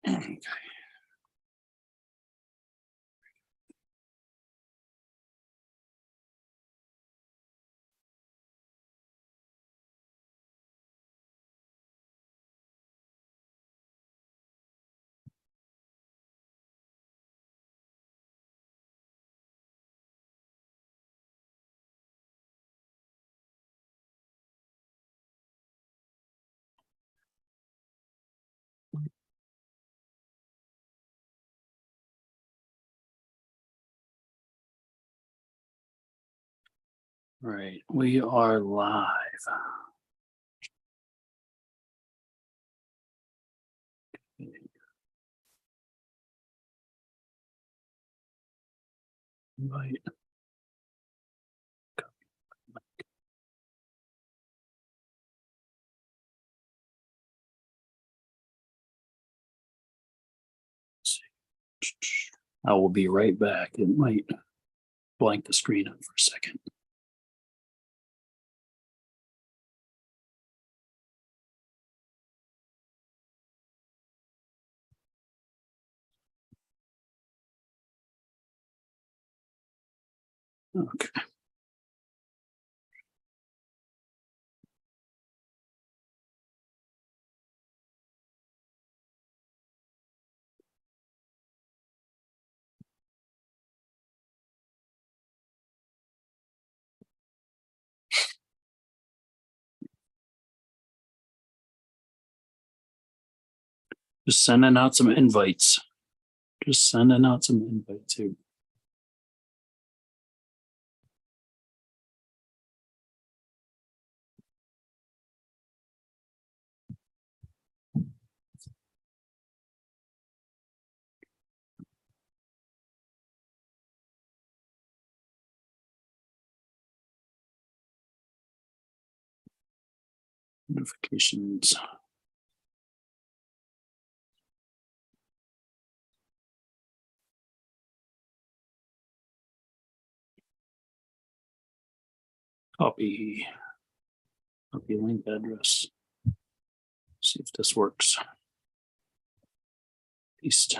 Okay. Right, we are live. Right. I will be right back. It might blank the screen up for a second. Okay. Just sending out some invites. Just sending out some invites too. Notifications. Copy link address. See if this works. Paste.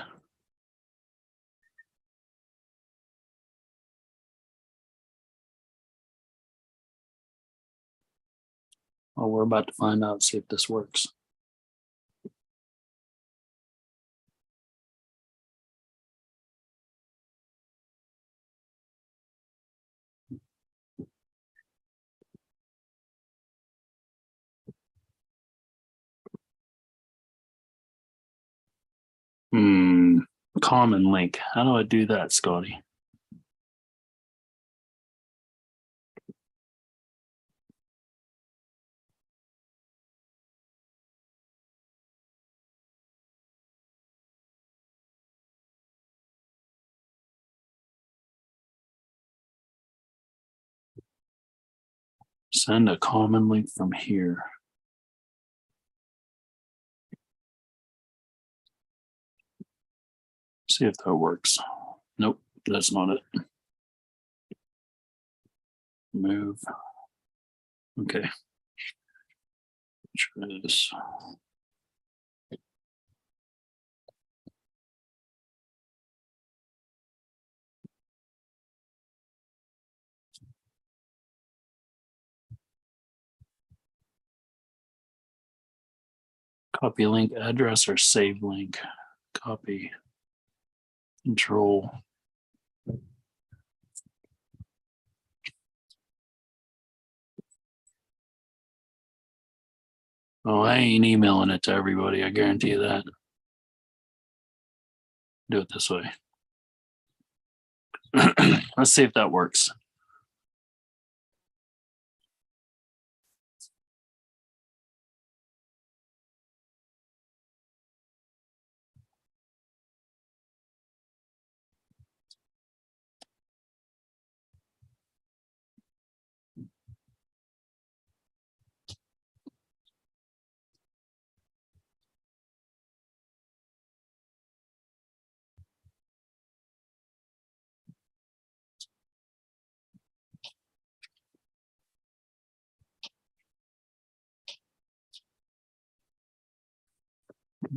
Well, we're about to find out, see if this works. Common link. How do I do that, Scotty? Send a common link from here. See if that works. Nope, that's not it. Move. Okay. Try this. Copy link address or save link. Copy. Control. Oh, I ain't emailing it to everybody. I guarantee you that. Do it this way. Let's see if that works.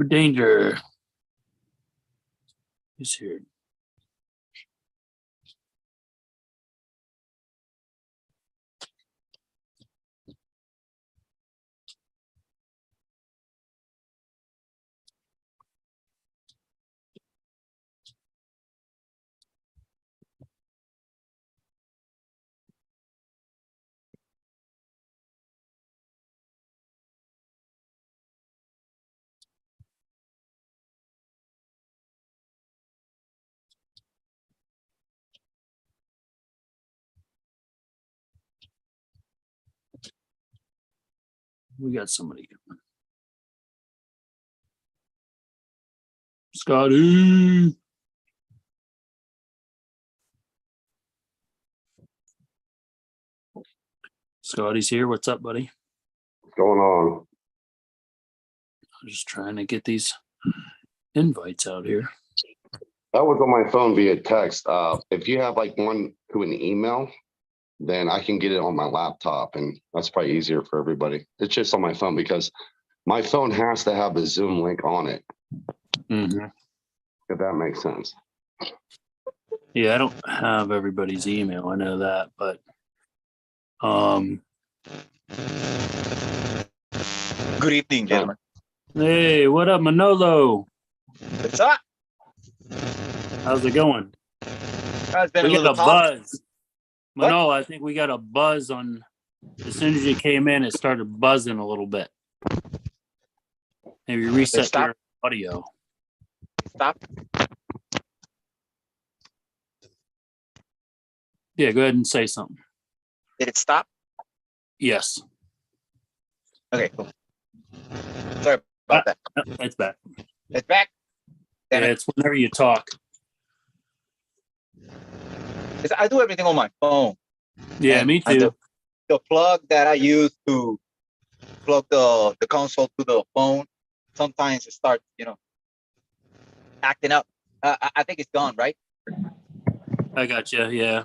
Danger. He's here. We got somebody. Scotty. Scotty's here. What's up, buddy? What's going on? I'm just trying to get these invites out here. That was on my phone via text. If you have like one to an email, then I can get it on my laptop, and that's probably easier for everybody. It's just on my phone because my phone has to have the Zoom link on it. Mm-hmm. If that makes sense. Yeah, I don't have everybody's email. I know that, but Good evening, gentlemen. hey, what up, Manolo? What's up? How's it going? It's been We a got little a tough. buzz. Manolo, I think we got a buzz on. As soon as you came in, it started buzzing a little bit. Maybe reset Stop. your audio. Stop. Yeah, go ahead and say something. Did it stop? Yes. Okay, cool. Sorry about that. No, it's back. It's back. Yeah, Damn it. it's whenever you talk. 'Cause I do everything on my phone. Yeah, And me I too. The plug that I use to plug the console to the phone, sometimes it starts, acting up. I think it's gone, right? I got you. Yeah.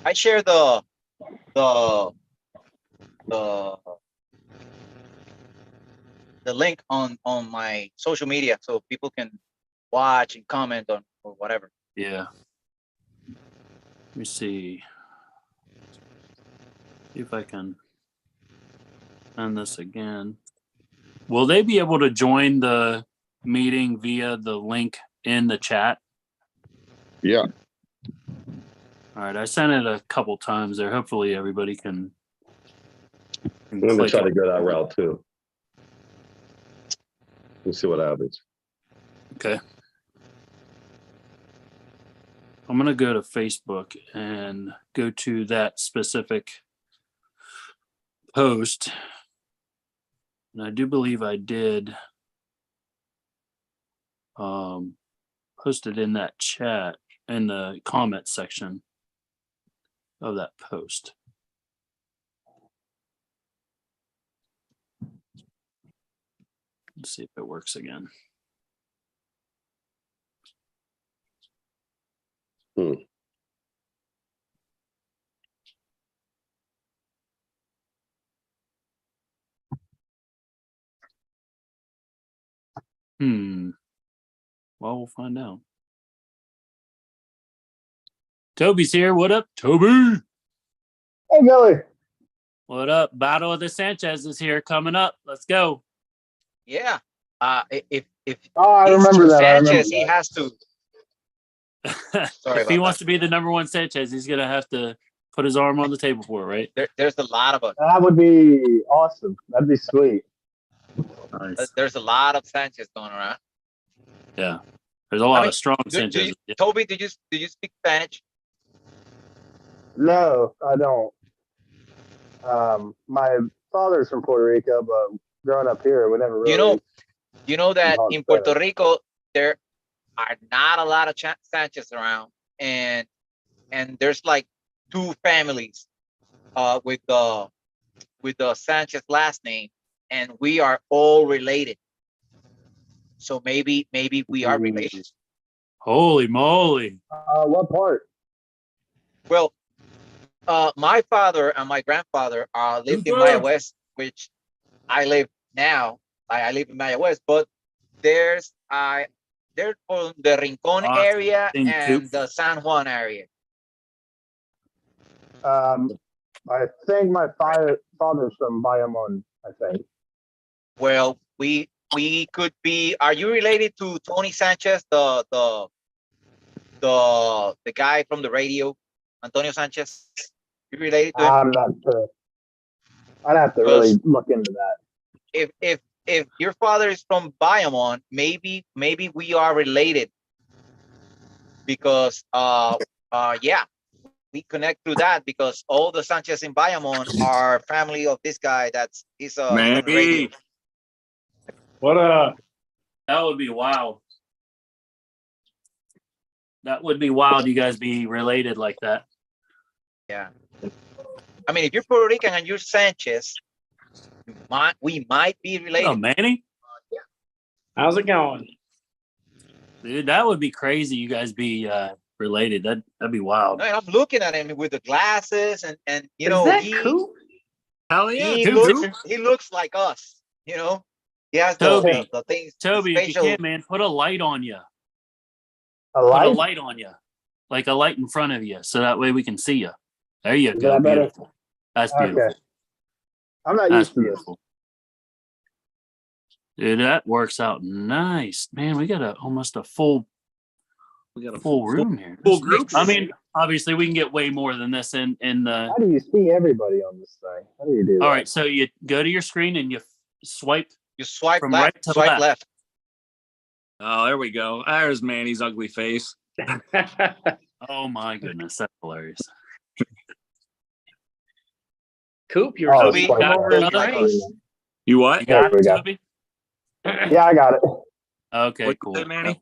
I share the link on my social media so people can watch and comment on or whatever. Yeah. Let me see. See if I can send this again. Will they be able to join the meeting via the link in the chat? Yeah. All right, I sent it a couple times there. Hopefully everybody can I'm going to click try it. to go that route too. We'll see what happens. Okay. I'm going to go to Facebook and go to that specific post. And I do believe I did post it in that chat in the comment section of that post. Let's see if it works again. Well, we'll find out. Toby's here. What up, Toby? Hey, Billy. What up? Battle of the Sanchez is here coming up. Let's go. Yeah. If I he's remember that. I remember Sanchez, that. he has to. Sorry If he about wants to be the number one Sanchez, he's gonna have to put his arm on the table for it, right? There's a lot of us. That would be awesome. That'd be sweet. Nice. There's a lot of Sanchez going around. Yeah. There's a lot of strong Sanchez. Toby, did you speak Spanish? No, I don't. My father's from Puerto Rico, but growing up here, we never really. You know that talk in Puerto Spanish. Rico there are not a lot of Sanchez around, and there's like two families with the Sanchez last name, and we are all related. So maybe we are related. Holy moly! What part? Well, my father and my grandfather lived in Maya West, which I live now. I live in Maya West, but there's They're from the Rincon Awesome. area Thank you. and the San Juan area. I think my father's from Bayamon, I think. Well, we could be. Are you related to Tony Sanchez, the guy from the radio, Antonio Sanchez? You related to him? I'm not sure. I'd have to really look into that. If your father is from Bayamon, maybe we are related because yeah, we connect through that because all the Sanchez in Bayamon are family of this guy. He's on the radio. Manny. What up? That would be wild. That would be wild. You guys be related like that. Yeah. I mean, if you're Puerto Rican and you're Sanchez, we might be related. Oh, Manny? How's it going? Dude, that would be crazy. You guys be related. That'd be wild. No, and I'm looking at him with the glasses and you Is know that he cool? Hell yeah. he looks like us, you know. He has Toby. the things. Toby, if you facial- can, man, put a light on you. A Put a light? light on you. Like a light in front of you. So that way we can see you. There you Is go. that better? Beautiful. That's beautiful. Okay. I'm not That's used to this. beautiful. Dude, that works out nice. Man, we got almost a full We got a room here. full group. I mean, obviously we can get way more than this in the How do you see everybody on this thing? How do you do that? all right. So you go to your screen and you swipe. You swipe From left, right to swipe left. left. Oh, there we go. There's Manny's ugly face. Oh my goodness, that's hilarious. Coop, you're Oh, Toby, it's quite got hard. another nice. You what? You got There we it, go. Toby? Yeah, I got it. Okay, What'd you cool. say, Manny?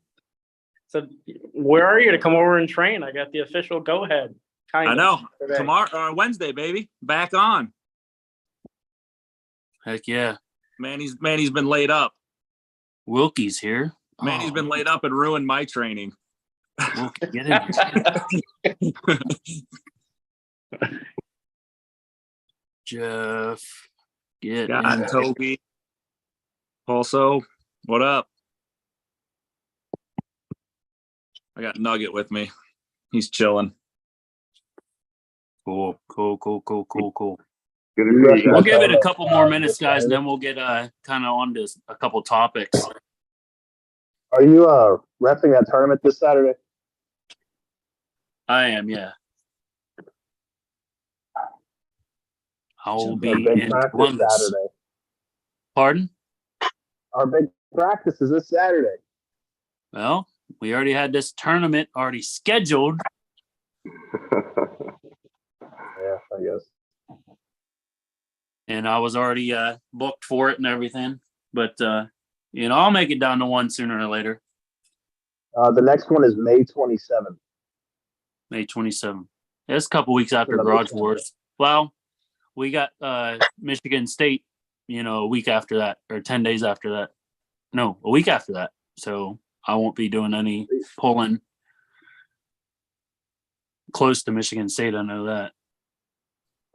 So where are you to come over and train? I got the official go ahead. I know. Today. Tomorrow, Wednesday, baby. Back on. Heck yeah. Manny's been laid up. Wilkie's here. Manny's Oh, been laid up and ruined my training. Wilkie, get in here. Jeff, get God, in. Toby. Also, what up? I got Nugget with me. He's chilling. Cool. Good to Yeah, see you We'll guys. give it a couple more minutes, guys, and then we'll get kind of on to a couple topics. Are you repping that tournament this Saturday? I am, yeah. I will be Our big in practice Columbus. Saturday. Pardon? Our big practice is this Saturday. Well, we already had this tournament already scheduled. Yeah, I guess. And I was already booked for it and everything. But, I'll make it down to one sooner or later. The next one is May 27th. May 27th. It's a couple weeks after Another Garage time. Wars. Well, we got Michigan State, a week after that, or 10 days after that. No, a week after that. So I won't be doing any pulling close to Michigan State. I know that.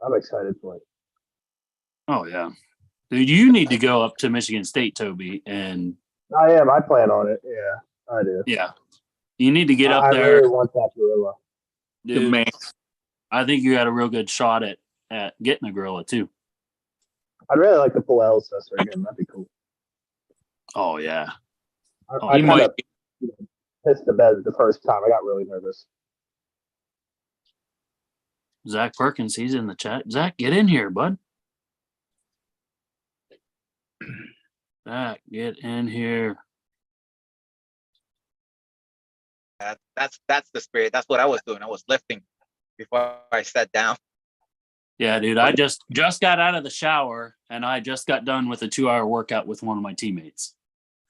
I'm excited for it. Oh, yeah. Dude, you need to go up to Michigan State, Toby. And, I am. I plan on it. Yeah, I do. yeah, you need to get up I there. really want that gorilla. Good Dude, man. I think you got a real good shot at getting a gorilla, too. I'd really like to pull Elcester again. That'd be cool. Oh, yeah. I He kind might. of pissed the bed the first time. I got really nervous. Zach Perkins, he's in the chat. Zach, get in here, bud. Zach, get in here. That's the spirit. That's what I was doing. I was lifting before I sat down. Yeah, dude, I just got out of the shower and I just got done with a 2-hour workout with one of my teammates.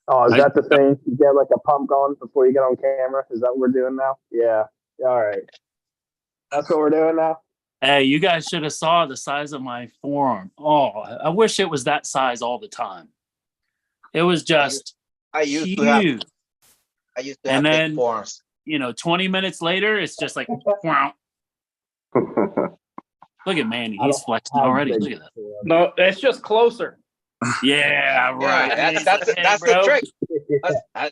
Oh, is that the thing? You get like a pump going before you get on camera? Is that what we're doing now? Yeah. All right. That's what we're doing now? Hey, you guys should have saw the size of my forearm. Oh, I wish it was that size all the time. It was just I used huge. to have And big then- forearms. 20 minutes later, it's just like, wow. Look at Manny. He's flexing How already. big Look at that. is it? No, it's just closer. Yeah, right. That's the trick.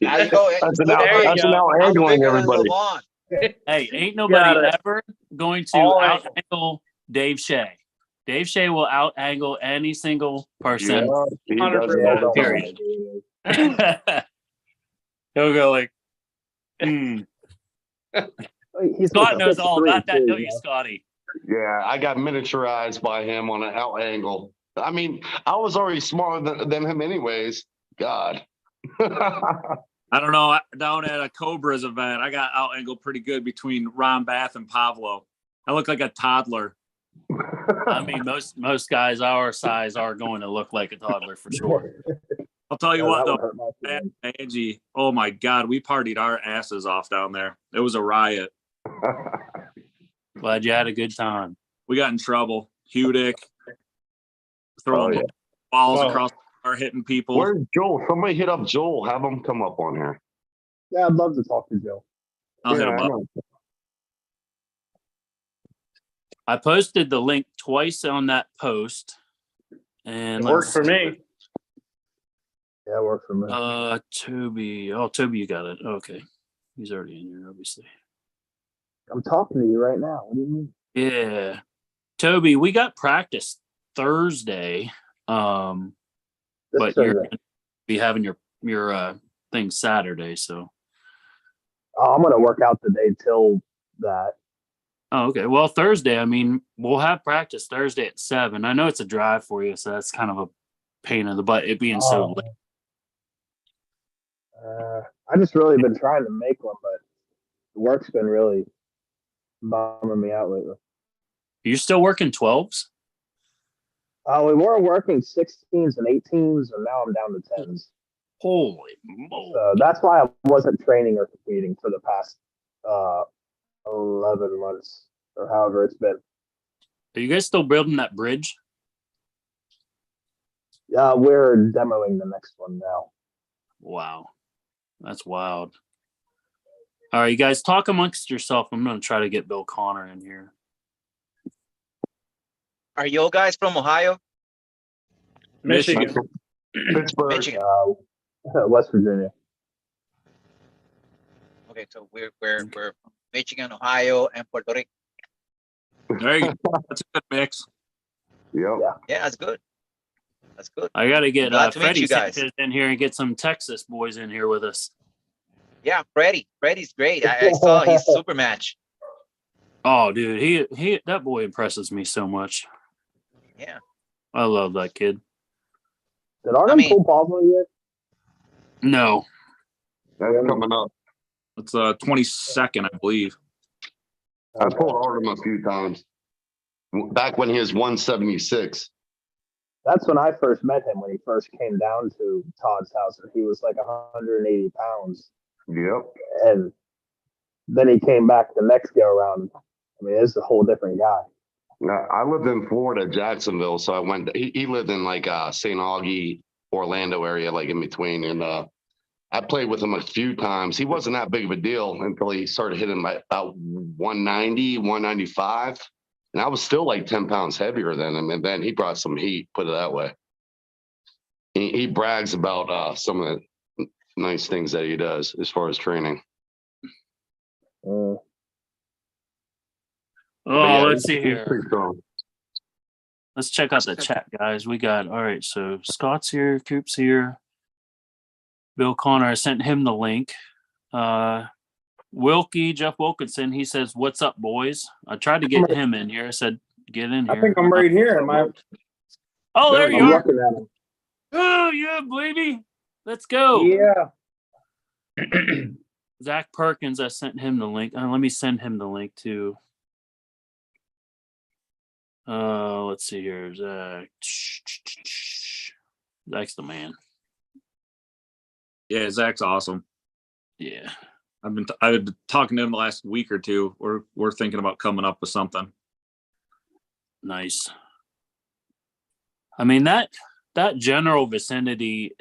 How you go? That's an Look out, at you that's go. an out I'm angling bigger than everybody. Lamont. Hey, ain't nobody Got it. ever going to All out angle. angle Dave Shea. Dave Shea will out angle any single person. Yeah, he does 100%. it all the Period. time. He'll go like, hmm. He's Scott like knows all 6'3" about that, too, don't you you, know? Scotty? Yeah, I got miniaturized by him on an out angle. I mean, I was already smaller than him anyways. God. I don't know. Down at a Cobra's event, I got out angled pretty good between Ron Bath and Pavlo. I look like a toddler. I mean, most guys our size are going to look like a toddler for sure. I'll tell you Yeah, what, that would though. hurt my Matt feelings. and Angie, oh my God, we partied our asses off down there. It was a riot. Glad you had a good time. We got in trouble. Hudick throwing Oh, yeah. balls Whoa. across the bar, hitting people. Where's Joel? Somebody hit up Joel. Have him come up on here. Yeah, I'd love to talk to Joe. I'll hit Yeah, him I up. know. I posted the link twice on that post. And It worked for me. Yeah, it worked for me. Toby. Oh, Toby, you got it. Okay. He's already in here, obviously. I'm talking to you right now. What do you mean? Yeah. Toby, we got practice Thursday. This But you're Thursday. gonna be having your thing Saturday, so Oh, I'm gonna work out the day till that. oh, okay. Well, Thursday, I mean, we'll have practice Thursday at 7. I know it's a drive for you, so that's kind of a pain in the butt, it being so Oh. late. I just really been trying to make one, but the work's been really bumming me out lately. You're still working 12s? We were working 16s and 18s, and now I'm down to 10s. Holy moly. So that's why I wasn't training or competing for the past 11 months or however it's been. Are you guys still building that bridge? We're demoing the next one now. Wow. That's wild. All right, you guys talk amongst yourself. I'm going to try to get Bill Connor in here. Are you guys from Ohio? Michigan. Pittsburgh. Michigan. West Virginia. Okay, so we're Michigan, Ohio, and Puerto Rico. There you go. That's a good mix. Yep. Yeah. Yeah, that's good. That's good. I got to get Glad to meet Freddie you guys. Sanchez in here and get some Texas boys in here with us. Yeah, Freddie's great. I saw his super match. Oh, dude, he that boy impresses me so much. Yeah. I love that kid. Did Artem mean- pull Pavlo yet? No. That's coming up. It's 22nd, I believe. I pulled Artem a few times. Back when he was 176. That's when I first met him, when he first came down to Todd's house, and he was like 180 pounds. Yep. And then he came back the next go around. I mean, it's a whole different guy. Now, I lived in Florida, Jacksonville, so I went. He lived in like St. Augie, Orlando area, like in between, and I played with him a few times. He wasn't that big of a deal until he started hitting about 190, 195, and I was still like 10 pounds heavier than him. And then he brought some heat, put it that way. He brags about some of the nice things that he does as far as training. Mm. Oh, But yeah, let's see he's here. pretty strong. Let's check out the chat, guys. We got, all right, so Scott's here, Coop's here. Bill Connor, I sent him the link. Wilkie, Jeff Wilkinson, he says, "What's up, boys?" I tried to get him in here. I said, "Get in here." I think I'm right here. Am I? Oh, there There you I'm are. looking at him. Oh, yeah, baby. Let's go. Yeah. Zach Perkins, I sent him the link. Let me send him the link too. Let's see here. Zach. Zach's the man. Yeah, Zach's awesome. Yeah. I've been talking to him the last week or two. We're thinking about coming up with something. Nice. I mean, that general vicinity,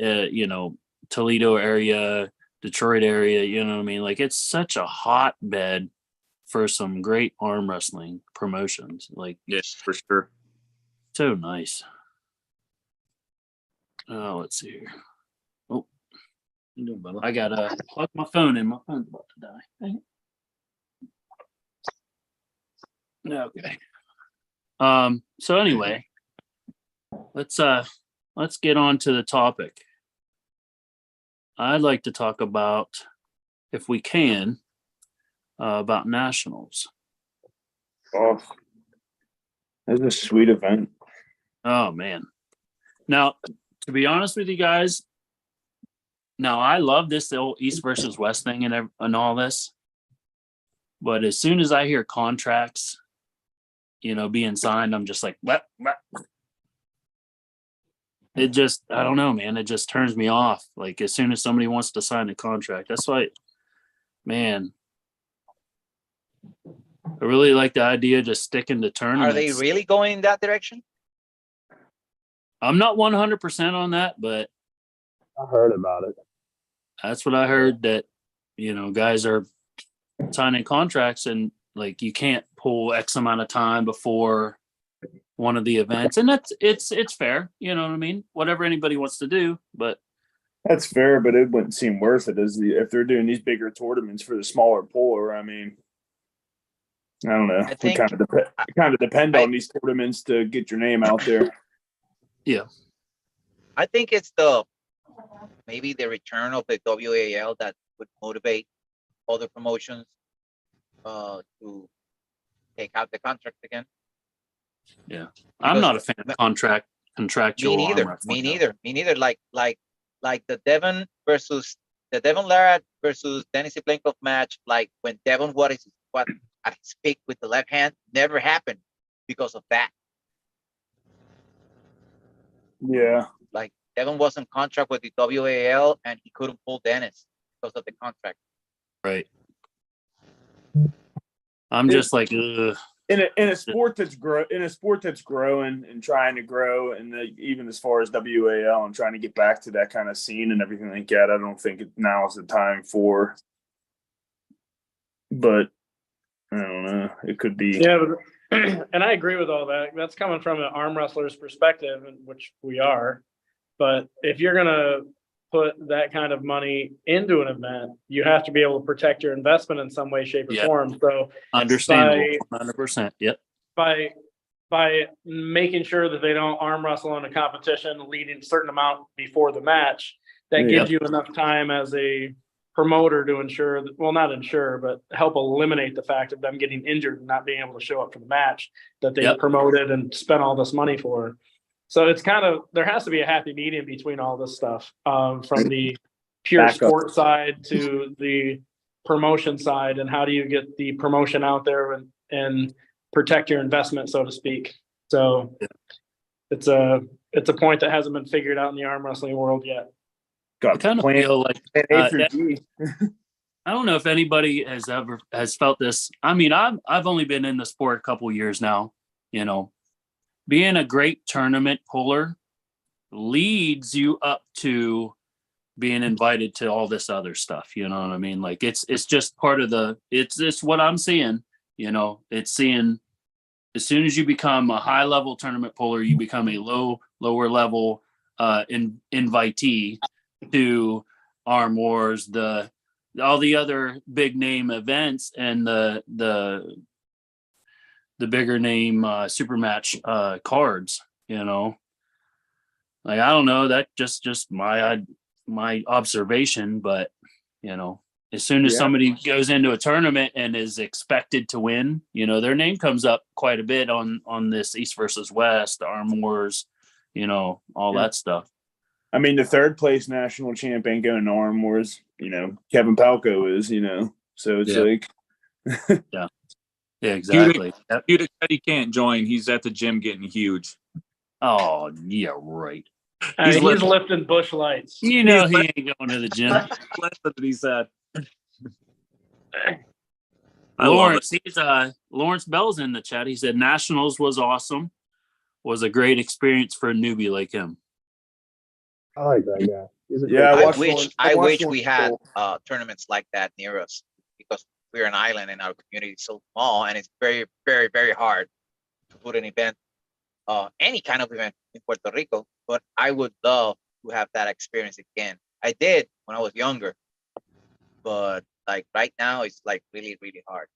Toledo area, Detroit area, you know what I mean? Like, it's such a hotbed for some great arm wrestling promotions. Like, Yes, for sure. so nice. Let's see here. Oh, I gotta plug my phone in. My phone's about to die. Dang it. Okay. So anyway, let's get on to the topic. I'd like to talk about, if we can, about nationals. Oh, that's a sweet event. Oh man. Now, to be honest with you guys, now I love this whole East versus West thing and all this, but as soon as I hear contracts, being signed, I'm just like, what? It just, I don't know, man. It just turns me off. Like as soon as somebody wants to sign a contract, that's why, man. I really like the idea of just sticking to tournaments. Are they really going in that direction? I'm not 100% on that, but I heard about it. that's what I heard, that, guys are signing contracts and like you can't pull X amount of time before one of the events. And it's fair. You know what I mean? Whatever anybody wants to do, but That's fair, but it wouldn't seem worth it if they're doing these bigger tournaments for the smaller puller. I mean, I don't know. I think We kind of depend on these tournaments to get your name out there. yeah. I think it's maybe the return of the WAL that would motivate other promotions to take out the contract again. Yeah. I'm not a fan of contractual. Me neither. arm Me wrestling. neither. Like the Devon Larratt versus Denis Iblenkov match. Like when Devon what at his peak with the left hand never happened because of that. Yeah. Like Devon was in contract with the WAL and he couldn't pull Dennis because of the contract. Right. I'm just like, ugh. In a sport that's growing and trying to grow, and even as far as WAL and trying to get back to that kind of scene and everything like that, I don't think now is the time for. But I don't know. It could be. Yeah, but, and I agree with all that. That's coming from an arm wrestler's perspective, which we are. But if you're gonna put that kind of money into an event, you have to be able to protect your investment in some way, shape, or Yep. form. So Understandable. 100%. Yep. by making sure that they don't arm wrestle in a competition leading a certain amount before the match, that gives you enough time as a promoter to ensure that, well, not ensure, but help eliminate the fact of them getting injured and not being able to show up for the match that they promoted and spent all this money for. So it's kind of, there has to be a happy medium between all this stuff, from the pure sport side to the promotion side, and how do you get the promotion out there and protect your investment, so to speak. So it's a point that hasn't been figured out in the arm wrestling world yet. I kind of feel like I don't know if anybody has felt this. I mean, I've only been in the sport a couple years now. Being a great tournament puller leads you up to being invited to all this other stuff. You know what I mean? Like it's just part of it's what I'm seeing. It's seeing as soon as you become a high level tournament puller, you become a lower level invitee to Arm Wars, all the other big name events, and the bigger name super match cards. Like I don't know, that just my observation, but as soon as somebody goes into a tournament and is expected to win, their name comes up quite a bit on this East versus West, Arm Wars, all that stuff. I mean, the third place national champion going to Arm Wars, Kevin Palco is, so it's like. Yeah, exactly. Hugh he can't join. He's at the gym getting huge. Oh, yeah, right. He's lifting bush lights. He ain't going to the gym. That's what he said. Lawrence Bell's in the chat. He said Nationals was awesome. Was a great experience for a newbie like him. I like that guy. I wish we had tournaments like that near us, because we're an island and our community is so small, and it's very, very, very hard to put an event, any kind of event in Puerto Rico. But I would love to have that experience again. I did when I was younger, but like right now, it's like really, really hard.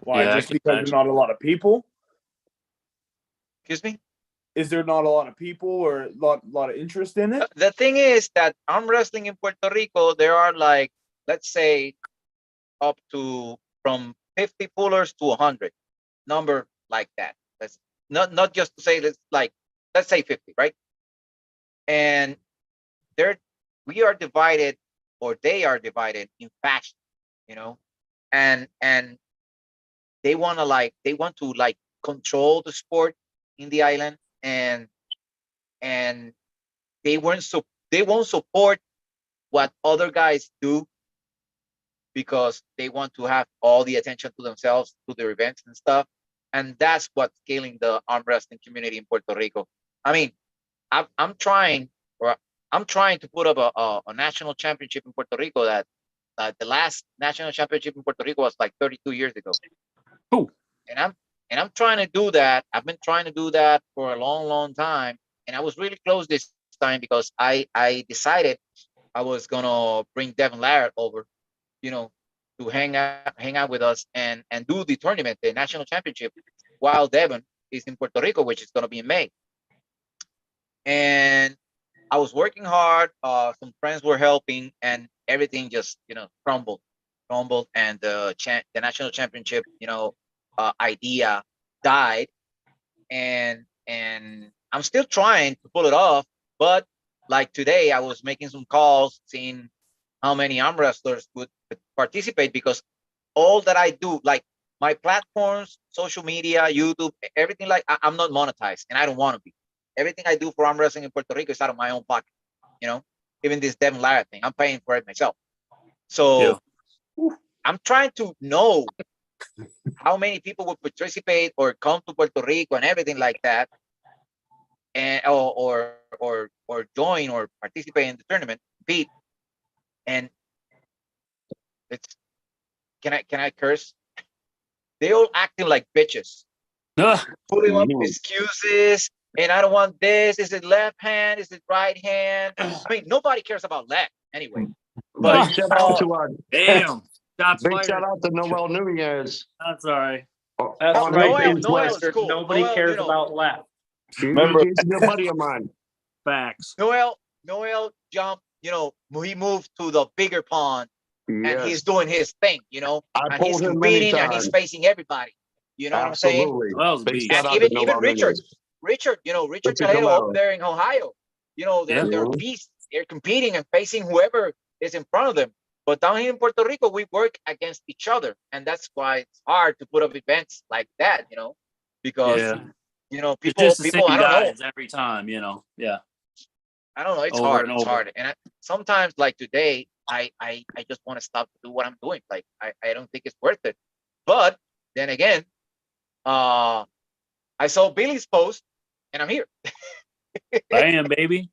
Why? Yeah, I Just can because imagine. there's not a lot of people? Excuse me? Is there not a lot of people or a lot of interest in it? The thing is that arm wrestling in Puerto Rico, there are like, let's say, up to from 50 pullers to 100, number like that. That's not just to say that's like, let's say 50, right? And we are divided, or they are divided in factions, you know, and they want to like control the sport in the island, and they won't support what other guys do, because they want to have all the attention to themselves, to their events and stuff. And that's what's killing the arm wrestling community in Puerto Rico. I mean, I'm trying to put up a national championship in Puerto Rico. That the last national championship in Puerto Rico was like 32 years ago. Oh. And I'm trying to do that. I've been trying to do that for a long, long time. And I was really close this time, because I decided I was gonna bring Devin Larrett over, to hang out with us and do the tournament, the national championship, while Devin is in Puerto Rico, which is gonna be in May. And I was working hard. Some friends were helping, and everything just crumbled, and the national championship idea died. And I'm still trying to pull it off, but like today, I was making some calls, seeing how many arm wrestlers would participate, because all that I do, like my platforms, social media, YouTube, everything, like I'm not monetized, and I don't want to be. Everything I do for arm wrestling in Puerto Rico is out of my own pocket. Even this Devin Lara thing, I'm paying for it myself. So I'm trying to know how many people would participate or come to Puerto Rico and everything like that, and or join or participate in the tournament, compete. And it's can I curse? They all acting like bitches, putting up excuses. And I don't want this. Is it left hand? Is it right hand? I mean, nobody cares about left anyway. But Big shout out to Damn. Shots big fired. shout out to Noel Nunez. That's all right. That's On right. his Noel West. is cool. Nobody Noel, cares about left. Remember- He's a good buddy of mine. Facts. Noel jumped. He moved to the bigger pond, and he's Yes, doing his thing. I And he's pulled him many competing, and he's times. facing everybody. You know what I'm saying? Absolutely. Noel's a Big beast. shout And out to even Noel Richard, Nunez. Richard Richard Calero Calero. up there in Ohio. They're Yeah. beasts. They're competing and facing whoever is in front of them. But down here in Puerto Rico, we work against each other, and that's why it's hard to put up events like that. Because It's people just the same I don't know. guys every time, Yeah. I don't know. It's Over hard. and It's over. hard. And sometimes, like today, I just want to stop to do what I'm doing. Like I don't think it's worth it. But then again, I saw Billy's post, and I'm here. I am, baby.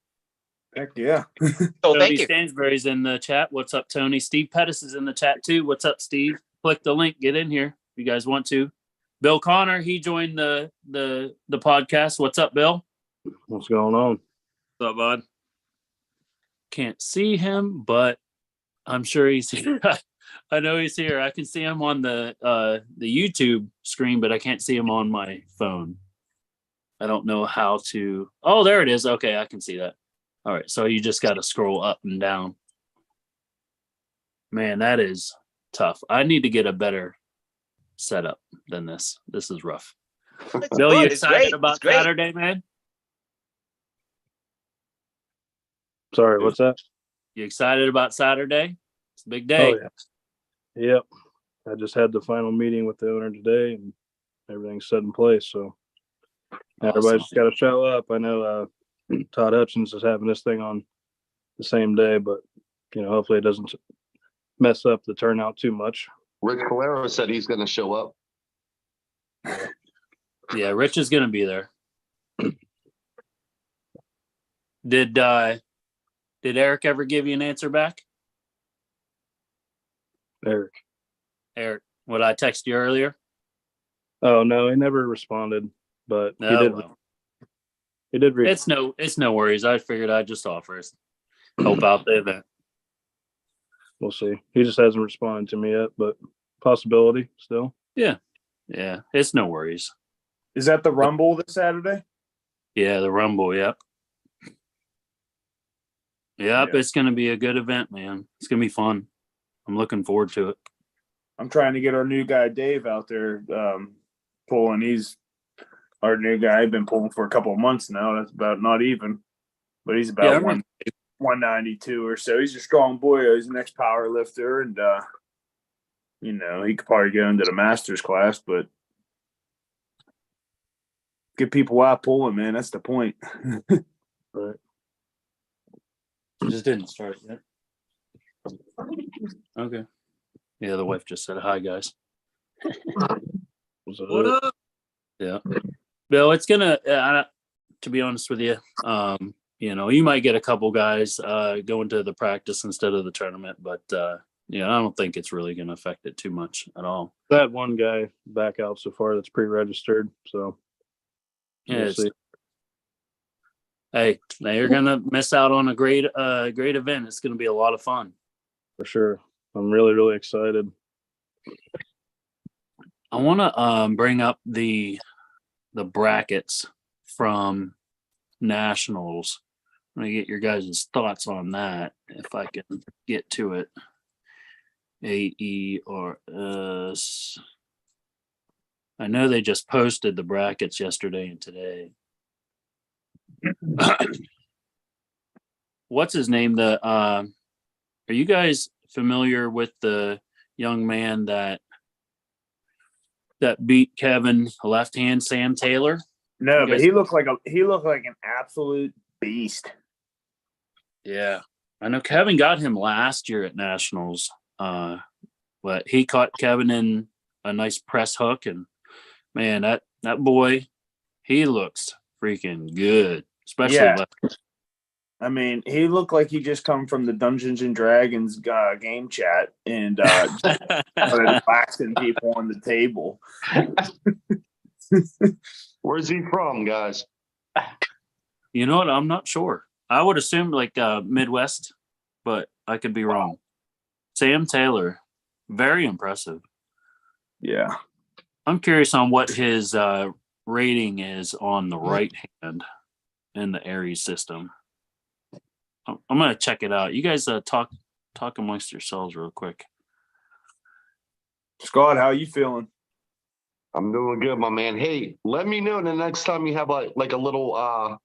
Heck yeah. So Tony thank you. Stansbury's in the chat. What's up, Tony? Steve Pettis is in the chat too. What's up, Steve? Click the link. Get in here if you guys want to. Bill Connor, he joined the podcast. What's up, Bill? What's going on? What's up, bud? Can't see him, but I'm sure he's here. I know he's here. I can see him on the YouTube screen, but I can't see him on my phone. I don't know how to. Oh, there it is. Okay, I can see that. All right, so you just got to scroll up and down. Man, that is tough. I need to get a better setup than this. This is rough. It's Bill, you good. It's excited great. about It's great. Saturday, man? Sorry, what's that? You excited about Saturday? It's a big Oh day. yeah. Yep. I just had the final meeting with the owner today, and everything's set in place. So everybody's Awesome. just got to show up. I know Todd Hutchins is having this thing on the same day, but hopefully it doesn't mess up the turnout too much. Rich Calero said he's going to show up. Yeah, Rich is going to be there. Did Eric ever give you an answer back? Eric. Eric, what I texted you earlier? Oh no, he never responded, but he No, did. well. He did reach. It's no worries. I figured I'd just offer us help out the event. We'll see. He just hasn't responded to me yet, but possibility still. Yeah, it's no worries. Is that the Rumble this Saturday? Yeah, the Rumble. Yep. Yep, Yeah. it's going to be a good event, man. It's going to be fun. I'm looking forward to it. I'm trying to get our new guy Dave out there pulling. He's our new guy. I've been pulling for a couple of months now. That's about not even, but he's about 192 or so. He's a strong boy. He's an ex-power lifter, and he could probably go into the master's class, but get people out pulling, man. That's the point. Right. Just didn't start yet. Okay. Yeah, the wife just said hi, guys. What up? Yeah. Bill, it's gonna. To be honest with you, you might get a couple guys going to the practice instead of the tournament, but I don't think it's really gonna affect it too much at all. That one guy back out so far that's pre-registered, so Yeah. we'll see. Hey, they're gonna miss out on a great event. It's gonna be a lot of fun. For sure. I'm really, really excited. I want to bring up the brackets from nationals. I'm gonna get your guys' thoughts on that if I can get to it. AERS. I know they just posted the brackets yesterday and today. What's his name? Are you guys familiar with the young man that beat Kevin left hand Sam Taylor? No, but he looked like an absolute beast. Yeah, I know Kevin got him last year at nationals, but he caught Kevin in a nice press hook, and man, that boy, he looks freaking good, especially left. I mean, he looked like he just come from the Dungeons and Dragons game chat and started waxing people on the table. Where's he from, guys? You know what? I'm not sure. I would assume like Midwest, but I could be wrong. Sam Taylor, very impressive. Yeah. I'm curious on what his rating is on the right hand in the Aries system. I'm gonna check it out. You guys talk amongst yourselves real quick. Scott, how you feeling? I'm doing good, my man. Hey, let me know the next time you have like a little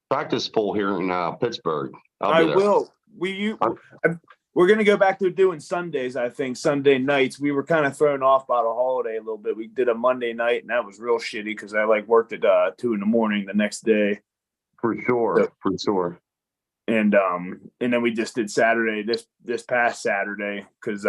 practice pool here in Pittsburgh. I will. We're going to go back to doing Sundays, I think, Sunday nights. We were kind of thrown off by the holiday a little bit. We did a Monday night, and that was real shitty because I worked at 2 a.m. the next day. For sure. And then we just did Saturday, this past Saturday, because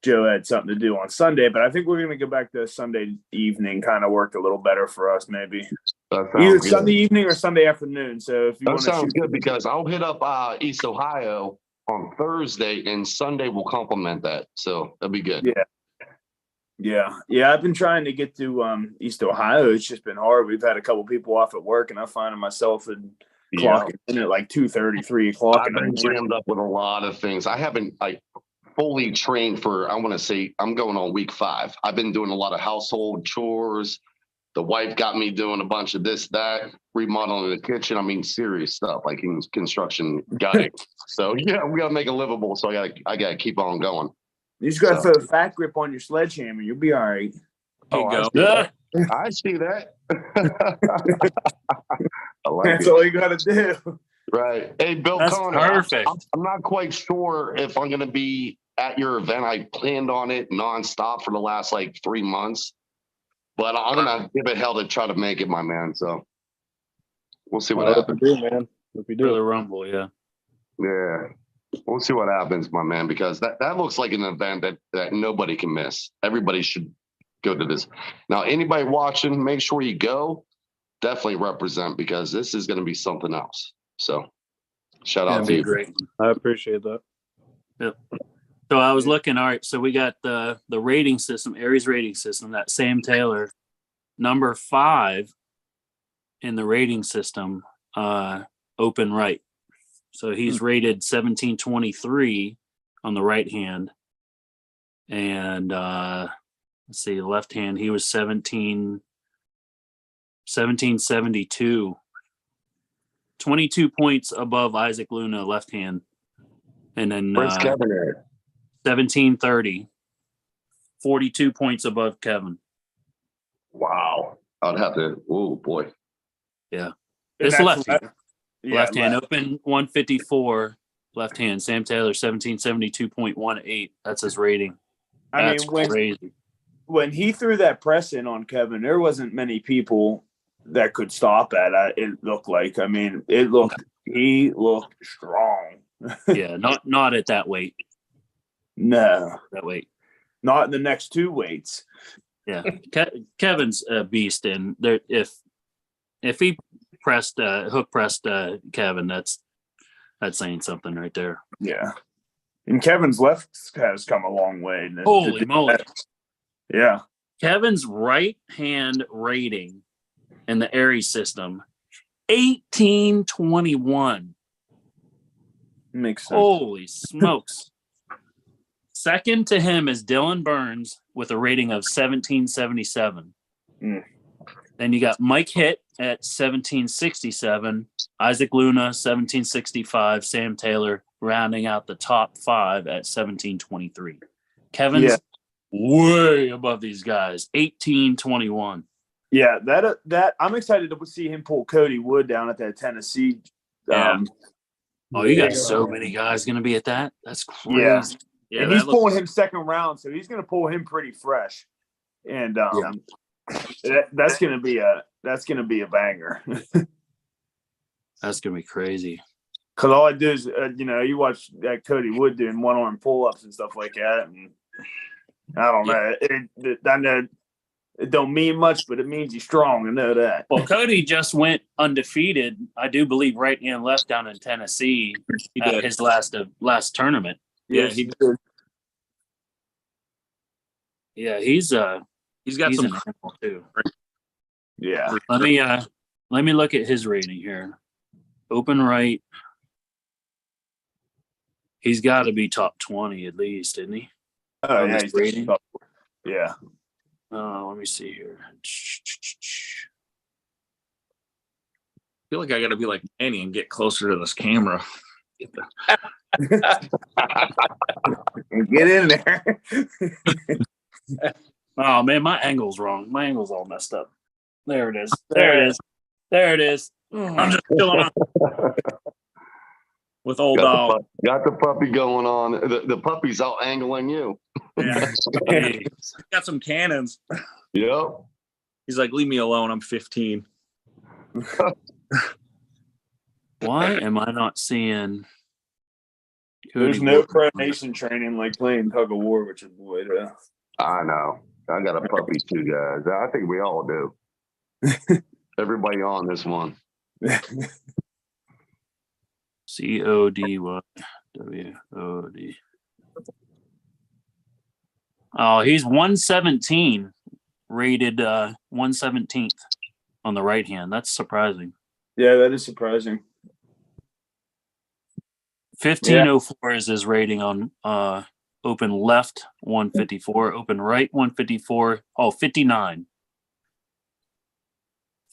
Joe had something to do on Sunday. But I think we're going to go back to Sunday evening, kind of worked a little better for us, maybe. Either Sunday evening or Sunday afternoon. So if you want to sounds good, because I'll hit up East Ohio on Thursday, and Sunday will complement that. So that'll be good. Yeah. I've been trying to get to East Ohio. It's just been hard. We've had a couple people off at work, and I'm finding myself clocking in at 2:30, 3 o'clock. I've been jammed up with a lot of things. I haven't fully trained for, I want to say, I'm going on week 5. I've been doing a lot of household chores. The wife got me doing a bunch of this, that, remodeling the kitchen. I mean, serious stuff, like in construction guy. So yeah, we got to make it livable. So I got to keep on going. You just got to throw a fat grip on your sledgehammer. You'll be all right. I see that. That's all you got to do. Right. Hey, Bill Connor, perfect. I'm not quite sure if I'm going to be at your event. I planned on it nonstop for the last 3 months, but I'm going to give it hell to try to make it, my man. So we'll see what happens. If we do the Rumble, yeah. Yeah. We'll see what happens, my man, because that looks like an event that nobody can miss. Everybody should go to this. Now, anybody watching, make sure you go. Definitely represent, because this is going to be something else. So shout out to you. Great. I appreciate that. Yep. So I was looking, all right, so we got the rating system, Aries rating system, that Sam Taylor, number 5 in the rating system, open right. So he's rated 1723 on the right hand. And let's see, left hand, he was 1772. 22 points above Isaac Luna, left hand. And then Where's Kevin at? 1730. 42 points above Kevin. Wow. I'd have to, oh boy. Yeah. And It's that's lefty. Yeah, Left hand open 154. Left hand. Sam Taylor 1772.18. That's his rating. That's crazy. When he threw that press in on Kevin, there wasn't many people that could stop that. It looked like. I mean, he looked strong. Yeah, not at that weight. No, That weight. not in the next two weights. Yeah, Kevin's a beast, and there if he pressed hook pressed Kevin, that's saying something right there. Yeah, and Kevin's left has come a long way. Holy moly! Yeah, Kevin's right hand rating in the Aries system, 1821. makes sense. Holy smokes! Second to him is Dylan Burns with a rating of 1777. Mm. Then you got Mike Hitt at 1767, Isaac Luna 1765, Sam Taylor rounding out the top 5 at 1723. Kevin's way above these guys, 1821. Yeah, that I'm excited to see him pull Cody Wood down at that Tennessee. Oh, you got so many guys going to be at that. That's crazy. Yeah. Yeah, and he's pulling him second round, so he's going to pull him pretty fresh. And that's going to be a banger. That's going to be crazy. Because all I do is, you watch that Cody Wood doing one-arm pull-ups and stuff like that, and I don't know. I know it don't mean much, but it means he's strong. I know that. Well, Cody just went undefeated, I do believe, right and left down in Tennessee at his last tournament. Yeah, he did. Yeah, he's got some an animal too. Yeah. Let me look at his rating here. Open right. He's got to be top 20 at least, isn't he? Oh, On yeah. this rating. Yeah. Let me see here. I feel like I got to be like Manny and get closer to this camera. Get in there. Oh man, my angle's wrong. My angle's all messed up. There it is. There it is. I'm just chilling on with old dog. Got the puppy going on. The puppy's out angling you. Yeah. Got some cannons. Yep. He's like, leave me alone. I'm 15. Why am I not seeing? There's no pronation training like playing tug of war, which is the way to. I know. I got a puppy too, guys. I think we all do. Everybody on this one. CODYWOD. Oh, he's 117, rated 117th on the right hand. That's surprising. Yeah, that is surprising. 1504 is his rating on open left 154, open right 154. Oh, 59.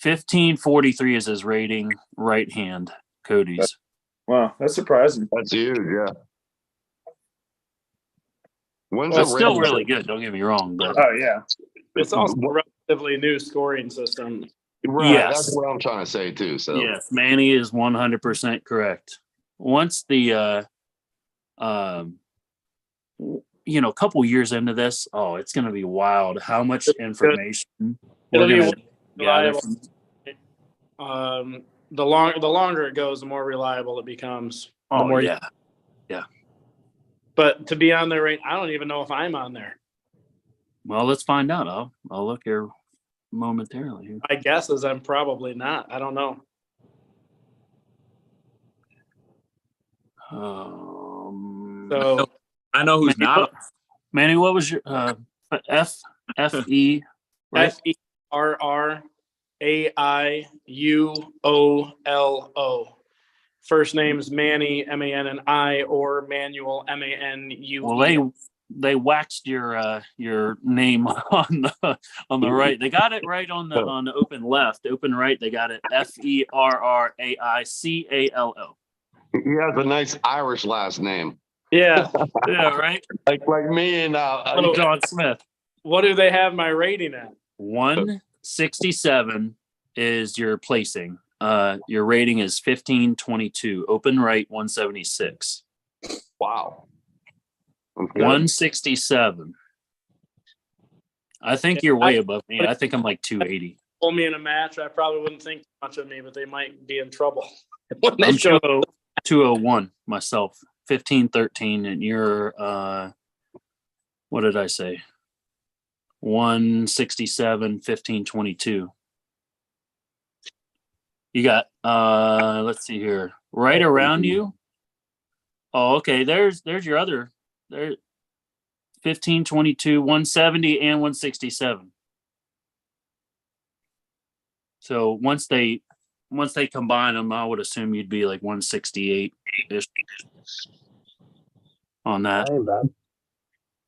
1543 is his rating right hand, Cody's. Wow, that's surprising. That's huge, yeah. When's Well, it's it still rated? really good. Don't get me wrong, but Oh yeah. It's also a relatively new scoring system. Right, Yes. that's what I'm trying to say too. So yes, Manny is 100% correct. Once the a couple years into this, it's going to be wild how much information It'll we're be going to gather. reliable. The longer it goes, the more reliable it becomes. The Oh more yeah. But to be on there, right? I don't even know if I'm on there. Well, let's find out. I'll look here momentarily. My guess is I'm probably not. I don't know. So I know who's Manny, not. Manny, what was your FFE? Right? FERR Aiuolo. First name's Manny, Manni, or Manuel, Manue. Well, they waxed your name on the right. They got it right on the open left. Open right, they got it FERRAICALO. He has a nice Irish last name. Yeah. Yeah, right. Like me and John Smith. What do they have my rating at? 167 is your placing. Your rating is 1522. Open right 176. wow. That's good. 167. I think you're way above me. I think I'm like 280. Pull me in a match, I probably wouldn't think much of me, but they might be in trouble. When they I'm show 201 myself. 1513, and you're what did I say? 167, 1522. You got let's see here. Right around you. Oh, okay. There's your other there 1522, 170, and 167. So once they combine them, I would assume you'd be like 168 ish on that. That ain't bad.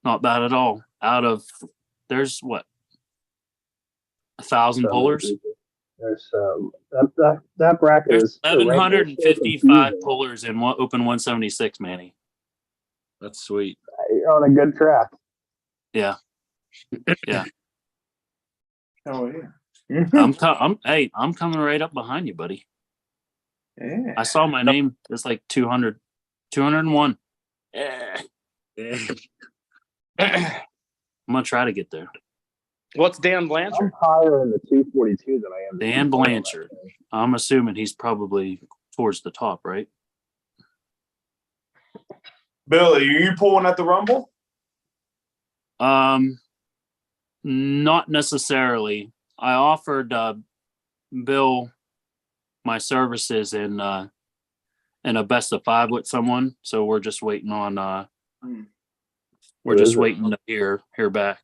Not bad at all. Out of there's what 1,000 pullers. There's that bracket There's is 1,155 pullers in one open 176, Manny. That's sweet. You're on a good track. Yeah. Yeah. Oh yeah. I'm coming right up behind you, buddy. Yeah. I saw my name. It's like 200, 201. Yeah. I'm gonna try to get there. what's Dan I'm Blanchard? higher in the 242 than I am. Dan Blanchard. I'm assuming he's probably towards the top, right? Billy, are you pulling at the Rumble? Not necessarily. I offered Bill my services in a best of 5 with someone, so we're just waiting on we're just waiting to hear back.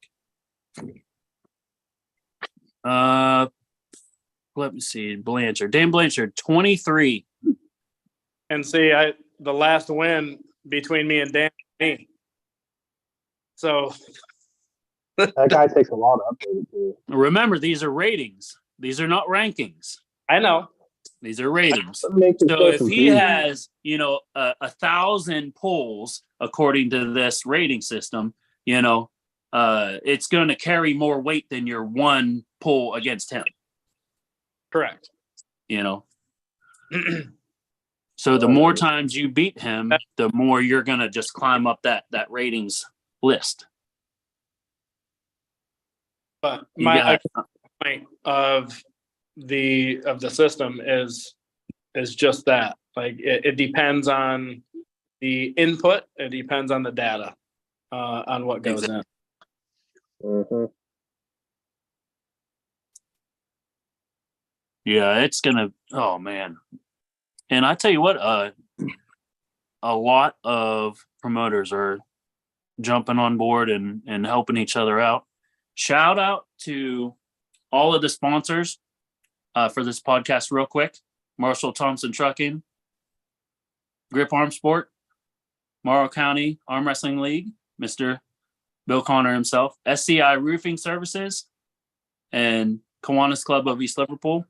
Let me see. Blanchard. Dan Blanchard, 23. And see, the last win between me and Dan, me. So That guy takes a lot of updated too. Remember, these are ratings. These are not rankings. I know. These are ratings. What makes it So so if he confusing? has, 1,000 polls according to this rating system, it's going to carry more weight than your one poll against him. Correct. So the more times you beat him, the more you're going to just climb up that ratings list. But You my got- point of the system is just that. Like it depends on the input. It depends on the data on what goes in. Mhm. Yeah, it's gonna. Oh man, and I tell you what, a lot of promoters are jumping on board and helping each other out. Shout out to all of the sponsors for this podcast, real quick: Marshall Thompson Trucking, Grip Arm Sport, Morrow County Arm Wrestling League, Mr. Bill Connor himself, SCI Roofing Services, and Kiwanis Club of East Liverpool.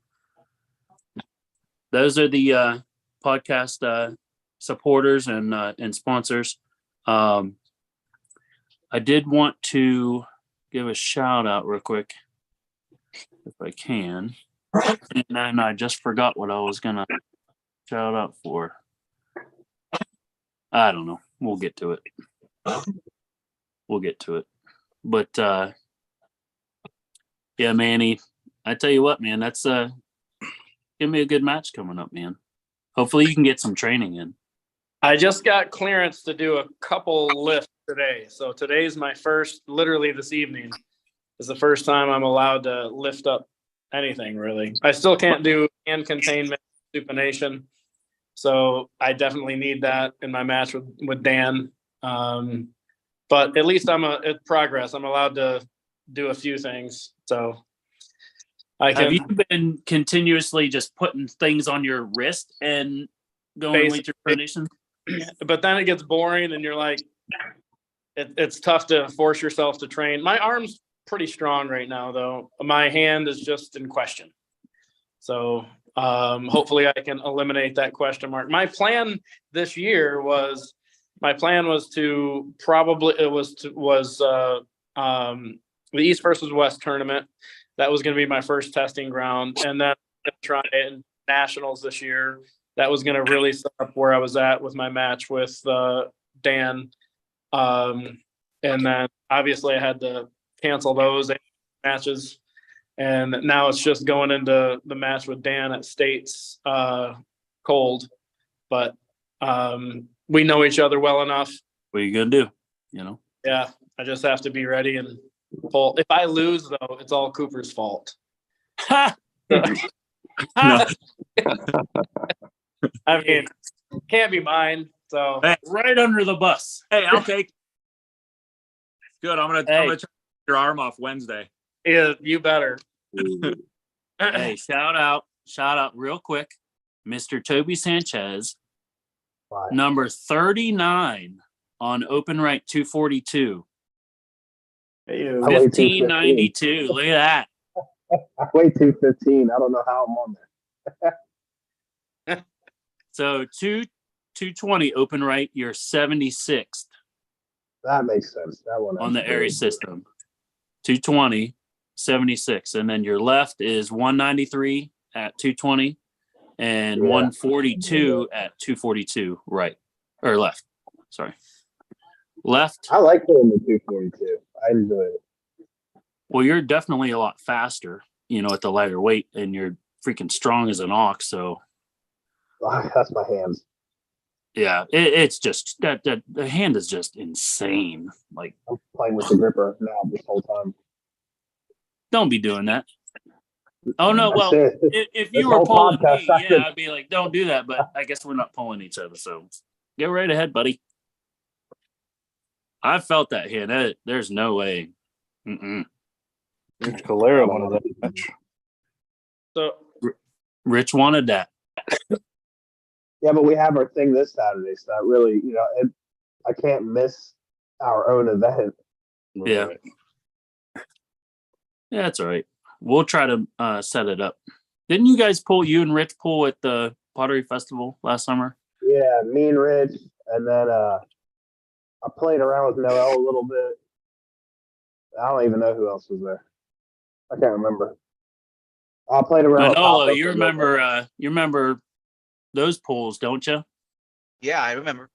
Those are the podcast supporters and sponsors. I did want to give a shout out real quick, if I can. And then I just forgot what I was gonna shout out for. I don't know. We'll get to it. But yeah, Manny, I tell you what, man, that's gonna be a good match coming up, man. Hopefully you can get some training in. I just got clearance to do a couple lifts today. So today's my first, literally this evening is the first time I'm allowed to lift up anything really. I still can't do hand containment, supination. So I definitely need that in my match with Dan. But at least it's progress. I'm allowed to do a few things. So I Have can you been continuously just putting things on your wrist and going with your pronation? but then it gets boring and you're like, it's tough to force yourself to train. My arm's pretty strong right now, though. My hand is just in question. So hopefully I can eliminate that question mark. My plan this year was to probably the East versus West tournament. That was going to be my first testing ground, and then try in nationals this year. That was going to really set up where I was at with my match with Dan. And then obviously I had to cancel those matches. And now it's just going into the match with Dan at States cold. But we know each other well enough. What are you going to do? You know? Yeah, I just have to be ready and pull. If I lose, though, it's all Cooper's fault. No. I mean, can't be mine. So Hey. Right under the bus. Hey, I'll take. Good. I'm gonna try to take your arm off Wednesday. yeah, you better. Hey, shout out real quick, Mr. Toby Sanchez, number 39 on Open Rank 242. I weigh 1592. Look at that. I weigh 215. I don't know how I'm on there. So 220 open right, you're 76th That makes sense. That one on the area system. 220, 76. And then your left is 193 at 220 and 142 at 242, right. Or left. Sorry. Left. I like pulling the 242. I enjoy it. Well, you're definitely a lot faster, you know, at the lighter weight, and you're freaking strong as an ox. So That's my hands. yeah, it's just that the hand is just insane. Like, I'm playing with the gripper now this whole time. don't be doing that. Oh no, well, That's it. if This you were whole pulling podcast, me, that's yeah, it. I'd be like, don't do that. But I guess we're not pulling each other, so get right ahead, buddy. I felt that hand. There's no way. Mm-mm. Rich Calera wanted that match. So Rich wanted that. Yeah, but we have our thing this Saturday, so that really, you know, I can't miss our own event. Yeah. Right. Yeah, that's all right. We'll try to set it up. Didn't you and Rich pull at the Pottery Festival last summer? Yeah, me and Rich, and then I played around with Noel a little bit. I don't even know who else was there. I can't remember. I played around. with Manolo, Papa you for a little bit. remember those pulls, don't you? Yeah, I remember.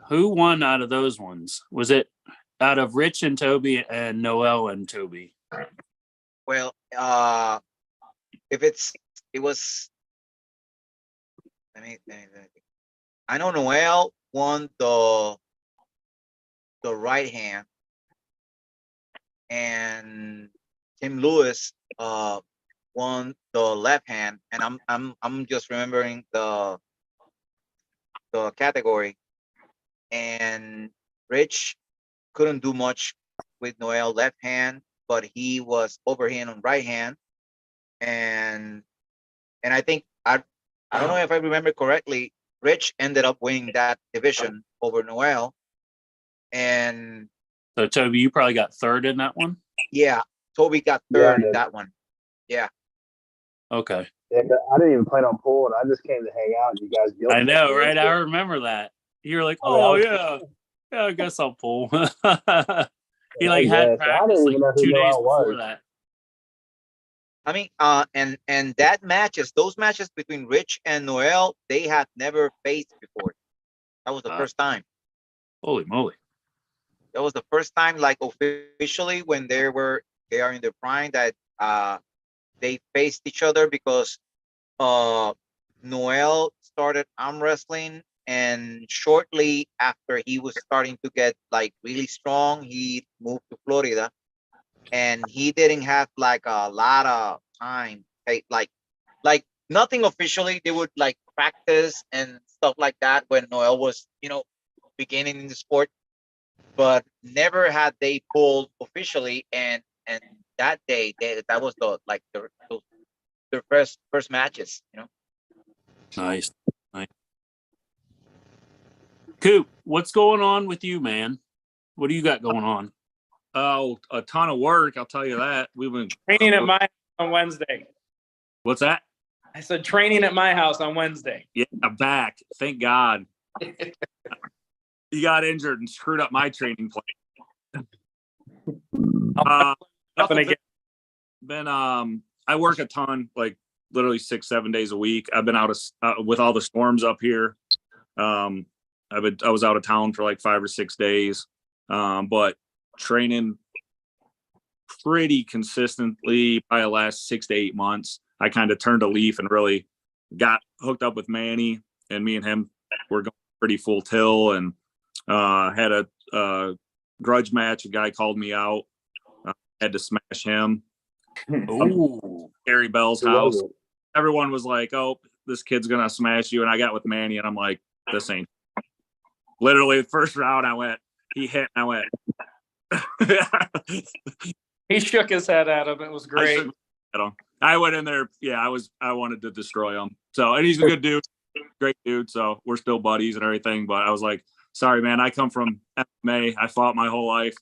Who won out of those ones? Was it out of Rich and Toby and Noel and Toby? Well, it was. Let me think. I know Noel won the right hand, and Tim Lewis won the left hand, and I'm just remembering the category, and Rich couldn't do much with Noel left hand, but he was overhand on right hand, and I think I don't know if I remember correctly, Rich ended up winning that division over Noel, and So Toby, you probably got third in that one. yeah, Toby got third in that one. Yeah. Okay. Yeah, I didn't even plan on pulling. I just came to hang out. And you guys, I know, right? I remember that. You were like, Oh, "Oh yeah, yeah, I guess I'll pull." He I had guess. I practice didn't like even know who 2 days Noel before was. that. I mean, and those matches between Rich and Noel, they had never faced before. That was the first time. Holy moly! That was the first time, like officially, when they are in their prime, that they faced each other, because Noel started arm wrestling, and shortly after he was starting to get like really strong, he moved to Florida, and he didn't have like a lot of time, like nothing officially. They would like practice and stuff like that when Noel was, beginning in the sport, but never had they pulled officially. And and that day that was their first matches, you know. Nice. Coop, what's going on with you, man? What do you got going on? Oh, a ton of work. I'll tell you that. We've been Training at my house on Wednesday. What's that? I said training at my house on Wednesday. Yeah, I'm back. Thank God. He got injured and screwed up my training plan. Nothing again. I work a ton, like literally 6-7 days a week. I've been out of with all the storms up here. I was out of town for like 5 or 6 days, but training pretty consistently by the last 6 to 8 months. I kind of turned a leaf and really got hooked up with Manny, and me and him were going pretty full tilt, and had a grudge match. A guy called me out. Had to smash him. Oh, Harry Bell's house. Everyone was like, "Oh, this kid's gonna smash you," and I got with Manny, and I'm like, "This ain't." Literally, the first round, he hit, and I went. He shook his head at him. It was great. I went in there. Yeah, I wanted to destroy him. So, and he's a good dude, great dude. So we're still buddies and everything. But I was like, sorry, man. I come from MMA. I fought my whole life.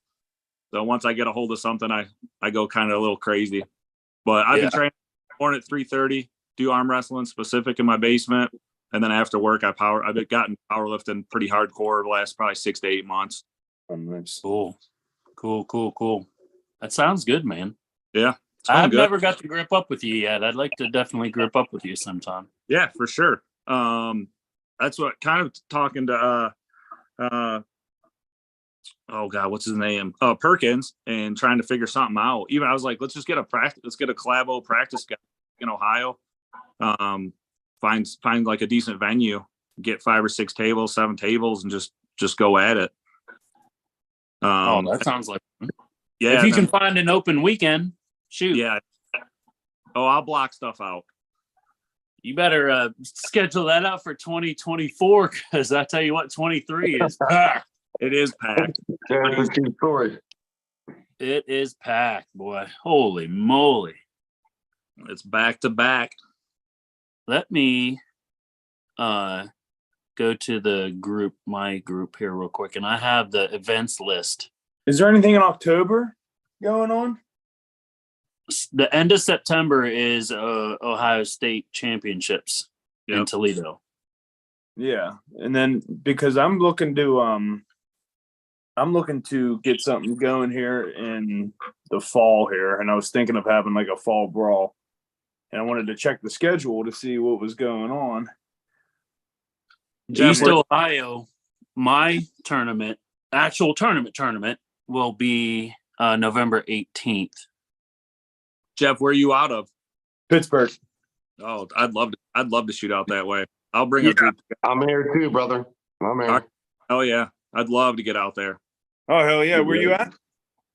So once I get a hold of something, I go kind of a little crazy. But I've been training morning at 3:30, do arm wrestling specific in my basement. And then after work, I've gotten powerlifting pretty hardcore the last probably 6 to 8 months. Nice. Cool. That sounds good, man. Yeah. I've never got to grip up with you yet. I'd like to definitely grip up with you sometime. Yeah, for sure. That's what kind of talking to oh God, what's his name? Perkins, and trying to figure something out. Even I was like, let's get a collabo practice guy in Ohio. Find like a decent venue, get 5 or 6 tables, 7 tables, and just go at it. That sounds like fun. Yeah. If you can find an open weekend, shoot. Yeah. Oh, I'll block stuff out. You better schedule that out for 2024, because I tell you what, 23 is packed. It is packed. That's a true story. It is packed, boy. Holy moly. It's back to back. Let me go to my group here real quick, and I have the events list. Is there anything in October going on? The end of September is Ohio State Championships in Toledo. Yeah, and then because I'm looking to get something going here in the fall here, and I was thinking of having like a fall brawl, and I wanted to check the schedule to see what was going on. East Ohio, my actual tournament will be November 18th. Jeff, where are you out of? Pittsburgh. Oh, I'd love to shoot out that way. I'll bring a group. I'm here too, brother. I'm here. Oh yeah, I'd love to get out there. Oh hell yeah! Where you at?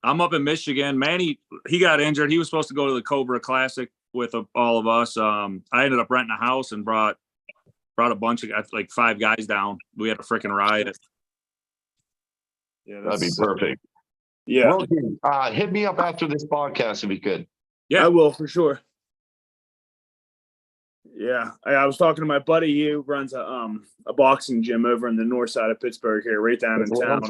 I'm up in Michigan. Manny, he got injured. He was supposed to go to the Cobra Classic with all of us. I ended up renting a house and brought a bunch of like 5 guys down. We had a freaking riot. Yeah, That'd be perfect. Yeah. Well, hit me up after this podcast if you could. Yeah, I will for sure. Yeah, I was talking to my buddy. He runs a boxing gym over in the north side of Pittsburgh here, right down in town.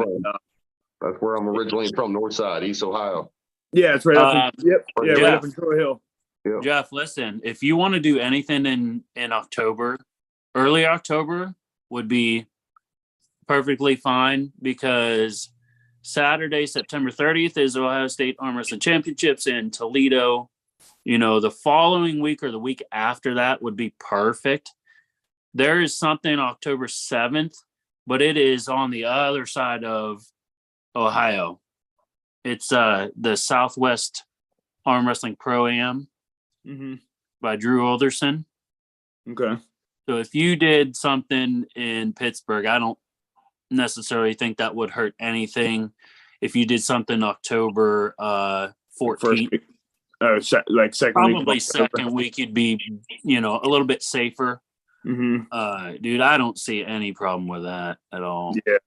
That's where I'm originally from, north side, East Ohio. Yeah, it's right up. Right up in Troy Hill. Yep. Jeff, listen, if you want to do anything in October, early October would be perfectly fine, because Saturday, September 30th is Ohio State Arm Wrestling Championships in Toledo. The following week or the week after that would be perfect. There is something October 7th, but it is on the other side of Ohio. It's the Southwest Arm Wrestling Pro-Am by Drew Alderson. Okay. So if you did something in Pittsburgh, I don't necessarily think that would hurt anything. If you did something October 14th, like second probably week. second week, you'd be, a little bit safer. Mm-hmm. Dude, I don't see any problem with that at all. Yeah.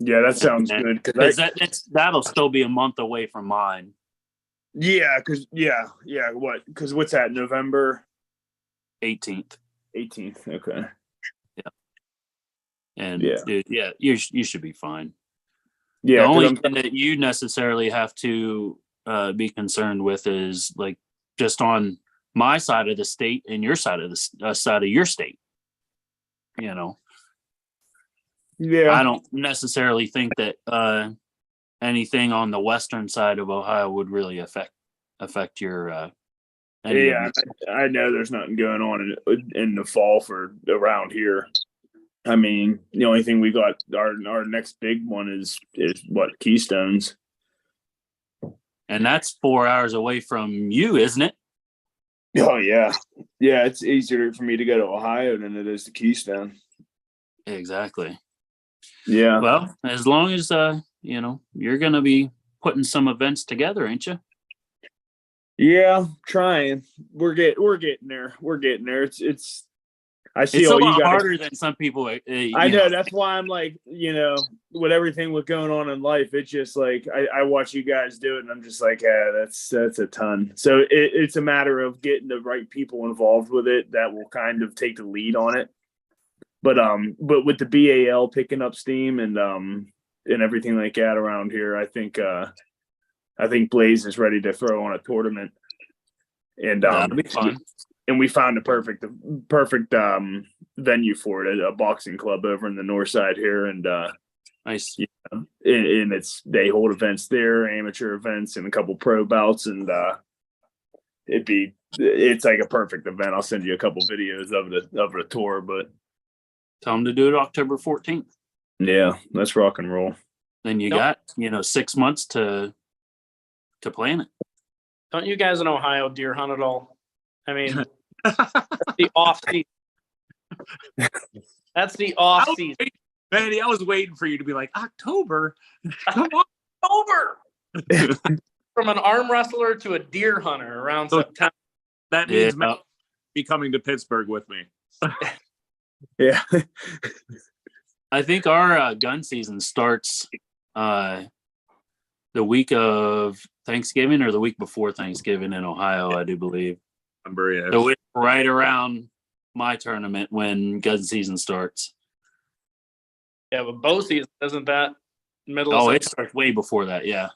Yeah, that sounds good. Because that'll still be a month away from mine. Yeah, what? Because what's that? November 18th. 18th. Okay. And Yeah. dude, you should be fine. Yeah. The only 'cause thing that you necessarily have to be concerned with is like just on my side of the state and your side of the side of your state. You know, yeah. I don't necessarily think that anything on the western side of Ohio would really affect your. Any of Yeah, your- I know there's nothing going on in the fall for around here. I mean, the only thing we got our next big one is what, Keystones. And that's 4 hours away from you, isn't it? Oh yeah, yeah. It's easier for me to go to Ohio than it is to Keystone. Exactly. Yeah. Well, as long as you're gonna be putting some events together, ain't you? Yeah, trying. We're getting there. We're getting there. It's. I see It's a all you lot guys. harder than some people. I know. That's why I'm like, with everything with going on in life, it's just like I watch you guys do it, and I'm just like, yeah, that's a ton. So it's a matter of getting the right people involved with it that will kind of take the lead on it. But with the BAL picking up steam and everything like that around here, I think Blaze is ready to throw on a tournament, and that'll be fun. And we found a perfect venue for it, a boxing club over in the north side here, and Nice. and they hold events there, amateur events, and a couple pro bouts, and it's like a perfect event. I'll send you a couple videos of the tour, but Tell them to do it October 14th. yeah, let's rock and roll. Then you got 6 months to plan it. Don't you guys in Ohio deer hunt at all? I mean, that's the off season. That's the off season. Manny, I was waiting for you to be like, October? Come on, Over. From an arm wrestler to a deer hunter around September. That means Matt be coming to Pittsburgh with me. Yeah. I think our gun season starts the week of Thanksgiving or the week before Thanksgiving in Ohio, I do believe. Yeah. So it's right around my tournament when gun season starts. Yeah, but bow season, isn't that middle of Oh, September? it starts way before that. Yeah.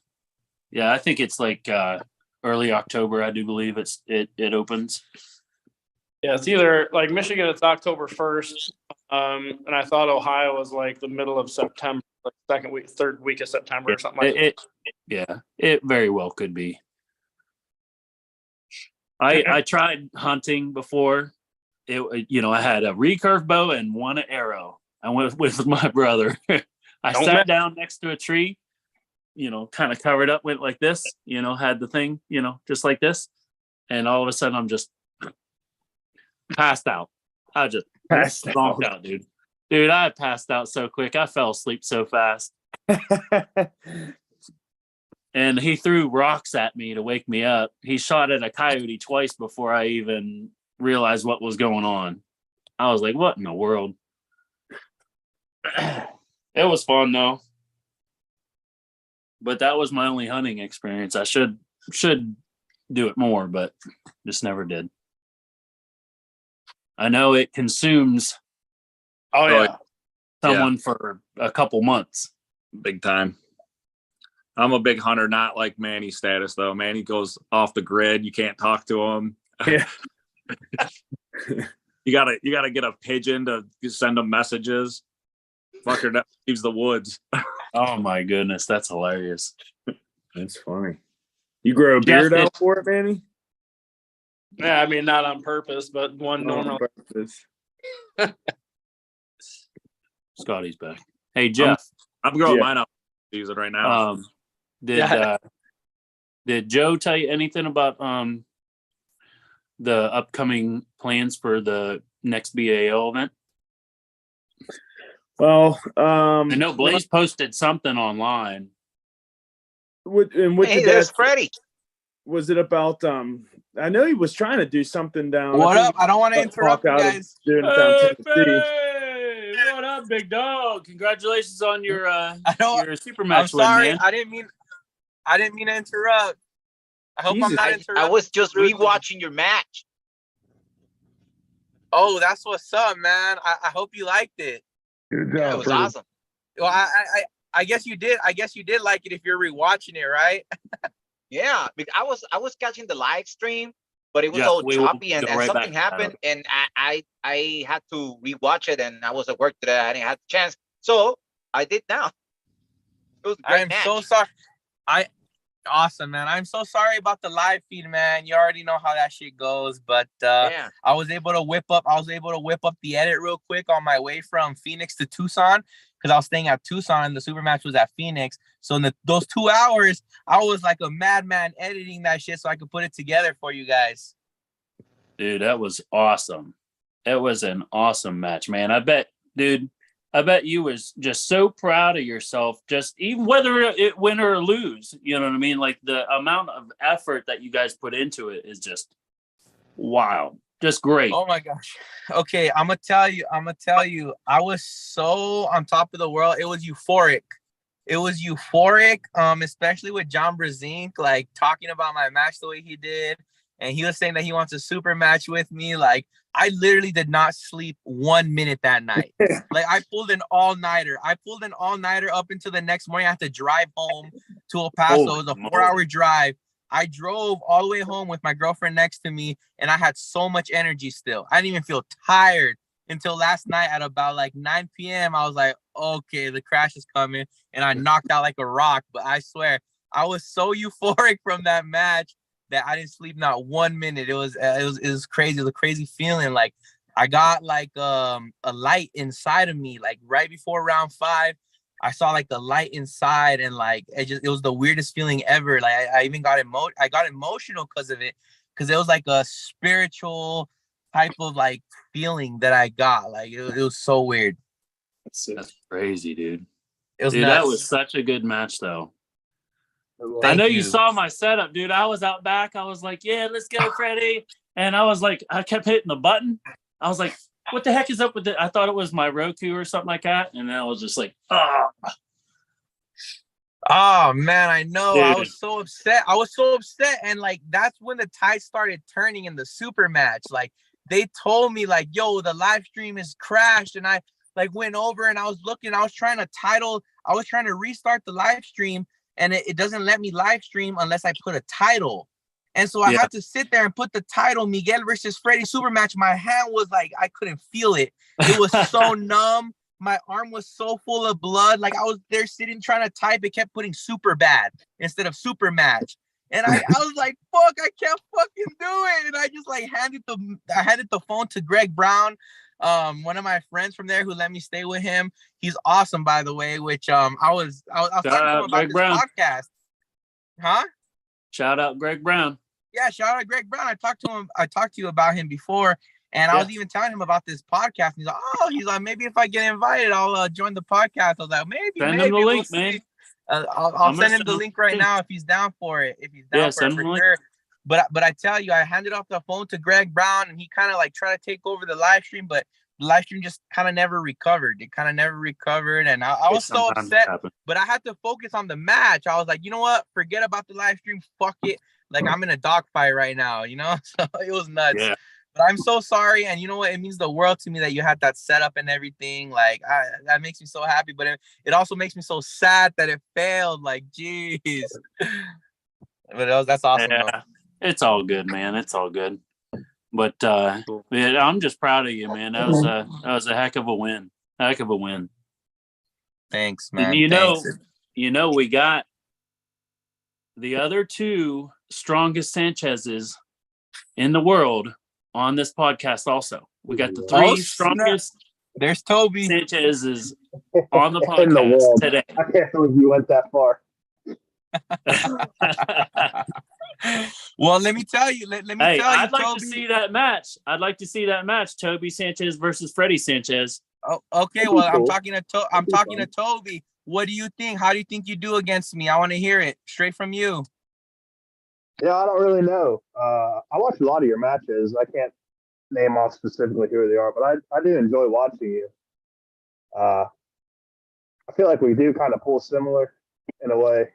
Yeah, I think it's like early October, I do believe it opens. Yeah, it's either like Michigan, it's October 1st. And I thought Ohio was like the middle of September, like third week of September or something like that. It very well could be. I tried hunting before. I had a recurve bow and one arrow. I went with my brother. I sat down next to a tree, kind of covered up, went like this, had the thing, just like this. And all of a sudden I'm just passed out. I just zonked out, dude. Dude, I passed out so quick. I fell asleep so fast. And he threw rocks at me to wake me up. He shot at a coyote twice before I even realized what was going on. I was like, what in the world? It was fun though. But that was my only hunting experience. I should do it more, but just never did. I know it consumes someone for a couple months. Big time. I'm a big hunter, not like Manny status though. Manny goes off the grid. You can't talk to him. Yeah. You gotta get a pigeon to send him messages. Fucker that leaves the woods. Oh my goodness, that's hilarious. That's funny. You grow a beard out for it, Manny? Yeah, I mean, not on purpose, but one normal. Scotty's back. Hey, Jeff. I'm growing mine out season right now. Did Joe tell you anything about the upcoming plans for the next BAL event? Well, I know Blaze posted something online. Hey, there's Freddie. Was it about I know he was trying to do something down. What up? I don't want to interrupt you guys. Hey, what up, job, big dog. Congratulations on your don't- your super I'm match win, sorry. man. I didn't mean to interrupt. I hope I'm Jesus. not I interrupting. was just rewatching your match. Oh, that's what's up, man. I hope you liked it. Good Yeah, it was awesome. Well, I guess you did. I guess you did like it if you're rewatching it, right? Yeah, because I was catching the live stream, but it was Yeah, all we will choppy, and, go and right something back to that. happened, and I had to rewatch it, and I was at work today. I didn't have the chance, so I did now. It was a great I'm match. so sorry. Awesome, man. I'm so sorry about the live feed, man. You already know how that shit goes, but Yeah. I was able to whip up the edit real quick on my way from Phoenix to Tucson because I was staying at Tucson and the super match was at Phoenix. So in those 2 hours, I was like a madman editing that shit so I could put it together for you guys. Dude, that was awesome. It was an awesome match, man. I bet you was just so proud of yourself, just even whether it win or lose, you know what I mean? Like the amount of effort that you guys put into it is just wow. Just great. Oh my gosh. Okay, I'm gonna tell you, I was so on top of the world. It was euphoric. Especially with John Brezink, like talking about my match the way he did. And he was saying that he wants a super match with me. Like, I literally did not sleep 1 minute that night. Like, I pulled an all-nighter. Up until the next morning. I had to drive home to El Paso. It was a 4-hour drive. I drove all the way home with my girlfriend next to me, and I had so much energy still. I didn't even feel tired until last night at about like 9 p.m. I was like, okay, the crash is coming, and I knocked out like a rock. But I swear, I was so euphoric from that match that I didn't sleep not 1 minute. It was crazy. It was a crazy feeling. Like I got like a light inside of me. Like right before round 5, I saw like the light inside, and like it was the weirdest feeling ever. Like I even got emotional because of it, because it was like a spiritual type of like feeling that I got. Like it was so weird. That's crazy, dude. It was Dude, nuts. that was such a good match, though. I Thank know you you. saw my setup, dude. I was out back. I was like, yeah, let's go, Freddie. And I was like, I kept hitting the button. I was like, what the heck is up with it? I thought it was my Roku or something like that. And then I was just like, oh. Oh man, I know. Dude. I was so upset. And like that's when the tide started turning in the super match. Like they told me, like, yo, the live stream is crashed. And I like went over and I was looking, I was trying to restart the live stream, and it doesn't let me live stream unless I put a title. And so I had to sit there and put the title Miguel versus Freddie super match. My hand was like, I couldn't feel it. It was so numb. My arm was so full of blood. Like I was there sitting trying to type. It kept putting super bad instead of super match. And I was like, fuck, I can't fucking do it. And I just like handed the phone to Greg Brown, one of my friends from there who let me stay with him. He's awesome, by the way, which I was talking to him about Greg this Brown. podcast. Huh? Shout out Greg Brown. Yeah, shout out Greg Brown. I talked to you about him before, and I was even telling him about this podcast. And he's like, maybe if I get invited, I'll join the podcast. I was like, maybe. Send him the link, man. I'll send him the link right now if he's down for it. If he's down for it, for sure. But I tell you, I handed off the phone to Greg Brown, and he kind of like tried to take over the live stream, but the live stream just kind of never recovered. It kind of never recovered, and I was so upset. But I had to focus on the match. I was like, you know what? Forget about the live stream. Fuck it. Like I'm in a dogfight right now, you know? So it was nuts. Yeah. But I'm so sorry. And you know what? It means the world to me that you had that setup and everything. Like that makes me so happy. But it also makes me so sad that it failed. Like, jeez. But that's awesome. Yeah. Though. It's all good, man. It's all good. But man, I'm just proud of you, man. That was a heck of a win. Heck of a win. Thanks, man. And you know, we got the other 2 strongest Sanchez's in the world on this podcast also. We got the 3 strongest There's Toby Sanchez's on the podcast in the world today. I can't believe you went that far. Well, let me tell you. Let me tell you, I'd like Toby. to see that match. I'd like to see that match. Toby Sanchez versus Freddie Sanchez. Oh, okay. Well, I'm talking to Toby. What do you think? How do you think you do against me? I want to hear it straight from you. Yeah, I don't really know. I watch a lot of your matches. I can't name off specifically who they are, but I do enjoy watching you. I feel like we do kind of pull similar in a way,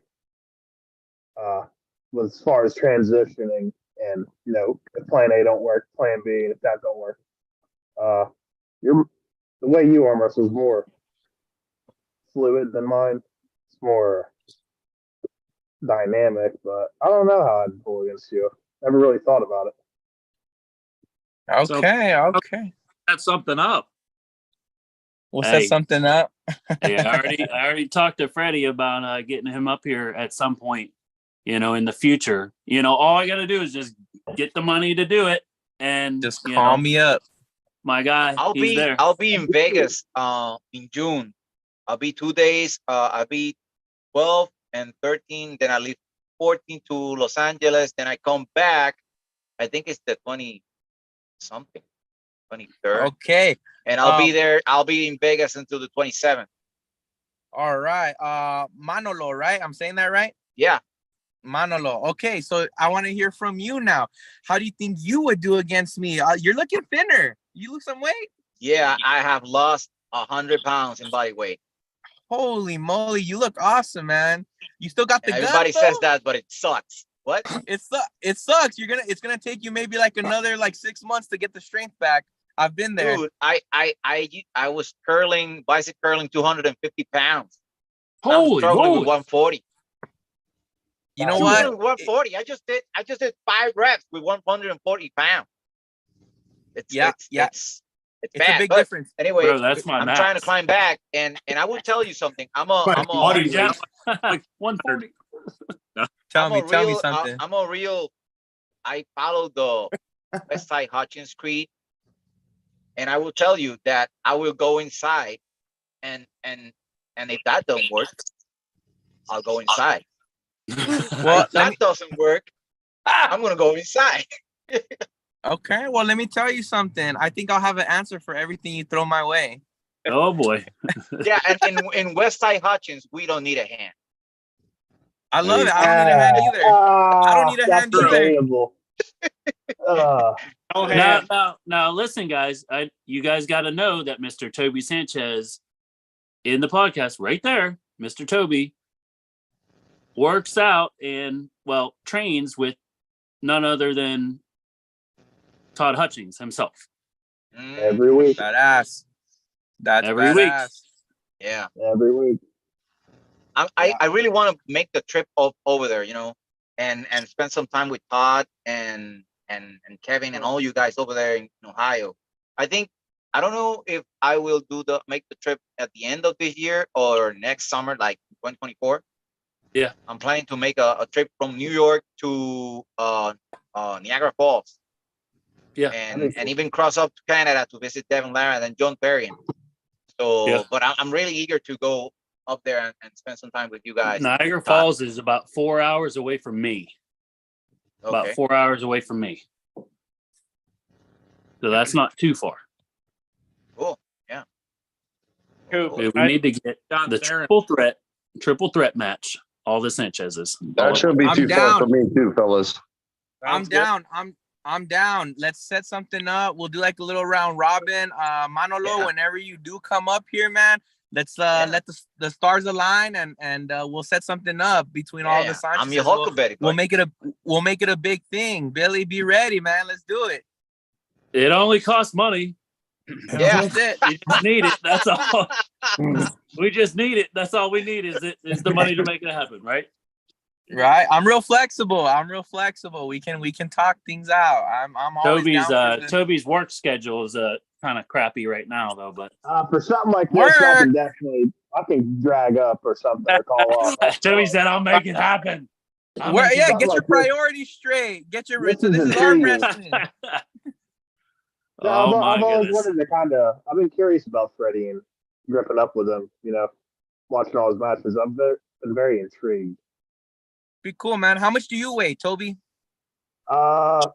with as far as transitioning and if plan A don't work, plan B, and if that don't work, your the way you arm wrestle is more fluid than mine. It's more dynamic, but I don't know how I'd pull against you. Never really thought about it. Okay, okay. Set something up. We'll Hey. set something up. Yeah, I already talked to Freddie about getting him up here at some point, in the future. All I got to do is just get the money to do it, and Just call me up. My guy, he's there. I'll be in Vegas in June. I'll be 2 days. I'll be 12 and 13. Then I leave 14 to Los Angeles. Then I come back. I think it's the 20 something, 23rd. Okay. And I'll be there. I'll be in Vegas until the 27th. All right. Manolo, right? I'm saying that right? Yeah. Manolo. Okay, so I want to hear from you now. How do you think you would do against me? You're looking thinner. You lose some weight? Yeah, I have lost 100 pounds in body weight. Holy moly, you look awesome, man. You still got the Everybody guts, says though? that, but it sucks. What? It sucks. It's gonna take you maybe like another 6 months to get the strength back. I've been there. Dude, I was bicep curling 250 pounds. Holy I'm struggling moly. with 140. You know Struggling what? with 140. I just did 5 reps with 140 pounds. It's It's bad, a big but difference. anyway, Bro, that's my I'm max. trying to climb back, and I will tell you something. Yeah, like 140. Tell me something. I'm a real. I follow the West Side Hutchins Creed, and I will tell you that I will go inside, and if that don't work, I'll go inside. Well, If that doesn't work, I'm gonna go inside. okay. Well, let me tell you something. I think I'll have an answer for everything you throw my way. Oh boy. Yeah, and in West Side Hutchins, we don't need a hand. I love it. I don't need a hand either. I don't need a hand either. Debatable. Now, listen, guys. You guys got to know that Mr. Toby Sanchez in the podcast right there, Mr. Toby works out and trains with none other than Todd Hutchings himself. Every week. Badass. That's Every badass. week. Yeah. Every week. I really want to make the trip over there, and spend some time with Todd and Kevin and all you guys over there in Ohio. I don't know if I will make the trip at the end of this year or next summer, like 2024. Yeah. I'm planning to make a trip from New York to Niagara Falls. Yeah. And even cross up to Canada to visit Devin Lara and John Perry. So, Yeah. but I'm really eager to go up there and spend some time with you guys. Niagara Falls is about 4 hours away from me. About 4 hours away from me. So that's not too far. Cool. Yeah. Cool. We need to get the triple threat match. All the Sanchez's. That shouldn't be I'm too down. far for me too, fellas. I'm down. I'm down. Let's set something up. We'll do like a little round robin. Manolo, whenever you do come up here, man, let's let the stars align and we'll set something up between all the Sanchez's. I'm your Huckleberry. We'll make it a big thing. Billy, be ready, man. Let's do it. It only costs money. Yeah. That's it. You just need it. That's all. We just need it. That's all we need is the money to make it happen, right? Right. I'm real flexible. We can talk things out. I'm always down for Toby's work schedule is kind of crappy right now though, but for something like this, I can drag up or something or call off. Toby said I'll make it happen. Get your priorities straight. Get your This this is is arm intriguing. wrestling. I've always wanted to I've been curious about Freddie and gripping up with him, watching all his matches. I've been very intrigued. Be cool, man. How much do you weigh, Toby? I'll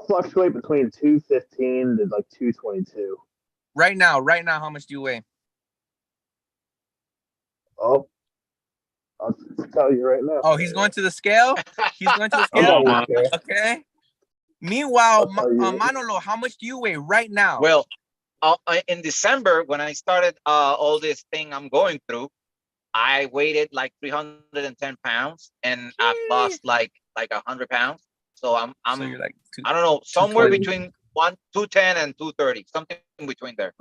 fluctuate between 215 to 222. Right now, how much do you weigh? Oh, I'll tell you right now. Oh, he's going to the scale? He's going to the Oh, scale? my. Okay. Meanwhile, Manolo, how much do you weigh right now? Well, in December when I started all this thing I'm going through, I weighted like 310 pounds, and I've lost like 100 pounds. So So you're like I don't know, somewhere 220. between 210 and 230, something in between there.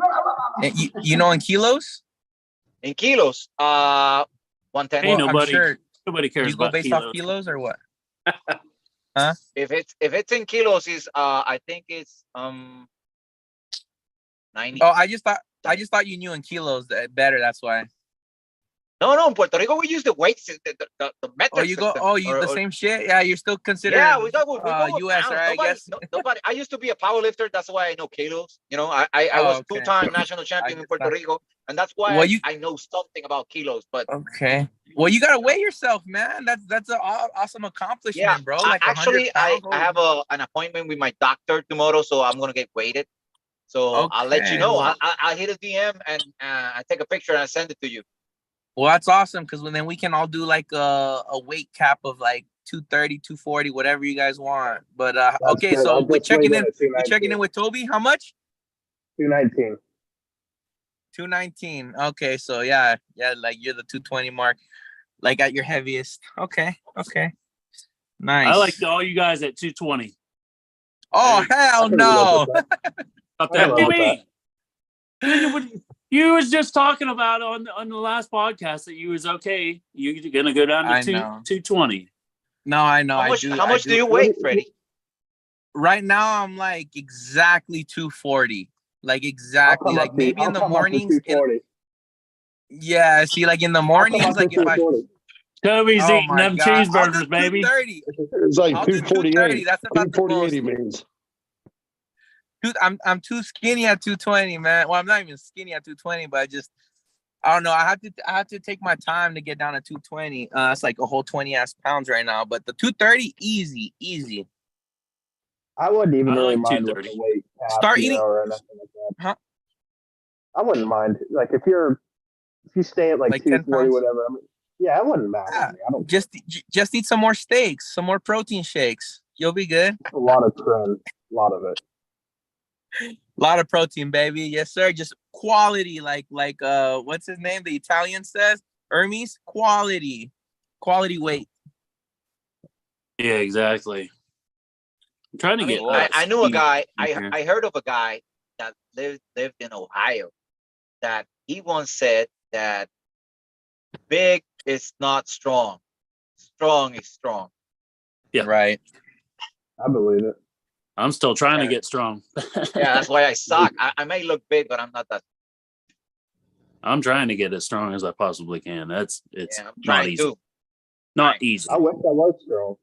And you know in kilos? In kilos, 110. Ain't I'm nobody sure. nobody cares You go about based kilos. off kilos or what? If it's in kilos, is I think it's 90. Oh, I just thought you knew in kilos better. That's why. No, in Puerto Rico we use the weights, the metric Oh, you go. system. Oh, you the same shit. Yeah, you're still considered. Yeah, we go with US, pounds. right? I guess. Nobody. I used to be a power lifter. That's why I know kilos. You know, I Oh, was okay. two-time national champion in Puerto Rico, and that's why Well, I know something about kilos. But okay. Well, you gotta weigh yourself, man. That's an awesome accomplishment, yeah, bro. Like 100 actually, pounds. I have an appointment with my doctor tomorrow, so I'm gonna get weighted. So I'll let you Okay. know. I'll hit a DM and I take a picture and I send it to you. Well, that's awesome because then we can all do like a weight cap of like 230, 240, whatever you guys want. But okay, good. so I'll we're just weigh checking in in. at We're checking in with Toby. How much? 219. 219. Okay, so yeah, like you're the 220 mark, like at your heaviest. Okay. Nice. I like all you guys at 220. Oh hell no! About I that. don't What know do you mean? You was just talking about on the last podcast that you was okay. You're gonna go down to I know. 220. No, I know. How much do you weigh, Freddie? Right now, I'm like exactly 240. Like exactly. Like maybe in the mornings. Yeah, see, like in the mornings, like if I. Toby's Oh eating my them God. I'll do cheeseburgers, baby. 230. It's like I'll do 230. 248. That's about the 248 most. he means. Dude, I'm too skinny at 220, man. Well, I'm not even skinny at 220, but I don't know. I have to take my time to get down to 220. It's like a whole 20 ass pounds right now. But the 230, easy. I wouldn't even I really like mind with 230. the weight cap, Start eating. or anything like that. Huh? I wouldn't mind. Like if you stay at like 10 240, pounds? whatever. I mean, yeah, it wouldn't matter. Yeah. To me. I don't. Just eat some more steaks, some more protein shakes. You'll be good. A lot of trend, a lot of it. A lot of protein, baby. Yes, sir. Just quality, like what's his name? The Italian says Hermes. Quality weight. Yeah, exactly. I'm trying to get. I knew a guy. here. I heard of a guy that lived in Ohio that he once said that big is not strong. Strong is strong. Yeah. Right. I believe it. I'm still trying to get strong. Yeah, that's why I suck. I may look big, but I'm not that. I'm trying to get as strong as I possibly can. It's I'm not trying easy. to. Not easy. I wish I was strong.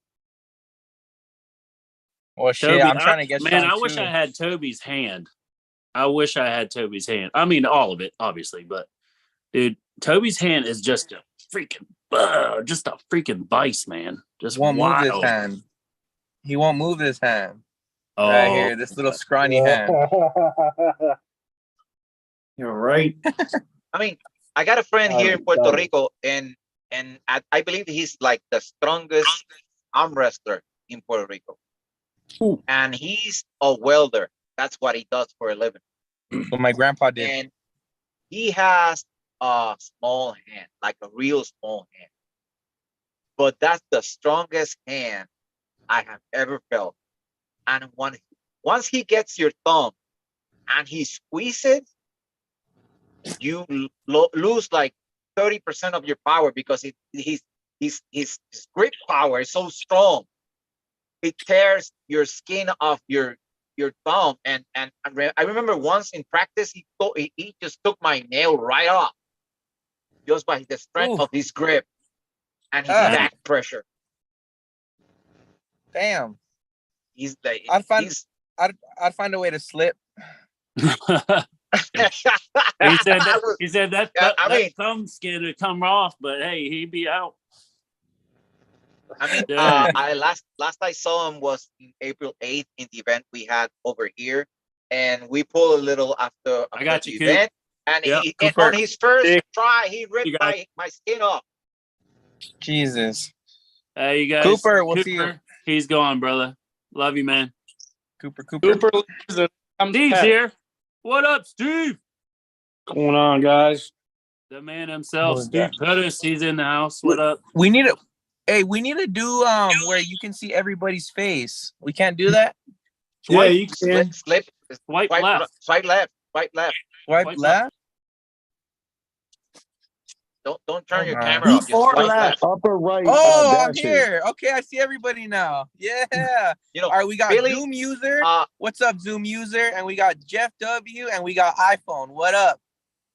Well, shit, Toby, I'm trying to get strong I wish too. I had Toby's hand. I wish I had Toby's hand. I mean, all of it, obviously, but dude, Toby's hand is just a freaking vice, man. Just won't move his wild. hand. He won't move his hand. Oh, Right here, this little scrawny hand. You're right. I mean, I got a friend here in Puerto Rico, and I believe he's like the strongest arm wrestler in Puerto Rico. Ooh. And he's a welder. That's what he does for a living. What my grandpa did. And he has a small hand, like a real small hand. But that's the strongest hand I have ever felt. And once he gets your thumb and he squeezes, you lose like 30% of your power because his grip power is so strong. It tears your skin off your thumb. And I remember once in practice, he just took my nail right off just by the strength of his grip and his back pressure. Damn. He's like, I'd find a way to slip. he said that thumb skin would come off, but hey, he'd be out. I mean, I last I saw him was April 8th in the event we had over here, and we pulled a little after the event. And on his first try, he ripped my skin off. Jesus. Hey, you guys. Cooper, we'll see you. He's gone, brother. Love you, man. Cooper. Steve's here. What up, Steve? What's going on, guys? The man himself, Morning, Steve Pettis. He's in the house. What up? We need to. Hey, we need to do where you can see everybody's face. We can't do that. Yeah, Swipe, you can. Swipe left. swipe left, swipe left. Swipe Swipe left. Don't turn your Oh, camera man. off. Just swipe left. upper right. Oh, I'm dashes. here. Okay, I see everybody now. Yeah. You know, All right, we got Billy, Zoom user. uh, What's up, Zoom user? And we got Jeff W. And we got iPhone. What up?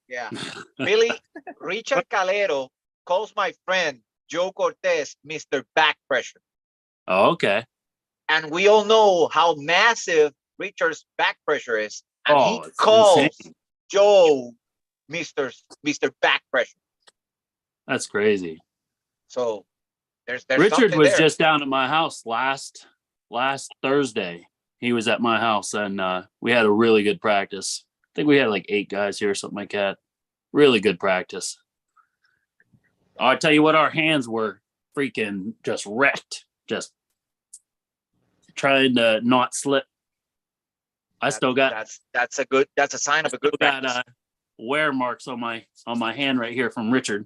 yeah. Billy, Richard Calero calls my friend Joe Cortez Mr. Back Pressure. Oh, okay. And we all know how massive Richard's back pressure is. And Oh, he it's calls insane. Joe Mr. Back Pressure. That's crazy. So there's Richard something was there. just down at my house last Thursday. He was at my house and we had a really good practice. I think we had like 8 guys here or something like that. Really good practice. I tell you what, our hands were freaking just wrecked. Just trying to not slip. I still got That's a sign of a good practice. wear marks on my hand right here from Richard.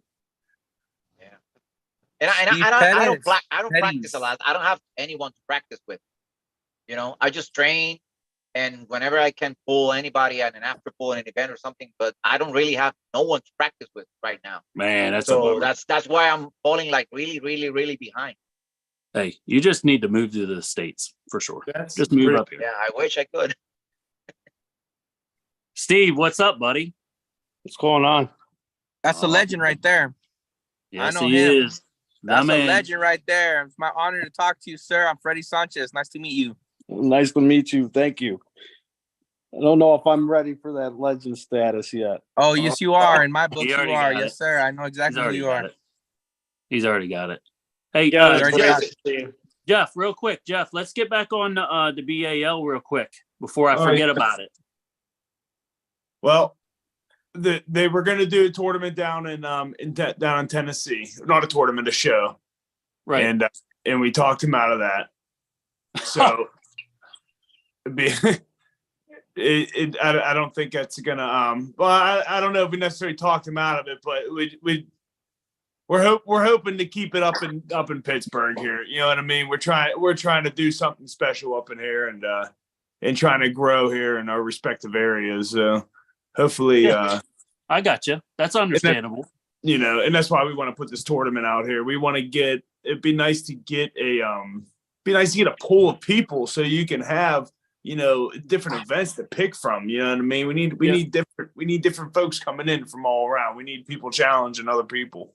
And Steve I don't Pettis. practice a lot. I don't have anyone to practice with. You know, I just train, and whenever I can pull anybody at an after pull in an event or something, but I don't really have no one to practice with right now. Man, that's a So bummer. that's why I'm falling like really behind. Hey, you just need to move to the States for sure. That's Just move pretty- up here. Yeah, I wish I could. Steve, what's up, buddy? What's going on? That's a legend right there. Yes, know he him. is. That's The a man. legend right there. It's my honor to talk to you, sir. I'm Freddie Sanchez. Nice to meet you. Nice to meet you. Thank you. I don't know if I'm ready for that legend status yet. Oh, yes, you are. In my book, He you already are. got Yes, it. sir. I know He's exactly who already you got are. it. He's already got it. Hey, Yeah, Already that's got great to see. Jeff, real quick. Jeff, let's get back on the BAL real quick before I All right. forget about it. Well, they were going to do a tournament down down in Tennessee. Not a tournament, a show. Right. And we talked him out of that. So I don't think that's gonna well, I don't know if we necessarily talked him out of it, but we're hoping to keep it up in Pittsburgh here. You know what I mean? We're trying to do something special up in here and trying to grow here in our respective areas. So hopefully I got you. That's understandable. you know, and that's why we want to put this tournament out here. We want to get, it'd be nice to get a pool of people so you can have, you know, different events to pick from. You know what I mean? We need different folks coming in from all around. We need people challenging other people.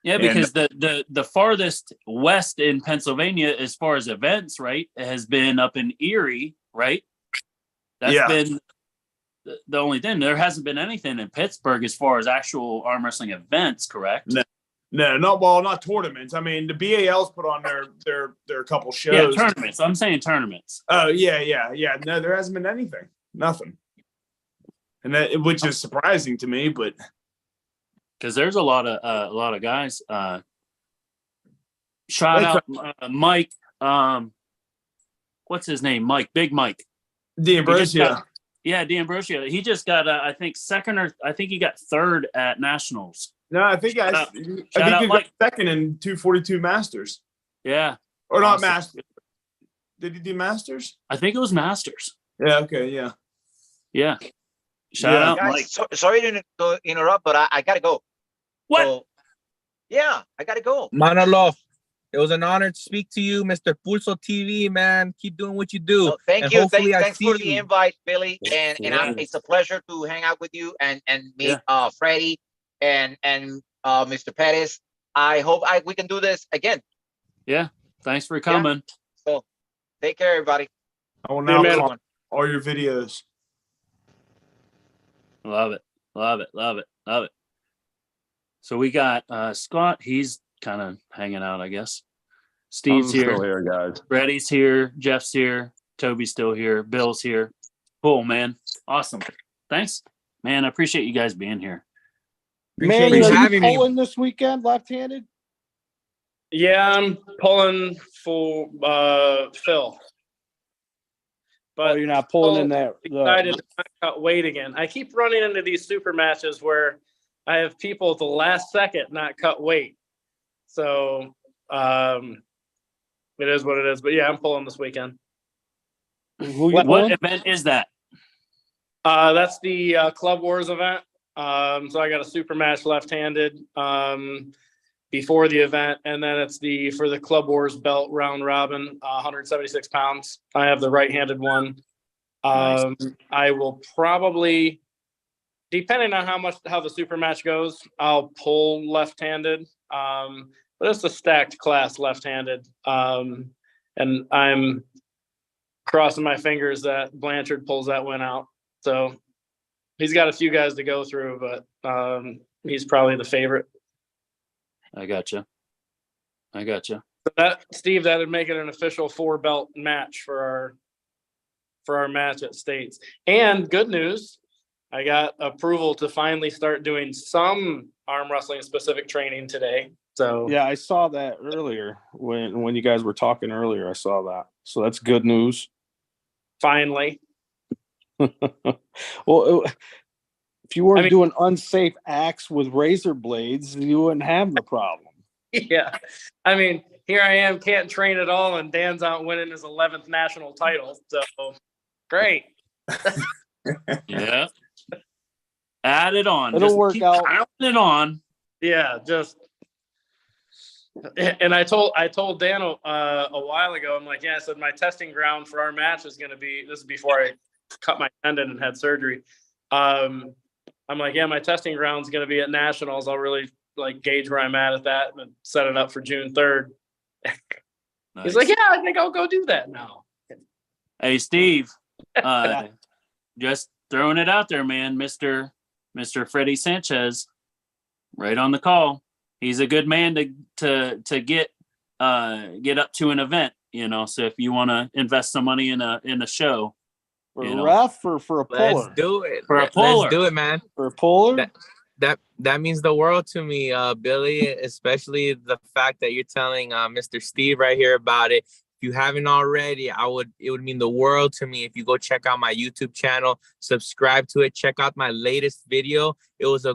Yeah, because the farthest west in Pennsylvania, as far as events, right, has been up in Erie, right? That's been the only thing. There hasn't been anything in Pittsburgh as far as actual arm wrestling events, correct? No, not tournaments. I mean, the BAL's put on their couple shows. Yeah, tournaments. I'm saying tournaments. Oh yeah. No, there hasn't been anything. Nothing. And that, which is surprising to me, but because there's a lot of guys. Shout out Mike. What's his name? Big Mike. D'Ambrosio. D'Ambrosio. He just got I think second or I think he got third at nationals. No, I think he got second in 242 Masters. Yeah. Or not Masters. Did he do Masters? I think it was Masters. Yeah. Okay. Yeah. Yeah. Shout out, guys, Mike. sorry to interrupt, but I gotta go. What? So, yeah, I gotta go. Manolo, it was an honor to speak to you, Mr. Pulso TV, man. Keep doing what you do. Well, thank And you. hopefully I Thanks see for the you. invite, Billy. And Yeah. it's a pleasure to hang out with you and meet Freddie and Mr. Pettis. I hope we can do this again. Yeah. Thanks for coming. So take care, everybody. I will now man. call all your videos. Love it. So we got Scott. He's kind of hanging out, I guess. Steve's I'm here. still here, guys. Reddy's here. Jeff's here. Toby's still here. Bill's here. Cool, man. Awesome. Thanks, man. I appreciate you guys being here. Appreciate Man, you are having you me. pulling this weekend left-handed? Yeah, I'm pulling for Phil. but you're not pulling in that. excited to not cut weight again. I keep running into these super matches where I have people at the last second not cut weight. So it is what it is. But yeah, I'm pulling this weekend. Who you What pulling? event is that? That's the Club Wars event. So I got a super match left-handed before the event, and then it's for the Club Wars belt round robin, 176 pounds. I have the right-handed one. Nice. I will probably, depending on how the super match goes, I'll pull left-handed. But it's a stacked class left-handed. And I'm crossing my fingers that Blanchard pulls that win out. So he's got a few guys to go through, but he's probably the favorite. I gotcha. But Steve, that would make it an official 4-belt match for our match at States. And good news, I got approval to finally start doing some arm wrestling specific training today. So Yeah, I saw that earlier when you guys were talking earlier. I saw that, so that's good news. finally. Well, if you weren't doing unsafe acts with razor blades, you wouldn't have the problem. Yeah. I mean, here I am, can't train at all, and Dan's out winning his 11th national title. So great. Yeah. Add it on. It'll Just work keep out. piling it on. Yeah, and I told Dan a while ago, I'm like, yeah, I said my testing ground for our match is going to be, this is before I cut my tendon and had surgery. I'm like, yeah, my testing ground is going to be at nationals. I'll really like gauge where I'm at that and set it up for June 3rd. Nice. He's like, yeah, I think I'll go do that now. Hey, Steve, just throwing it out there, man. Mr. Freddie Sanchez, right on the call. He's a good man to get up to an event, you know. So if you want to invest some money in a show, For you a know. ref or for a puller? Let's do it. For a puller. Let's do it, man. For a puller? That means the world to me, Billy, especially the fact that you're telling Mr. Steve right here about it. If you haven't already, it would mean the world to me if you go check out my YouTube channel, subscribe to it, check out my latest video. It was a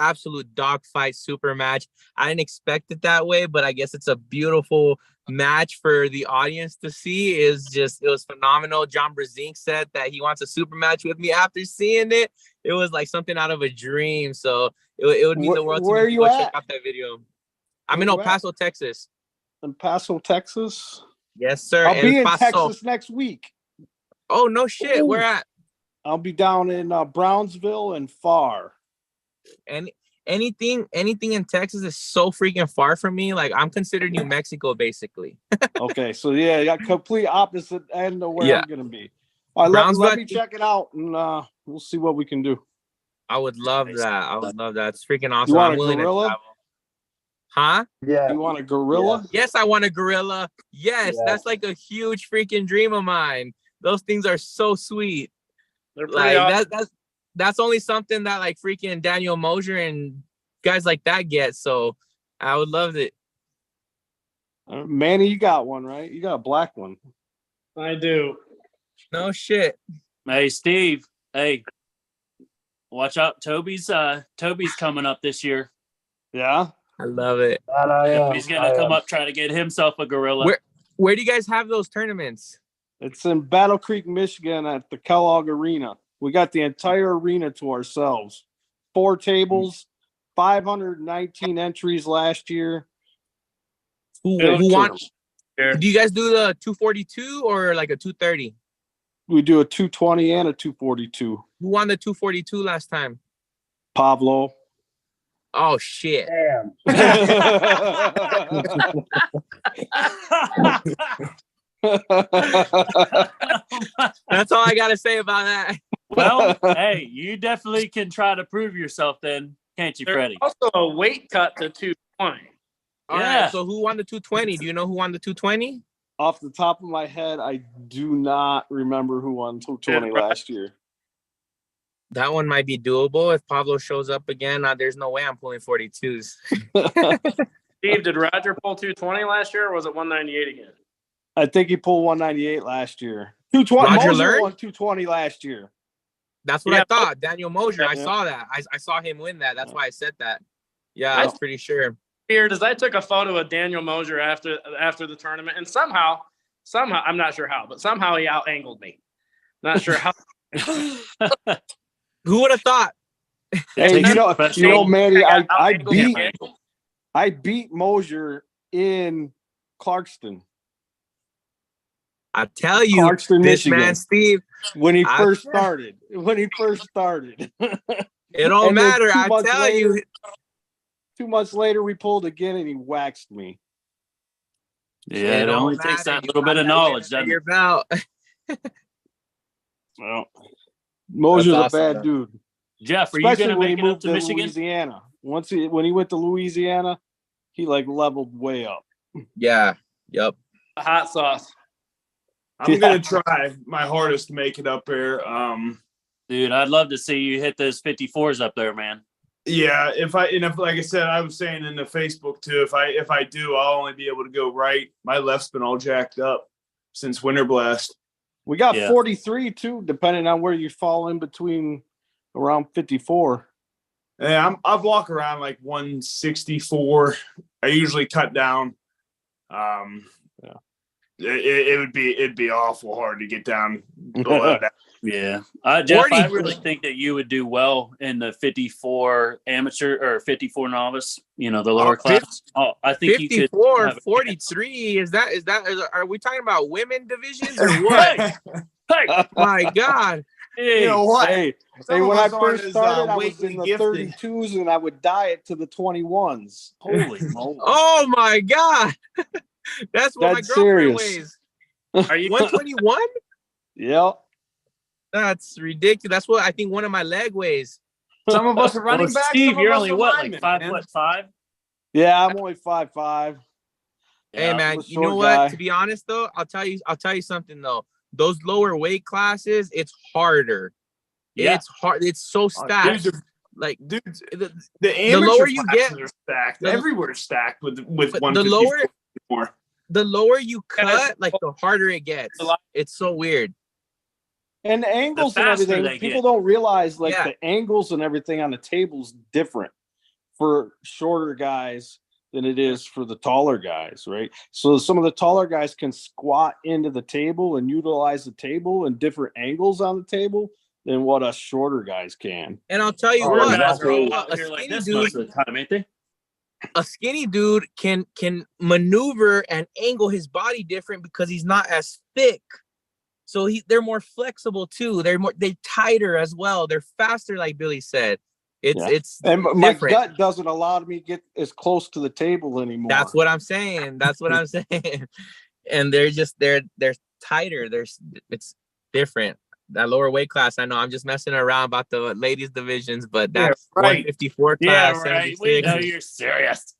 absolute dogfight super match. I didn't expect it that way, but I guess it's a beautiful match for the audience to see. It was phenomenal. John Brazink said that he wants a super match with me after seeing it. It was like something out of a dream. So it would mean the world to Where me are if you go at? check out that video. I'm Where in you El Paso, Texas. In Paso, Texas? Yes, sir. I'll be El in Paso. Texas next week. Oh, no shit. Ooh. Where at? I'll be down in Brownsville and Far. And anything in Texas is so freaking far from me. Like, I'm considered New Mexico, basically. Okay, so yeah, you got complete opposite end of where Yeah. I'm gonna be. All right, Brownsville, let me check it out, and we'll see what we can do. I would love that. I would love that. It's freaking awesome. You want I'm a willing to gorilla? travel. Huh? Yeah. You want a gorilla? Yes, I want a gorilla. Yes, Yeah. that's like a huge freaking dream of mine. Those things are so sweet. They're pretty Like awesome. that's only something that like freaking Daniel Mosier and guys like that get. So I would love it. Manny, you got one, right? You got a black one. I do. No shit. Hey, Steve. Hey, watch out. Toby's coming up this year. Yeah. I love it. That I am. He's gonna come up try to get himself a gorilla. Where do you guys have those tournaments? It's in Battle Creek, Michigan at the Kellogg Arena. We got the entire arena to ourselves. 4 tables, 519 entries last year. Who Build wants? Here. Do you guys do the 242 or like a 230? We do a 220 and a 242. Who won the 242 last time? Pablo. Oh shit. Damn. That's all I gotta say about that. Well, hey, you definitely can try to prove yourself then, can't you, There's Freddie? also a weight cut to 220. All Yeah. right. So who won the 220? Do you know who won the 220? Off the top of my head, I do not remember who won 220 last year. That one might be doable if Pablo shows up again. There's no way I'm pulling 42s. Steve, did Roger pull 220 last year, or was it 198 again? I think he pulled 198 last year. 220. Roger Mosier Learn? won 220 last year. That's what Yeah. I thought. Daniel Mosier. I Yeah. saw that. I saw him win that. That's why I said that. Yeah, I- I was pretty sure. Weird is I took a photo of Daniel Mosier after the tournament, and somehow I'm not sure how, but somehow he out angled me. Not sure how. Who would have thought? Hey, takes you know, professional- Manny, I out-angled beat him. I beat Mosier in Clarkston. I tell you, Clarkston, this Michigan. man Steve. When he I- first started. When he first started. It don't And then matter. 2 I months tell later- you. 2 months later, we pulled again, and he waxed me. Yeah, it don't only takes matter. that You little bit got of that knowledge, win doesn't under your it? belt. Well, Mosier's That's awesome, a bad man. dude. Jeff, are you Especially going to when he make it up moved to to Michigan? Louisiana. When he went to Louisiana, he like leveled way up. Yeah. Yep. Hot sauce. I'm gonna try my hardest to make it up there. Dude, I'd love to see you hit those 54s up there, man. Yeah, if like I said, I was saying in the Facebook too, if I do, I'll only be able to go right. My left's been all jacked up since Winter Blast. We got Yeah. 43 too, depending on where you fall in between around 54. Yeah, I walk around like 164. I usually cut down. Yeah. It'd be awful hard to get down below that. Yeah. Jeff, 40. I really think that you would do well in the 54 amateur or 54 novice, the lower class. Oh, I think you could 54, have a 43. Are we talking about women divisions or what? Hey, My God. You know what? Hey, Some of when I us aren't first as, started, I was weightly in the gifted. 32s and I would diet to the 21s. holy moly. Oh my God. That's what my That's girlfriend serious. weighs. Are you 121? Yep. That's ridiculous. That's what I think one of my leg weighs. Some of us are running Well, back. Steve, some of you're us only are what, linemen, like man. 5'5"? Yeah, I'm only 5'5". Hey I'm man, a you know short what? guy. To be honest though, I'll tell you something though. Those lower weight classes, it's harder. Yeah. It's hard. It's so stacked. Dude, Like the amateur lower you classes get- are stacked. the- Everywhere's stacked with but 154. the lower you Guys, cut, like the harder it gets. It's so weird. And the angles and faster everything, they people get. don't realize like Yeah. the angles and everything on the table's different for shorter guys than it is for the taller guys, right? So some of the taller guys can squat into the table and utilize the table and different angles on the table than what us shorter guys can. And I'll tell you Shorter what, guys are all a out here like skinny this dude, most of the time, ain't they? a skinny dude can maneuver and angle his body different because he's not as thick. So they're more flexible too. They're tighter as well. They're faster, like Billy said. It's And my different. gut doesn't allow me to get as close to the table anymore. That's what I'm saying. That's what I'm saying. And they're tighter. It's different. That lower weight class, I know I'm just messing around about the ladies divisions, but Yeah, that's right. 154 Yeah, class, right. We 76. know you're serious.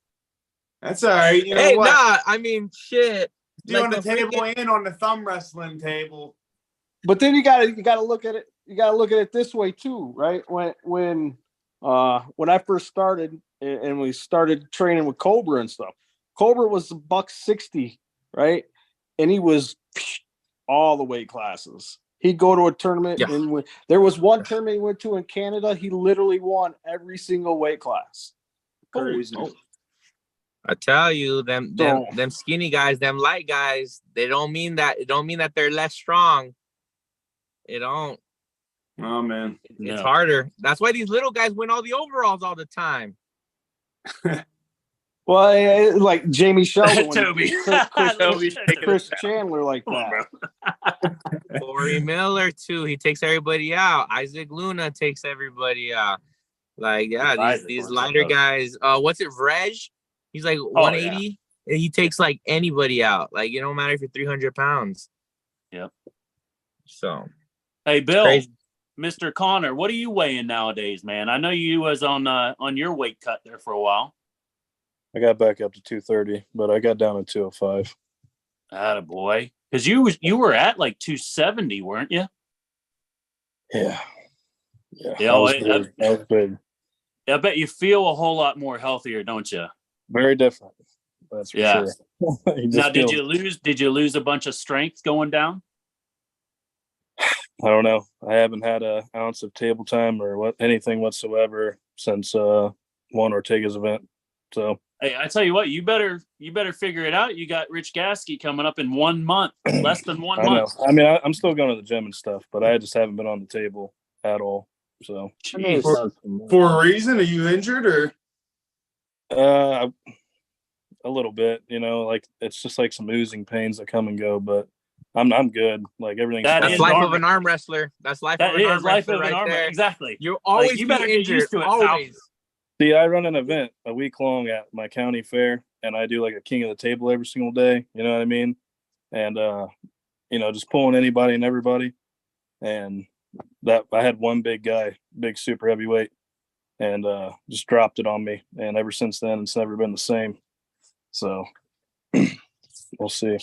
That's all right. You know Hey, what? nah, I mean, shit. You on the the table freaking- and on the thumb wrestling table. But then you gotta look at it. You gotta look at it this way too, right? When I first started and we started training with Cobra and stuff, Cobra was $160, right? And he was all the weight classes. He'd go to a tournament Yeah. and there was one tournament he went to in Canada. He literally won every single weight class. Crazy. I tell you, them So- skinny guys, them light guys, it don't mean that they're less strong. It don't. Oh man. It's No. harder. That's why these little guys win all the overalls all the time. Well, like Jamie Sheldon, when he Toby. beat Toby's shaking Chris his head. Chandler like Come on, that. bro. Corey Miller too. He takes everybody out. Isaac Luna takes everybody out. Like, yeah, Isaac these Luna's lighter tough. guys. What's it, Reg? He's like 180. And he takes like anybody out. Like, it don't matter if you're 300 pounds. Yep. So Hey, Bill, crazy. Mr. Connor, what are you weighing nowadays, man? I know you was on your weight cut there for a while. I got back up to 230, but I got down to 205. Attaboy. Because you were at like 270, weren't you? Yeah. Yeah. Yeah, I was I- big. I was big. I bet you feel a whole lot more healthier, don't you? Very different. That's for Yeah. sure. You just Now, feel- did you lose a bunch of strength going down? I don't know. I haven't had an ounce of table time or anything whatsoever since Juan Ortega's event. So Hey, I tell you what, you better figure it out. You got Rich Gasky coming up in 1 month, less than 1 I know. month. I mean, I'm still going to the gym and stuff, but I just haven't been on the table at all. So I know it Jeez. sounds familiar. For a reason? Are you injured or? a little bit, like it's just like some oozing pains that come and go, but I'm good. Like everything's That fine. That's is life arm- of an arm wrestler. That's life That of an arm is life wrestler of an right armor. there. Exactly. You'll always you be better get injured. used to it, pal. Always. See, I run an event a week long at my county fair, and I do like a king of the table every single day. You know what I mean? And just pulling anybody and everybody. And that I had one big guy, big super heavyweight, and just dropped it on me. And ever since then, it's never been the same. So we'll see.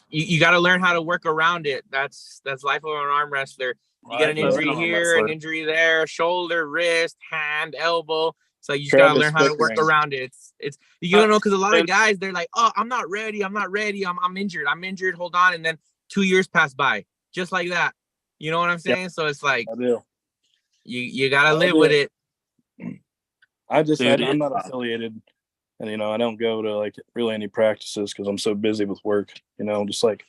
You got to learn how to work around it. That's life of an arm wrestler. You get an Life of injury an arm here, an wrestler. injury there, shoulder, wrist, hand, elbow. So you just gotta Travis learn how to work Pickering. around it. It's you don't know, because a lot of guys, they're like, oh, I'm not ready, I'm injured, hold on, and then 2 years pass by just like that. You know what I'm saying? So it's like I do. you gotta live with it. Dude, I'm not affiliated, and I don't go to like really any practices because I'm so busy with work. Just like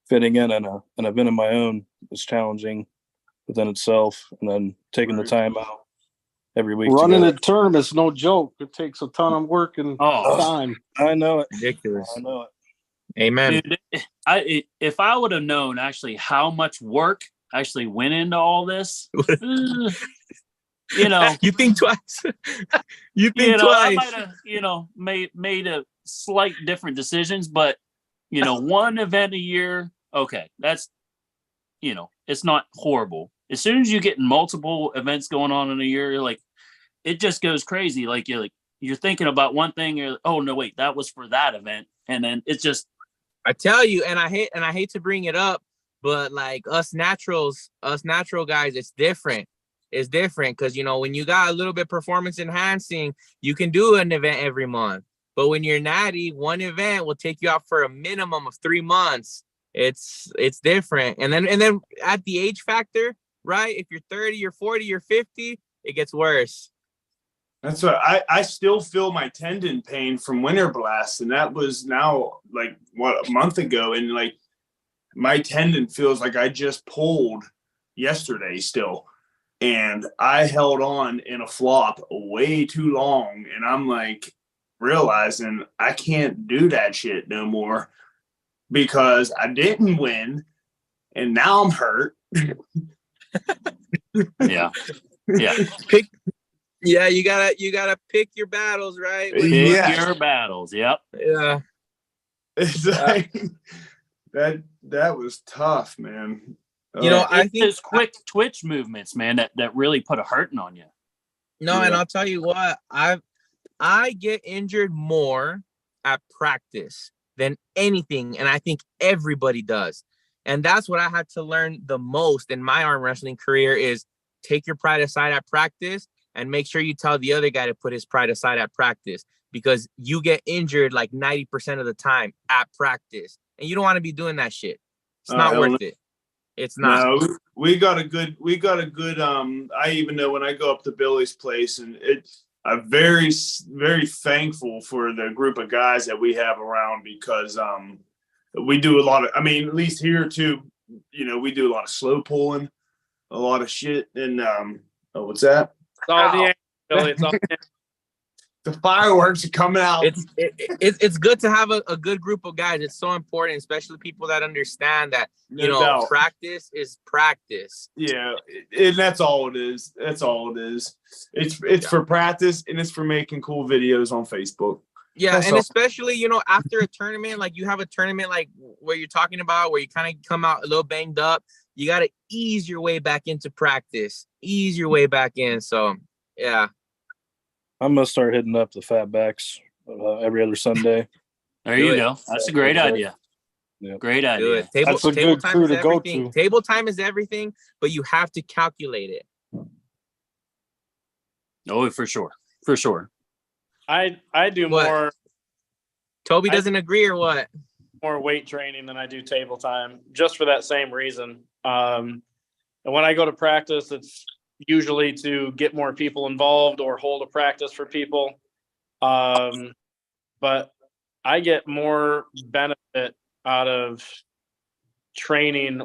fitting in an event of my own is challenging within itself, and then taking the time out every week. Running to a tournament's no joke. It takes a ton of work and time. I know it. Ridiculous. I know it. Amen. Dude, if I would have known actually how much work actually went into all this, You think twice. You think I twice. might have, made a slight different decisions, but one event a year, okay, that's, it's not horrible. As soon as you get multiple events going on in a year, like it just goes crazy. Like you're thinking about one thing, you're like, oh no, wait, that was for that event, and then it's just. I tell you, and I hate to bring it up, but like us natural guys, it's different. It's different because when you got a little bit performance enhancing, you can do an event every month. But when you're natty, one event will take you out for a minimum of 3 months. It's different. And then at the age factor, right? If you're 30 or 40 or 50, it gets worse. That's what I still feel my tendon pain from winter blast, and that was now like a month ago, and like my tendon feels like I just pulled yesterday still, and I held on in a flop way too long, and I'm like realizing I can't do that shit no more because I didn't win, and now I'm hurt. Yeah. Yeah, you gotta pick your battles, right? Pick your battles. Yep. Yeah. It's like that was tough, man. I think those quick twitch movements, man, that really put a hurting on you. No, and I'll tell you what, I get injured more at practice than anything, and I think everybody does. And that's what I had to learn the most in my arm wrestling career is take your pride aside at practice and make sure you tell the other guy to put his pride aside at practice, because you get injured like 90% of the time at practice, and you don't want to be doing that shit. It's not worth it. It's not. No, we got a good I even know when I go up to Billy's place, and I'm very, very thankful for the group of guys that we have around, because we do a lot of, at least here too, we do a lot of slow pulling, a lot of shit. And what's that? It's all the Billy. It's all The fireworks are coming out. It's good to have a good group of guys. It's so important, especially people that understand that practice is practice. Yeah, and that's all it is. That's all it is. It's for practice, and it's for making cool videos on Facebook. Yeah, That's and all. especially after a tournament, like you have a tournament like where you're talking about, where you kind of come out a little banged up, you got to ease your way back into practice. Ease your way back in. So yeah. I'm gonna start hitting up the fat backs every other Sunday. There you go. That's a great idea. Yeah. Great idea. That's a good crew to go to. Table time is everything, but you have to calculate it. Oh, for sure. For sure. I do What? more Toby doesn't agree or what? more weight training than I do table time, just for that same reason. And when I go to practice, it's usually to get more people involved or hold a practice for people. But I get more benefit out of training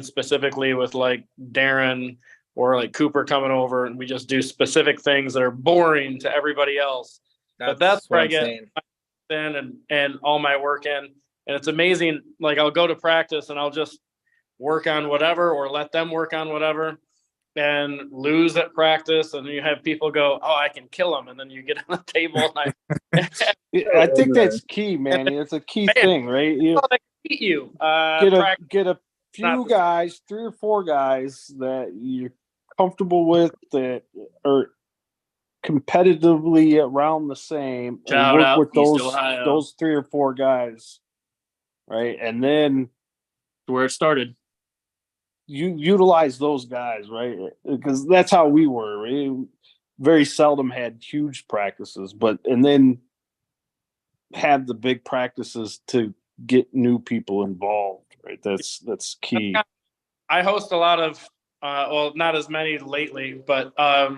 specifically with like Darren or like Cooper coming over, and we just do specific things that are boring to everybody else. But that's where I get in and all my work in. And it's amazing. Like I'll go to practice and I'll just work on whatever or let them work on whatever and lose at practice. And you have people go, oh, I can kill them. And then you get on the table. And I think that's key, Manny. That's a key thing, right? You they beat you. get a few guys, 3 or 4 guys that you're comfortable with that are competitively around the same, and Shout work out with East Ohio. those 3 or 4 guys, right? And then Where it started. you utilize those guys, right? Because that's how we were. We very seldom had huge practices, and then have the big practices to get new people involved, right? That's key. I host a lot of, well, not as many lately, but I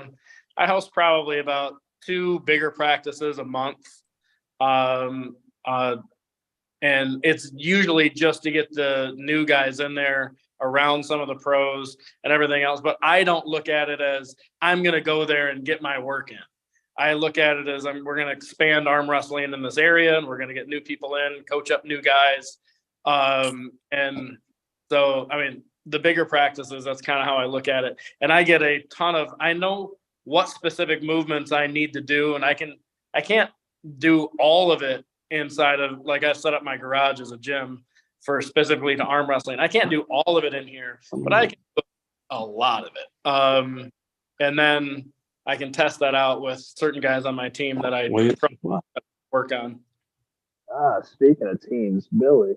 host probably about 2 bigger practices a month. And it's usually just to get the new guys in there around some of the pros and everything else. But I don't look at it as I'm going to go there and get my work in. I look at it as we're going to expand arm wrestling in this area, and we're going to get new people in, coach up new guys. And so, I mean, the bigger practices, that's kind of how I look at it. And I get a ton of, I know what specific movements I need to do. And I can't do all of it inside of, like, I set up my garage as a gym for specifically to arm wrestling. I can't do all of it in here, but I can do a lot of it. And then I can test that out with certain guys on my team that I work on. Speaking of teams, Billy,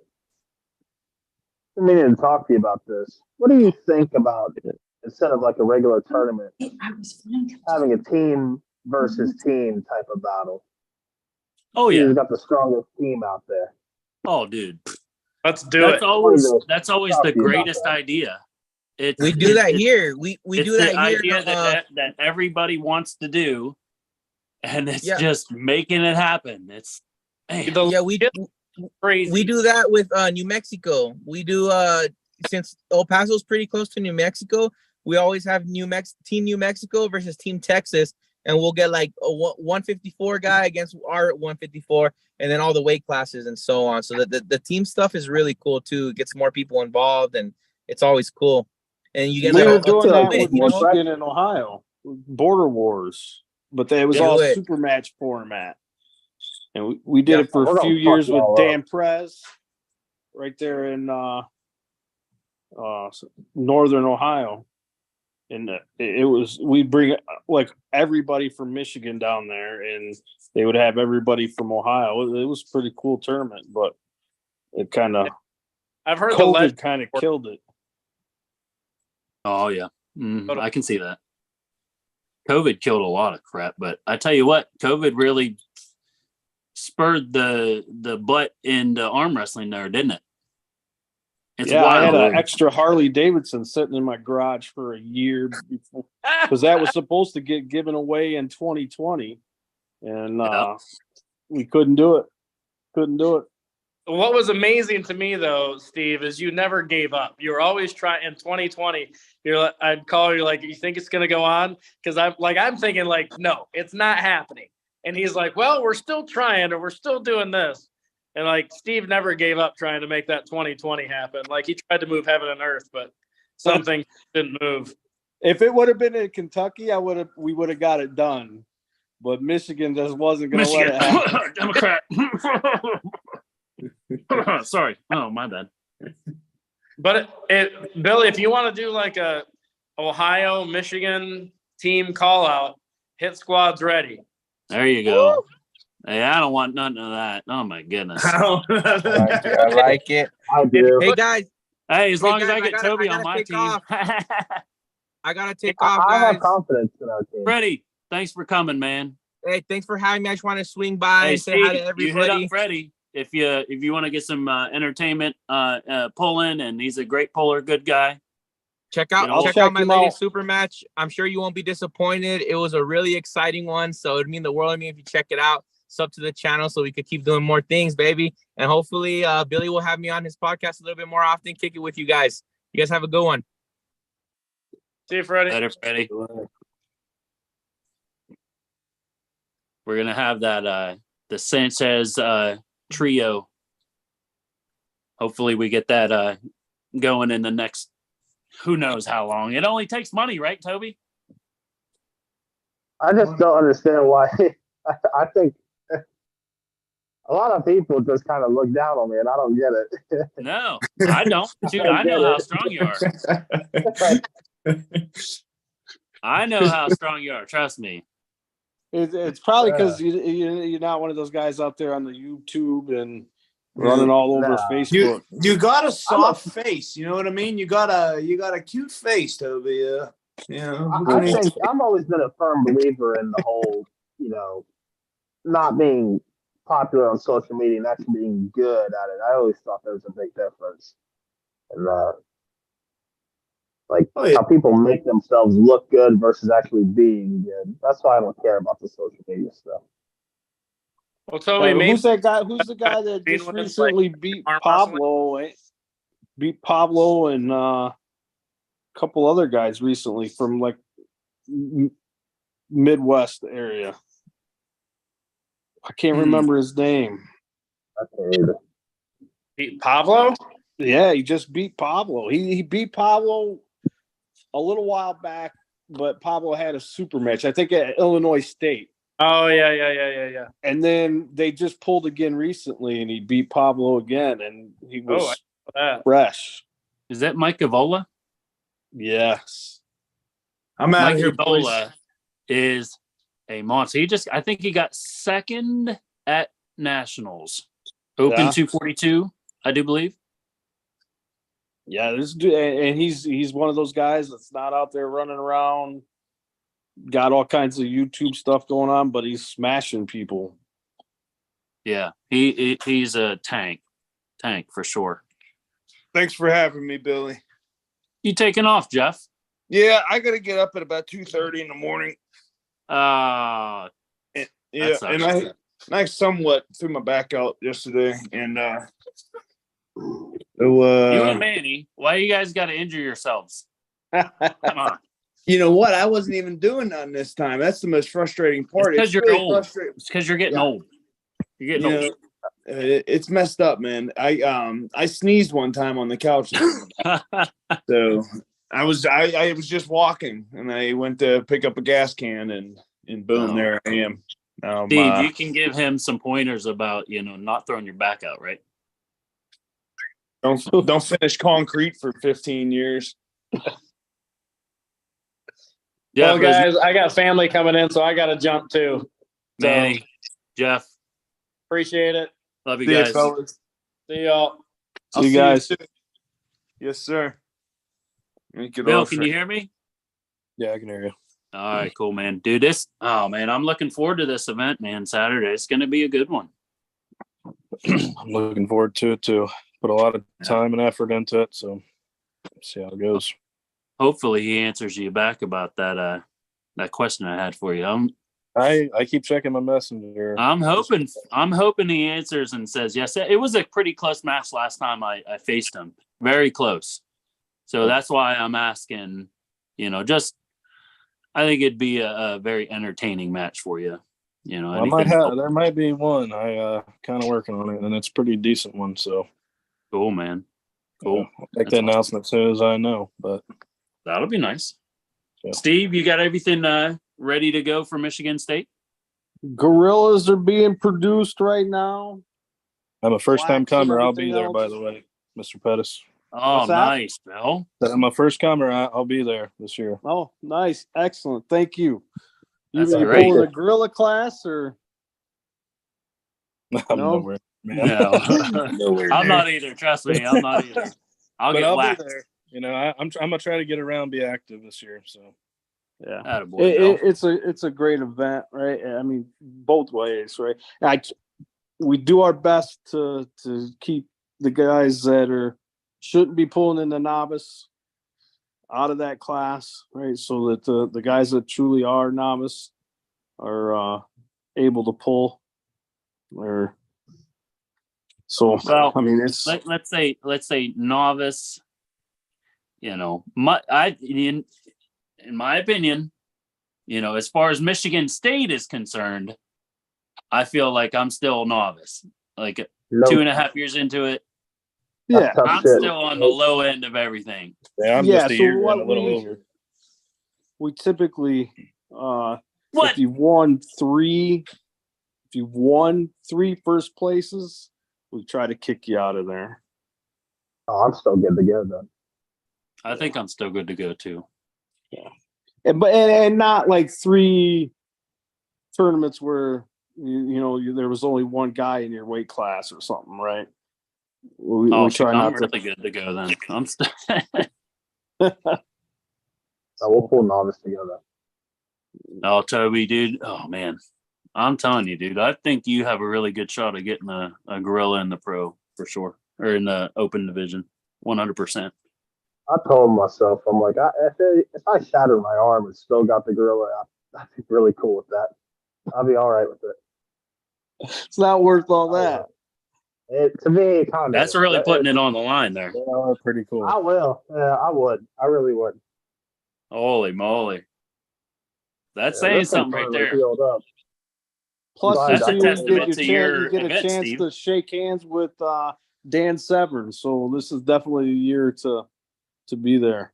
I meaning to talk to you about this. What do you think about it instead of like a regular tournament, having a team versus team type of battle? Oh yeah, you've got the strongest team out there. Oh, dude, let's do it. That's always the greatest idea. We do that here. We do that here. Idea that everybody wants to do, and it's just making it happen. It's we do that with New Mexico. We do since El Paso's pretty close to New Mexico. We always have Team New Mexico versus Team Texas, and we'll get like a 154 guy against our 154, and then all the weight classes and so on. So the team stuff is really cool too. It gets more people involved, and it's always cool. And you get we were doing that with Michigan and Ohio, Border Wars, but it was all super match format. And we did it for a few years with Dan Prez right there in Northern Ohio. And we'd bring like everybody from Michigan down there, and they would have everybody from Ohio. It was a pretty cool tournament, but it kind of, I've heard COVID kind of killed it. Oh yeah, I can see that. COVID killed a lot of crap, but I tell you what, COVID really spurred the butt into arm wrestling there, didn't it? It's wild. I had an extra Harley Davidson sitting in my garage for a year before, because that was supposed to get given away in 2020, and we couldn't do it. What was amazing to me, though, Steve, is you never gave up. You were always trying. In 2020, I'd call you like, "You think it's going to go on?" Because I'm thinking like, "No, it's not happening." And he's like, "Well, we're still trying, or we're still doing this." And like Steve never gave up trying to make that 2020 happen. Like he tried to move heaven and earth, but something didn't move. If it would have been in Kentucky, we would have got it done. But Michigan just wasn't going to let it happen. Democrat. Sorry. Oh, my bad. But Billy, if you want to do like a Ohio, Michigan team call out, hit squad's ready. There you go. Woo! Hey, I don't want nothing of that. Oh my goodness. I like it. I do. Hey guys. Hey, as long as I get Toby on my team. I gotta take off, guys. I have confidence in our team. Freddie, thanks for coming, man. Hey, thanks for having me. I just want to swing by and say hi to everybody. You hit up Freddie if you want to get some entertainment pulling, and he's a great puller, good guy. Check out I'll check check out my him latest out. super match. I'm sure you won't be disappointed. It was a really exciting one, so it'd mean the world to me if you check it out. Sub to the channel so we could keep doing more things, baby. And hopefully Billy will have me on his podcast a little bit more often, kick it with you guys. You guys have a good one. See you, Freddie. Later, Freddie. We're gonna have that the Sanchez trio. Hopefully we get that going in the next who knows how long. It only takes money, right, Toby? I just don't understand why. I think a lot of people just kind of look down on me, and I don't get it. No, I don't. Shoot, I know how strong you are. I know how strong you are. Trust me. It's probably because you're not one of those guys out there on the YouTube and running all over Facebook. You got a soft face, you know what I mean? You got a cute face, Toby. I think I've always been a firm believer in the whole, not being popular on social media and actually being good at it. I always thought there was a big difference. And how people make themselves look good versus actually being good. That's why I don't care about the social media stuff. Well, Toby, Who's that guy? Who's the guy that just recently beat Pablo? Beat Pablo and a couple other guys recently from like Midwest area. I can't remember his name. Beat Pablo? Yeah, he just beat Pablo. He beat Pablo a little while back, but Pablo had a super match, I think at Illinois State. Oh, yeah. And then they just pulled again recently, and he beat Pablo again, and he was fresh. Is that Mike Avola? Yes. I'm out Mike of here, Avola is a monster. I think he got second at Nationals. Open 242, I do believe. Yeah, this dude, and he's one of those guys that's not out there running around, got all kinds of YouTube stuff going on, but he's smashing people. Yeah, he's a tank for sure. Thanks for having me, Billy. You taking off, Jeff? Yeah, I got to get up at about 2:30 in the morning. And I somewhat threw my back out yesterday, and you and Manny, why you guys got to injure yourselves? Come on. You know what? I wasn't even doing nothing this time. That's the most frustrating part. Because you're really old. It's because you're getting old. You're getting old. It's messed up, man. I sneezed one time on the couch, so I was just walking, and I went to pick up a gas can, and boom, there I am. Steve, you can give him some pointers about not throwing your back out, right? Don't finish concrete for 15 years. Well, guys, I got family coming in, so I got to jump too. Manny, Jeff, appreciate it. Love you guys. See y'all. See you guys. Yes, sir. Bill, can you hear me? Yeah, I can hear you. All right, cool, man. Dude, I'm looking forward to this event, man. Saturday. It's going to be a good one. I'm looking forward to it too. Put a lot of time and effort into it, so see how it goes. Hopefully he answers you back about that question I had for you. I keep checking my messenger. I'm hoping he answers and says yes. It was a pretty close match last time I faced him. Very close. So that's why I'm asking, I think it'd be a very entertaining match for you. There might be one. I kind of working on it, and it's a pretty decent one. So cool, man. Cool. Yeah, I'll make the announcement as soon as I know, but that'll be nice. Yeah. Steve, you got everything ready to go for Michigan State? Gorillas are being produced right now. I'm a first-time comer. I'll be there, else. by the way, Mr. Pettis. Oh, nice, Bill. I'm a first comer. I'll be there this year. Oh, nice. Excellent. Thank you. That's you great. going to gorilla class or? I'm No? nowhere. Man. No. Nowhere I'm near. not either. Trust me, I'm not either. I'll But get I'll whacked. be there. I'm gonna try to get around, be active this year. So Yeah. Attaboy, Bill. It's a great event, right? I mean, both ways, right? We do our best to keep the guys that shouldn't be pulling in the novice out of that class, right? So that the guys that truly are novice are able to pull. Or so. Well, I mean, it's let's say novice. You know, in my opinion, you know, as far as Michigan State is concerned, I feel like I'm still novice. Like 2.5 years into it, yeah. I'm still on the low end of everything. Yeah, I'm Yeah, just a so year what and a little we- over. We typically, What? if you've won three first places, we try to kick you out of there. Oh, I'm still good to go then. I think I'm still good to go too. And not like 3 tournaments where there was only one guy in your weight class or something, right? We try I'm not really good to go then. I'm still. So we'll pull novice together. Oh, Toby, dude. Oh man, I'm telling you, dude. I think you have a really good shot of getting a gorilla in the pro for sure, or in the open division, 100%. I told myself, I'm like, if I shattered my arm and still got the gorilla, I'd be really cool with that. I'll be all right with it. It's not worth all that. To me, it kind of That's really putting it on the line there. They are pretty cool. I will. Yeah, I would. I really would. Holy moly, that's Yeah, saying this thing something right finally there. healed up. Plus, Glad this That's a year testament you to your get a event, chance Steve. to shake hands with Dan Severn. So this is definitely a year to be there.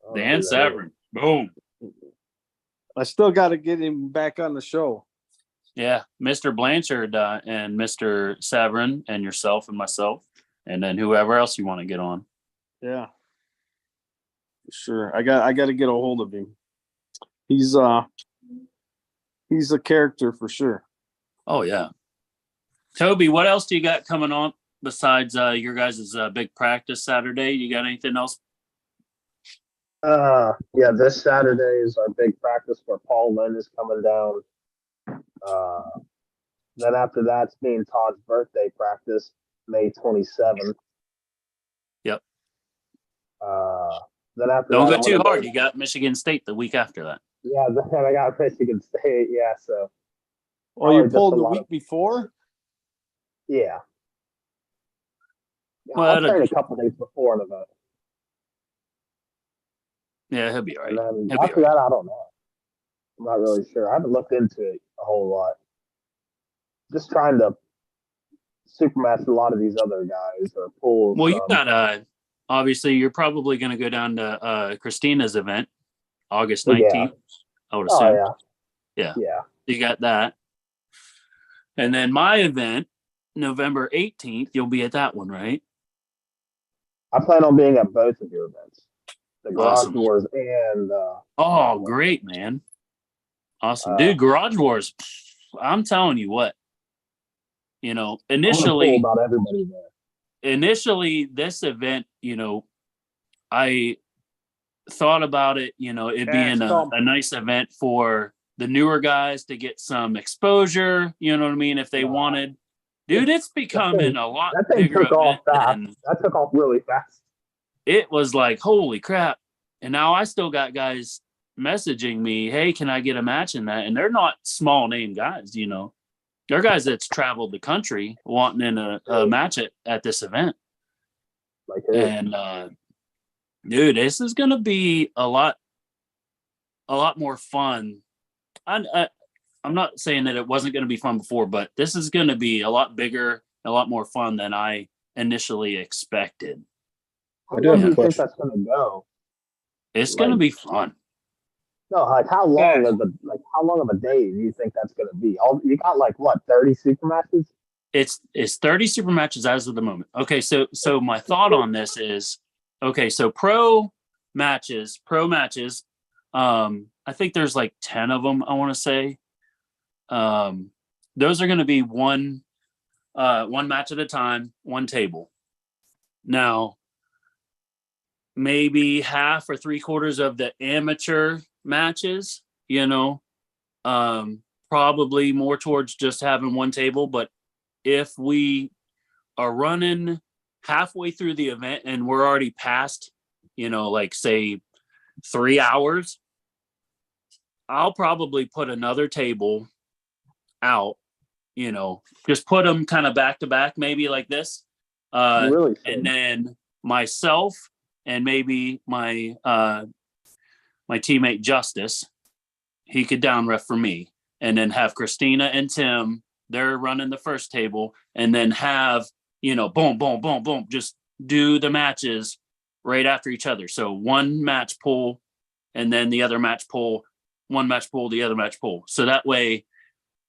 Oh, Dan dude, Severn. Boom. I still got to get him back on the show. Yeah, Mr. Blanchard and Mr. Severn and yourself and myself, and then whoever else you want to get on. Yeah, for sure. I got to get a hold of him. He's a character for sure. Oh yeah. Toby, what else do you got coming on besides your guys' big practice Saturday? You got anything else? Yeah, this Saturday is our big practice where Paul Lynn is coming down. Then after that's me and Todd's birthday practice, May 27th. Yep. Then after Don't that, go I'm too gonna hard. You got Michigan State the week after that. Yeah, then I got Michigan State. Yeah, so. Oh, you Probably just pulled a the lot week of- before? Yeah. Well, I'll train a couple days before an event. Yeah, he'll be all right. And then He'll be after all right. that, I don't know. I'm not really sure. I haven't looked into it a whole lot. Just trying to supermatch a lot of these other guys or pull. Well, you some. got obviously you're probably going to go down to Christina's event, August 19th. I would assume. Oh yeah. Yeah. You got that. And then my event, November 18th, you'll be at that one, right? I plan on being at both of your events, the Garage Awesome. Wars and. Oh, great, man. Awesome. Uh, Dude, Garage Wars, I'm telling you what, I'm gonna pull initially about everybody there. This event, I thought about it, it being a nice event for the newer guys to get some exposure, you know what I mean? If they wanted, dude, it's becoming a lot That thing bigger took off event fast. than That took off really fast. it was like, holy crap. And now I still got guys messaging me, hey, can I get a match in that? And they're not small name guys, They're guys that's traveled the country wanting in a match at this event. Like, And dude, this is gonna be a lot more fun. I'm not saying that it wasn't gonna be fun before, but this is gonna be a lot bigger, a lot more fun than I initially expected. how I do long have do a you think question. that's gonna go? It's gonna be fun. No, like how long of a day do you think that's gonna be? You got 30 super matches? It's 30 super matches as of the moment. Okay, so my thought on this is, okay, so pro matches. I think there's 10 of them. I want to say, those are going to be one match at a time, one table. Now, maybe half or 3/4 of the amateur matches, probably more towards just having one table. But if we are running halfway through the event and we're already past like say 3 hours, I'll probably put another table out, just put them kind of back to back, maybe like this. Really And then myself and maybe my teammate Justice, he could down ref for me, and then have Christina and Tim, they're running the first table, and then have, boom, boom, boom, boom, just do the matches right after each other. So one match pull, and then the other match pull, one match pull, the other match pull. So that way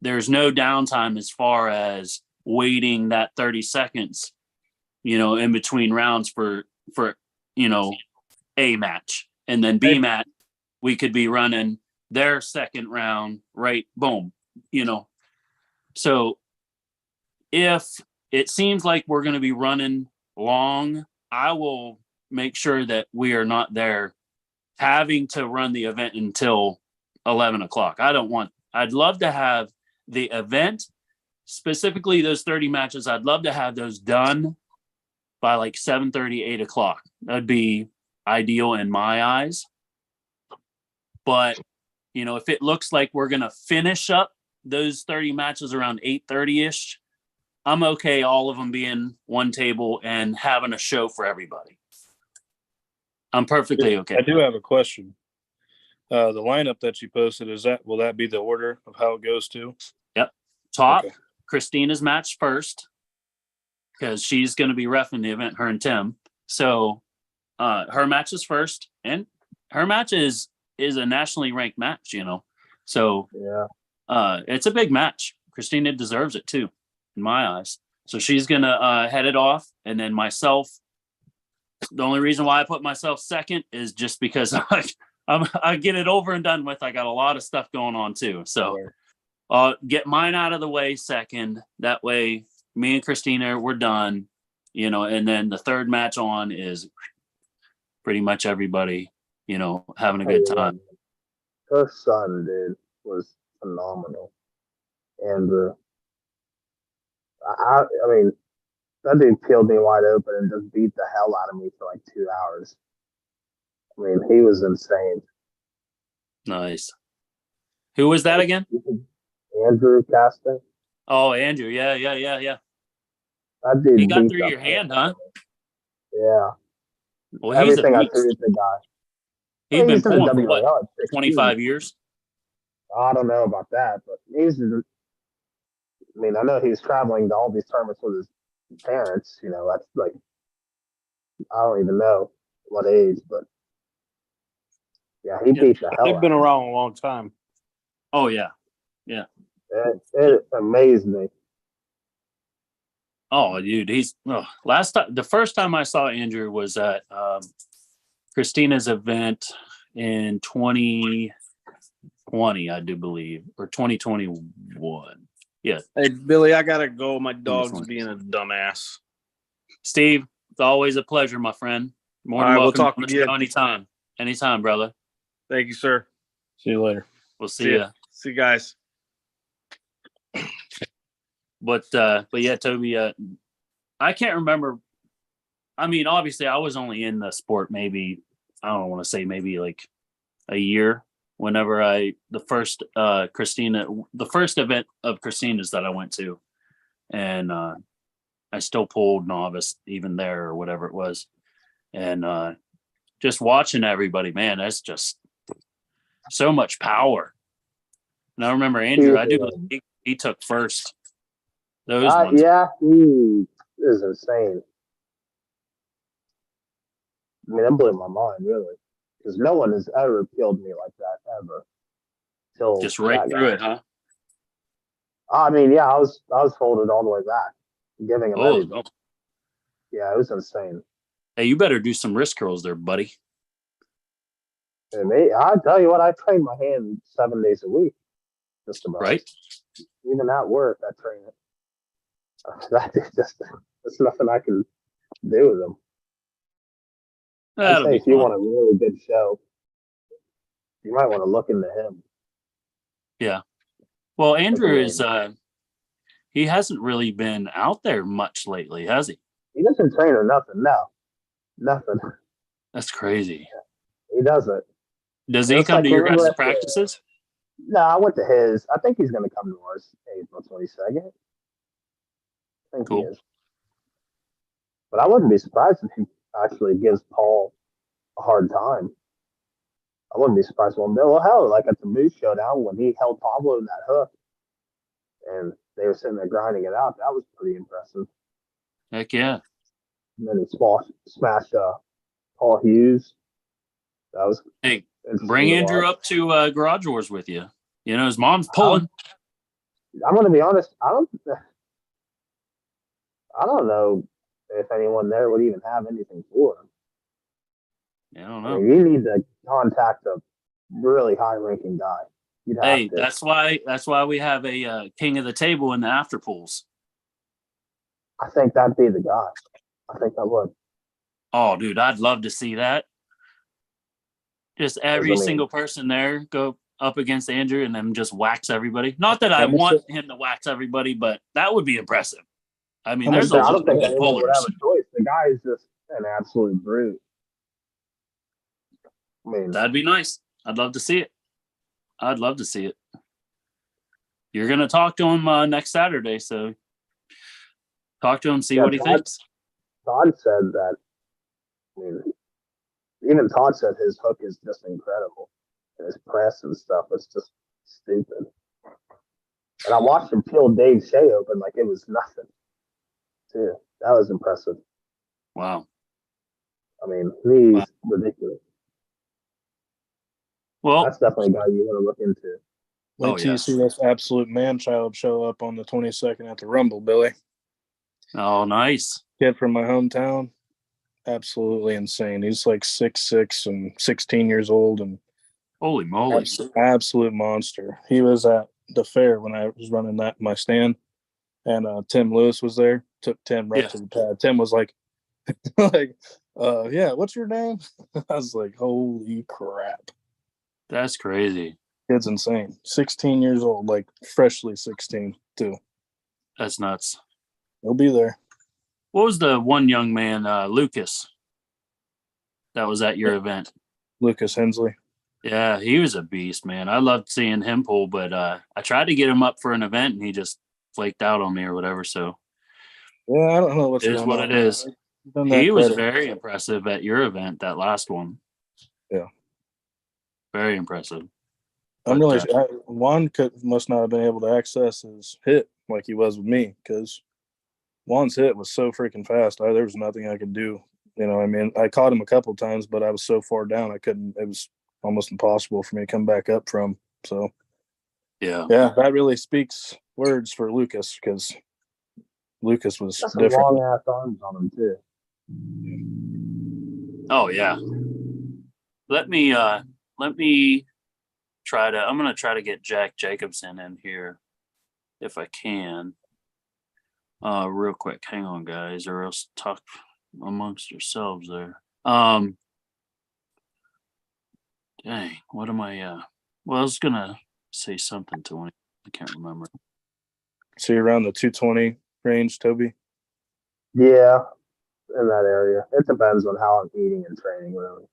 there's no downtime as far as waiting that 30 seconds, in between rounds for, A match. And then B match, we could be running their second round, right? Boom, So if it seems like we're going to be running long, I will make sure that we are not there having to run the event until 11 o'clock. I'd love to have the event, specifically those 30 matches. I'd love to have those done by like 7:30, 8 o'clock. That'd be ideal in my eyes. But, if it looks like we're going to finish up those 30 matches around 8:30-ish, I'm okay all of them being one table and having a show for everybody. I'm perfectly okay. I do have a question. The lineup that you posted, will that be the order of how it goes to? Yep. Top, Okay. Christina's match first, because she's going to be reffing the event, her and Tim. So her match is first, and her match is a nationally ranked match, So Yeah. it's a big match. Christina deserves it too, in my eyes. So she's going to head it off, and then myself. The only reason why I put myself second is just because I get it over and done with. I got a lot of stuff going on too. So get mine out of the way second. That way, me and Christina, we're done, and then the third match on is pretty much everybody, having a good time. Her son, dude, was phenomenal. And I mean, that dude peeled me wide open and just beat the hell out of me for like 2 hours. I mean, he was insane. Nice. Who was that again? Andrew Casting. Oh, Andrew. Yeah. That dude He got beat through the your hand, hell out huh? of me. Yeah. Well, he's Everything a I beast. threw at the guy. He's been in the pulling for WAR what, at 16. 25 years? I don't know about that, but I know he's traveling to all these tournaments with his parents. That's like, I don't even know what age, but yeah, he beat the hell They've out been of me. around a long time. Oh, yeah. It amazed me. Oh, dude, the first time I saw Andrew was at Christina's event in 2020, I do believe, or 2021. Yeah. Hey, Billy, I gotta go. My dog's 2020. being a dumbass. Steve, it's always a pleasure, my friend. More All than right, we'll welcome talk on the again. show anytime. Anytime, brother. Thank you, sir. See you later. We'll see you. See you guys. But yeah, Toby, I can't remember. I mean, obviously, I was only in the sport maybe, I don't want to say maybe like a year. Whenever the first event of Christina's that I went to, and I still pulled novice even there or whatever it was, and just watching everybody, man, that's just so much power. And I remember Andrew, I do believe he took first. Those ones. Yeah, he is insane. I mean, that blew my mind, really, because no one has ever killed me like that ever. Till Just right through it, huh? I mean, yeah, I was folded all the way back, giving him anything. Oh. Yeah, it was insane. Hey, you better do some wrist curls there, buddy. And I tell you what, I train my hand 7 days a week, just about. Right? Even at work, I train it. There's nothing I can do with them. I'd say if you want a really good show, you might want to look into him. Yeah. Well, Andrew is he hasn't really been out there much lately, has he? He doesn't train or nothing. No, nothing. That's crazy. He does it. Does he Just come like to your when we guys' were- practices? No, I went to his. I think he's going to come to ours April 22nd. I think he Cool. is. But I wouldn't be surprised if he actually gives Paul a hard time. I wouldn't be surprised. Well, hell, like at the Moose Showdown when he held Pablo in that hook and they were sitting there grinding it out, that was pretty impressive. Heck yeah. And then he smashed Paul Hughes. That was Hey, interesting bring to Andrew watch. up to Garage Wars with you. You know, his mom's pulling. I'm going to be honest. I don't know if anyone there would even have anything for him. I don't I know. mean, you need to contact a really high-ranking guy. You'd have Hey, to. that's why we have a king of the table in the after pools. I think that'd be the guy. I think that would. Oh, dude, I'd love to see that. Just every single person there go up against Andrew and then just wax everybody. Not that I want him to wax everybody, but that would be impressive. I mean, there's a I lot don't think of anyone would have pullers. a choice. The guy is just an absolute brute. I mean, That'd be nice. I'd love to see it. I'd love to see it. You're gonna talk to him next Saturday, so talk to him, see what he thinks. Todd said that. I mean, even Todd said his hook is just incredible, and his press and stuff is just stupid. And I watched him peel Dave Shea open like it was nothing. Too. That was impressive. Wow. I mean, he's ridiculous. Well, that's definitely a guy you want to look into. Wait till you see this absolute man child show up on the 22nd at the Rumble, Billy. Oh, nice. Kid from my hometown. Absolutely insane. He's like 6'6" and 16 years old and holy moly. Absolute monster. He was at the fair when I was running my stand, and Tim Lewis was there. Took Tim right to the pad. Tim was like, yeah, what's your name? I was like, holy crap. That's crazy. Kid's insane. 16 years old, like freshly 16 too. That's nuts. He'll be there. What was the one young man, Lucas, that was at your event? Lucas Hensley. Yeah, he was a beast, man. I loved seeing him pull, but I tried to get him up for an event and he just flaked out on me or whatever. So yeah, I don't know what's it is going what on. it is. He was very impressive at your event, that last one. Yeah. Very impressive. I'm really Juan must not have been able to access his hit like he was with me, because Juan's hit was so freaking fast. There was nothing I could do. You know, I mean, I caught him a couple of times, but I was so far down, I couldn't. It was almost impossible for me to come back up from. So, yeah, that really speaks words for Lucas, because Lucas was different. Long ass arms on him too. Oh yeah. Let me try to. I'm gonna try to get Jack Jacobson in here if I can. Real quick. Hang on, guys, or else talk amongst yourselves there. Dang, what am I well, I was gonna say something to him. I can't remember. So you're around the 220 range, Toby? Yeah, in that area. It depends on how I'm eating and training, really.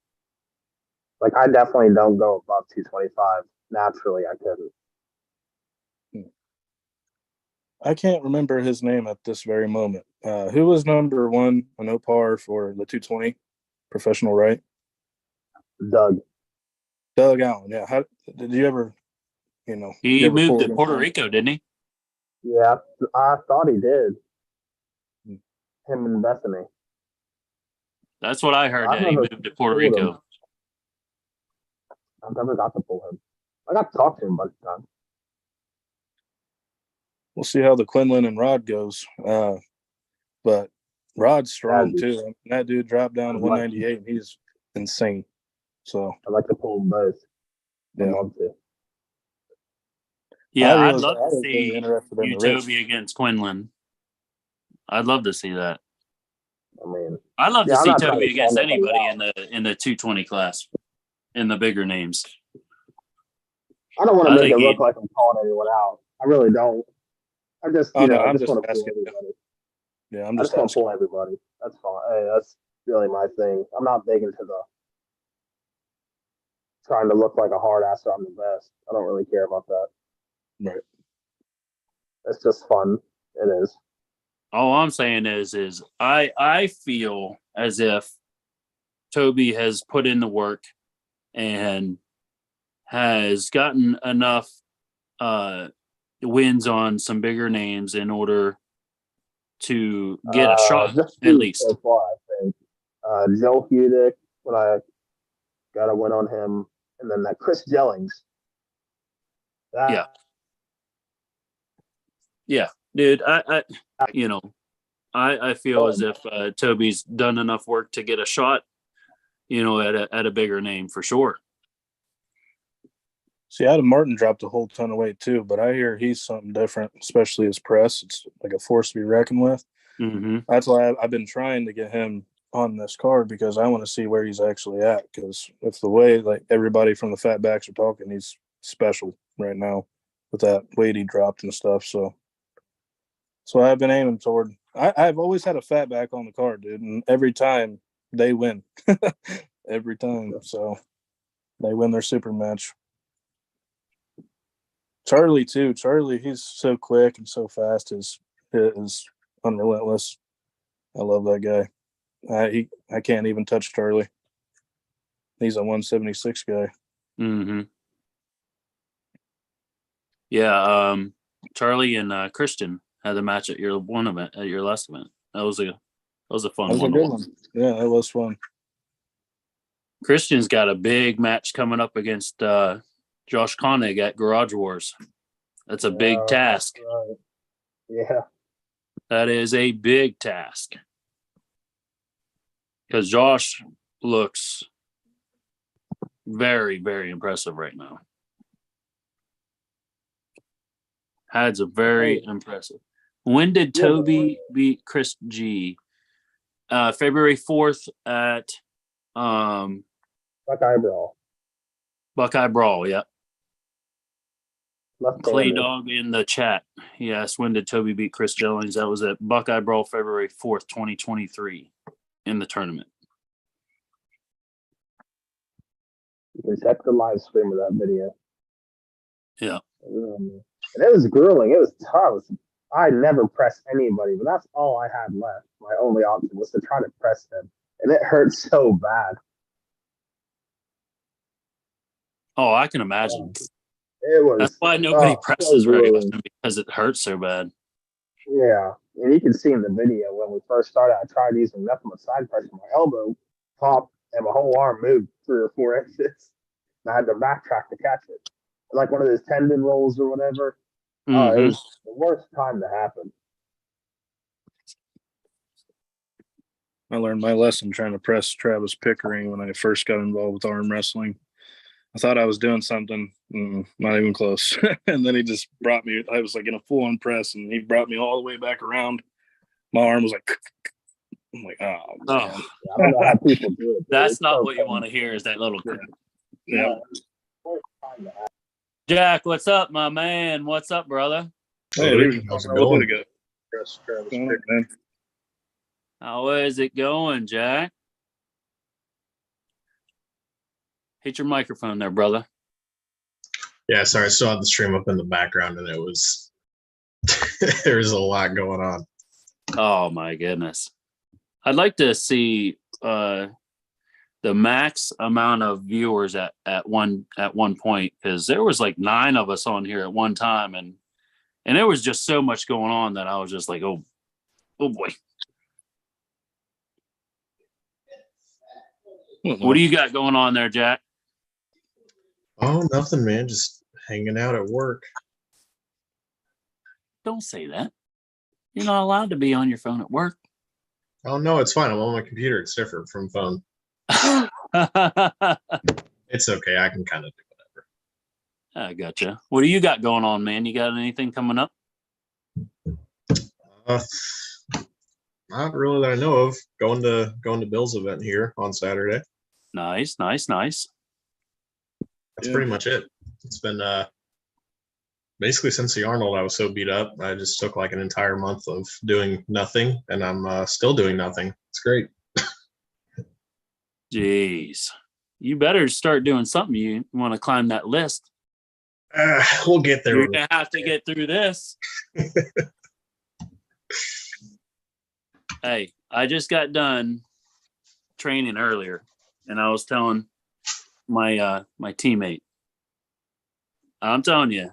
Like, I definitely don't go above 225. Naturally, I couldn't. I can't remember his name at this very moment. Who was number one on OPAR for the 220 professional, right? Doug Allen. Yeah. How did you ever, he moved to Puerto Rico, didn't he? Yeah, I thought he did. Him and Bethany. That's what I heard, that he moved to Puerto Rico. I've never got to pull him. I got to talk to him a bunch of times. We'll see how the Quinlan and Rod goes. But Rod's strong too. That dude dropped down to 198 and he's insane. So I'd like to pull them both. Yeah. I'd love to. Yeah, I'd love to see you, Toby, against Quinlan. I'd love to see that. I mean, I'd love to see Toby against anybody in the 220 class, in the bigger names. I don't want to make it look like I'm calling anyone out. I really don't. I just, I just want to pull everybody. Yeah, I just want to pull everybody. That's fine. Hey, really my thing. I'm not big into the trying to look like a hard ass or I'm the best. I don't really care about that. Right. It's just fun. It is. All I'm saying is I feel as if Toby has put in the work and has gotten enough wins on some bigger names in order to get a shot Just at least. so far, I think. Joe Hudick, when I got a win on him, and then that Chris Jellings. Yeah. Yeah, dude. I feel as if Toby's done enough work to get a shot, at a bigger name for sure. See, Adam Martin dropped a whole ton of weight too, but I hear he's something different, especially his press. It's like a force to be reckoned with. Mm-hmm. That's why I've been trying to get him on this card, because I want to see where he's actually at. Because if the way like everybody from the fat backs are talking, he's special right now with that weight he dropped and stuff. So I've been aiming toward. I've always had a fat back on the card, dude, and every time they win, every time. So they win their super match. Charlie too. Charlie, he's so quick and so fast. His hit is unrelentless. I love that guy. I can't even touch Charlie. He's a 176 guy. Mm-hmm. Yeah, Charlie and Christian had a match at your last event. That was a fun That was one. a good one. Yeah, that was fun. Christian's got a big match coming up against Josh Koenig at Garage Wars. That's a big task. Right. Yeah. That is a big task. Because Josh looks very, very impressive right now. Had's a very impressive. When did Toby beat Chris G? February 4th at Buckeye Brawl. Buckeye Brawl, yeah. Left Clay handed. Dog in the chat. He asked, when did Toby beat Chris Jellings? That was at Buckeye Brawl, February 4th, 2023 in the tournament. You can check the live stream of that video. Yeah. And it was grueling. It was tough. I never pressed anybody, but that's all I had left. My only option was to try to press them. And it hurt so bad. Oh, I can imagine. It was. That's why nobody presses so very grueling. often, because it hurts so bad. Yeah. And you can see in the video when we first started, I tried using nothing but side pressure. My elbow popped and my whole arm moved 3 or 4 inches. And I had to backtrack to catch it. Like one of those tendon rolls or whatever. It was the worst time to happen. I learned my lesson trying to press Travis Pickering when I first got involved with arm wrestling. I thought I was doing something, not even close. And then he just brought me, I was like in a full-on press, and he brought me all the way back around. My arm was like, I'm like, oh. I don't know how people do it. That's not what you want to hear, is that little crap. Yeah. Jack, what's up, my man? What's up, brother? Hey, How's it going? Press Travis Pickering. How is it going, Jack? Hit your microphone there, brother. Yeah, sorry, I still had the stream up in the background, and it was there was a lot going on. Oh my goodness. I'd like to see the max amount of viewers at one point, because there was like 9 of us on here at one time, and there was just so much going on that I was just like, oh boy. What do you got going on there, Jack? Oh, nothing, man. Just hanging out at work. Don't say that. You're not allowed to be on your phone at work. Oh no, it's fine. I'm on my computer. It's different from phone. It's okay. I can kind of do whatever. I gotcha. What do you got going on, man? You got anything coming up? Not really that I know of. Going to Bill's event here on Saturday. Nice. That's pretty much it. It's been basically since the Arnold, I was so beat up. I just took like an entire month of doing nothing, and I'm still doing nothing. It's great. Jeez. You better start doing something. You want to climb that list. We'll get there. You're going to have to get through this. Hey, I just got done training earlier, and I was telling my teammate, I'm telling you,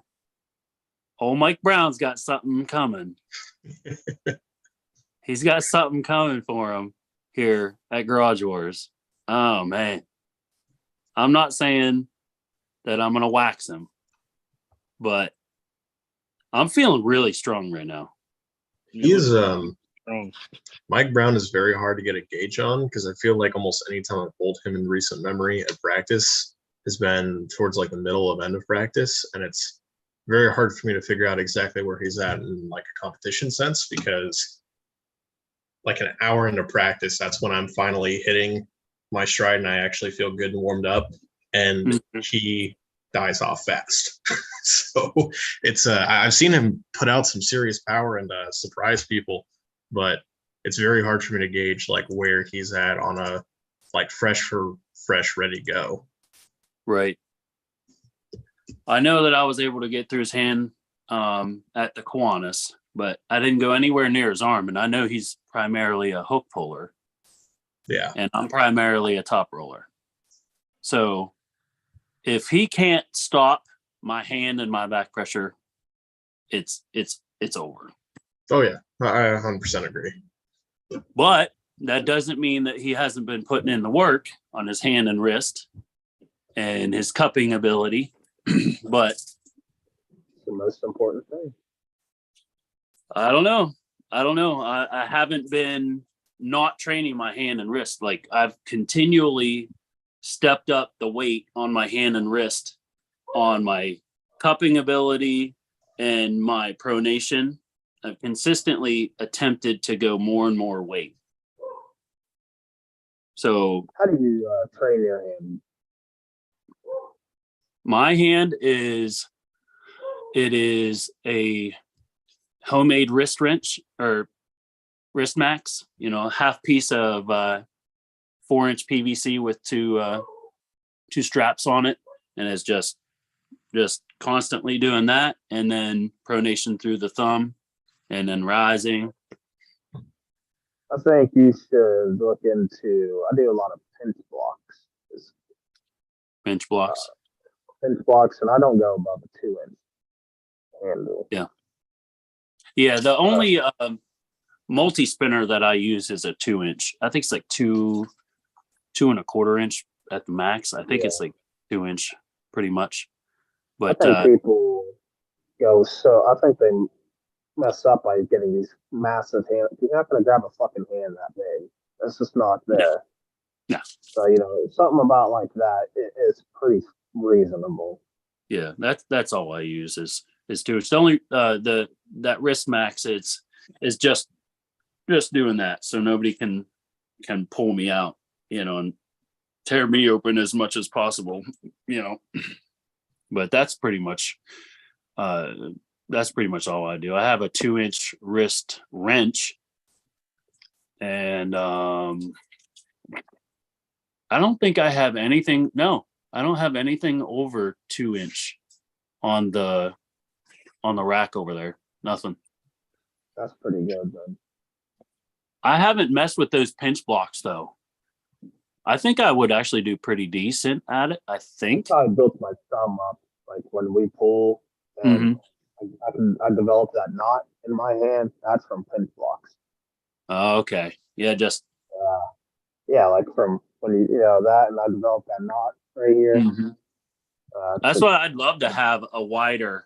old Mike Brown's got something coming. He's got something coming for him here at Garage Wars. Oh, man. I'm not saying that I'm going to wax him, but I'm feeling really strong right now. He's Mike Brown is very hard to get a gauge on because I feel like almost any time I've pulled him in recent memory at practice has been towards like the middle of end of practice, and it's very hard for me to figure out exactly where he's at in like a competition sense, because like an hour into practice, that's when I'm finally hitting my stride and I actually feel good and warmed up, and he dies off fast. So it's I've seen him put out some serious power and surprise people, but it's very hard for me to gauge like where he's at on a like fresh, ready to go. Right. I know that I was able to get through his hand at the Kiwanis, but I didn't go anywhere near his arm. And I know he's primarily a hook puller. Yeah. And I'm primarily a top roller. So if he can't stop my hand and my back pressure, it's over. Oh yeah, I 100% agree. But that doesn't mean that he hasn't been putting in the work on his hand and wrist and his cupping ability. But The most important thing. I don't know. I haven't been not training my hand and wrist. Like I've continually stepped up the weight on my hand and wrist, on my cupping ability and my pronation. I've consistently attempted to go more and more weight. So How do you train your hand? my hand is a homemade wrist wrench or wrist max, a half piece of 4-inch PVC with two straps on it, and it's just constantly doing that, and then pronation through the thumb, and then rising. I think you should look into. I do a lot of pinch blocks. Bench blocks. Pinch blocks, and I don't go above a 2-inch handle. Yeah. The only multi spinner that I use is a 2-inch. I think it's like 2.25 inch at the max. I think it's like 2-inch pretty much. But I think people go so. I think they mess up by getting these massive hands. You're not going to grab a fucking hand that big. It's just not there. No. So something about like that is pretty reasonable. Yeah, that's all I use is 2. It's the only that wrist max. Is just doing that so nobody can pull me out, and tear me open as much as possible, But that's pretty much all I do. I have a 2-inch wrist wrench, and I don't think I have anything. No, I don't have anything over 2-inch on the rack over there. Nothing. That's pretty good, then. I haven't messed with those pinch blocks though. I think I would actually do pretty decent at it. I think. That's how I built my thumb up. Like when we pull, and I developed that knot in my hand. That's from pinch blocks. Okay. Yeah, just like from when that, and I developed that knot right here. That's why I'd love to have a wider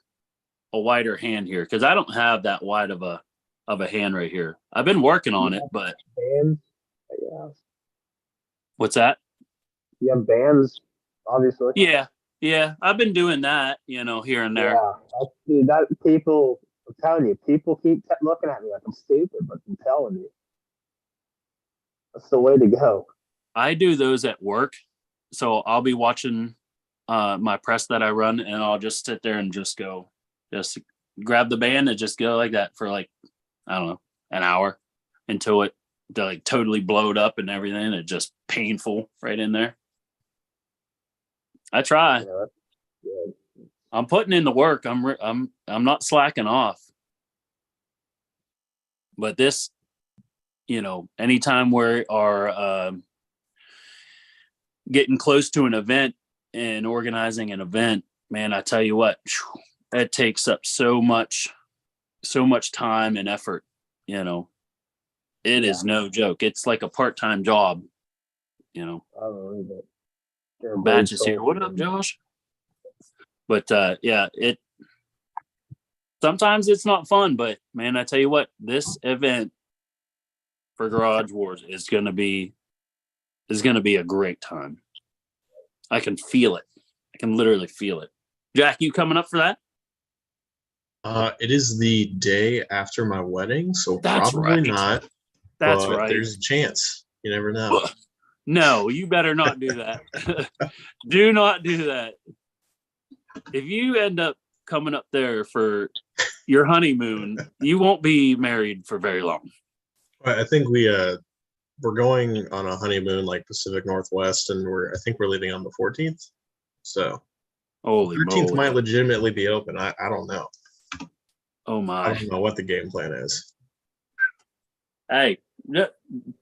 hand here, because I don't have that wide of a hand right here. I've been working on it, but bands. Yeah. What's that? You have bands, obviously. Yeah. I've been doing that, here and there. Yeah, dude. That people, I'm telling you, people keep looking at me like I'm stupid, but I'm telling you, that's the way to go. I do those at work, so I'll be watching my press that I run, and I'll just sit there and just grab the band and just go like that for like, I don't know, an hour until it they're like totally blowed up and everything. It's just painful right in there. I try. Yeah. I'm putting in the work. I'm not slacking off. But this, anytime we are getting close to an event and organizing an event, man, I tell you what, that takes up so much time and effort. It is no joke. It's like a part-time job. I don't believe it. They're Batches brave here. What up, Josh? But it sometimes it's not fun, but man, I tell you what, this event for Garage Wars is gonna be a great time. I can feel it. I can literally feel it. Jack, you coming up for that? It is the day after my wedding, so That's probably right. not. That's but right. There's a chance. You never know. No, you better not do that. Do not do that. If you end up coming up there for your honeymoon, you won't be married for very long. I think we're going on a honeymoon like Pacific Northwest, and I think we're leaving on the 14th. So Holy 13th moly. might legitimately be open. I don't know. Oh my. I don't know what the game plan is. Hey,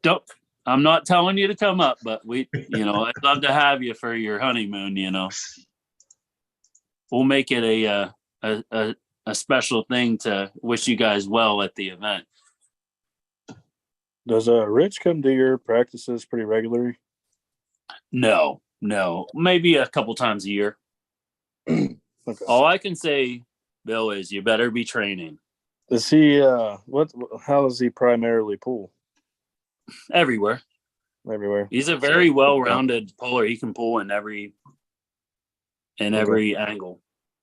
don't. I'm not telling you to come up, but I'd love to have you for your honeymoon. We'll make it a special thing to wish you guys well at the event. Does Rich come to your practices pretty regularly? No, maybe a couple times a year. Okay. All I can say, Bill, is you better be training. Is he how does he primarily pull? Everywhere. He's a very well-rounded puller. He can pull in every angle.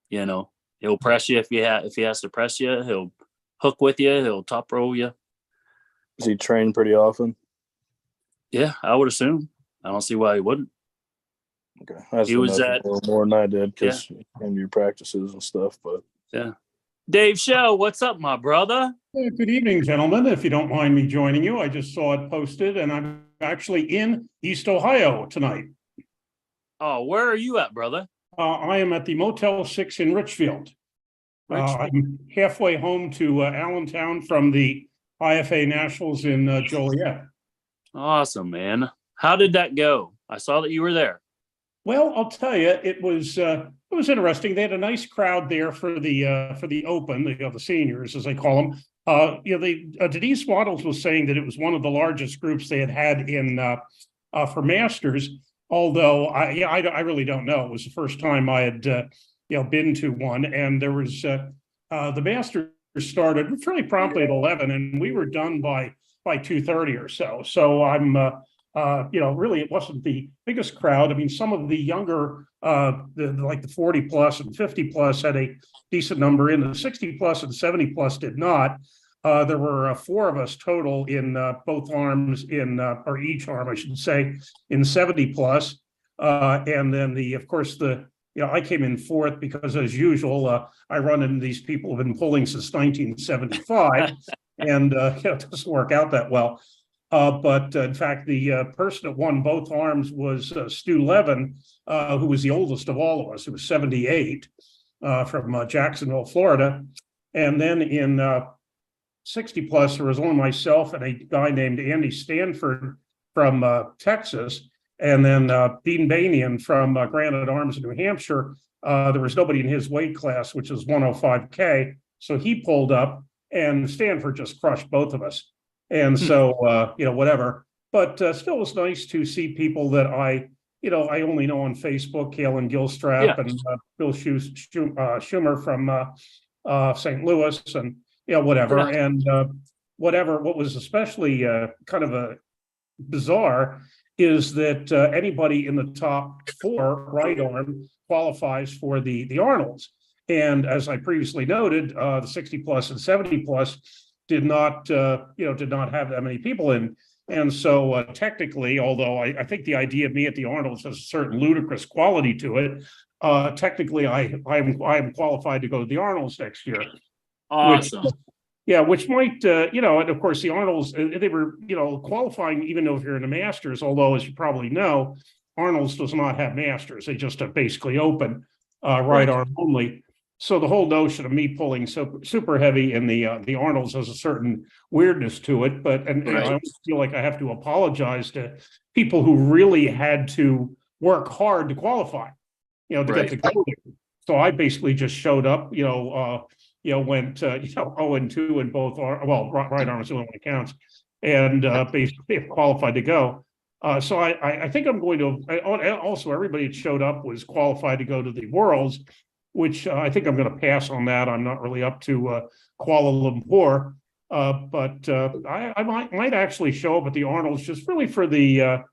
He'll press you if he has to press you. He'll hook with you. He'll top roll you. Does he train pretty often? Yeah, I would assume. I don't see why he wouldn't. Okay, he was at a little more than I did because he came to your practices and stuff. But yeah, Dave Show, what's up, my brother? Good evening, gentlemen. If you don't mind me joining you, I just saw it posted, and I'm actually in East Ohio tonight. Oh, where are you at, brother? I am at the Motel 6 in Richfield. I'm halfway home to Allentown from the IFA Nationals in Joliet. Awesome, man. How did that go? I saw that you were there. Well, I'll tell you, it was interesting. They had a nice crowd there for the Open, the seniors, as they call them. Denise Waddles was saying that it was one of the largest groups they had in for Masters. Although I really don't know. It was the first time I had been to one, and there was the Masters started fairly promptly at 11, and we were done by 2:30 or so. So I'm really it wasn't the biggest crowd. I mean, some of the younger like the 40 plus and 50 plus had a decent number in. The 60 plus and 70 plus did not. There were 4 of us total in both arms or each arm, I should say, in 70 plus. And then of course, I came in 4th because, as usual, I run into these people who've been pulling since 1975, and it doesn't work out that well. But in fact, the person that won both arms was Stu Levin, who was the oldest of all of us. Who was 78 from Jacksonville, Florida. And then in 60 plus, there was only myself and a guy named Andy Stanford from Texas, and then Dean Banian from Granite Arms in New Hampshire. There was nobody in his weight class, which is 105K. So he pulled up, and Stanford just crushed both of us. And so, whatever. But still, was nice to see people that I only know on Facebook, Kalen Gilstrap and Bill Schumer from St. Louis, and whatever. And what was especially kind of bizarre is that anybody in the top 4 right arm qualifies for the Arnolds. And as I previously noted, the 60 plus and 70 plus did not have that many people in. And so technically, although I think the idea of me at the Arnolds has a certain ludicrous quality to it, technically I'm qualified to go to the Arnolds next year. Awesome. Yeah, which might, and of course the Arnolds, they were, qualifying even though if you're in the Masters, although as you probably know, Arnold's does not have Masters. They just have basically open, right arm only. So the whole notion of me pulling super heavy in the Arnolds has a certain weirdness to it. But I always feel like I have to apologize to people who really had to work hard to qualify, to get to go there. So I basically just showed up, went 0-2 in both right arm is the only one that counts, and basically qualified to go. So I think I'm going to also everybody that showed up was qualified to go to the Worlds, which I think I'm going to pass on that. I'm not really up to Kuala Lumpur, but I might actually show up at the Arnolds just really for the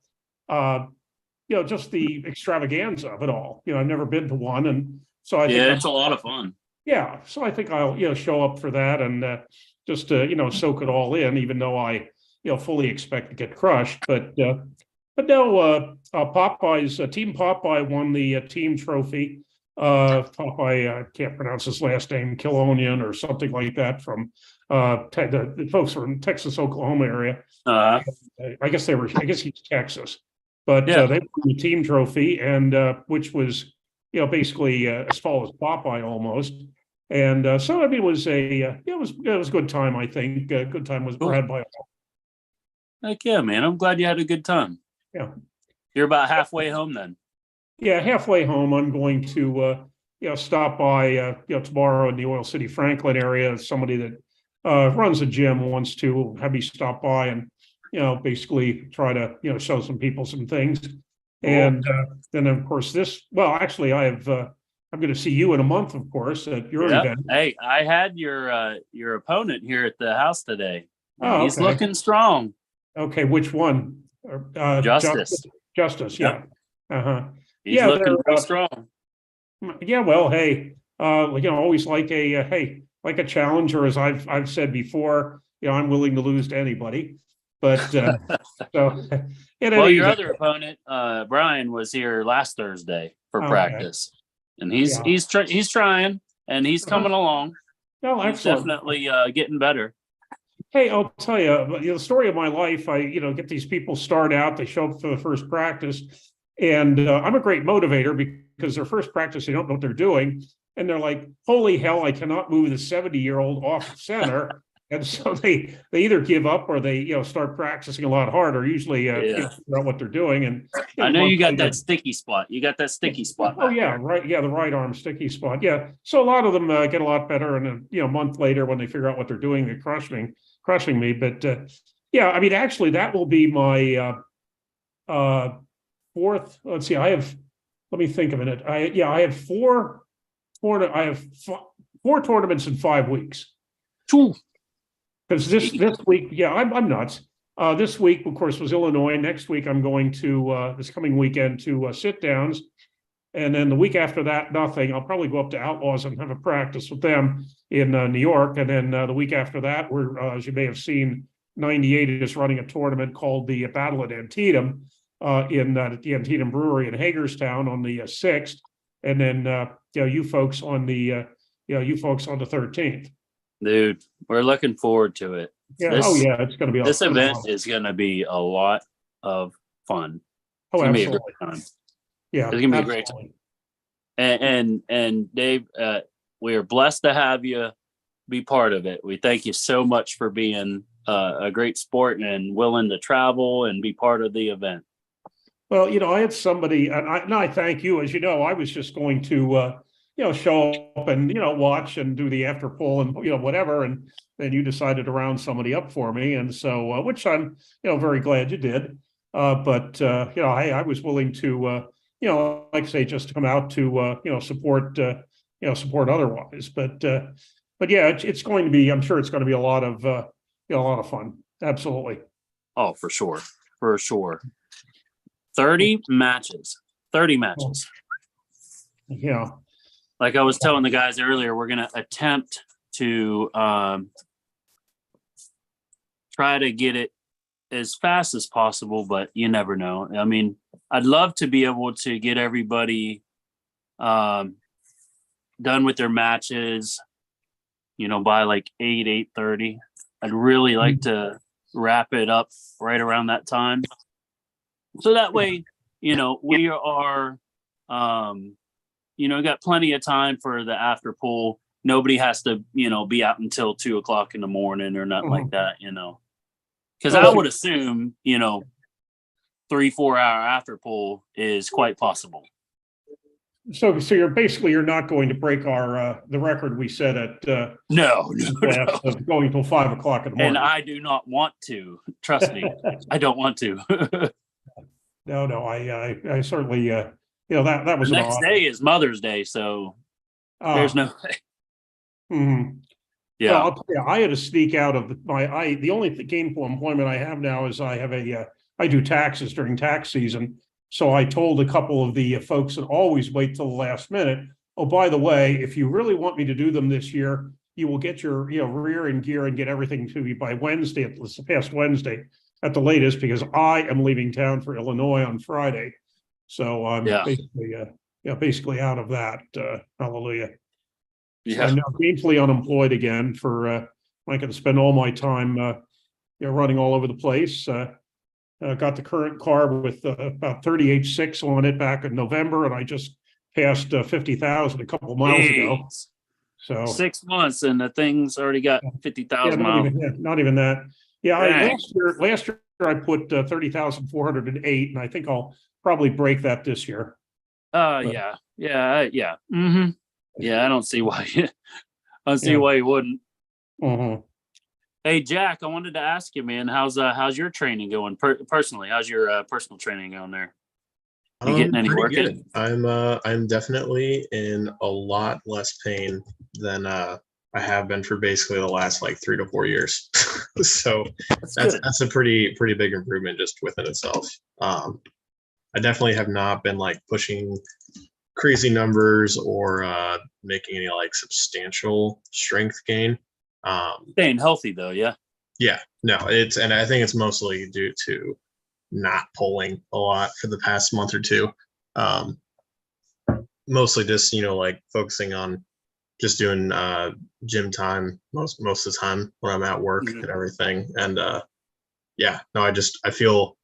just the extravaganza of it all. I've never been to one, and so I think it's a lot of fun. Yeah, so I think I'll show up for that and just soak it all in, even though I fully expect to get crushed. But no, Popeye's Team Popeye won the team trophy. Popeye, I can't pronounce his last name, Kilonian or something like that, from the folks from Texas, Oklahoma area. I guess he's Texas, but they won the team trophy, and which was basically as tall as Popeye almost. And so I mean, it was a good time. I think good time was had by all. Heck yeah, man! I'm glad you had a good time. Yeah, you're about halfway home then. Yeah, halfway home. I'm going to stop by tomorrow in the Oil City Franklin area. Somebody that runs a gym wants to have me stop by and basically try to show some people some things. And then of course actually I have I'm going to see you in a month, of course, at your event. Hey, I had your opponent here at the house today. He's okay. looking strong. Okay, which one? Justice. Justice, yeah. He's looking real strong. Yeah, well, hey, always like a challenger, as I've said before. I'm willing to lose to anybody. But so well, your other opponent, Brian, was here last Thursday for practice, and he's trying, and he's coming along. No, he's definitely getting better. Hey, I'll tell you, the story of my life. I get these people start out, they show up for the first practice, and I'm a great motivator because their first practice they don't know what they're doing, and they're like, "Holy hell, I cannot move the 70-year-old off center." And so they either give up or they start practicing a lot harder. Usually figure out what they're doing. And I know you got that sticky spot. You got that sticky spot. Oh yeah, right. Yeah, the right arm sticky spot. Yeah. So a lot of them get a lot better, and a month later when they figure out what they're doing, they're crushing me. But I mean, actually, that will be my fourth. Let's see. Let me think a minute. I have four tournaments in 5 weeks. Because this week, I'm nuts. This week, of course, was Illinois. Next week, I'm going to this coming weekend to sit downs, and then the week after that, nothing. I'll probably go up to Outlaws and have a practice with them in New York, and then the week after that, we're as you may have seen, 98 is running a tournament called the Battle at Antietam in at the Antietam Brewery in Hagerstown on the 6th, and then you folks on the 13th. Dude, we're looking forward to it. Yeah. It's going to be. This event is going to be a lot of fun. Oh, absolutely. Yeah, it's going to be a great time. And Dave, we are blessed to have you be part of it. We thank you so much for being a great sport and willing to travel and be part of the event. Well, I had somebody, and I thank you. As you know, I was just going to. Show up and, watch and do the after poll and, whatever. And then you decided to round somebody up for me. And so, which I'm, very glad you did. But I was willing to, like I say, just to come out to, support otherwise. But yeah, it's going to be, I'm sure it's going to be a lot of fun. Absolutely. Oh, for sure. For sure. 30 matches. Yeah. Like I was telling the guys earlier, we're going to attempt to try to get it as fast as possible, but you never know. I mean, I'd love to be able to get everybody done with their matches by like 8:30. I'd really like to wrap it up right around that time. So that way, we are, got plenty of time for the after pool. Nobody has to, be out until 2:00 in the morning or nothing like that, because I would assume, 3-4 hour after pool is quite possible. So you're not going to break our the record we set at No. of going till 5:00 in the morning. And I do not want to. Trust me, I don't want to. No, I certainly that was The an next odd. day is Mother's Day, so there's no way. Mhm. Yeah. Well, I'll tell you, I had to sneak out of the only gainful employment I have now is I have I do taxes during tax season. So I told a couple of the folks that always wait till the last minute, oh, by the way, if you really want me to do them this year, you will get your rear in gear and get everything to me by Wednesday, at this past Wednesday at the latest, because I am leaving town for Illinois on Friday. So I'm basically out of that. Hallelujah. So I'm now gainfully unemployed again for I can spend all my time running all over the place. Got the current car with about 38.6 on it back in November, and I just passed 50,000 a couple of miles ago. So 6 months and the thing's already got 50,000 miles. Not even that. Yeah, last year I put 30,408, and I think I'll probably break that this year. Yeah. Mm-hmm. Yeah, I don't see why. Why you wouldn't. Mm-hmm. Hey, Jack, I wanted to ask you, man, how's your training going personally? How's your personal training going there? You getting any work in? I'm definitely in a lot less pain than I have been for basically the last like 3 to 4 years. So that's a pretty big improvement just within itself. I definitely have not been like pushing crazy numbers or making any like substantial strength gain. Staying healthy though, yeah. Yeah, no, and I think it's mostly due to not pulling a lot for the past month or two. Mostly just like focusing on just doing gym time most of the time when I'm at work and everything. And I feel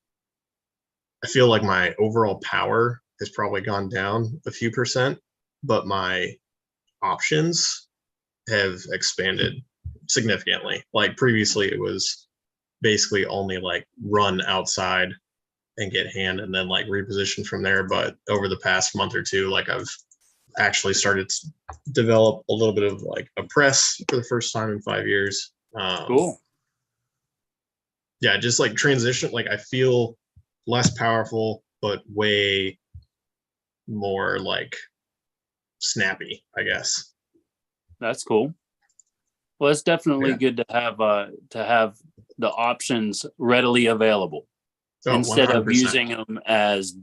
like my overall power has probably gone down a few percent, but my options have expanded significantly. Like previously it was basically only like run outside and get hand and then like reposition from there. But over the past month or two, like I've actually started to develop a little bit of like a press for the first time in 5 years. Cool. Yeah, just like transition. Like I feel less powerful, but way more like snappy, I guess. That's cool. Well, it's definitely good to have the options readily available instead 100%. of using them as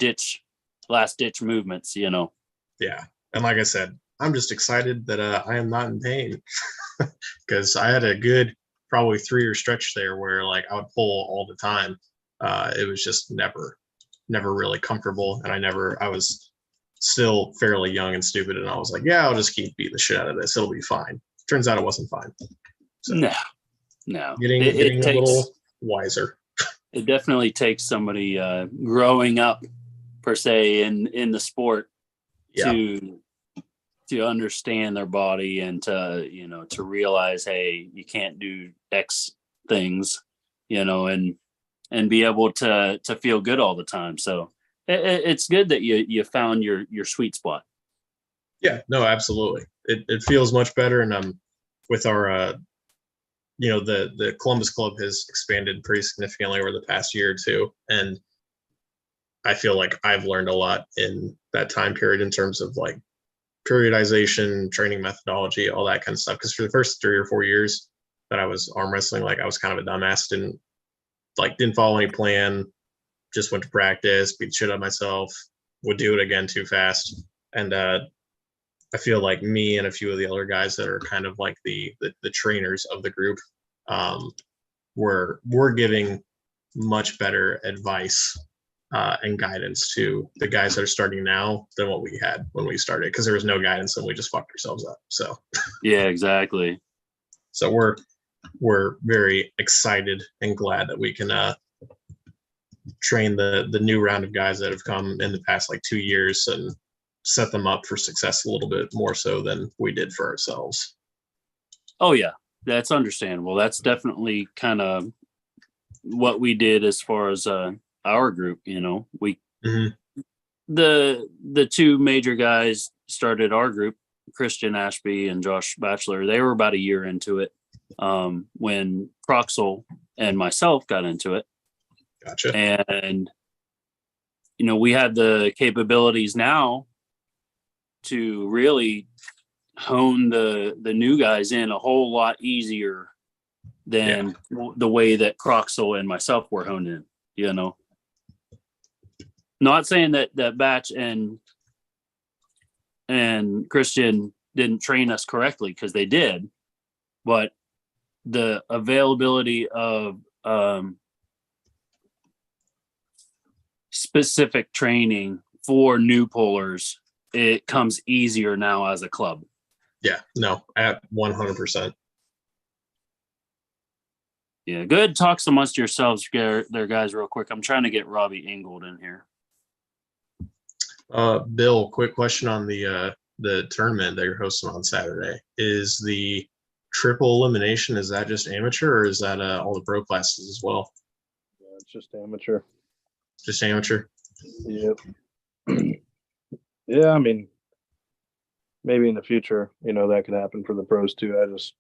last ditch movements, Yeah. And like I said, I'm just excited that I am not in pain because I had a good probably 3-year stretch there where like I would pull all the time. It was just never really comfortable. And I was still fairly young and stupid. And I was like, yeah, I'll just keep beating the shit out of this. It'll be fine. Turns out it wasn't fine. So, no. Getting a little wiser. It definitely takes somebody growing up per se in the sport to understand their body and to realize, hey, you can't do X things, and be able to feel good all the time. So it's good that you found your sweet spot. Yeah, no, absolutely. It feels much better. And with our, the Columbus Club has expanded pretty significantly over the past year or two. And I feel like I've learned a lot in that time period in terms of like periodization, training methodology, all that kind of stuff. Because for the first 3 or 4 years that I was arm wrestling, like I was kind of a dumbass, didn't follow any plan, just went to practice, beat the shit out of myself, would do it again too fast. And I feel like me and a few of the other guys that are kind of like the trainers of the group were giving much better advice and guidance to the guys that are starting now than what we had when we started, because there was no guidance and we just fucked ourselves up. So yeah, exactly. So we're very excited and glad that we can train the new round of guys that have come in the past like 2 years and set them up for success a little bit more so than we did for ourselves. Oh yeah, that's understandable. That's definitely kind of what we did as far as our group. You know, we the two major guys started our group, Christian Ashby and Josh Batchelor. They were about a year into it when Croxel and myself got into it. Gotcha. And you know, we had the capabilities now to really hone the new guys in a whole lot easier than the way that Croxel and myself were honed in, you know. Not saying that Batch and Christian didn't train us correctly, because they did, but the availability of specific training for new pullers, it comes easier now as a club. Yeah, no, at 100%. Yeah, good. Talks amongst yourselves there, guys, real quick. I'm trying to get Robbie Ingold in here. Bill, quick question on the tournament that you're hosting on Saturday. Is the triple elimination, is that just amateur, or is that all the pro classes as well? Yeah, it's just amateur. Just amateur? Yep. Yeah, I mean, maybe in the future, you know, that could happen for the pros too. I just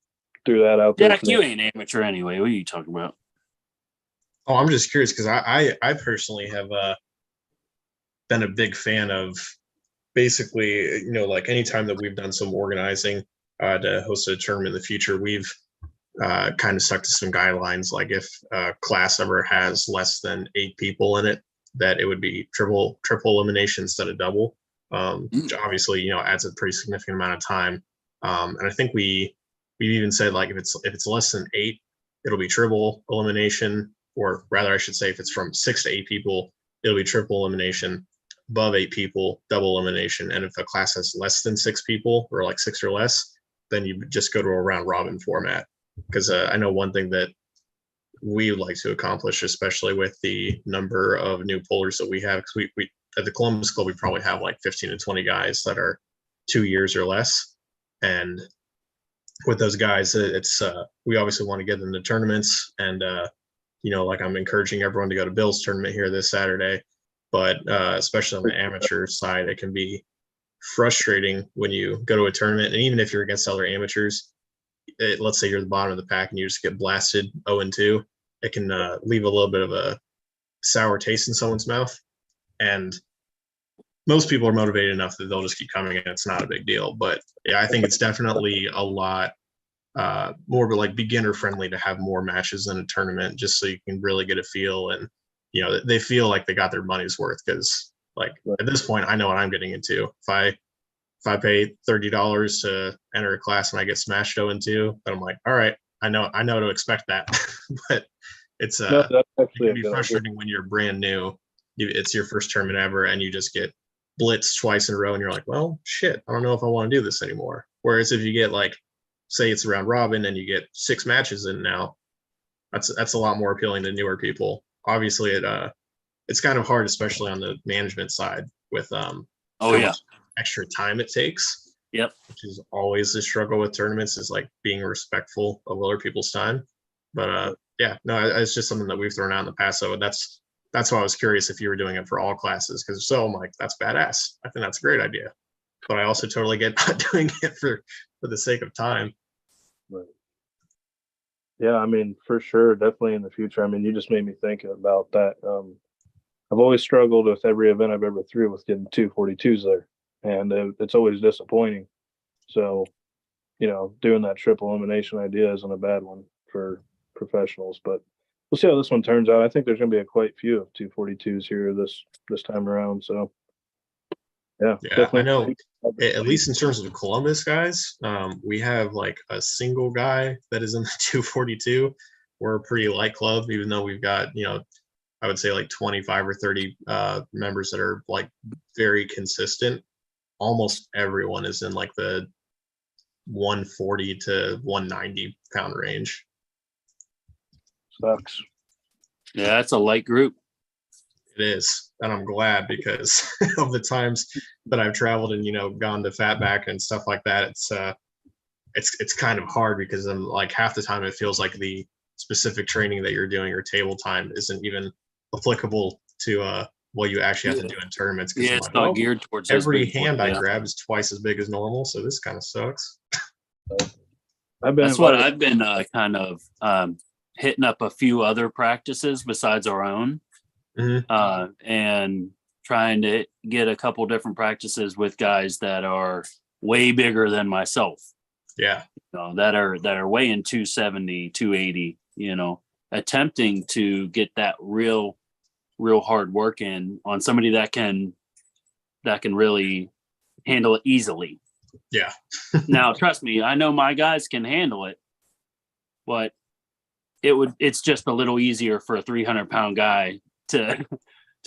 threw that out there. Jack, you ain't amateur anyway. What are you talking about? Oh, I'm just curious because I personally have been a big fan of basically, you know, like anytime that we've done some organizing to host a tournament in the future, we've kind of stuck to some guidelines. Like if a class ever has less than 8 people in it, that it would be triple elimination instead of double. Which obviously, you know, adds a pretty significant amount of time. And I think we've even said, like, if it's less than 8, it'll be triple elimination, or rather I should say if it's from 6 to 8 people, it'll be triple elimination. Above 8 people, double elimination. And if a class has less than 6 people, or like 6 or less, then you just go to a round robin format. Because I know one thing that we would like to accomplish, especially with the number of new pullers that we have, because we at the Columbus Club, we probably have like 15 to 20 guys that are 2 years or less. And with those guys, it's we obviously want to get them to tournaments. And, you know, like I'm encouraging everyone to go to Bill's tournament here this Saturday. But especially on the amateur side, it can be frustrating when you go to a tournament. And even if you're against other amateurs, let's say you're the bottom of the pack and you just get blasted 0-2, it can leave a little bit of a sour taste in someone's mouth. And most people are motivated enough that they'll just keep coming, and it's not a big deal. But yeah, I think it's definitely a lot more like beginner friendly to have more matches in a tournament, just so you can really get a feel, and you know, they feel like they got their money's worth. Because like at this point, I know what I'm getting into. If I pay $30 to enter a class and I get smashed 0-2, then I'm like, all right, I know to expect that. But it's that's it actually can be frustrating when you're brand new. It's your first tournament ever, and you just get blitzed twice in a row, and you're like, well, shit, I don't know if I want to do this anymore. Whereas if you get, like, say it's a round robin and you get 6 matches in now, that's a lot more appealing to newer people. Obviously, it's kind of hard, especially on the management side, with much extra time it takes. Yep. Which is always the struggle with tournaments, is like being respectful of other people's time. But yeah, no, it's just something that we've thrown out in the past. So that's why I was curious if you were doing it for all classes, because so I'm like, that's badass. I think that's a great idea. But I also totally get not doing it for the sake of time. Right. Yeah, I mean, for sure, definitely in the future. I mean, you just made me think about that. I've always struggled with every event I've ever threw with getting 242s there, and it's always disappointing. So, you know, doing that triple elimination idea isn't a bad one for professionals, but we'll see how this one turns out. I think there's going to be quite few of 242s here this time around. So, yeah, I know. At least in terms of the Columbus guys, we have like a single guy that is in the 242. We're a pretty light club, even though we've got, you know, I would say like 25 or 30 members that are like very consistent. Almost everyone is in like the 140 to 190 pound range. Sucks. Yeah, that's a light group. It is, and I'm glad because of the times that I've traveled and gone to fatback and stuff like that. It's kind of hard because I'm like half the time it feels like the specific training that you're doing or table time isn't even applicable to what you actually have to do in tournaments. Yeah, I'm it's like, not well, geared towards those every big boys, hand I yeah. grab is twice as big as normal, so this kind of sucks. That's what I've been kind of hitting up a few other practices besides our own, and trying to get a couple different practices with guys that are way bigger than myself. Yeah. That are weighing 270, 280, attempting to get that real hard work in on somebody that can really handle it easily. Yeah. Now, trust me, I know my guys can handle it, but it's just a little easier for a 300-pound guy to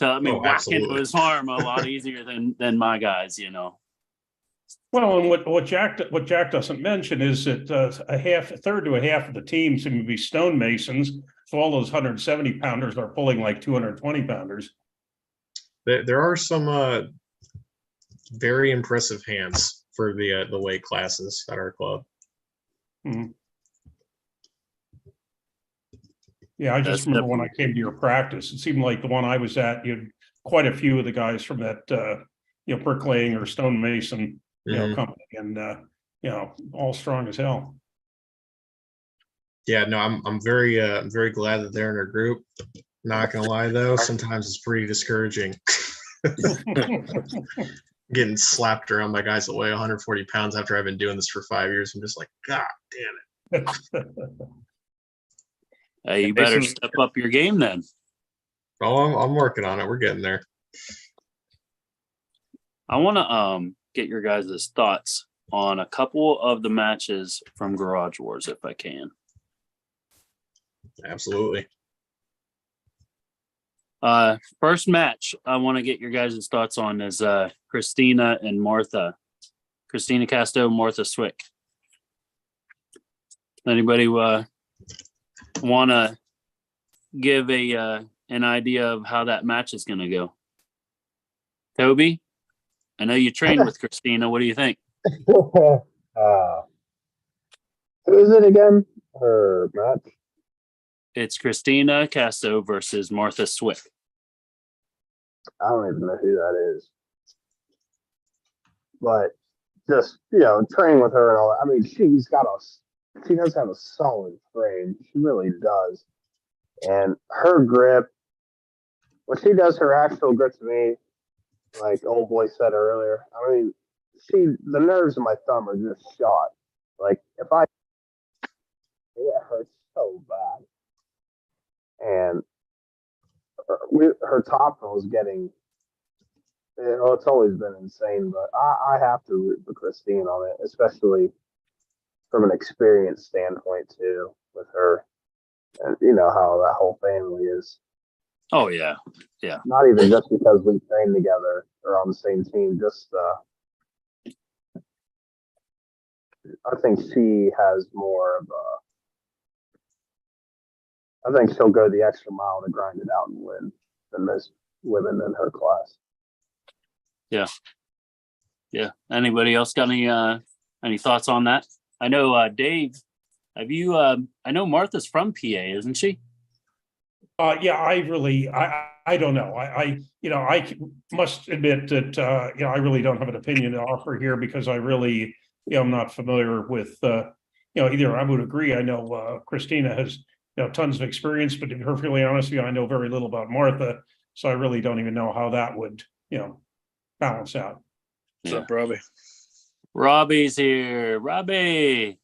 whack into his arm a lot easier than my guys, Well, and what Jack doesn't mention is that a third to a half of the team seem to be stonemasons. So all those 170 pounders are pulling like 220 pounders. There are some very impressive hands for the weight classes at our club. Mm-hmm. Yeah, I just remember when I came to your practice, it seemed like the one I was at, you had quite a few of the guys from that bricklaying or stonemason company, and all strong as hell. Yeah, no, I'm very glad that they're in our group. Not gonna lie though, sometimes it's pretty discouraging. Getting slapped around by guys that weigh 140 pounds after I've been doing this for 5 years. I'm just like, God damn it. Hey, you better step up your game then. Oh, I'm working on it. We're getting there. I want to get your guys' thoughts on a couple of the matches from Garage Wars, if I can. Absolutely. First match I want to get your guys' thoughts on is Christina and Martha. Christina Casto, Martha Swick. Anybody want to give an idea of how that match is going to go? Toby, I know you trained with Christina. What do you think? Who is it again? Her match? It's Christina Casto versus Martha Swick. I don't even know who that is. But just, training with her and all that. I mean, she does have a solid frame. She really does. And her grip, when she does her actual grip to me, like old boy said earlier, I mean, the nerves in my thumb are just shot. Like, it hurts so bad. And her top was getting, it's always been insane, but I have to root for Christine on it, especially from an experience standpoint too, with her. And you know how that whole family is. Oh yeah. Yeah. Not even just because we train together or on the same team, just I think she has more of I think she'll go the extra mile to grind it out and win than most women in her class. Yeah. Yeah. Anybody else got any thoughts on that? I know Dave, have you I know Martha's from PA, isn't she? Yeah, I don't know. I must admit that I really don't have an opinion to offer here because I really I'm not familiar with either. I would agree. I know Christina has tons of experience, but to be perfectly honest with you, I know very little about Martha, so I really don't even know how that would balance out. What's up, Robbie? Robbie's here. Robbie.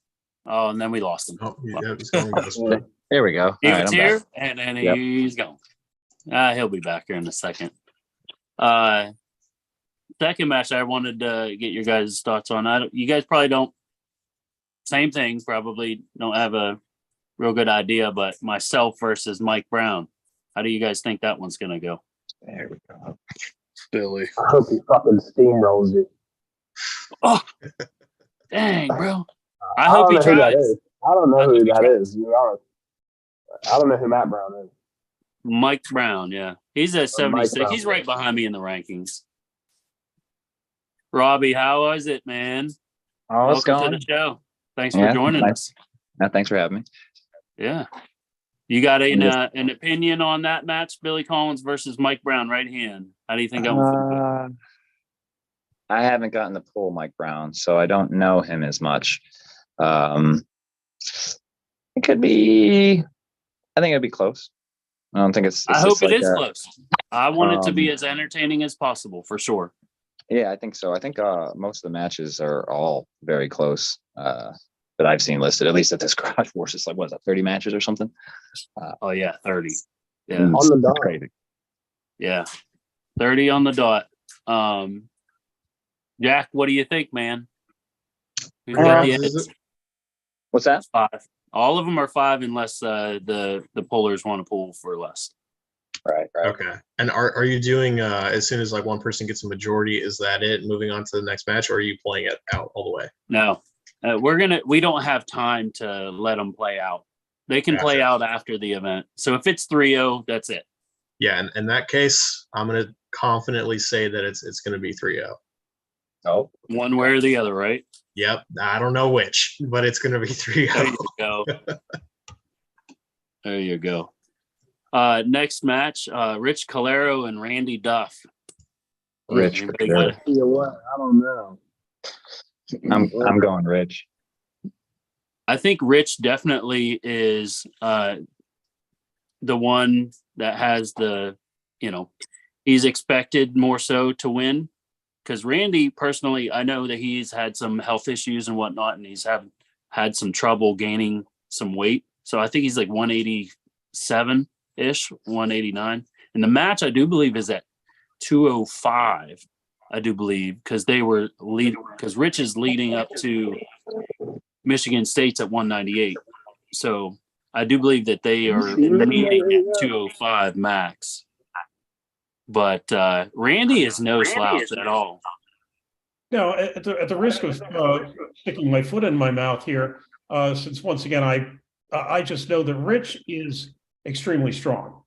Oh, and then we lost him. Oh, yeah, it's going There we go. He All was right, here, back. and then Yep. he's gone. He'll be back here in a second. Second match, I wanted to get your guys' thoughts on. You guys probably don't. Same thing. Probably don't have a real good idea. But myself versus Mike Brown. How do you guys think that one's gonna go? There we go. Billy. I hope he fucking steamrolls you. Oh, dang, bro! I hope he don't know who that tries. is. I don't know I who hope he that tries. is. To be honest. I don't know who Matt Brown is. Mike Brown, yeah. He's at Mike 76. Brown. He's right behind me in the rankings. Robbie, how was it, man? Oh, it's Welcome to going. the show. Thanks for Yeah, joining thanks. us. No, thanks for having me. Yeah. You got I'm just- an opinion on that match, Billy Collins versus Mike Brown, right hand? How do you think that would feel? I haven't gotten to pull Mike Brown, so I don't know him as much. It could be. I think it'd be close. I don't think it's I hope just it like is close. I want it to be um, as entertaining as possible, for sure. Yeah, I think so. I think most of the matches are all very close that I've seen listed. At least at this Garage Wars, it's like what is that, 30 matches or something? Oh yeah, 30. Yeah, On the dot. Crazy. yeah, 30 on the dot. Jack, what do you think, man? Who's got the Rounds is edge? it? What's that? 5. All of them are 5 unless the pullers want to pull for less. Right. Okay. And are you doing as soon as like one person gets a majority, is that it? Moving on to the next match, or are you playing it out all the way? No, we don't have time to let them play out. They can play Gotcha. out after the event. So if it's 3-0, that's it. Yeah, in that case, I'm gonna confidently say that it's gonna be 3-0. Oh, One way or the other, right? Yep. I don't know which, but it's gonna be 3-0. There you go. There you go. Next match, Rich Calero and Randy Duff. Rich. Anybody For sure. got- You know what? I don't know. I'm going Rich. I think Rich definitely is the one that has he's expected more so to win. Because Randy, personally, I know that he's had some health issues and whatnot, and he's had some trouble gaining some weight. So I think he's like 187-ish, 189. And the match, I do believe, is at 205, I do believe, because because Rich is leading up to Michigan State's at 198. So I do believe that they are meeting at 205 max. But Randy is no slouch at all. Now, at the risk of sticking my foot in my mouth here, since once again I just know that Rich is extremely strong.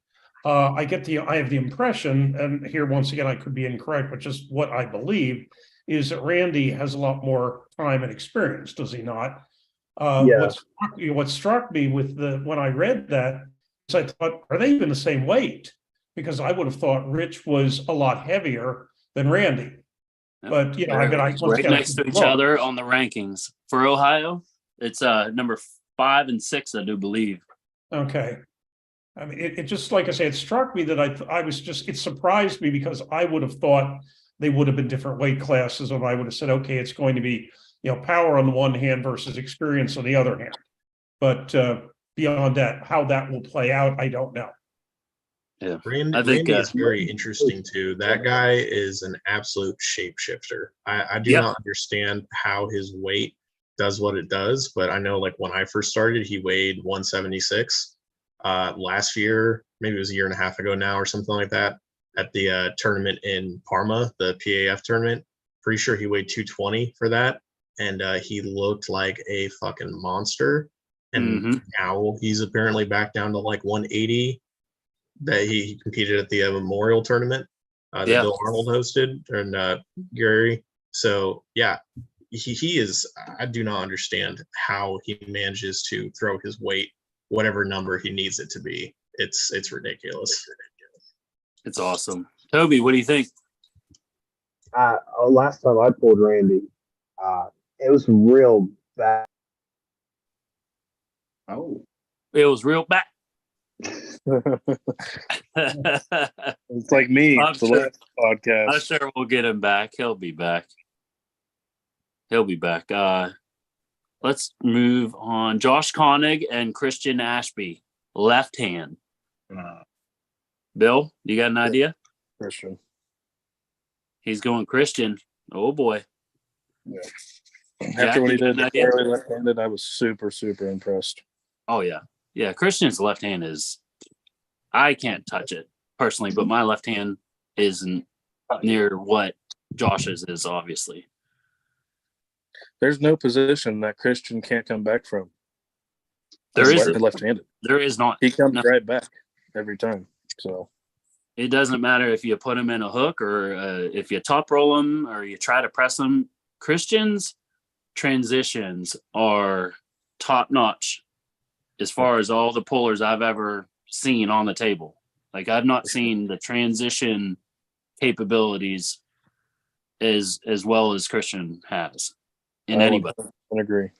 I have the impression, and here once again I could be incorrect, but just what I believe is that Randy has a lot more time and experience, does he not? Yeah. What struck me when I read that is I thought, are they even the same weight? Because I would have thought Rich was a lot heavier than Randy. But Right next to each other on the rankings for Ohio. It's number 5 and 6, I do believe. Okay. I mean, it just, like I say, it struck me that it surprised me because I would have thought they would have been different weight classes, and I would have said, okay, it's going to be, power on the one hand versus experience on the other hand. But beyond that, how that will play out, I don't know. Yeah, Randy is very interesting too. That guy is an absolute shapeshifter. I do not understand how his weight does what it does, but I know like when I first started, he weighed 176. Last year, maybe it was a year and a half ago now or something like that, at the tournament in Parma, the PAF tournament. Pretty sure he weighed 220 for that, and he looked like a fucking monster. And now he's apparently back down to like 180. That he competed at the Memorial tournament that Bill Arnold hosted and Gary. So yeah, he is. I do not understand how he manages to throw his weight whatever number he needs it to be. It's ridiculous. It's awesome. Toby, what do you think? Last time I pulled Randy, it was real bad. Oh, it was real bad. It's like me. I'm the sure, last podcast. I'm sure we'll get him back. He'll be back. Let's move on. Josh Koenig and Christian Ashby, left hand. Bill, you got an idea? Christian. He's going Christian. Oh boy. Yeah. Jack, After what he did idea? early left-handed, I was super, super impressed. Oh yeah. Yeah, Christian's left hand is, I can't touch it personally, but my left hand isn't near what Josh's is, obviously. there's no position that Christian can't come back from. There He's is left-handed. There is not. He comes No. right back every time. So It doesn't matter if you put him in a hook or if you top roll him or you try to press him. Christian's transitions are top notch as far as all the pullers I've ever seen on the table. Like I've not seen the transition capabilities as well as Christian has in anybody. I agree.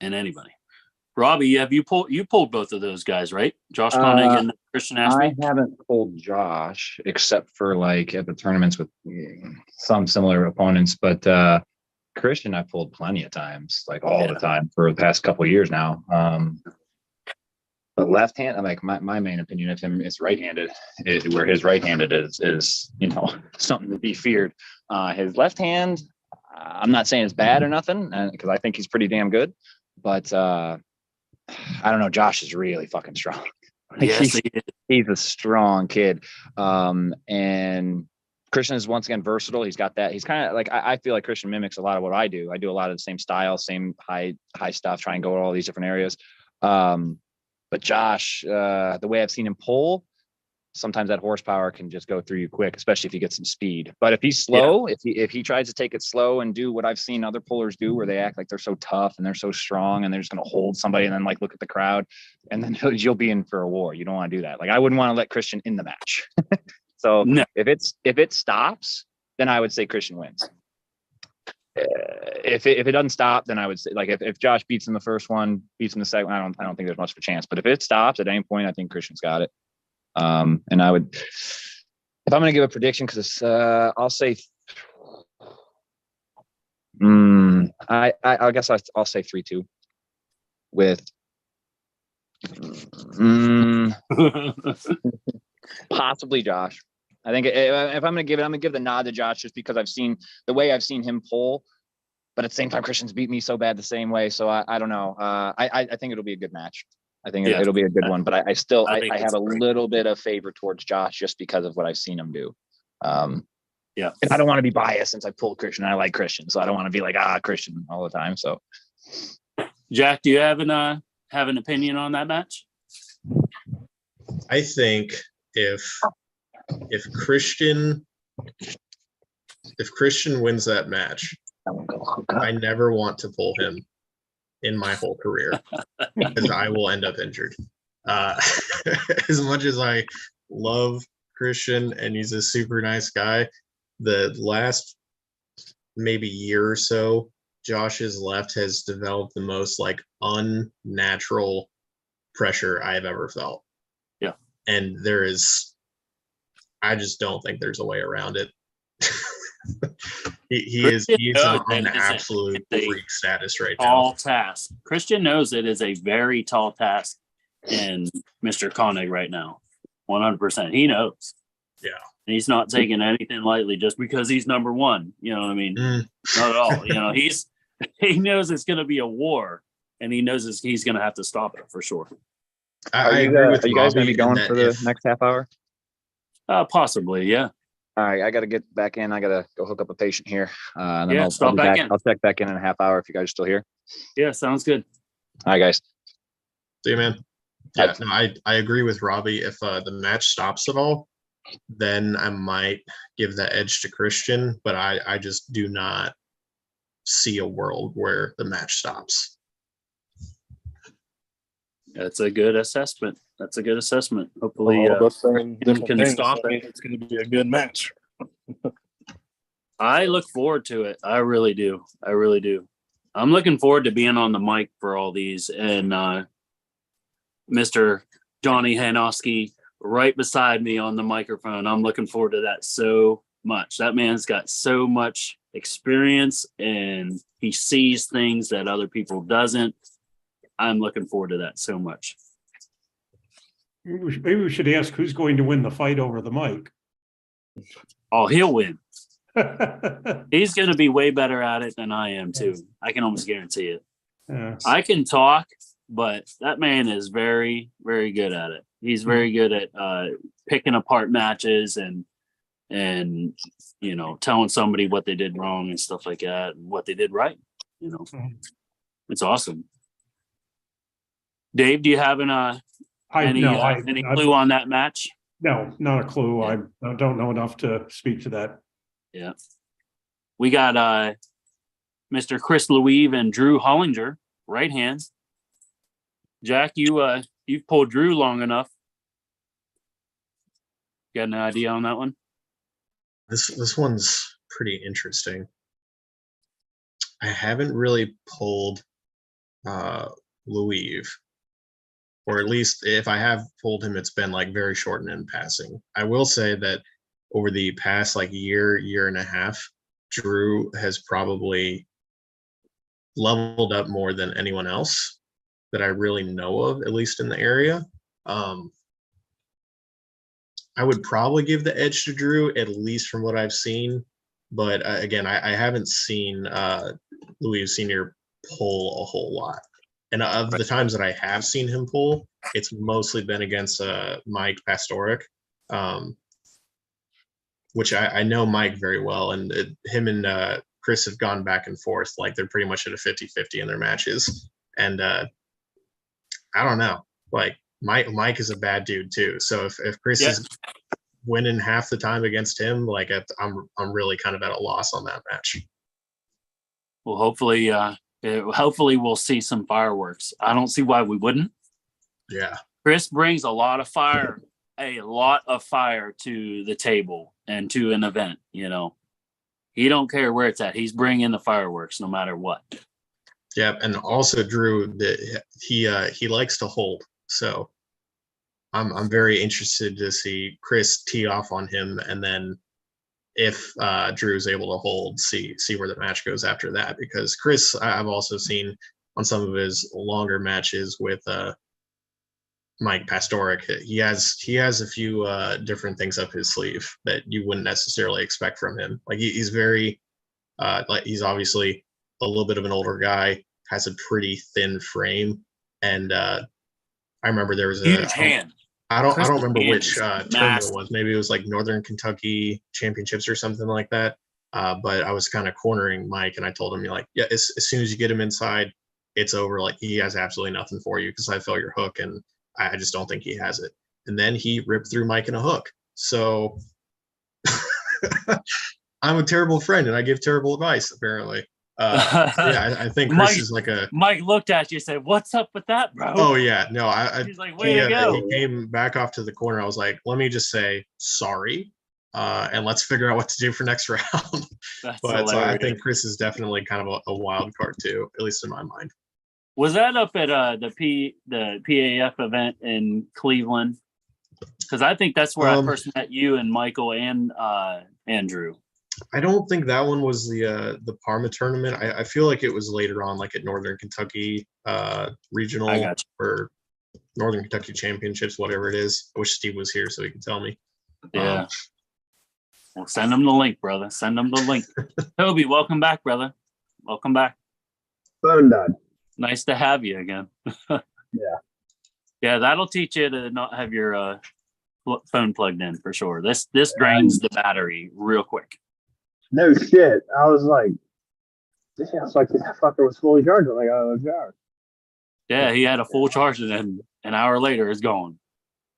In anybody. Robbie, have you pulled both of those guys, right? Josh Koenig and Christian Ashby? I haven't pulled Josh except for like at the tournaments with some similar opponents, but Christian I pulled plenty of times, like all the time for the past couple of years now. But left hand, like my main opinion of him is right-handed, where his right-handed is something to be feared. His left hand, I'm not saying it's bad or nothing, because I think he's pretty damn good, but I don't know. Josh is really fucking strong. Yes, he's a strong kid. And Christian is once again versatile. He's got that. He's kind of like, I feel like Christian mimics a lot of what I do. I do a lot of the same style, same high stuff, try and go to all these different areas. But Josh, the way I've seen him pull, sometimes that horsepower can just go through you quick, especially if you get some speed. But if he's slow, if he tries to take it slow and do what I've seen other pullers do, where they act like they're so tough and they're so strong and they're just going to hold somebody and then like look at the crowd, and then you'll be in for a war. You don't want to do that. Like I wouldn't want to let Christian in the match. So no. if it stops, then I would say Christian wins. If it doesn't stop, then I would say, like, if Josh beats him the first one, beats him the second, I don't think there's much of a chance. But if it stops at any point, I think Christian's got it. And I would, if I'm going to give a prediction, because I'll say, I guess I'll say 3-2 with possibly Josh. I think if I'm going to give it, I'm going to give the nod to Josh just because I've seen the way I've seen him pull, but at the same time, Christian's beat me so bad the same way. So I don't know. I think it'll be a good match. I think it'll be a good one, but I have a little bit of favor towards Josh just because of what I've seen him do. And I don't want to be biased since I pulled Christian. I like Christian, so I don't want to be like Christian all the time. So, Jack, do you have an opinion on that match? I think if Christian wins that match, I never want to pull him in my whole career because I will end up injured. As much as I love Christian and he's a super nice guy, the last maybe year or so, Josh's left has developed the most like unnatural pressure I've ever felt. Yeah. And I just don't think there's a way around it. He's on an absolute freak status right now. Tall task. Christian knows it is a very tall task in Mr. Koenig right now. 100%. He knows. Yeah. And he's not taking anything lightly just because he's number one. You know what I mean? Not at all. He knows it's going to be a war, and he knows he's going to have to stop it for sure. I agree with you guys going to be going for the next half hour? Possibly, yeah. All right, I got to get back in. I got to go hook up a patient here. And then I'll be back in. I'll check back in a half hour if you guys are still here. Yeah, sounds good. All right, guys. See you, man. Yeah, no, I agree with Robbie. If the match stops at all, then I might give that edge to Christian, but I just do not see a world where the match stops. That's a good assessment. Hopefully, can stop it. It's going to be a good match. I look forward to it. I really do. I'm looking forward to being on the mic for all these, and Mr. Johnny Hanowski right beside me on the microphone. I'm looking forward to that so much. That man's got so much experience, and he sees things that other people doesn't. I'm looking forward to that so much. Maybe we should ask who's going to win the fight over the mic. Oh, he'll win. He's going to be way better at it than I am too. I can almost guarantee it. I can talk, but that man is very, very good at it. He's very good at picking apart matches and and, you know, telling somebody what they did wrong and stuff like that and what they did right. You know, it's awesome. Dave, do you have any clue on that match? No, not a clue. Yeah. I don't know enough to speak to that. Yeah. We got Mr. Chris Louise and Drew Hollinger, right hands. Jack, you've pulled Drew long enough. Got an idea on that one? This one's pretty interesting. I haven't really pulled Louis, or at least if I have pulled him, it's been like very short and in passing. I will say that over the past like year and a half, Drew has probably leveled up more than anyone else that I really know of, at least in the area. I would probably give the edge to Drew, at least from what I've seen. But again, I haven't seen Louis Sr. pull a whole lot. And of the times that I have seen him pull, it's mostly been against Mike Pastoric, which I know Mike very well. And him and Chris have gone back and forth. Like they're pretty much at a 50-50 in their matches. And I don't know. Like Mike is a bad dude too. So if Chris is winning half the time against him, like I'm really kind of at a loss on that match. Well, hopefully we'll see some fireworks. I don't see why we wouldn't. Yeah. Chris brings a lot of fire to the table and to an event, you know. He don't care where it's at. He's bringing the fireworks no matter what. Yeah, and also Drew, he likes to hold. So I'm very interested to see Chris tee off on him, and then if Drew's able to hold, see where the match goes after that. Because Chris, I've also seen on some of his longer matches with Mike Pastoric, he has a few different things up his sleeve that you wouldn't necessarily expect from him. Like he's very like he's obviously a little bit of an older guy, has a pretty thin frame, and I remember there was a huge hand. I don't remember which tournament it was. Maybe it was like Northern Kentucky Championships or something like that. But I was kind of cornering Mike, and I told him, like, yeah, as soon as you get him inside, it's over. Like he has absolutely nothing for you because I felt your hook, and I just don't think he has it. And then he ripped through Mike in a hook. So I'm a terrible friend, and I give terrible advice, apparently. Yeah, I think Chris is like a. Mike looked at you and said, "What's up with that, bro?" Oh yeah, no, He's like, "Way to go!" He came back off to the corner. I was like, "Let me just say sorry, and let's figure out what to do for next round." But I think Chris is definitely kind of a wild card too, at least in my mind. Was that up at the PAF event in Cleveland? Because I think that's where I first met you and Michael and Andrew. I don't think that one was the Parma tournament. I feel like it was later on, like at Northern Kentucky regional or Northern Kentucky Championships, whatever it is. I wish Steve was here so he could tell me. Yeah. Well, send him the link, brother. Send him the link. Toby, welcome back, brother. Welcome back. Phone died. Nice to have you again. Yeah. Yeah, that'll teach you to not have your phone plugged in for sure. This drains the battery real quick. No shit. I was like, this sounds like that fucker was fully charged. I'm like, oh, charged. Yeah, he had a full charge, and then an hour later it's gone.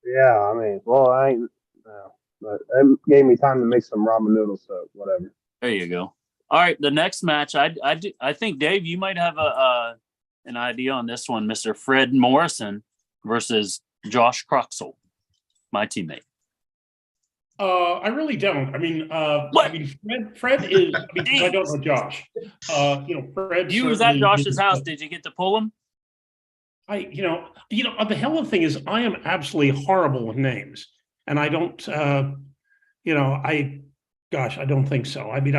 Yeah, I mean, well, I ain't, no, but it gave me time to make some ramen noodles, so whatever. There you go. All right, the next match, I think Dave, you might have an idea on this one, Mr. Fred Morrison versus Josh Croxall, my teammate. I really don't. I mean, Fred is. I don't know Josh. Fred. You was at Josh's house. Did you get to pull him? The hell of the thing is, I am absolutely horrible with names, and I don't. I don't think so. I mean,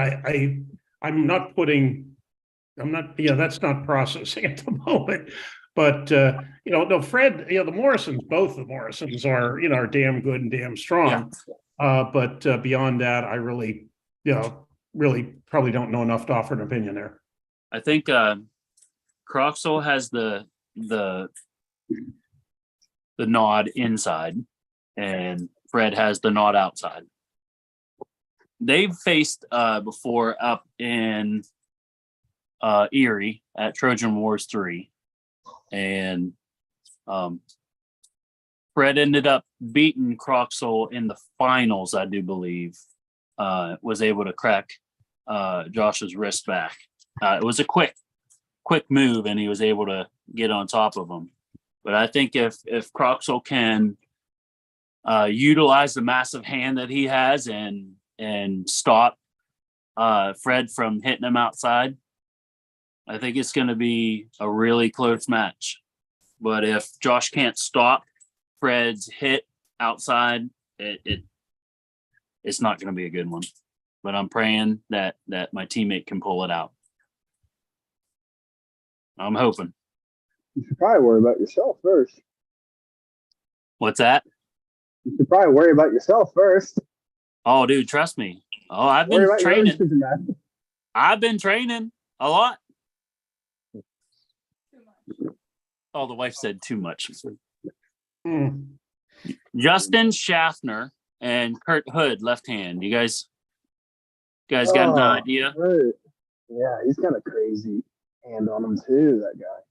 I'm not putting. I'm not. Yeah, that's not processing at the moment. But no, Fred. The Morrisons, both the Morrisons are damn good and damn strong. Yeah. But beyond that, I really probably don't know enough to offer an opinion there. I think Croxall has the nod inside, and Fred has the nod outside. they've faced before up in Erie at Trojan Wars 3, and Fred ended up beating Croxall in the finals, I do believe. Was able to crack Josh's wrist back. It was a quick move, and he was able to get on top of him. But I think if Croxall can utilize the massive hand that he has and stop Fred from hitting him outside, I think it's going to be a really close match. But if Josh can't stop Fred's hit outside, it's not going to be a good one. But I'm praying that my teammate can pull it out. I'm hoping. You should probably worry about yourself first. What's that? You should probably worry about yourself first. Oh, dude, trust me. Oh, I've been training. I've been training a lot. Oh, the wife said too much. Justin Schaffner and Kurt Hood, left hand. You guys got an idea? Right. Yeah, he's got a crazy hand on him too, that guy.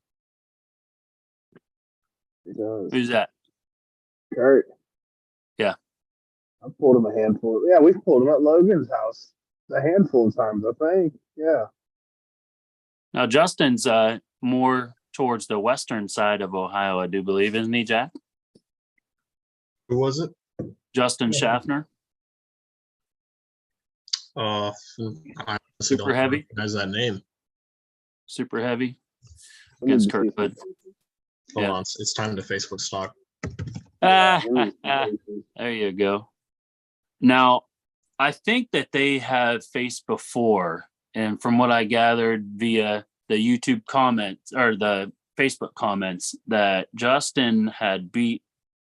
He does. Who's that? Kurt. Yeah. I pulled him a handful. Yeah, we've pulled him at Logan's house a handful of times, I think. Yeah. Now, Justin's more towards the western side of Ohio, I do believe, isn't he, Jack? Who was it? Justin Schaffner. I Super heavy. Recognize that name. Super heavy against Kurt Hood. Hold on, it's time to Facebook stalk. There you go. Now, I think that they have faced before, and from what I gathered via the YouTube comments or the Facebook comments, that Justin had beat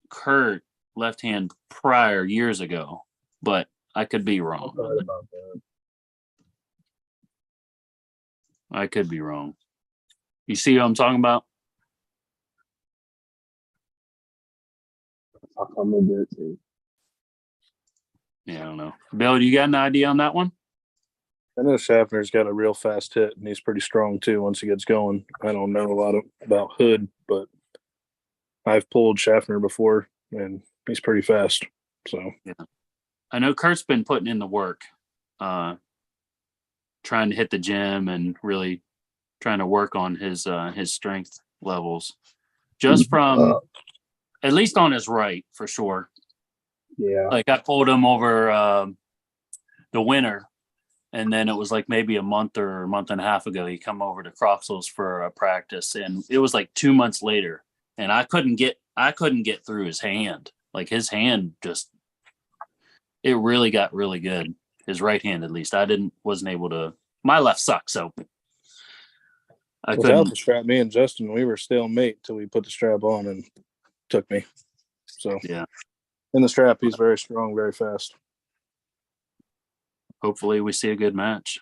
Kurt left hand prior years ago, but I could be wrong. I could be wrong. You see what I'm talking about? Yeah, I don't know. Bill, do you got an idea on that one? I know Schaffner's got a real fast hit, and he's pretty strong too once he gets going. I don't know a lot about Hood, but I've pulled Schaffner before, and he's pretty fast. So yeah, I know Kurt's been putting in the work, trying to hit the gym and really trying to work on his strength levels, just from at least on his right for sure. Yeah, like I pulled him over the winter. And then it was like maybe a month or a month and a half ago, he come over to Croxall's for a practice, and it was like 2 months later, and I couldn't get through his hand. Like his hand it really got really good. His right hand, at least. Wasn't able to. My left sucks, so I couldn't. Without the strap, me and Justin, we were stalemate till we put the strap on and took me. So yeah, in the strap, he's very strong, very fast. Hopefully we see a good match.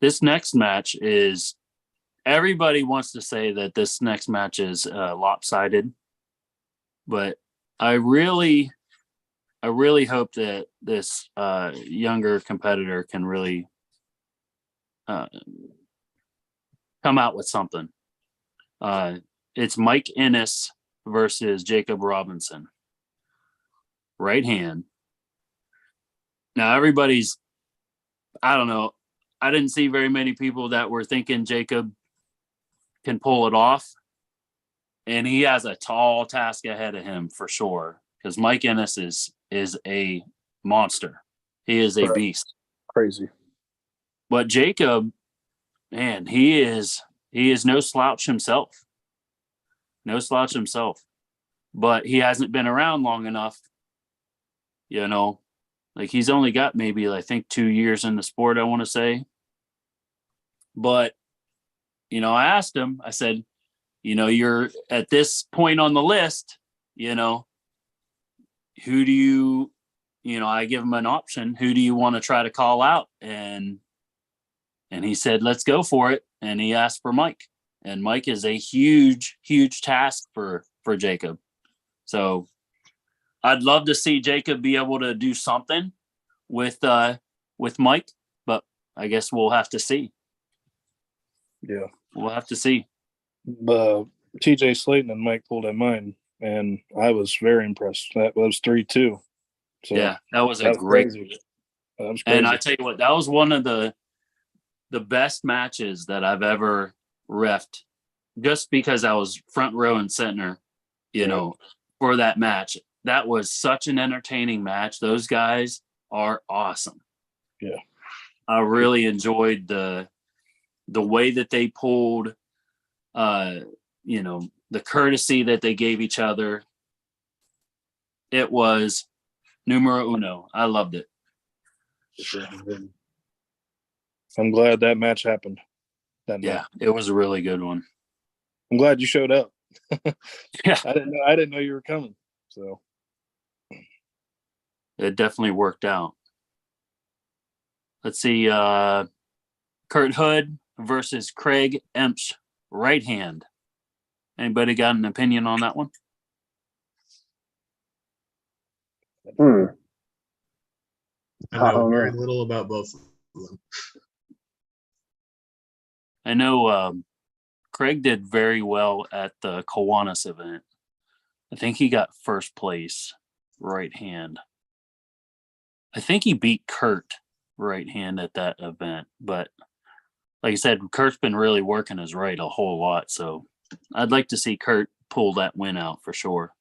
This next match is, everybody wants to say that this next match is lopsided, but I really hope that this younger competitor can really come out with something. It's Mike Ennis versus Jacob Robinson. Right hand. Now, everybody's, I don't know, I didn't see very many people that were thinking Jacob can pull it off. And he has a tall task ahead of him for sure, because Mike Ennis is a monster. He is a beast. Crazy. But Jacob, man, he is no slouch himself. No slouch himself. But he hasn't been around long enough, Like he's only got maybe, I think, 2 years in the sport, I want to say. But, I asked him, I said, you're at this point on the list, who do you, I give him an option. Who do you want to try to call out? And he said, let's go for it. And he asked for Mike. And Mike is a huge, huge task for Jacob. So I'd love to see Jacob be able to do something, with Mike, but I guess we'll have to see. Yeah. We'll have to see. TJ Slayton and Mike pulled at mine, and I was very impressed. That was 3-2. So Yeah, that was a great. crazy. That was crazy. And I tell you what, that was one of the best matches that I've ever reffed, just because I was front row and center, you know, for that match. That was such an entertaining match. Those guys are awesome. Yeah. I really enjoyed the way that they pulled, you know, the courtesy that they gave each other. It was numero uno. I loved it. I'm glad that match happened. That Yeah, night. it was a really good one. I'm glad you showed up. Yeah. I didn't know you were coming. So It definitely worked out. Let's see, Kurt Hood versus Craig Empsch, right hand. Anybody got an opinion on that one? I know very little about both of them. I know Craig did very well at the Kiwanis event. I think he got first place right hand. I think he beat Kurt right hand at that event. But like I said, Kurt's been really working his right a whole lot. So I'd like to see Kurt pull that win out for sure.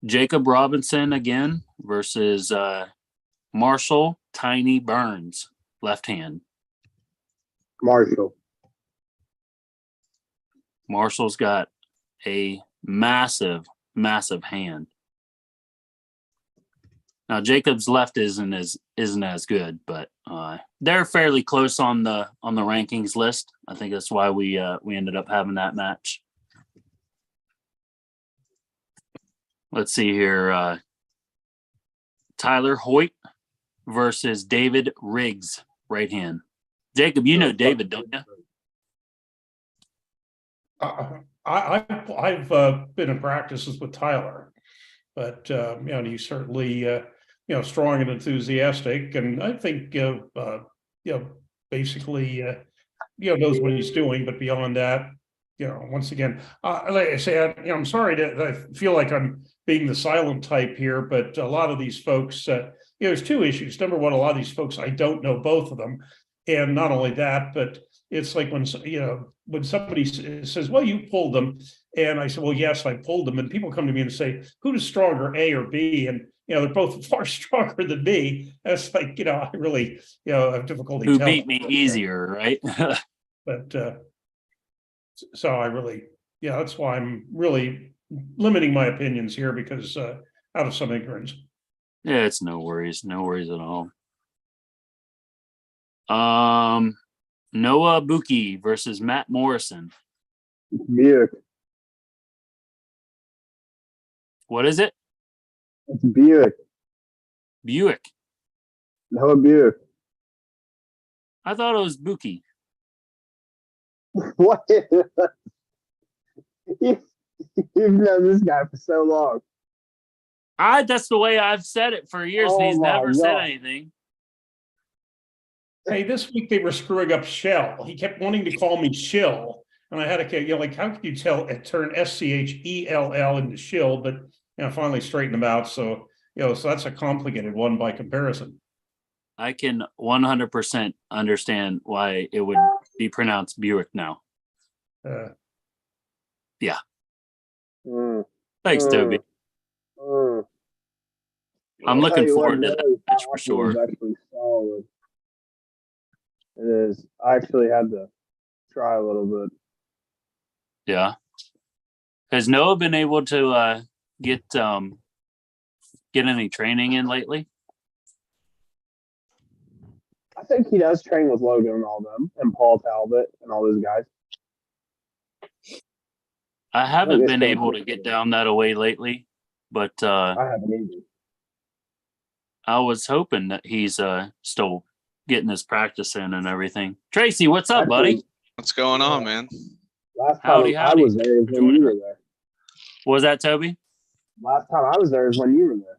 Jacob Robinson again versus Marshall Tiny Burns, left hand. Marshall. Marshall's got a massive hand. Now Jacob's left isn't as good, but they're fairly close on the rankings list. I think that's why we ended up having that match. Let's see here. Tyler Hoyt versus David Riggs, right hand. Jacob, you know David, don't you? I've been in practices with Tyler, but you know, he's certainly you know, strong and enthusiastic, and I think you know, basically you know, knows what he's doing. But beyond that, you know, once again, like I say, you know, I'm sorry to I feel like I'm being the silent type here, but a lot of these folks, you know, there's two issues. Number one, a lot of these folks, I don't know both of them, and not only that, but it's like when, you know, when somebody says, well, you pulled them. And I said, well, yes, I pulled them. And people come to me and say, who's stronger, A or B? And, you know, they're both far stronger than me. That's like, you know, I really, you know, have difficulty Who telling. beat me easier, right? But so I really, yeah, that's why I'm really limiting my opinions here, because out of some ignorance. Yeah, it's no worries at all. Noah Buki versus Matt Morrison. Buick. What is it? It's Buick. Buick. Noah Buick. I thought it was Buki. What? You've known this guy for so long. That's the way I've said it for years, and he's never said anything. Hey, this week they were screwing up Shell. He kept wanting to call me Shill, and I had to, you know, like, how can you turn SCHELL into Shill? But, you know, finally straightened him out. So, you know, so that's a complicated one by comparison. I can 100% understand why it would be pronounced Buick now. Yeah. Thanks, Toby. I'm looking forward to that match for sure. Actually solid. It is. I actually had to try a little bit. Yeah. Has Noah been able to get any training in lately? I think he does train with Logan and all them, and Paul Talbot and all those guys. I haven't been able to get down that way lately, but I haven't either. I was hoping that he's still getting his practice in and everything. Tracy, what's up, buddy? What's going on, man? Last time I was there, when you were there. What was that, Toby? Last time I was there is when you were there.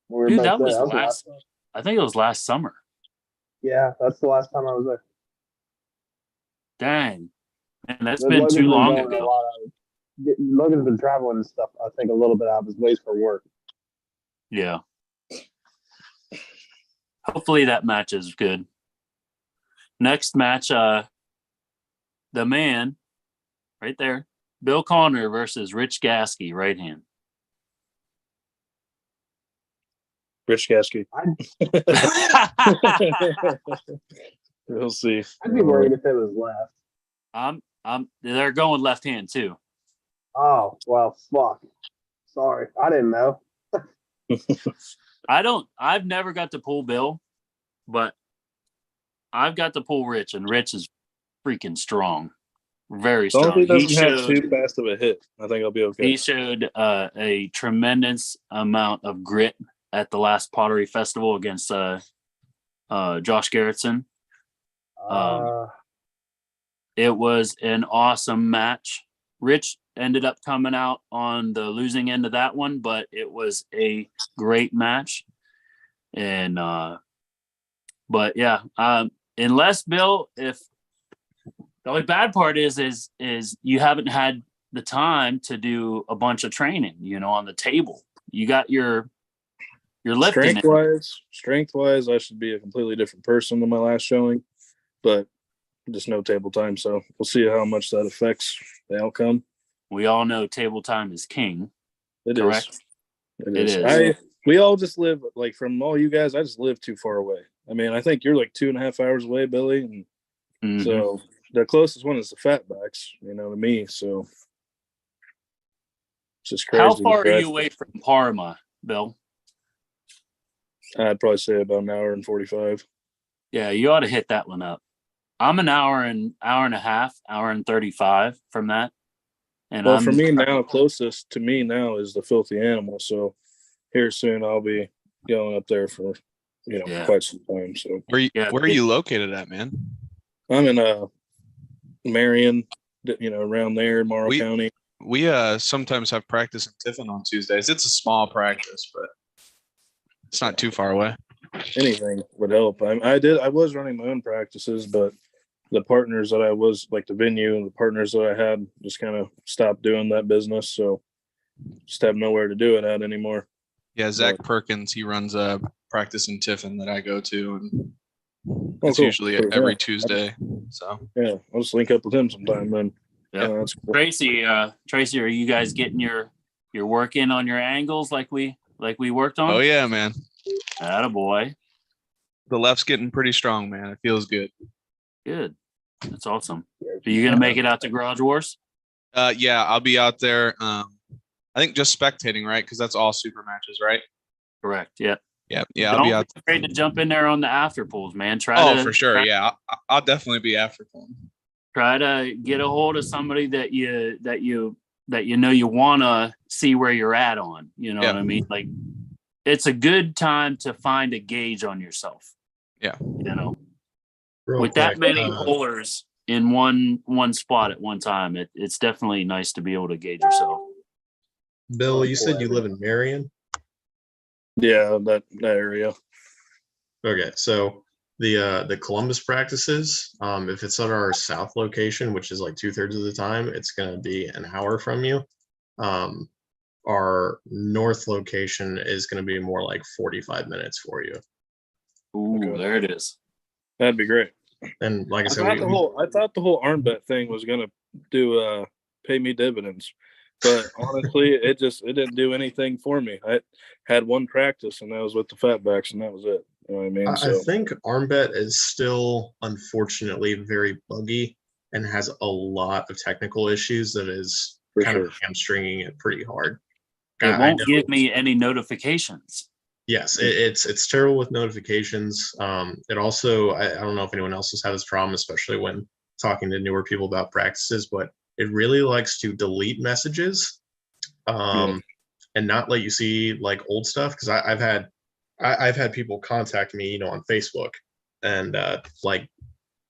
When we were Dude, both that there. was That was the last. last. I think it was last summer. Yeah, that's the last time I was there. Dang, man, that's But been Logan's too been long going a ago. lot. Logan's been traveling and stuff. I think a little bit out of his ways for work. Yeah. Hopefully that match is good. Next match, the man right there, Bill Connor versus Rich Gasky, right hand. Rich Gasky. We'll see. I'd be worried if it was left. They're going left hand too. Oh, well, fuck. Sorry. I didn't know. I've never got to pull Bill, but I've got to pull Rich, and Rich is freaking strong. Very As long as strong. he doesn't have too fast of a hit, I think I'll be okay. He showed a tremendous amount of grit at the last Pottery Festival against Josh Gerritsen. It was an awesome match. Rich ended up coming out on the losing end of that one, but it was a great match. And but yeah, unless Bill, if the only bad part is you haven't had the time to do a bunch of training, on the table. You got your lifting. Strength wise, I should be a completely different person than my last showing, but just no table time. So we'll see how much that affects the outcome. We all know table time is king. It correct? is. It is. We all just live, like, from all you guys, I just live too far away. I mean, I think you're like 2.5 hours away, Billy. And so the closest one is the Fatbacks, to me. So it's just crazy. How far are you away from Parma, Bill? I'd probably say about an hour and 45. Yeah, you ought to hit that one up. I'm an hour and a half, hour and 35 from that. And well, for me now, closest to me now is the Filthy Animal. So here soon I'll be going up there for quite some time. So where are you located at, man? I'm in Marion, around there, Morrow County. We sometimes have practice in Tiffin on Tuesdays. It's a small practice, but it's not too far away. Anything would help. I was running my own practices, but the partners that I was, like the venue and the partners that I had, just kind of stopped doing that business. So just have nowhere to do it at anymore. Yeah, Zach Perkins, he runs a practice in Tiffin that I go to, and it's usually every Tuesday. So yeah, I'll just link up with him sometime then. Yeah, that's cool. Tracy, are you guys getting your work in on your angles like we worked on? Oh yeah, man. Attaboy. The left's getting pretty strong, man. It feels good. Good. That's awesome. Are you gonna make it out to Garage Wars? Yeah, I'll be out there. I think just spectating, right? Because that's all super matches, right? Correct. Yeah. Yeah. Don't I'll be out. Afraid to jump in there on the after pools, man. For sure. Yeah, I'll definitely be after pulling. Try to get a hold of somebody that you want to see where you're at on. You know what I mean? Like, it's a good time to find a gauge on yourself. Yeah. Real With quick, that many pullers in one spot at one time, it's definitely nice to be able to gauge yourself. Bill, you said you live in Marion? Yeah, that area. Okay, so the Columbus practices, if it's at our south location, which is like 2/3 of the time, it's going to be an hour from you. Our north location is going to be more like 45 minutes for you. Ooh, there it is. That'd be great. And like I said, I thought the whole arm bet thing was gonna pay me dividends, but honestly, it didn't do anything for me. I had one practice, and that was with the Fatbacks, and that was it. You know what I mean? I think arm bet is still unfortunately very buggy and has a lot of technical issues that is of hamstringing it pretty hard. It won't give me any notifications. Yes, it's terrible with notifications. It also, I don't know if anyone else has had this problem, especially when talking to newer people about practices, but it really likes to delete messages and not let you see like old stuff. Because I've had people contact me, on Facebook, and like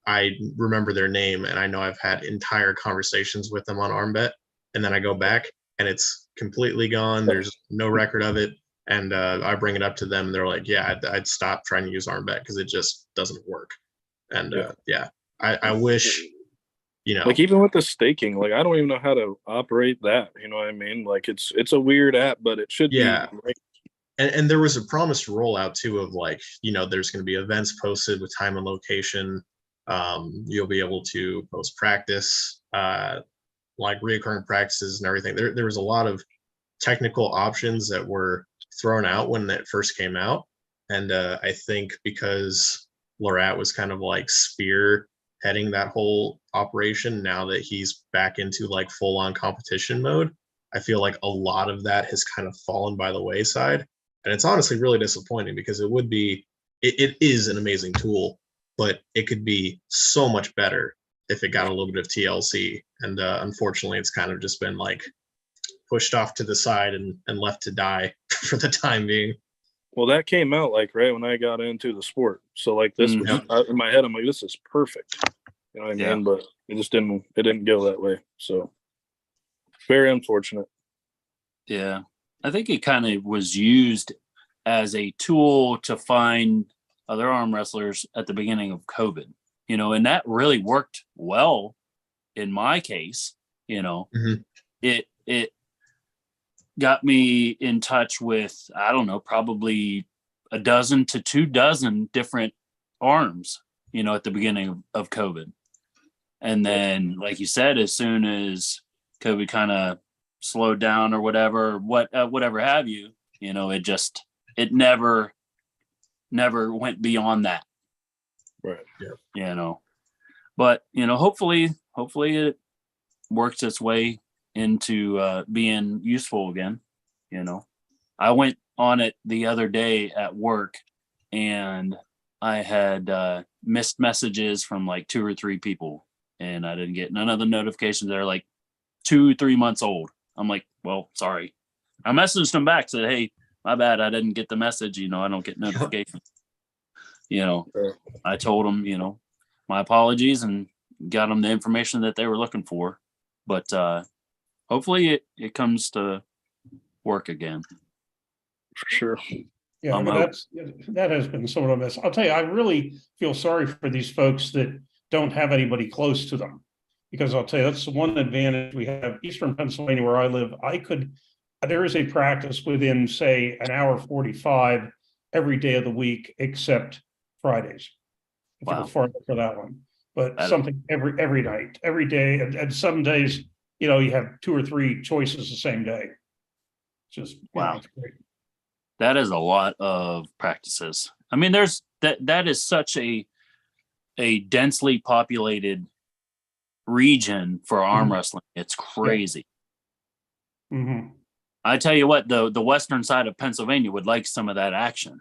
I remember their name and I know I've had entire conversations with them on ArmBet, and then I go back and it's completely gone. There's no record of it. And I bring it up to them, and they're like, "Yeah, I'd stop trying to use arm bet because it just doesn't work." And I wish, like even with the staking, like I don't even know how to operate that. You know what I mean? Like it's a weird app, but it should be. Right. And there was a promised rollout too of like, there's going to be events posted with time and location. You'll be able to post practice, like recurring practices and everything. There was a lot of technical options that were thrown out when it first came out. And I think because Lorat was kind of like spearheading that whole operation, now that he's back into like full on competition mode, I feel like a lot of that has kind of fallen by the wayside. And it's honestly really disappointing because it is an amazing tool, but it could be so much better if it got a little bit of TLC. And unfortunately, it's kind of just been like pushed off to the side and left to die for the time being. Well, that came out like right when I got into the sport. So like this was in my head, I'm like, this is perfect. You know what I mean? But it didn't go that way. So very unfortunate. Yeah. I think it kind of was used as a tool to find other arm wrestlers at the beginning of COVID, and that really worked well in my case. It got me in touch with, I don't know, probably a dozen to 24 different arms, at the beginning of COVID. And then, like you said, as soon as COVID kind of slowed down or whatever have you, it never went beyond that. Right. But, hopefully it works its way into being useful again. I went on it the other day at work, and I had missed messages from like 2 or 3 people, and I didn't get none of the notifications. They're like 2-3 months old. I'm like, well, sorry. I messaged them back, said, hey, my bad, I didn't get the message. I don't get notifications. I told them, my apologies, and got them the information that they were looking for. But hopefully it comes to work again. For sure. Yeah, but that has been sort of a mess. I'll tell you, I really feel sorry for these folks that don't have anybody close to them, because I'll tell you, that's the one advantage we have. Eastern Pennsylvania, where I live, there is a practice within, say, an hour 45 every day of the week except Fridays. If you go far enough for that one, but something every night, every day, and some days, you have 2 or 3 choices the same day. Just wow, it's great. That is a lot of practices. I mean, that is such a densely populated region for arm wrestling. It's crazy. Mm-hmm. I tell you what, the western side of Pennsylvania would like some of that action.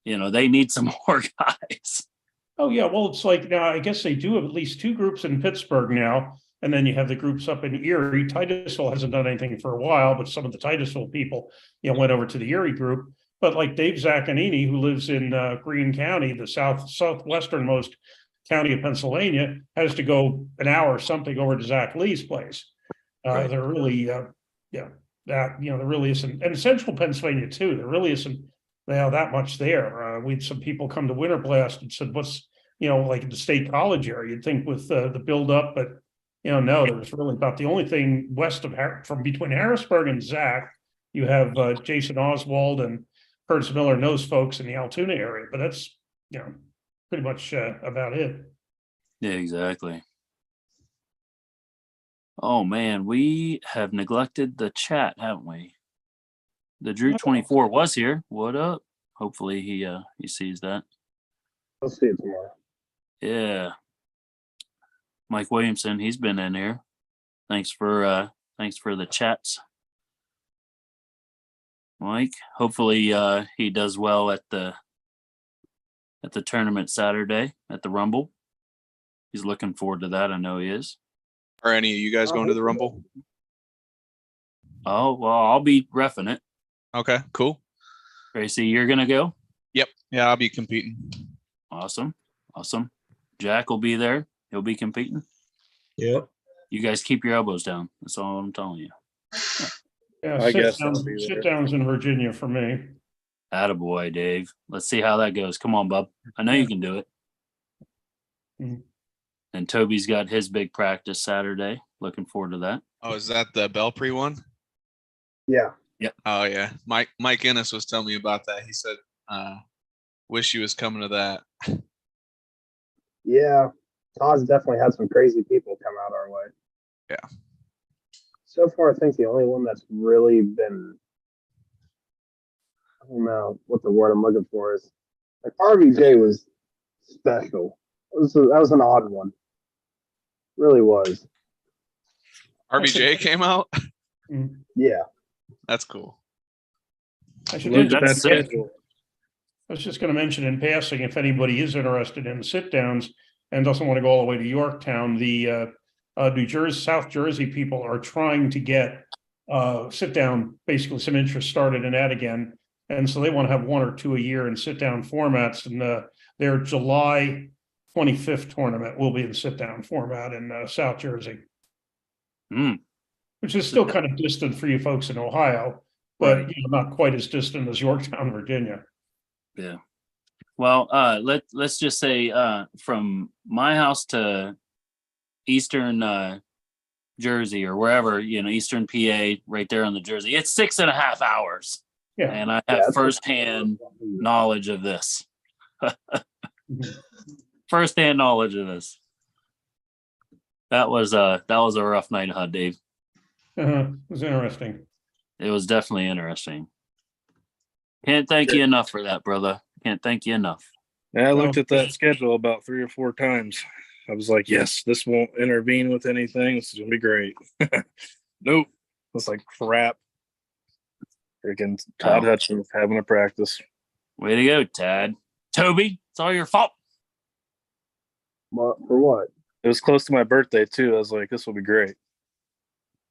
They need some more guys. Oh yeah, well, it's like now I guess they do have at least 2 groups in Pittsburgh now, and then you have the groups up in Erie. Titusville hasn't done anything for a while, but some of the Titusville people, went over to the Erie group. But like Dave Zaccanini, who lives in Greene County, the southwesternmost county of Pennsylvania, has to go an hour or something over to Zach Lee's place. Right. There really, there really isn't, and central Pennsylvania too. There really isn't that much there. We had some people come to Winter Blast and said, "What's like in the State College area?" You'd think with the build up, but no, there was really about the only thing west of from between Harrisburg and Zach. You have Jason Oswald and Curtis Miller and those folks in the Altoona area, but that's pretty much about it. Yeah, exactly. Oh man, we have neglected the chat, haven't we? The Drew 24 was here. What up? Hopefully he sees that. I'll see it tomorrow. Yeah. Mike Williamson, he's been in here. Thanks for the chats, Mike. Hopefully he does well at the tournament Saturday at the Rumble. He's looking forward to that. I know he is. Are any of you guys going to the Rumble? Oh, well, I'll be reffing it. Okay, cool. Gracie, you're gonna go? Yep. Yeah, I'll be competing. Awesome. Jack will be there. He'll be competing. Yep. You guys keep your elbows down. That's all I'm telling you. Yeah, I sit guess downs, I'll be sit there. downs in Virginia for me. Attaboy, Dave. Let's see how that goes. Come on, bub. I know you can do it. Mhm. And Toby's got his big practice Saturday. Looking forward to that. Oh, is that the Belpre one? Yeah. Oh yeah. Mike Ennis was telling me about that. He said, wish he was coming to that. Yeah. Todd's definitely had some crazy people come out our way. Yeah. So far, I think the only one that's really been, I don't know what the word I'm looking for is. Like RVJ was special. That was an odd one. Really was. RBJ came out. Yeah. That's cool. I should Look at mention, that schedule. I was just going to mention in passing, if anybody is interested in sit downs and doesn't want to go all the way to Yorktown, the New Jersey, South Jersey people are trying to get sit down, basically some interest started in that again. And so they want to have 1 or 2 a year in sit down formats. And their July 25th tournament will be in sit down format in South Jersey, which is still kind of distant for you folks in Ohio, but not quite as distant as Yorktown, Virginia. Yeah. Well, let's just say from my house to Eastern Jersey or wherever, Eastern PA, right there on the Jersey, it's 6.5 hours. Yeah. And I have firsthand knowledge of this. Firsthand knowledge of this. That was a rough night, huh, Dave? It was interesting. It was definitely interesting. Can't thank you enough for that, brother. Can't thank you enough. Yeah, I looked at that schedule about 3 or 4 times. I was like, yes, this won't intervene with anything. This is gonna be great. Nope. It's like crap. Freaking Todd Hutchins having a practice. Way to go, Tad. Toby, it's all your fault. For what? It was close to my birthday too. I was like, this will be great.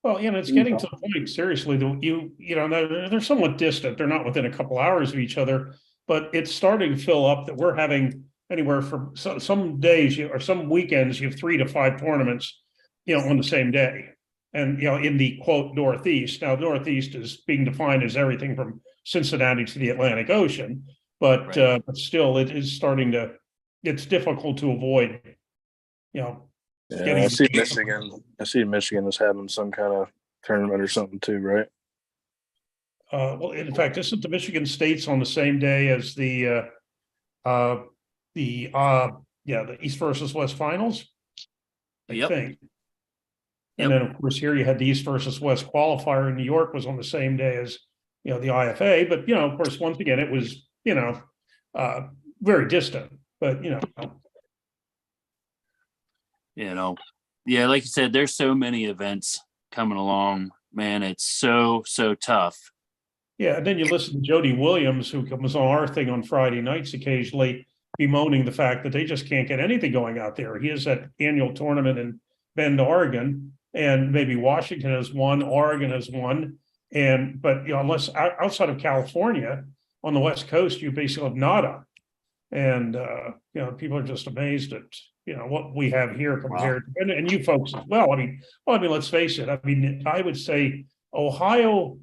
Well, it's getting to the point, seriously, that they're somewhat distant. They're not within a couple hours of each other, but it's starting to fill up that we're having anywhere from some days or some weekends, you have 3 to 5 tournaments, on the same day. And, in the quote, Northeast. Now, Northeast is being defined as everything from Cincinnati to the Atlantic Ocean, but still it is it's difficult to avoid, Yeah, I see Michigan is having some kind of tournament or something too, right? Well, in fact, isn't the Michigan State's on the same day as the East versus West finals? I think. And then, of course, here you had the East versus West qualifier in New York was on the same day as, the IFA. But, of course, once again, it was, very distant. But, yeah, like you said, there's so many events coming along, man. It's so tough. Yeah, and then you listen to Jody Williams, who comes on our thing on Friday nights occasionally, bemoaning the fact that they just can't get anything going out there. He has that annual tournament in Bend, Oregon, and maybe Washington has one, Oregon has one, but unless outside of California on the West Coast, you basically have nada, and people are just amazed at what we have here compared to, and you folks as well. I mean, let's face it. I mean, I would say Ohio,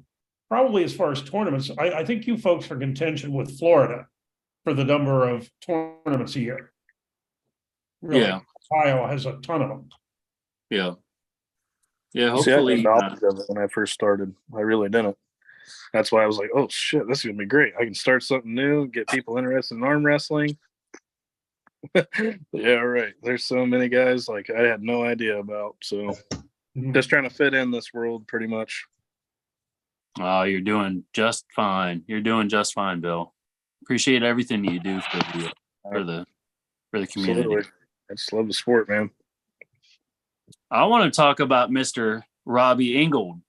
probably as far as tournaments, I think you folks are in contention with Florida for the number of tournaments a year. Really, Yeah. Ohio has a ton of them. Yeah. Yeah, See, I hopefully. had knowledge of it when I first started. I really didn't. That's why I was like, oh shit, this is gonna be great. I can start something new, get people interested in arm wrestling. Yeah, right. There's so many guys like I had no idea about. So just trying to fit in this world pretty much. Oh, you're doing just fine. You're doing just fine, Bill. Appreciate everything you do for the community. Absolutely. I just love the sport, man. I want to talk about Mr. Robbie Ingold.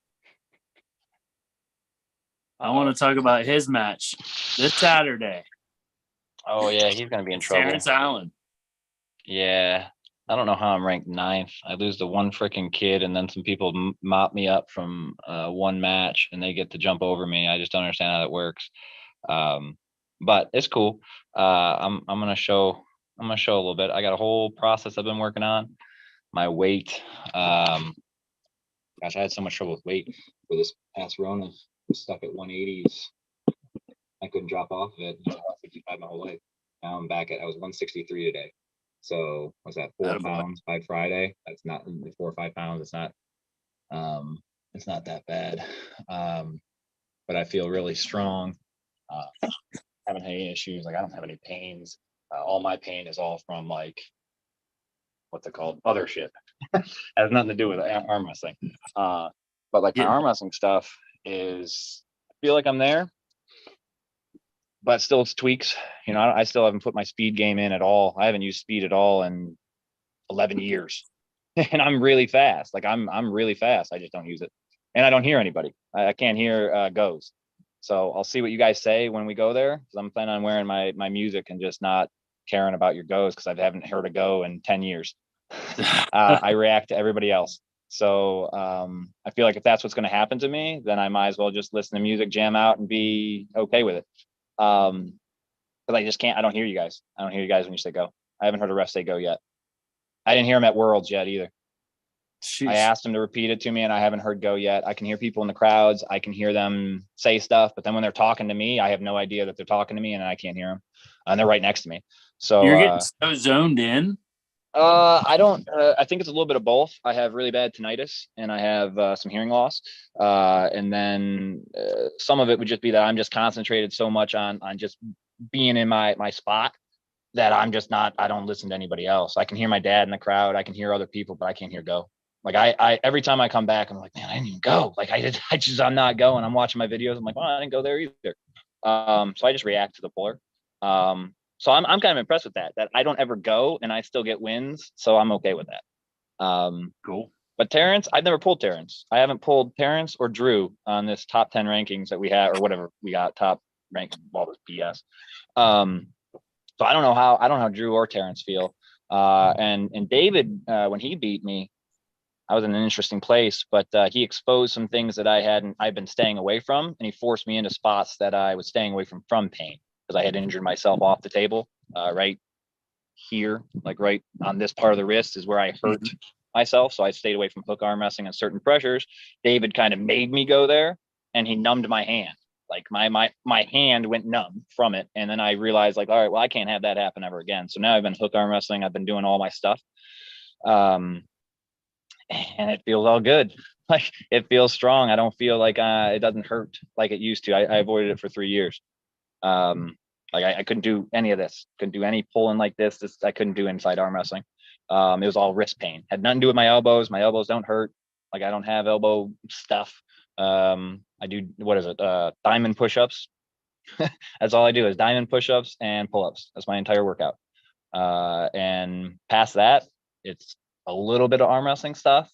I want to talk about his match this Saturday. Oh yeah, he's gonna be in trouble. Terrence Allen. Yeah, I don't know how I'm ranked 9th. I lose to one freaking kid, and then some people mop me up from one match, and they get to jump over me. I just don't understand how that works. But it's cool. I'm gonna show a little bit. I got a whole process I've been working on. My weight. Gosh, I had so much trouble with for this past run of stuck at 180s. I couldn't drop off of it. 165 my whole life. Now I'm back at, I was 163 today. So was that 4 pounds by Friday? That's not 4 or 5 pounds. It's not that bad. But I feel really strong. Haven't had any issues. Like I don't have any pains. All my pain is all from like what's it called? Other shit. Has nothing to do with arm wrestling. But like my arm wrestling stuff is, I feel like I'm there, but still it's tweaks. You know, I still haven't put my speed game in at all. I haven't used speed at all in 11 years. And I'm really fast. Like I'm really fast. I just don't use it. And I don't hear anybody. I can't hear goes. So I'll see what you guys say when we go there, because I'm planning on wearing my music and just not caring about your goes, because I haven't heard a go in 10 years. I react to everybody else. So I feel like if that's what's going to happen to me, then I might as well just listen to music, jam out, and be okay with it. Because I just can't. I don't hear you guys. I don't hear you guys when you say go. I haven't heard a ref say go yet. I didn't hear him at Worlds yet either. Jeez. I asked him to repeat it to me, and I haven't heard go yet. I can hear people in the crowds. I can hear them say stuff, but then when they're talking to me, I have no idea that they're talking to me, and I can't hear them. And they're right next to me. So you're getting so zoned in. I don't. I think it's a little bit of both. I have really bad tinnitus, and I have some hearing loss. And then some of it would just be that I'm just concentrated so much on just being in my spot that I'm just not. I don't listen to anybody else. I can hear my dad in the crowd. I can hear other people, but I can't hear go. Like I every time I come back, I'm like, man, I didn't even go. Like I'm not going. I'm watching my videos. I'm like, well, I didn't go there either. So I just react to the puller. So I'm kind of impressed with that I don't ever go and I still get wins. So I'm okay with that. Cool. But Terrence, I've never pulled Terrence. I haven't pulled Terrence or Drew on this top 10 rankings that we have, or whatever we got, top rank, all this BS. So I don't know how Drew or Terrence feel. And David, when he beat me, I was in an interesting place, but he exposed some things that I've been staying away from, and he forced me into spots that I was staying away from pain, because I had injured myself off the table, right here, like right on this part of the wrist is where I hurt myself. So I stayed away from hook arm wrestling and certain pressures. David kind of made me go there, and he numbed my hand. Like my hand went numb from it. And then I realized, like, all right, well, I can't have that happen ever again. So now I've been hook arm wrestling. I've been doing all my stuff. And it feels all good. Like it feels strong. I don't feel like it doesn't hurt like it used to. I avoided it for 3 years. Like I couldn't do any of this. Couldn't do any pulling like this. I couldn't do inside arm wrestling. It was all wrist pain. Had nothing to do with my elbows. My elbows don't hurt. Like I don't have elbow stuff. I do, what is it? Diamond push-ups. That's all I do is diamond push-ups and pull-ups. That's my entire workout. And past that, it's a little bit of arm wrestling stuff,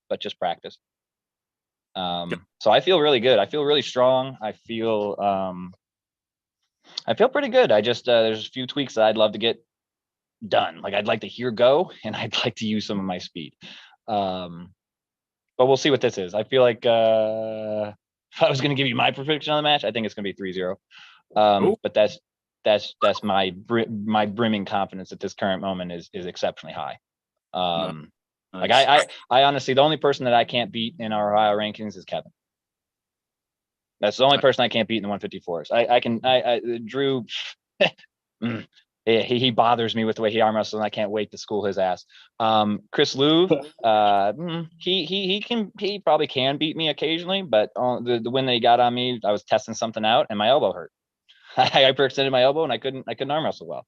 but just practice. So I feel really good. I feel really strong. I feel pretty good. I just, there's a few tweaks that I'd love to get done. Like I'd like to hear go, and I'd like to use some of my speed. But we'll see what this is. I feel like if I was going to give you my prediction on the match, I think it's going to be 3-0. But that's my brimming confidence at this current moment is exceptionally high. Nice. Like I honestly, the only person that I can't beat in our Ohio rankings is Kevin. That's the only person I can't beat in the 154s. I Drew, he bothers me with the way he arm wrestles, and I can't wait to school his ass. Chris Louv, he probably can beat me occasionally, but the win that he got on me, I was testing something out and my elbow hurt. I hyperextended my elbow and I couldn't arm wrestle well.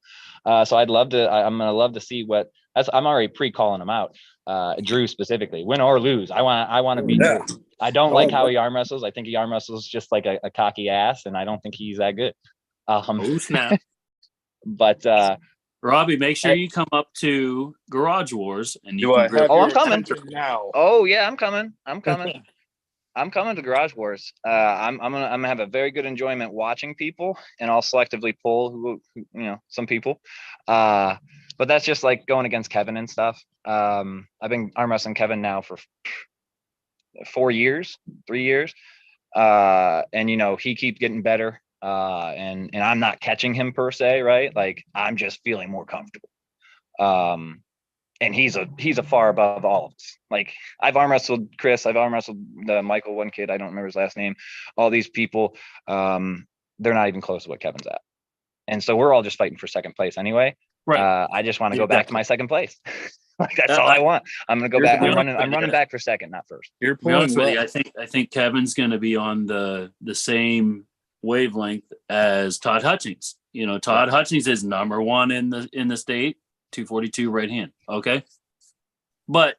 So I'm gonna love to see what I'm already pre-calling him out. Drew specifically, win or lose. I want to beat Drew. I don't like how he arm wrestles. I think he arm wrestles just like a cocky ass, and I don't think he's that good. Oh snap! But Robbie, make sure you come up to Garage Wars, and you I'm coming now. Oh yeah, I'm coming. I'm coming to Garage Wars. I'm gonna have a very good enjoyment watching people, and I'll selectively pull some people. But that's just like going against Kevin and stuff. I've been arm wrestling Kevin now for 3 years. And he keeps getting better. And I'm not catching him per se, right? Like I'm just feeling more comfortable. and he's a far above all of us. Like I've arm wrestled Chris, I've arm wrestled the Michael, one kid, I don't remember his last name. All these people, they're not even close to what Kevin's at. And so we're all just fighting for second place anyway. Right. I just want to go back to my second place. Like that's all I want. I'm gonna go You're back. I'm pulling- running back for second, not first. You're To be honest pulling with you, left. I think Kevin's going to be on the same wavelength as Todd Hutchings. You know, Todd Hutchings is number one in the state, 242 right hand. Okay, but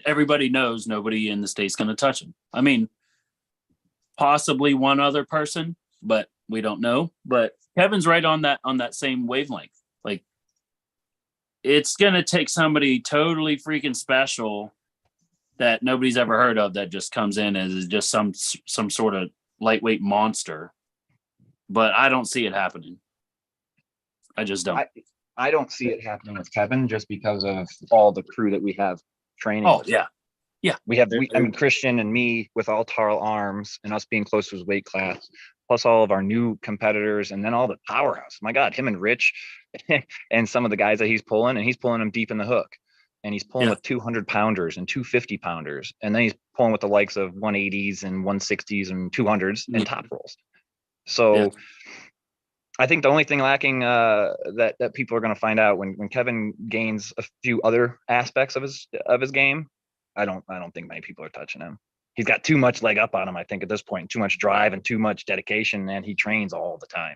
everybody knows nobody in the state's going to touch him. I mean, possibly one other person, but we don't know. But Kevin's right on that same wavelength. Like, it's going to take somebody totally freaking special that nobody's ever heard of that just comes in as just some sort of lightweight monster. But I don't see it happening. I just don't. I don't see it happening with Kevin just because of all the crew that we have training. Oh yeah. Yeah. I mean, Christian and me with all Tarl arms and us being close to his weight class, plus all of our new competitors, and then all the powerhouse. My God, him and Rich and some of the guys that he's pulling, and he's pulling them deep in the hook. And he's pulling with 200 pounders and 250 pounders. And then he's pulling with the likes of 180s and 160s and 200s and top rolls. So I think the only thing lacking that people are going to find out when Kevin gains a few other aspects of his game, I don't think many people are touching him. He's got too much leg up on him, I think, at this point, too much drive and too much dedication, and he trains all the time.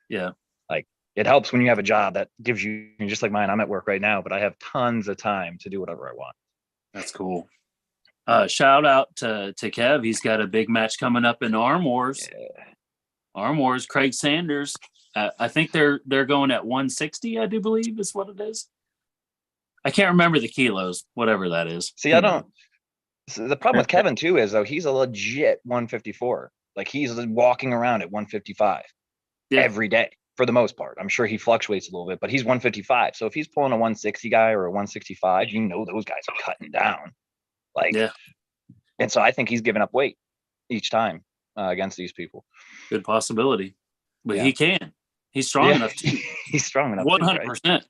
Yeah. Like, it helps when you have a job that gives you, just like mine, I'm at work right now, but I have tons of time to do whatever I want. That's cool. Shout out to Kev. He's got a big match coming up in Arm Wars. Arm Wars, Craig Sanders. I think they're going at 160, I do believe is what it is. I can't remember the kilos, whatever that is. See, I don't. So the problem with Kevin too is though he's a legit 154. Like he's walking around at 155 every day for the most part. I'm sure he fluctuates a little bit, but he's 155. So if he's pulling a 160 guy or a 165, you know those guys are cutting down. Like, and so I think he's giving up weight each time against these people. Good possibility, but he can. He's strong enough to. He's strong enough. 100%.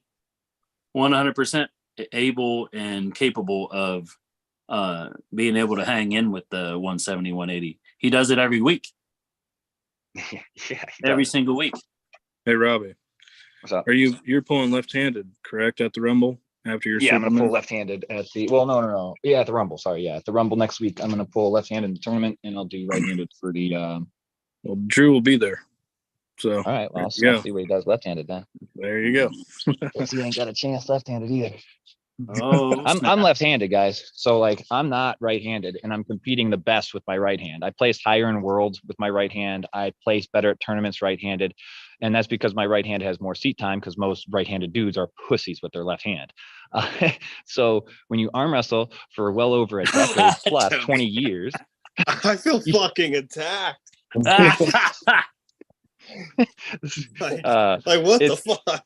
100% able and capable of being able to hang in with the 170, 180. He does it every week. Every single week. Hey, Robbie. What's up? You're pulling left-handed, correct, at the Rumble after your I'm going to pull Superman? left-handed at the, well, no. Yeah, at the Rumble. Sorry. Yeah. At the Rumble next week, I'm going to pull left-handed in the tournament and I'll do right-handed for the, Well, Drew will be there. So, all right. Well, I'll yeah. see what he does left-handed then. There you go. Guess he ain't got a chance left-handed either. Oh, I'm left-handed, guys. So like I'm not right-handed and I'm competing the best with my right hand. I placed higher in worlds with my right hand. I place better at tournaments right-handed. And that's because my right hand has more seat time because most right-handed dudes are pussies with their left hand. So when you arm wrestle for well over a decade plus 20 years. I feel fucking attacked. Like what the fuck?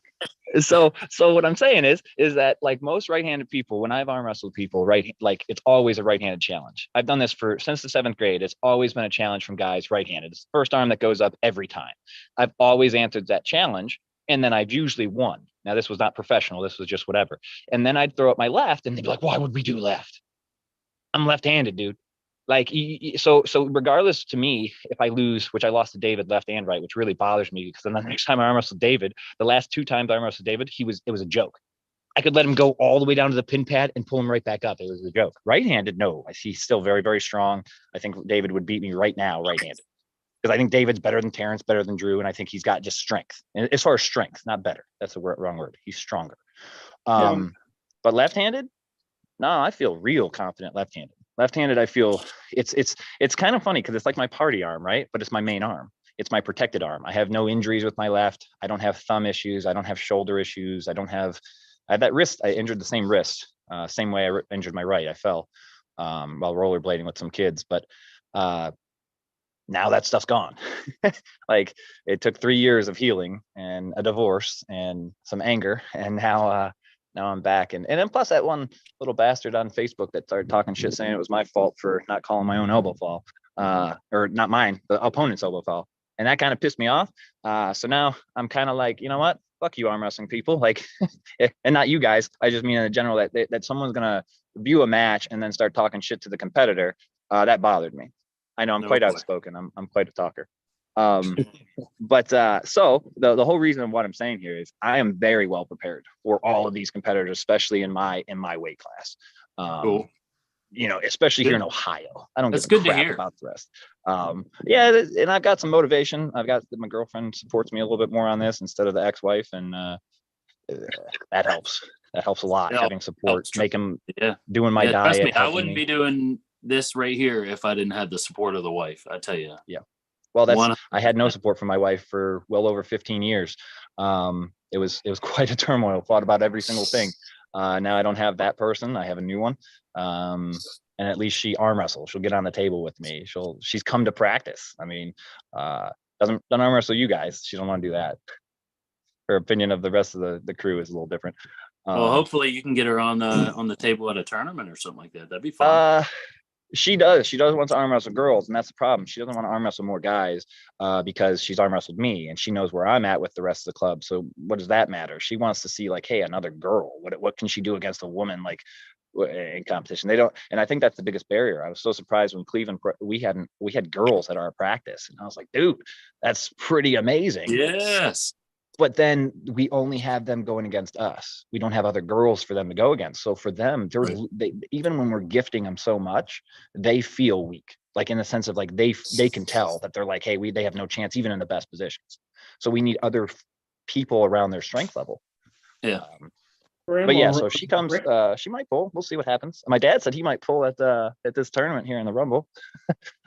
So what I'm saying is that like most right-handed people, when I've arm wrestled people, right, like it's always a right-handed challenge. I've done this since the 7th grade. It's always been a challenge from guys right-handed. It's the first arm that goes up every time. I've always answered that challenge, and then I've usually won. Now this was not professional. This was just whatever. And then I'd throw up my left, and they'd be like, "Why would we do left? I'm left-handed, dude." Like, so regardless to me, if I lose, which I lost to David left and right, which really bothers me because then the next time I arm wrestled David, the last 2 times I arm wrestled David, it was a joke. I could let him go all the way down to the pin pad and pull him right back up. It was a joke. Right-handed, no. I see he's still very, very strong. I think David would beat me right now, right-handed. Because I think David's better than Terrence, better than Drew, and I think he's got just strength. And as far as strength, not better. That's the wrong word. He's stronger. But left-handed, no, I feel real confident left-handed. Left-handed, I feel it's kind of funny because it's like my party arm, right? But it's my main arm. It's my protected arm. I have no injuries with my left. I don't have thumb issues. I don't have shoulder issues. I have that wrist. I injured the same wrist, same way I injured my right. I fell while rollerblading with some kids. But now that stuff's gone. Like it took 3 years of healing and a divorce and some anger, and now I'm back. And then plus that one little bastard on Facebook that started talking shit saying it was my fault for not calling my own elbow fall. Or not mine, the opponent's elbow fall. and that kind of pissed me off. So now I'm kind of like, you know what? Fuck you, arm wrestling people. Like, and not you guys. I just mean in general that someone's gonna view a match and then start talking shit to the competitor. That bothered me. I know I'm quite outspoken. I'm quite a talker. But so the whole reason of what I'm saying here is I am very well prepared for all of these competitors, especially in my weight class. Cool. You know, especially Good. here in Ohio. I don't That's give a good to crap hear. about the rest. Yeah, and I've got some motivation. I've got my girlfriend supports me a little bit more on this instead of the ex-wife, and that helps. That helps a lot. Yeah, Having support, making Yeah. doing my Yeah, trust diet. me, I helping wouldn't me. be doing this right here if I didn't have the support of the wife. I tell you. Yeah. Well, One- I had no support from my wife for well over 15 years. It was quite a turmoil. Fought about every single thing. Now I don't have that person. I have a new one. And at least she arm wrestles. She'll get on the table with me. She's come to practice. I mean, doesn't arm wrestle you guys. She don't want to do that. Her opinion of the rest of the crew is a little different. Well, hopefully you can get her on the table at a tournament or something like that. That'd be fun. She does want to arm wrestle girls, and that's the problem. She doesn't want to arm wrestle more guys because she's arm wrestled me, and she knows where I'm at with the rest of the club. So what does that matter? She wants to see like, hey, another girl. What can she do against a woman like in competition? They don't, and I think that's the biggest barrier. I was so surprised when Cleveland we had girls at our practice, and I was like, dude, that's pretty amazing. Yes. But then we only have them going against us. We don't have other girls for them to go against. So for them, they even when we're gifting them so much, they feel weak. Like in the sense of like they can tell that they're like, hey, they have no chance even in the best positions. So we need other people around their strength level. Yeah. But yeah, so if she comes, she might pull. We'll see what happens. My dad said he might pull at this tournament here in the Rumble.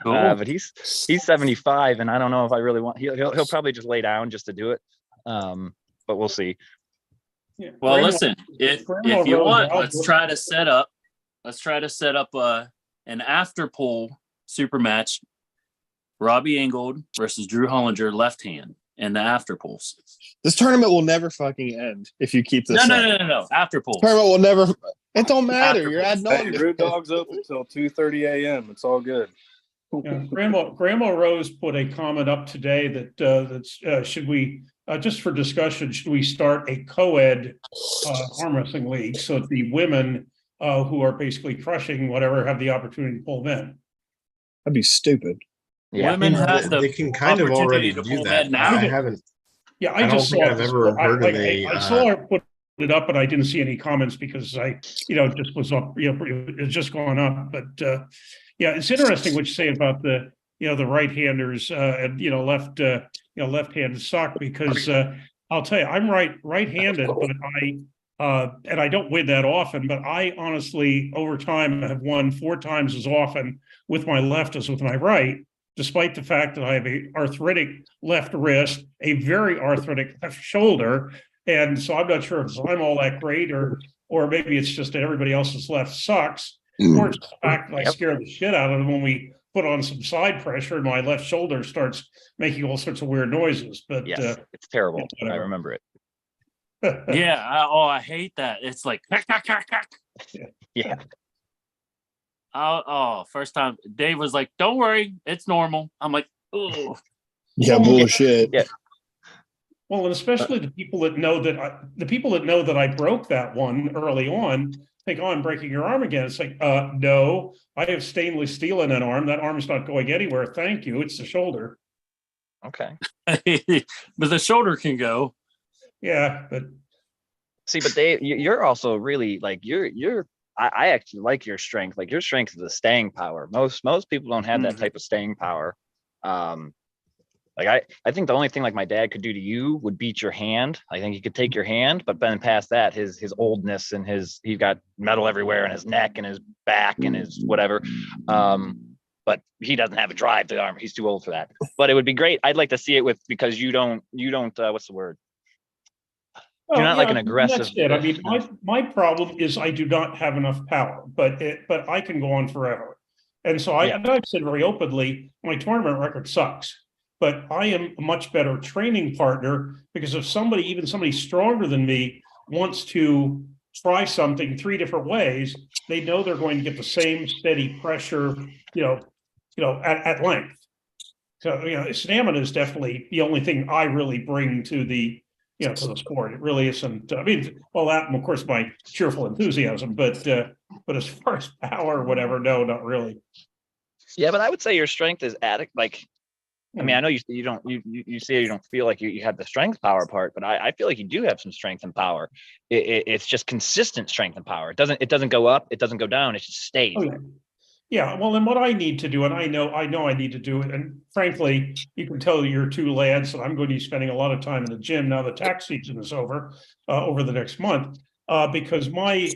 Cool. But he's 75, and I don't know if I really want. He'll probably just lay down just to do it. But we'll see. Yeah. Well, Grandma- listen, if Grandma you Rose, want, I'll- let's try to set up an after pool super match. Robbie Ingold versus Drew Hollinger, left hand, in the after pools. This tournament will never fucking end if you keep this. No. After pools. Tournament will never. It don't matter. You're adding Hey, on. Root Dog's open until 2:30 a.m. It's all good. Yeah, Grandma Rose put a comment up today that should we just for discussion, should we start a co-ed arm wrestling league so that the women who are basically crushing whatever have the opportunity to pull men? That'd be stupid. Yeah. Women have They can kind of already do that. I haven't. Yeah, I I don't just think saw I've it. ever heard of a. I saw her put it up, but I didn't see any comments because I, just was up. It's just gone up. But yeah, it's interesting what you say about the right-handers and left-handed suck because I'll tell you, I'm right-handed, but and I don't win that often. But I honestly, over time, have won 4 times as often with my left as with my right, despite the fact that I have a arthritic left wrist, a very arthritic left shoulder. And so I'm not sure if I'm all that great or maybe it's just that everybody else's left sucks. Or it's the fact that I scare the shit out of them when we put on some side pressure and my left shoulder starts making all sorts of weird noises. But yes, it's terrible. I remember it. Yeah. I hate that. It's like, Yeah. First time Dave was like, don't worry, it's normal. I'm like, oh. Yeah, bullshit. Yeah. Well, and especially the people that know that I broke that one early on think, oh, I'm breaking your arm again. It's like, no, I have stainless steel in that arm. That arm's not going anywhere. Thank you. It's the shoulder. Okay. But the shoulder can go. Yeah, but see, but you're also really like I actually like your strength. Like your strength is the staying power. Most people don't have that type of staying power. Like I think the only thing like my dad could do to you would beat your hand. I think he could take your hand, but then past that, his oldness and he's got metal everywhere in his neck and his back and his whatever. But he doesn't have a drive to the arm. He's too old for that. But it would be great. I'd like to see it because you don't what's the word? You're not like an aggressive. That's it. I mean, my problem is I do not have enough power, but I can go on forever. And so I've said very openly, my tournament record sucks. But I am a much better training partner because if even somebody stronger than me wants to try something 3 different ways, they know they're going to get the same steady pressure, at length. So, stamina is definitely the only thing I really bring to the, to the sport. It really isn't, I mean, well, that, and of course, my cheerful enthusiasm, but as far as power or whatever, no, not really. Yeah, but I would say your strength is adequate. Like, I mean, I know you don't say you don't feel like you have the strength power part, but I feel like you do have some strength and power. It's just consistent strength and power. It doesn't go up, it doesn't go down, it just stays. Oh, yeah. Yeah, well, then what I need to do, and I know I need to do it, and frankly, you can tell your two lads that I'm going to be spending a lot of time in the gym now the tax season is over the next month, because my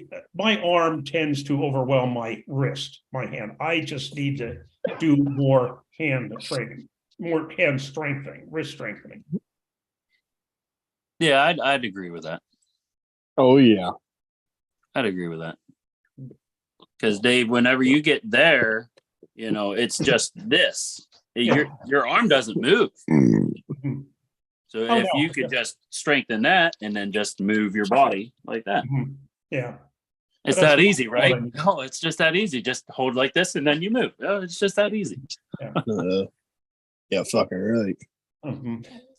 arm tends to overwhelm my wrist, my hand. I just need to do more hand training, more hand strengthening, wrist strengthening. Yeah, I'd agree with that. Oh yeah, I'd agree with that. Because Dave, whenever you get there, it's just this. Your arm doesn't move. So if you could just strengthen that and then just move your body like that. Yeah. It's that easy, right? No, it's just that easy. Just hold like this and then you move. Oh, it's just that easy. Yeah, fucking right.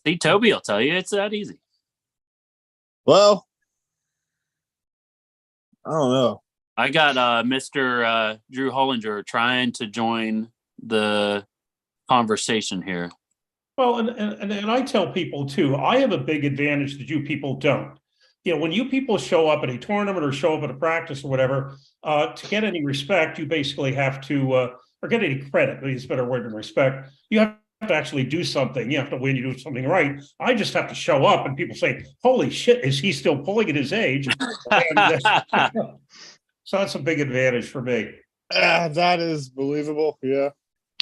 See, Toby will tell you it's that easy. Well, I don't know. I got Mr. Drew Hollinger trying to join the conversation here. Well, and I tell people too, I have a big advantage that you people don't. When you people show up at a tournament or show up at a practice or whatever, to get any respect, you basically have to, or get any credit, maybe it's a better word than respect, you have to actually do something. You have to win, you do something right. I just have to show up and people say, holy shit, is he still pulling at his age? So that's a big advantage for me. That is believable. Yeah.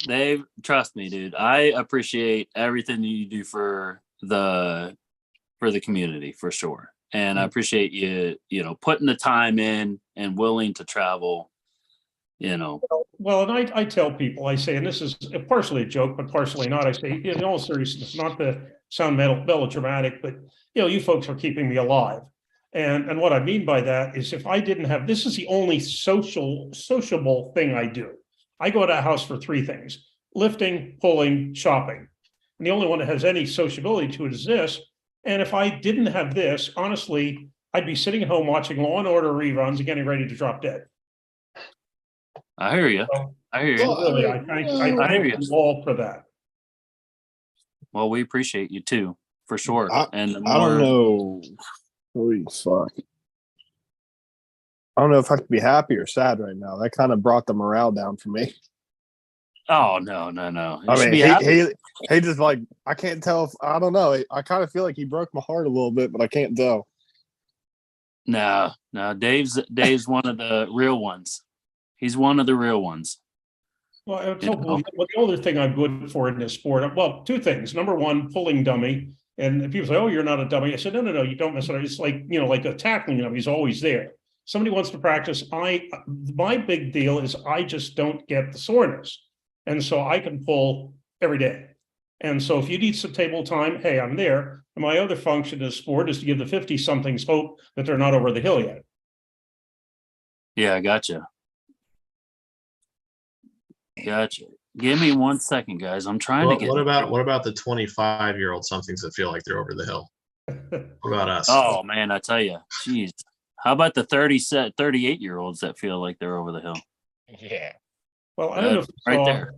Dave, trust me, dude. I appreciate everything that you do for the community for sure. And I appreciate you, putting the time in and willing to travel, Well, and I tell people, I say, and this is partially a joke, but partially not. I say, in all seriousness, not to sound melodramatic, but you folks are keeping me alive. And what I mean by that is if I didn't have, this is the only sociable thing I do. I go to a house for three things: lifting, pulling, shopping. And the only one that has any sociability to it is this. And if I didn't have this, honestly, I'd be sitting at home watching Law and Order reruns and getting ready to drop dead. I hear you. I hear you. Really, I thank you all for that. Well, we appreciate you too, for sure. And I don't know. Holy fuck. I don't know if I could be happy or sad right now. That kind of brought the morale down for me. Oh, no. I mean, he just like, I can't tell if, I don't know. I kind of feel like he broke my heart a little bit, but I can't tell. No, Dave's one of the real ones. He's one of the real ones. Well, the other thing I'm good for in this sport, well, two things. Number one, pulling dummy. And people say, oh, you're not a dummy. I said, no, you don't necessarily. It's like, like a tackling dummy is always there. Somebody wants to practice. My big deal is I just don't get the soreness. And so I can pull every day. And so if you need some table time, hey, I'm there. And my other function in sport is to give the 50-somethings hope that they're not over the hill yet. Yeah, I gotcha. Give me 1 second, guys. I'm trying to get. What about the 25-year-old somethings that feel like they're over the hill? What about us? Oh man, I tell you, jeez. How about the 38-year-olds that feel like they're over the hill? Yeah. Well, I don't know if right there.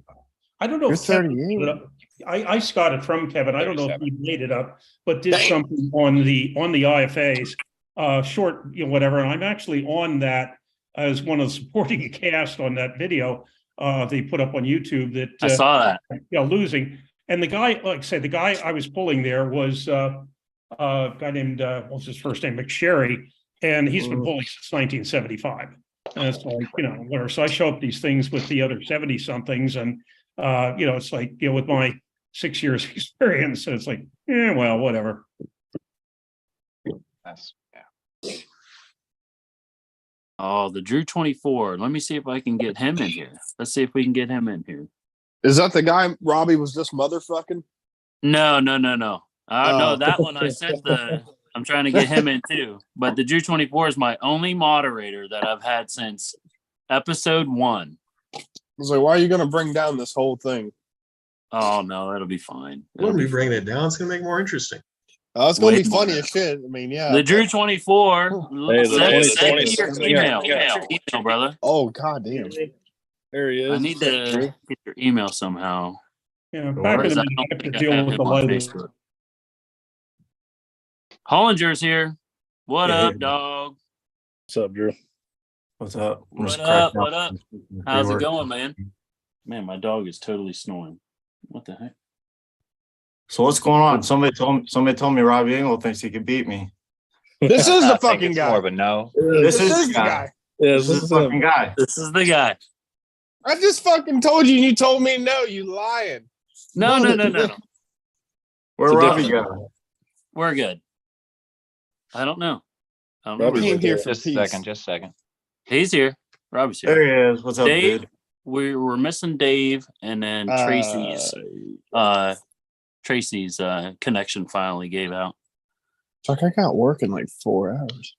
I don't know if Kevin, I got it from Kevin. I don't know if he made it up, but did something on the IFAs, short, whatever. And I'm actually on that as one of the supporting cast on that video they put up on YouTube that I saw that. Losing. And the guy, like I said, the guy I was pulling there was a guy named what's his first name, McSherry, and he's been pulling since 1975. And it's like, whatever. So I show up these things with the other 70-somethings, and it's like, with my 6 years experience, so it's like, well, whatever. Oh, the Drew 24. Let me see if I can get him in here. Let's see if we can get him in here. Is that the guy Robbie was just motherfucking? No. No, that one I said I'm trying to get him in too. But the Drew 24 is my only moderator that I've had since episode 1. I was like, why are you going to bring down this whole thing? Oh no, it'll be fine. We're gonna be bringing it down. It's gonna make it more interesting. Oh, it's gonna Way be funny more. as shit. I mean, yeah. The Drew 24. Hey, the Send me 2020. your email. Email, brother. Oh goddamn. There he is. I need to get your email somehow. Yeah, back in Because the I day, don't I had to think I deal have with him the on light. Facebook. Hollinger's here. What up, dog? What's up, Drew? What's up? What up? What up? How's it going, man? Man, my dog is totally snoring. What the heck? So what's going on? Somebody told me Robbie Engel thinks he can beat me. This is I the think fucking it's guy. more of a no. This is is the the guy. guy. Yeah, This is the fucking guy. This is the guy. I just fucking told you, and you told me no. You lying? No. Where It's a Robbie different- go? We're good. I don't know. I don't know. Robbie's where right he there. is. Just a second. Just a second. He's here. Robbie's here. There he is. What's up, Dave, dude? we're missing Dave, and then Tracy's connection finally gave out. It's like I got work in like 4 hours.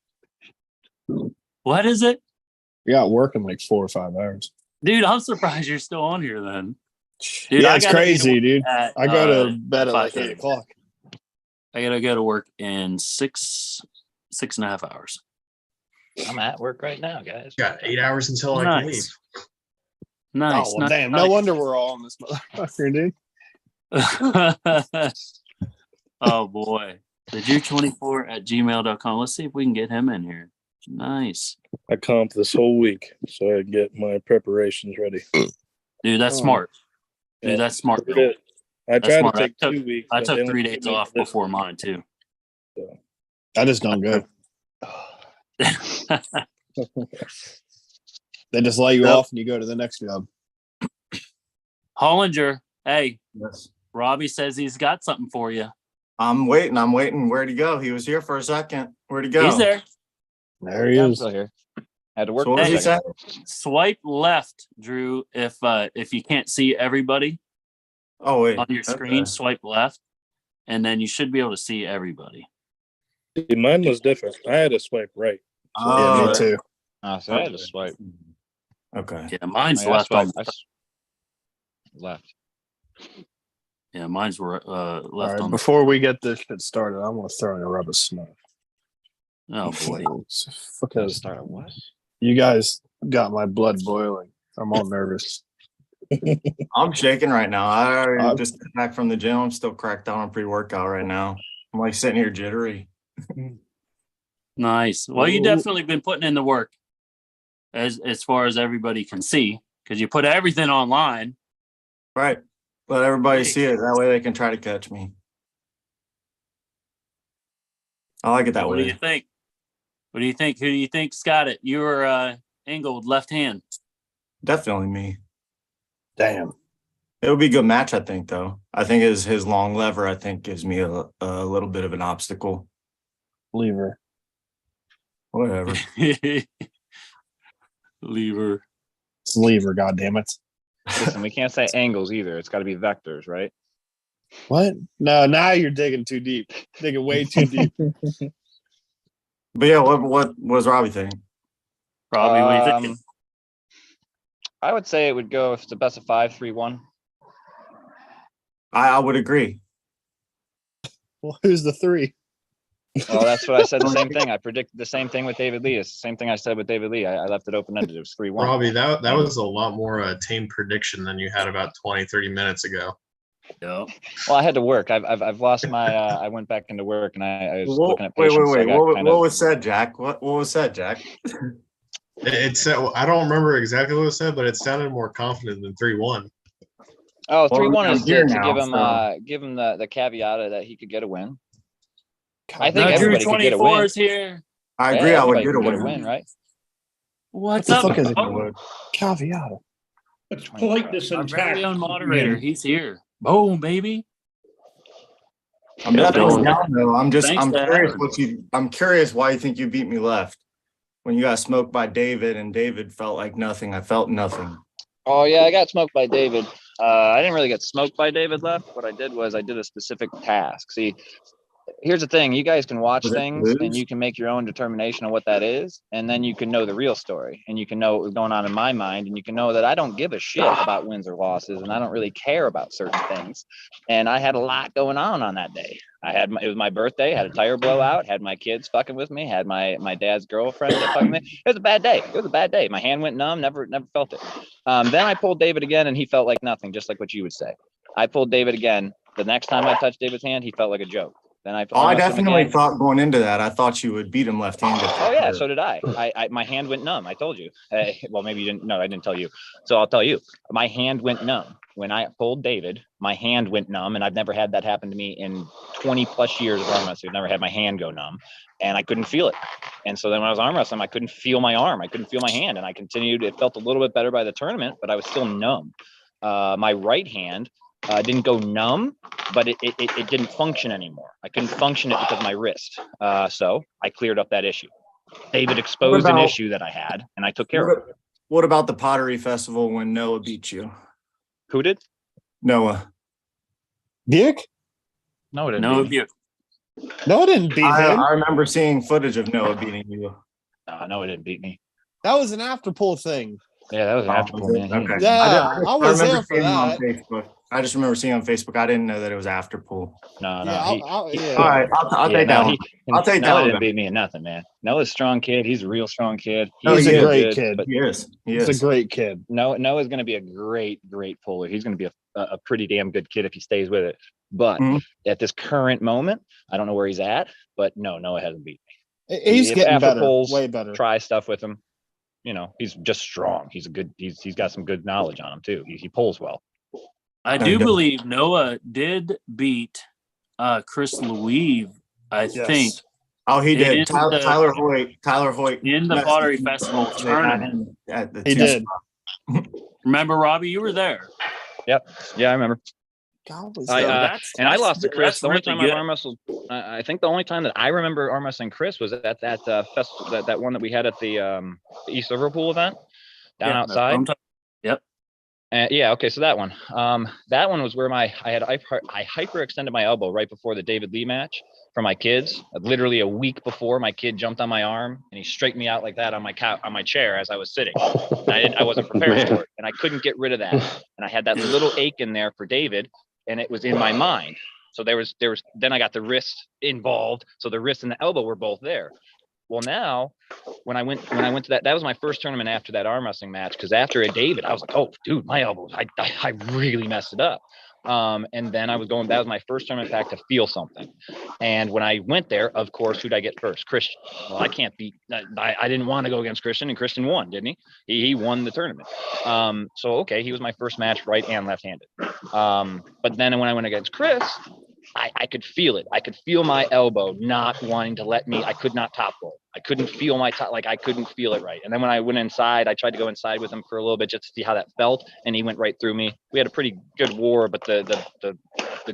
What is it? I got work in like 4 or 5 hours. Dude, I'm surprised you're still on here then. Dude, Yeah, I it's gotta be to crazy, work dude. at, I go to bed at like 5:30. 8 o'clock. I gotta go to work in six and a half hours. I'm at work right now, guys. Got 8 hours until I can leave. Nice. Nice. Oh, well, damn. No wonder we're all on this motherfucker, dude. Oh boy. The Drew24@gmail.com. Let's see if we can get him in here. Nice. I comped this whole week so I can get my preparations ready. Dude, that's smart. Dude, Yeah, that's smart. I did. I That's tried smart. to take I took, 2 weeks. I but took they only 3 gave days me off this before week. mine too. I just don't go. They just lay you Yep. off and you go to the next job. Hollinger, hey, Yes. Robbie says he's got something for you. I'm waiting. Where'd he go? He was here for a second. Where'd he go? He's there. There he Yeah, I'm is. still here. Had to work. So what for did a he say? second. Swipe left, Drew, if you can't see everybody Oh wait. on your screen, Okay. swipe left, and then you should be able to see everybody. See, mine was different. I had to swipe right. Yeah, me Oh, too. So I had to swipe. okay. Yeah, mine's I left on. left. Yeah, mine's left All right, on. before we get this shit started, I want to throw in a rubber snuff. Oh boy. Because Start at what? you guys got my blood boiling. I'm all nervous. I'm shaking right now. I already Uh, just got back from the gym. I'm still cracked out on pre-workout right now. I'm like sitting here jittery. Nice. Well, you definitely been putting in the work, as far as everybody can see, because you put everything online. Right. Let everybody see it. That way they can try to catch me. I like it that What do way. you think? What do you think? Who do you think's got it? You or Engel, left hand? Definitely me. Damn. It would be a good match, I think, though. I think his long lever, I think, gives me a little bit of an obstacle. Lever. Whatever. Lever. It's lever, goddammit. Listen, we can't say angles either. It's got to be vectors, right? What? No, now you're digging too deep. Digging way too deep. But yeah, what was Robbie thinking? Robbie, what do you think? I would say it would go if it's a best of 5, 3-1. I would agree. Well, who's the 3? Well, that's what I said. The same thing. I predicted the same thing with David Lee. It's the same thing I said with David Lee. I left it open ended. It was 3-1. Robbie, that was a lot more tame prediction than you had about 20-30 minutes ago. Yeah. Well, I had to work. I've lost my. I went back into work and I was looking at Wait. patients. So I got What kind of- was said, Jack? What was said, Jack? It said, I don't remember exactly what it said, but it sounded more confident than 3-1. Oh, Well, 3-1 I'm is here to now, give him the caveat that he could get a win. I think No, Drew everybody could get a 24 win. is here. I agree. I would everybody get a could win. right? What's the up? fuck is it? bro? Caveat. It's politeness Our and very tact. own moderator. He's here. Boom, baby. I'm not Thanks. down though. I'm Thanks, curious why you think you beat me left when you got smoked by David and David felt like nothing. I felt nothing. Oh yeah, I got smoked by David. I didn't really get smoked by David left. What I did was I did a specific task. See, here's the thing, you guys can watch Was it things and lose? you can make your own determination of what that is, and then you can know the real story, and you can know what's going on in my mind, and you can know that I don't give a shit about wins or losses, and I don't really care about certain things. And I had a lot going on that day. It was my birthday, had a tire blowout, had my kids fucking with me, had my dad's girlfriend that fucking me. It was a bad day. It was a bad day. My hand went numb, never felt it. Then I pulled David again, and he felt like nothing, just like what you would say. I pulled David again. The next time I touched David's hand, he felt like a joke. Then I definitely thought going into that, I thought you would beat him left-handed. Oh yeah, so did I. My hand went numb. I told you. Well, maybe you didn't. No, I didn't tell you. So I'll tell you. My hand went numb when I pulled David. My hand went numb, and I've never had that happen to me in 20 plus years of arm wrestling. I've never had my hand go numb, and I couldn't feel it. And so then when I was arm wrestling, I couldn't feel my arm. I couldn't feel my hand, and I continued. It felt a little bit better by the tournament, but I was still numb. My right hand didn't go numb, but it didn't function anymore. I couldn't function it because of my wrist. So I cleared up that issue. David exposed an issue that I had, and I took care of it. What about the Pottery Festival when Noah beat you? Who did? Noah. Dick? No, it didn't. No, beat me. No, it didn't beat him. I remember seeing footage of Noah beating you. No, it didn't beat me. That was an after pull thing. Yeah, that was an after pull, man. Okay. Yeah, I was there for seeing him on that. Facebook. I just remember seeing on Facebook. I didn't know that it was after pull. No. Yeah, All right, I'll take that one. I'll take that Noah one. didn't beat me in nothing, man. Noah's a strong kid. He's a real strong kid. He's a great good, kid. but He is. He's a great kid. Noah's going to be a great puller. He's going to be a pretty damn good kid if he stays with it. But at this current moment, I don't know where he's at. But no, Noah hasn't beat me. He's getting after better, pulls, way better. Try stuff with him. You know, he's just strong. He's got some good knowledge on him too. He pulls well. I do believe Noah did beat Chris Louise, I think. Oh, he did. In Tyler Hoyt. In the Pottery Festival tournament. He did. Remember, Robbie, you were there. Yep. Yeah, I remember. I lost to Chris. That's The only really time good. I arm wrestled, I think the only time that I remember arm wrestling Chris was at that festival, that one that we had at the East Liverpool event down outside. Yep. Yeah. Okay. So that one was where I hyperextended my elbow right before the David Lee match for my kids. Literally a week before, my kid jumped on my arm and he straightened me out like that on my chair as I was sitting. And I wasn't prepared for it, and I couldn't get rid of that. And I had that little ache in there for David, and it was in my mind. So there was then I got the wrist involved. So the wrist and the elbow were both there. Well, now when I went to that was my first tournament after that arm wrestling match, because after David, I was like, oh, dude, my elbow, I really messed it up. And then that was my first tournament back to feel something. And when I went there, of course, who'd I get first? Christian. Well, I can't beat. I didn't want to go against Christian, and Christian won, didn't he? He won the tournament. So okay, he was my first match, right and left-handed. But then when I went against Chris, I could feel it. I could feel my elbow not wanting to let me. I could not top roll. I couldn't feel my top. Like I couldn't feel it right. And then when I went inside, I tried to go inside with him for a little bit just to see how that felt, and he went right through me. We had a pretty good war, but the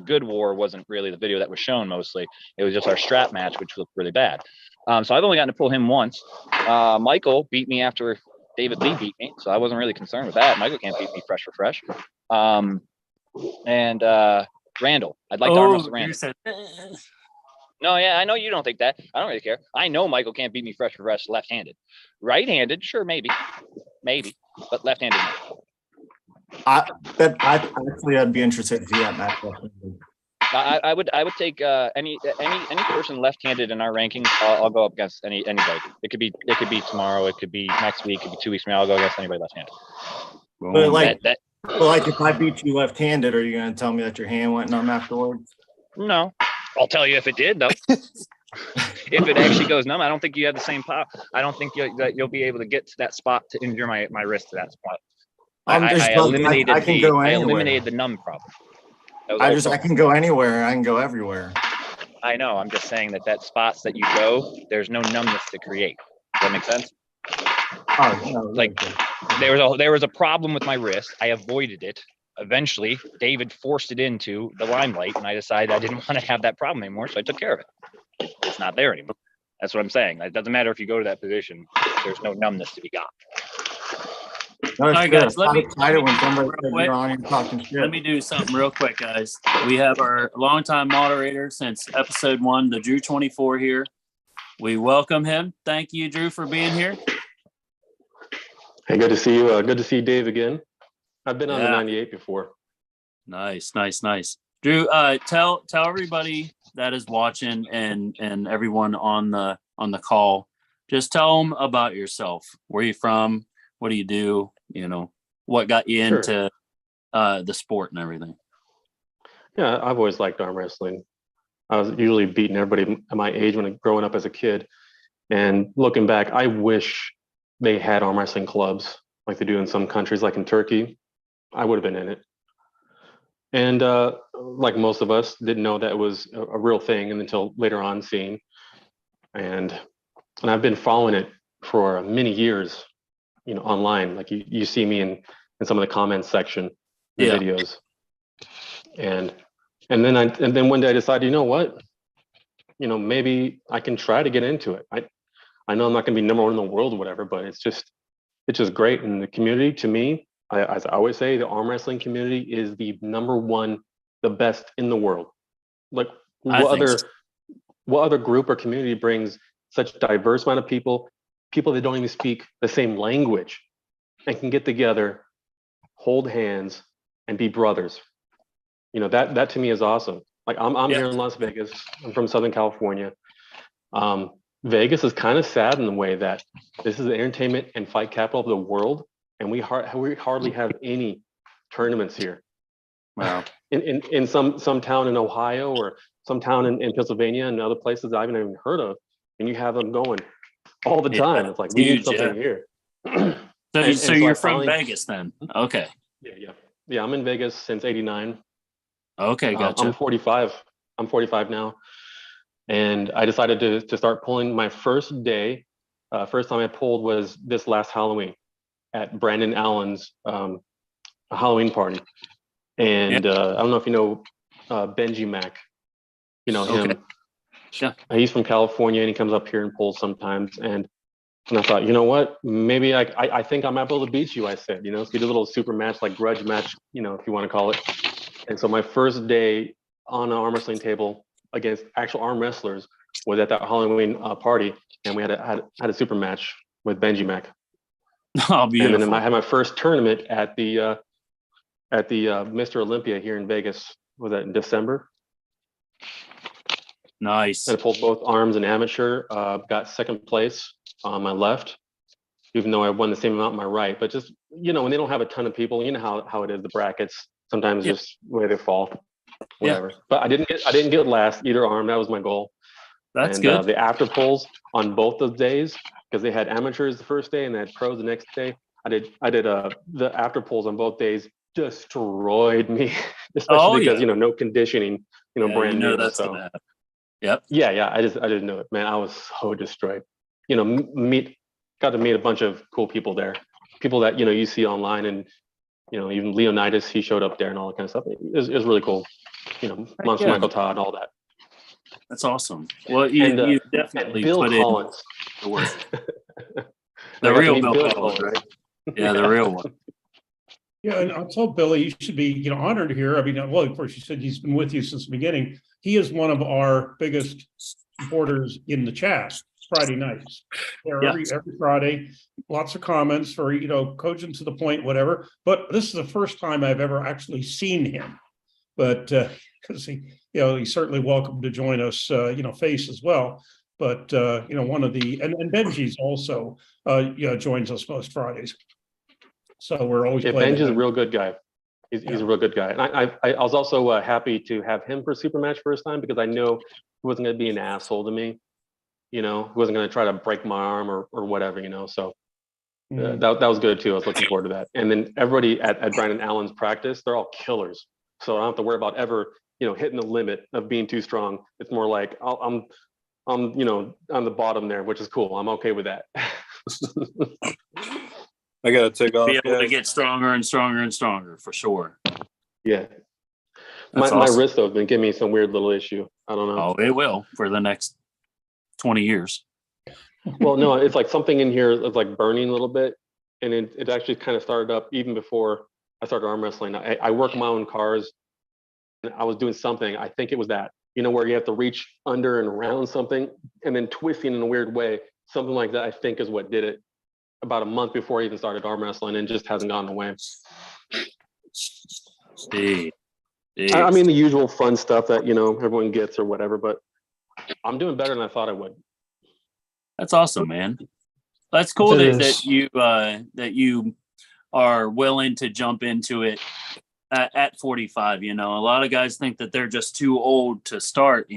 good war wasn't really the video that was shown. Mostly, it was just our strap match, which looked really bad. So I've only gotten to pull him once. Michael beat me after David Lee beat me, so I wasn't really concerned with that. Michael can't beat me fresh for fresh. Randall, I'd like to arm wrestle Randall. No, yeah, I know you don't think that. I don't really care. I know Michael can't beat me fresh for fresh left-handed. Right-handed, sure, maybe, but left-handed. I'd be interested to see that match. I would take any person left-handed in our rankings. I'll go up against anybody. It could be tomorrow. It could be next week. It could be 2 weeks from now. I'll go against anybody left-handed. But if I beat you left-handed, are you going to tell me that your hand went numb afterwards? No, I'll tell you if it did though. If it actually goes numb, I don't think you have the same power. I don't think you'll be able to get to that spot to injure my wrist to that spot. I eliminated the numb problem. I can go anywhere. I can go everywhere. I know. I'm just saying that spots that you go, there's no numbness to create. Does that make sense? Oh, no, like there was a problem with my wrist. I avoided it. Eventually, David forced it into the limelight, and I decided I didn't want to have that problem anymore, so I took care of it. It's not there anymore. That's what I'm saying. It doesn't matter if you go to that position. There's no numbness to be got. No, All it's right, good. guys, let I'm me excited when somebody real says quick. you're on here talking shit. Let me do something real quick, guys. We have our longtime moderator since episode 1, the Drew 24 here. We welcome him. Thank you, Drew, for being here. Hey, good to see you. Good to see Dave again. I've been on the Yeah. 98 before. Nice. Drew, tell everybody that is watching and everyone on the call, just tell them about yourself. Where you from? What do you do? You know, what got you Sure. into the sport and everything. Yeah, I've always liked arm wrestling. I was usually beating everybody at my age when growing up as a kid. And looking back, I wish they had arm wrestling clubs like they do in some countries, like in Turkey. I would have been in it. And like most of us, didn't know that it was a real thing until later on seeing. And I've been following it for many years, you know, online. Like you see me in some of the comments section, the Yeah. videos. And then one day I decided, you know what? You know, maybe I can try to get into it. I know I'm not going to be number one in the world or whatever, but it's just great. And the community, to me, as I always say, the arm wrestling community is the number one, the best in the world. Like what other group or community brings such diverse amount of people that don't even speak the same language and can get together, hold hands, and be brothers. You know, that to me is awesome. Like I'm here in Las Vegas. I'm from Southern California. Vegas is kind of sad in the way that this is the entertainment and fight capital of the world, and we hardly have any tournaments here. Wow. In some town in Ohio or some town in Pennsylvania and other places I haven't even heard of, and you have them going all the time. It's like we need something here. So you're from Vegas then? Okay. Yeah. I'm in Vegas since '89. Okay, gotcha. I'm 45. I'm 45 now. And I decided to start pulling my first day. First time I pulled was this last Halloween at Brandon Allen's Halloween party. And I don't know if you know Benji Mac. You know him. Okay. Yeah. He's from California and he comes up here and pulls sometimes. And I thought, you know what? Maybe I think I'm able to beat you, I said. You know, so we did a little super match, like grudge match, you know, if you want to call it. And so my first day on an arm wrestling table against actual arm wrestlers was at that Halloween party, and we had a super match with Benji Mac. Oh, beautiful! And then I had my first tournament at the Mr. Olympia here in Vegas. Was that in December? Nice. And I pulled both arms in amateur. Got second place on my left, even though I won the same amount on my right. But just, you know, when they don't have a ton of people, you know how it is, the brackets sometimes just where they fall. Whatever. But I didn't get last either arm. That was my goal. That's good. The after pulls on both those days, because they had amateurs the first day and they had pros the next day. I did the after pulls on both days destroyed me, especially because you know, no conditioning, you know, brand new. That's so yep. Yeah. I didn't know it, man. I was so destroyed. You know, got to meet a bunch of cool people there, people that, you know, you see online, and you know, even Leonidas, he showed up there and all that kind of stuff. It was really cool. You know, Monster Michael Todd, all that. That's awesome. Well, you definitely Bill put Collins. in the work. The real Bill Collins, right? Yeah, the real one. Yeah, and I'll tell Billy, you should be, you know, honored here. I mean, well, of course, you said he's been with you since the beginning. He is one of our biggest supporters in the chat Friday nights. There every Friday, lots of comments, very, you know, cogent to the point, whatever. But this is the first time I've ever actually seen him. But because he, you know, he's certainly welcome to join us, you know, face as well. But you know, one of the and Benji's also you know, joins us most Fridays. So we're always glad. Benji's a real good guy. He's a real good guy. And I was also happy to have him for Super Match first time, because I know he wasn't going to be an asshole to me. You know, he wasn't going to try to break my arm or whatever, you know. So that was good too. I was looking forward to that. And then everybody at Brandon Allen's practice, they're all killers. So I don't have to worry about ever, you know, hitting the limit of being too strong. It's more like I'm you know, on the bottom there, which is cool. I'm okay with that. I gotta take off. Be able to get stronger and stronger and stronger for sure. Yeah. That's my awesome. wrist though has been giving me some weird little issue. I don't know. Oh, it will for the next 20 years. Well, no, it's like something in here is like burning a little bit, and it actually kind of started up even before I started arm wrestling. I work my own cars, and I was doing something. I think it was that, where you have to reach under and around something and then twisting in a weird way. Something like that, I think, is what did it about a month before I even started arm wrestling, and just hasn't gone away. I mean, the usual fun stuff that, everyone gets or whatever, but I'm doing better than I thought I would. That's awesome, man. That's cool that you are willing to jump into it at 45. A lot of guys think that they're just too old to start,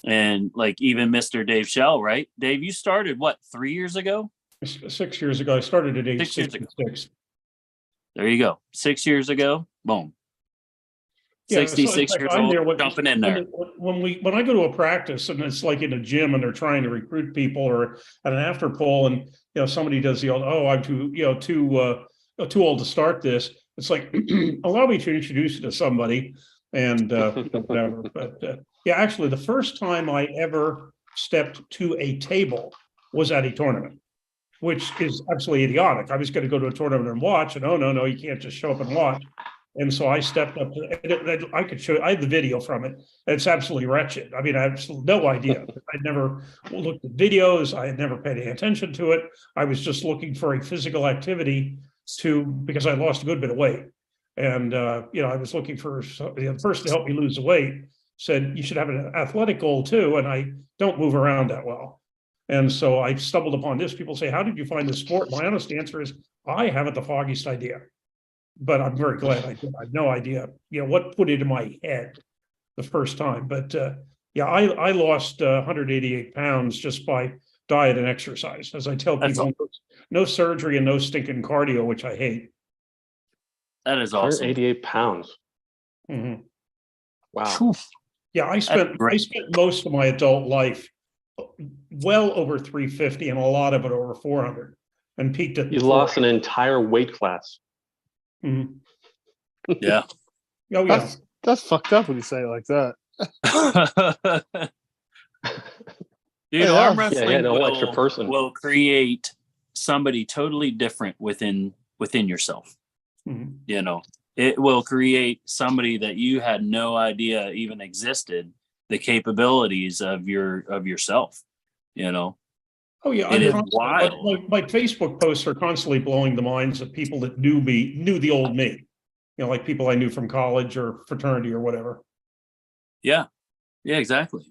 and like even Mr. Dave Shell, right? Dave, you started what, 3 years ago? 6 years ago. I started at age 66. There you go. 6 years ago, boom. Yeah, 66 years old, jumping in there. When I go to a practice and it's like in a gym and they're trying to recruit people, or at an after poll, and somebody does the old, I'm too old to start this. It's like, allow me to introduce you to somebody, and whatever. But yeah, actually, the first time I ever stepped to a table was at a tournament, which is absolutely idiotic. I was going to go to a tournament and watch, and no, you can't just show up and watch. And so I stepped up. I could show. I had the video from it. It's absolutely wretched. I mean, I have no idea. I'd never looked at videos. I had never paid any attention to it. I was just looking for a physical activity because I lost a good bit of weight, and I was looking for the person to help me lose the weight. Said you should have an athletic goal too, and I don't move around that well. And so I stumbled upon this. People say, "How did you find this sport?" My honest answer is, I haven't the foggiest idea. But I'm very glad I did. I have no idea, what put it in my head the first time. But I lost 188 pounds just by diet and exercise. As I tell people, no surgery and no stinking cardio, which I hate. That is awesome. 188 pounds. Mm-hmm. Wow. Yeah, I spent most of my adult life well over 350, and a lot of it over 400, and peaked at. You lost an entire weight class. Mm-hmm. Yeah. Oh yeah. That's fucked up when you say it like that. Dude, arm wrestling will create somebody totally different within yourself. Mm-hmm. It will create somebody that you had no idea even existed, the capabilities of yourself. Oh yeah, it is wild. My Facebook posts are constantly blowing the minds of people that knew the old me. Like people I knew from college or fraternity or whatever. Yeah, exactly.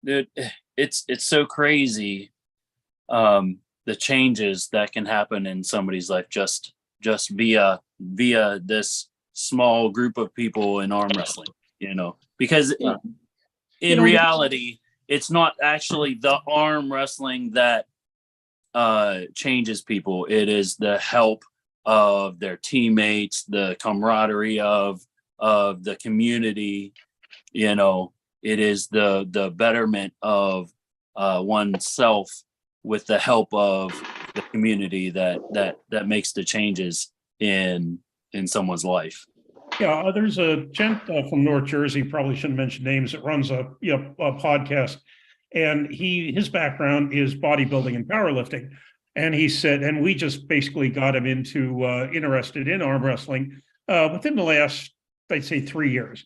Dude, it's so crazy. The changes that can happen in somebody's life just via this small group of people in arm wrestling. Because in reality, it's not actually the arm wrestling that changes people. It is the help of their teammates, the camaraderie of the community. It is the betterment of oneself with the help of the community that makes the changes in someone's life. Yeah, there's a gent from North Jersey, probably shouldn't mention names, that runs a podcast, and his background is bodybuilding and powerlifting. And he said, and we just basically got him interested in arm wrestling within the last, I'd say, 3 years.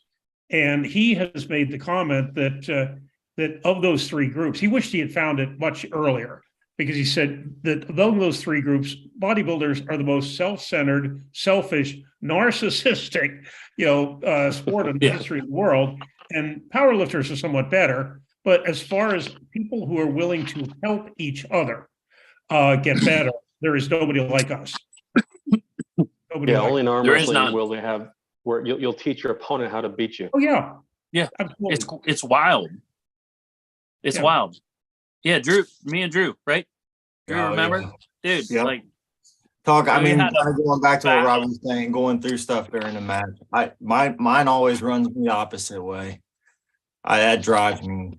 And he has made the comment that of those three groups, he wished he had found it much earlier, because he said that of those three groups, bodybuilders are the most self-centered, selfish, narcissistic, sport in the history of the world, and powerlifters are somewhat better. But as far as people who are willing to help each other get better, there is nobody like us. Only in arm wrestling will they have where you'll teach your opponent how to beat you. Oh yeah, absolutely. It's wild. It's wild. Yeah, Drew, me and Drew, right? Drew, remember? Yeah. Dude, like talk. I mean, going back to what Rob was saying, going through stuff during the match. Mine always runs the opposite way. That drives me.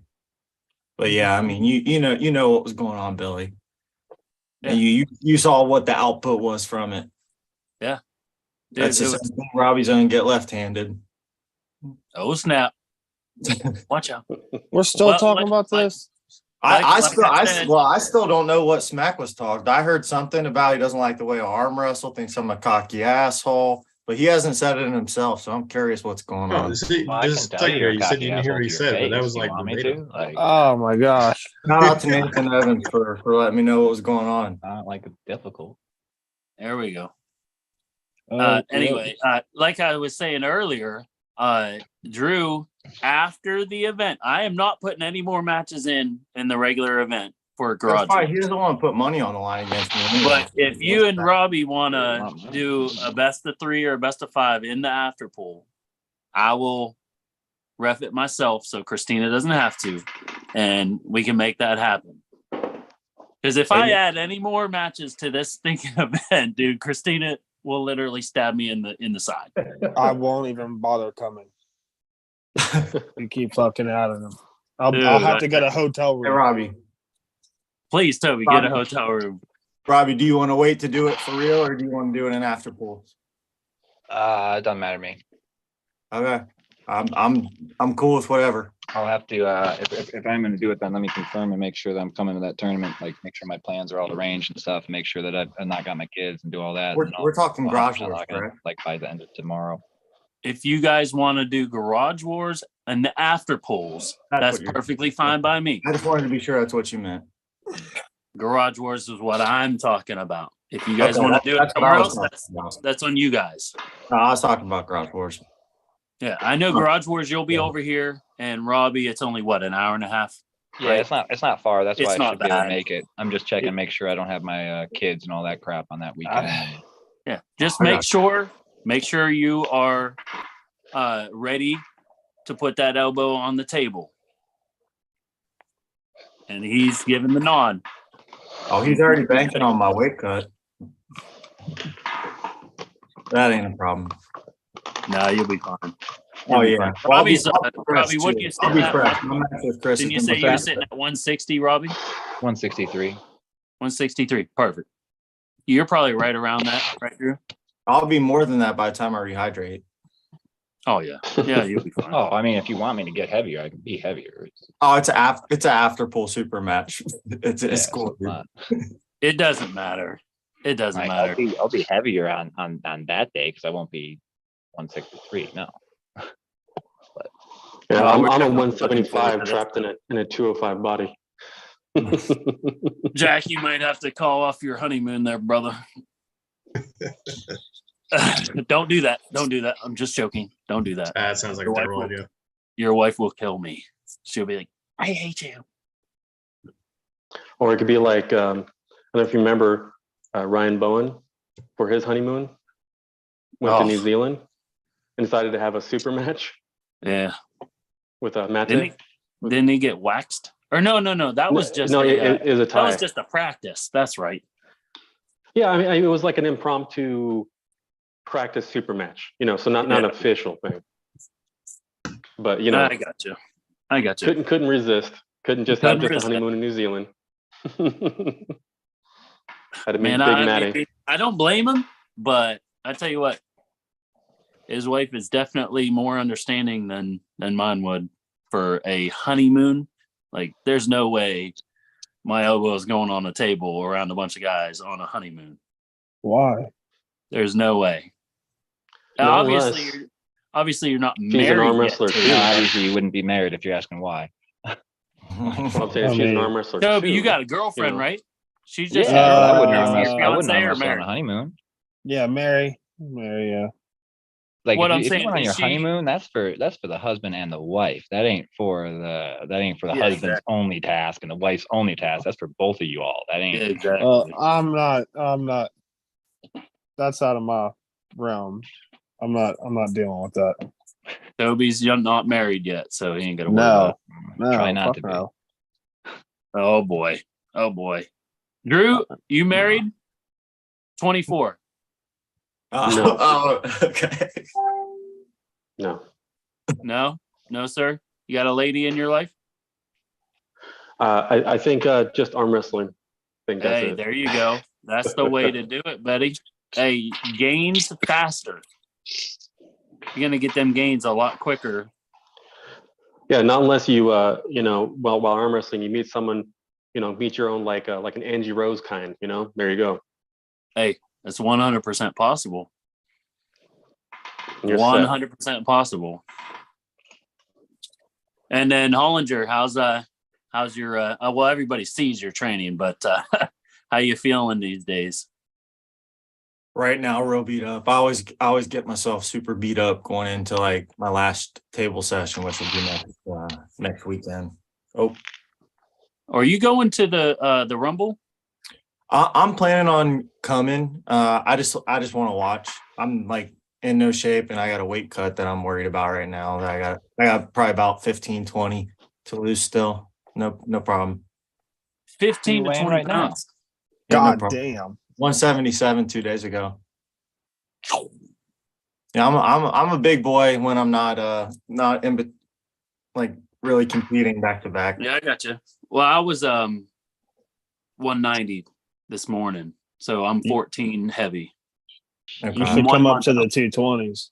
But yeah, I mean, you know what was going on, Billy. Yeah. And you saw what the output was from it. Yeah. Dude, that's the same thing. Robbie's gonna get left-handed. Oh snap! Watch out. We're still talking about this. I said- still don't know what smack was talked. I heard something about he doesn't like the way I arm wrestle, thinks I'm a cocky asshole, but he hasn't said it himself. So I'm curious what's going No, on. see, Well, I this can tell second you're here, a you said cocky you didn't hear asshole what he to your said, but that face. was You like want me verbatim. to? Like, Oh my gosh. Shout out to Nathan Evans for letting me know what was going on. not like it's difficult. There we go. Yeah. Anyway, like I was saying earlier, Drew, after the event, I am not putting any more matches in the regular event for Garage. That's fine. He doesn't want to put money on the line against me. Anyway. But if you and Robbie want to do a best of 3 or a best of 5 in the after pool, I will ref it myself so Christina doesn't have to, and we can make that happen. Because if I add any more matches to this thinking event, dude, Christina will literally stab me in the side. I won't even bother coming. You keep fucking out of them. I'll have to get a hotel room. Hey, Robbie. Please, Toby, get a hotel room. Robbie, do you want to wait to do it for real, or do you want to do it in after pool? It doesn't matter to me. Okay, I'm cool with whatever. I'll have to if I'm going to do it, then let me confirm and make sure that I'm coming to that tournament. Like, make sure my plans are all arranged and stuff. Make sure that I've not got my kids and do all that. We're talking garage wars, wars, correct? like by the end of tomorrow. If you guys want to do Garage Wars and the after pools, that's perfectly fine by me. I just wanted to be sure that's what you meant. Garage Wars is what I'm talking about. If you guys Okay, want to do it that's what somewhere I was else, talking about. that's on you guys. No, I was talking about garage wars. Yeah, I know Garage Wars. You'll be over here, and Robbie, it's only what, an hour and a half. Yeah, right? it's not far. That's why It's I not should be able to bad. make it. I'm just checking, make sure I don't have my kids and all that crap on that weekend. Yeah, just make sure you are ready to put that elbow on the table. And he's giving the nod. Oh, he's already banking on my weight cut. That ain't a problem. No, you'll be fine. Oh yeah, Robbie's I'll be Robbie, what do you I'll sitting be at? fresh. My match with Chris Didn't you is say you were sitting at 160, Robbie? 163. 163. Perfect. You're probably right around that, right, Drew? I'll be more than that by the time I rehydrate. Oh yeah, yeah, you'll be fine. Oh, I mean, if you want me to get heavier, I can be heavier. Oh, it's an after pool super match. It's cool. It doesn't matter. It doesn't Like, matter. I'll be heavier on that day because I won't be 163. No. Yeah, Well, I'm we're on definitely 175 looking trapped in a 205 body. Jack, you might have to call off your honeymoon there, brother. Don't do that. Don't do that. I'm just joking. Don't do that. That sounds like Your a wife terrible will- idea. Your wife will kill me. She'll be like, I hate you. Or it could be like, I don't know if you remember Ryan Bowen for his honeymoon, went to New Zealand and decided to have a super match. Yeah. With a mate. Didn't he get waxed? Or no. That was just it was a tie. That was just a practice. That's right. Yeah, I mean, it was like an impromptu practice super match, so not an official thing. But I got you. Couldn't resist. Couldn't just have just a honeymoon in New Zealand. Had to meet Man, Big Matty. I don't blame him, but I tell you what, his wife is definitely more understanding than mine would for a honeymoon. Like, there's no way my elbow is going on a table around a bunch of guys on a honeymoon. Why? There's no way. No, Obviously, you're not she's an married arm yet, wrestler Toby. too. Obviously, you wouldn't be married if you're asking why. I'm saying she's an arm wrestler Toby, too. you got a girlfriend, right? She's just I wouldn't arm your wrestle. I wouldn't fiance arm or wrestle on a married? honeymoon. Yeah, Mary, yeah. Like, What if I'm you saying went on is your she- honeymoon, that's for the husband and the wife. That ain't for the Yeah, husband's exactly. only task and the wife's only task. That's for both of you all. That ain't Exactly. I'm not. That's out of my realm. I'm not dealing with that. Toby's not married yet, so he ain't gonna worry about No, Try not fuck to be. no. it. Oh boy. Drew, you married? 24. Oh, okay. No. No, sir. You got a lady in your life? I think just arm wrestling. I think that's Hey, it. there you go. That's the way to do it, buddy. Hey, gains faster. You're gonna get them gains a lot quicker. Yeah, not unless you while arm wrestling, you meet someone, meet your own like an Angie Rose kind. There you go. Hey, that's 100% possible. You're set. 100% possible. And then Hollinger, how's your well, everybody sees your training, but how you feeling these days? Right now, real beat up. I always get myself super beat up going into like my last table session, which will be next weekend. Oh, Are you going to the Rumble? I'm planning on coming. I just want to watch. I'm like in no shape, and I got a weight cut that I'm worried about right now. That I got probably about 15, 20 to lose still. No problem. 15 to 20 right now? pounds. Yeah, no God problem. damn. 177 2 days ago. Yeah, I'm a big boy when I'm not in like really competing back to back. Yeah, I got you. Well, I was 190 this morning, so I'm 14 heavy. You should come up to the 220s.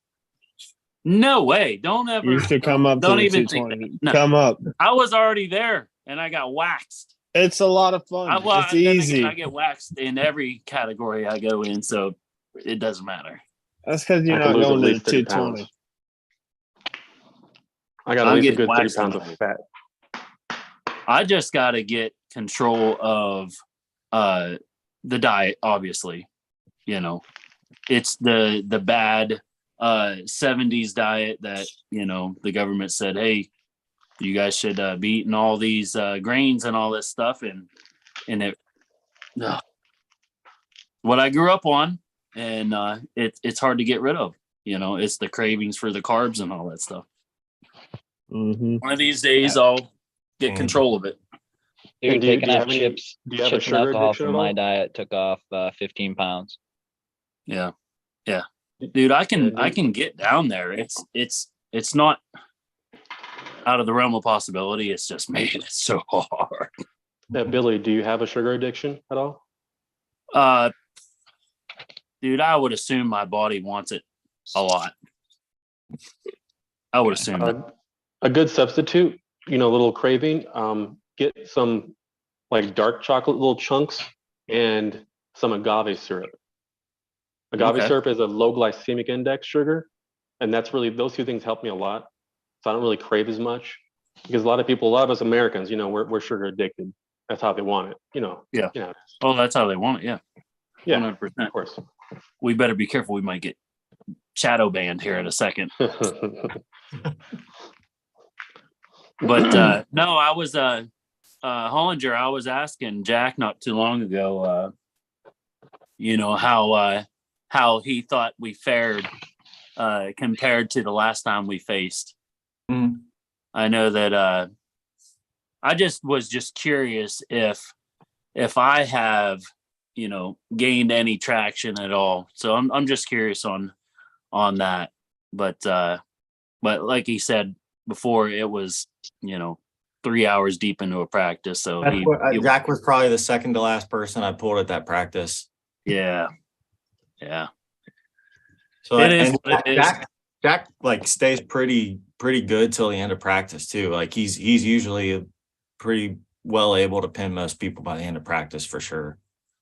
No way! Don't ever. You should come up to Don't the even 220s. think. No. Come up. I was already there, and I got waxed. It's a lot of fun. It's easy. I get waxed in every category I go in, so it doesn't matter. That's because you're not going to the 220. I got to lose a good 30 pounds of fat. I just got to get control of the diet. Obviously, it's the bad 70s diet that the government said, hey, you guys should be eating all these grains and all this stuff, and it what I grew up on, and it's hard to get rid of. It's the cravings for the carbs and all that stuff. Mm-hmm. One of these days, I'll get control of it. Dude, taking out chips do you have a and sugar alcohol addiction from at all? my diet took off 15 pounds. Yeah, dude, I can get down there. It's not out of the realm of possibility. It's just, man, it's so hard. Billy, do you have a sugar addiction at all? Dude, I would assume my body wants it a lot. I would assume a good substitute, little craving. Get some like dark chocolate little chunks and some agave syrup. Agave syrup is a low glycemic index sugar, and that's really, those two things help me a lot. So I don't really crave as much, because a lot of us Americans, we're sugar addicted. That's how they want it, Yeah. Oh, that's how they want it. Yeah. Yeah. 100%. Of course. We better be careful. We might get shadow banned here in a second. But no, I was Hollinger. I was asking Jack not too long ago, how he thought we fared compared to the last time we faced. Mm. I know that I was just curious if I have gained any traction at all. So I'm just curious on that. But like he said before, it was 3 hours deep into a practice. So Jack was probably the second to last person I pulled at that practice. Yeah. So it is what it is. Jack like stays pretty good till the end of practice too. Like he's usually pretty well able to pin most people by the end of practice for sure.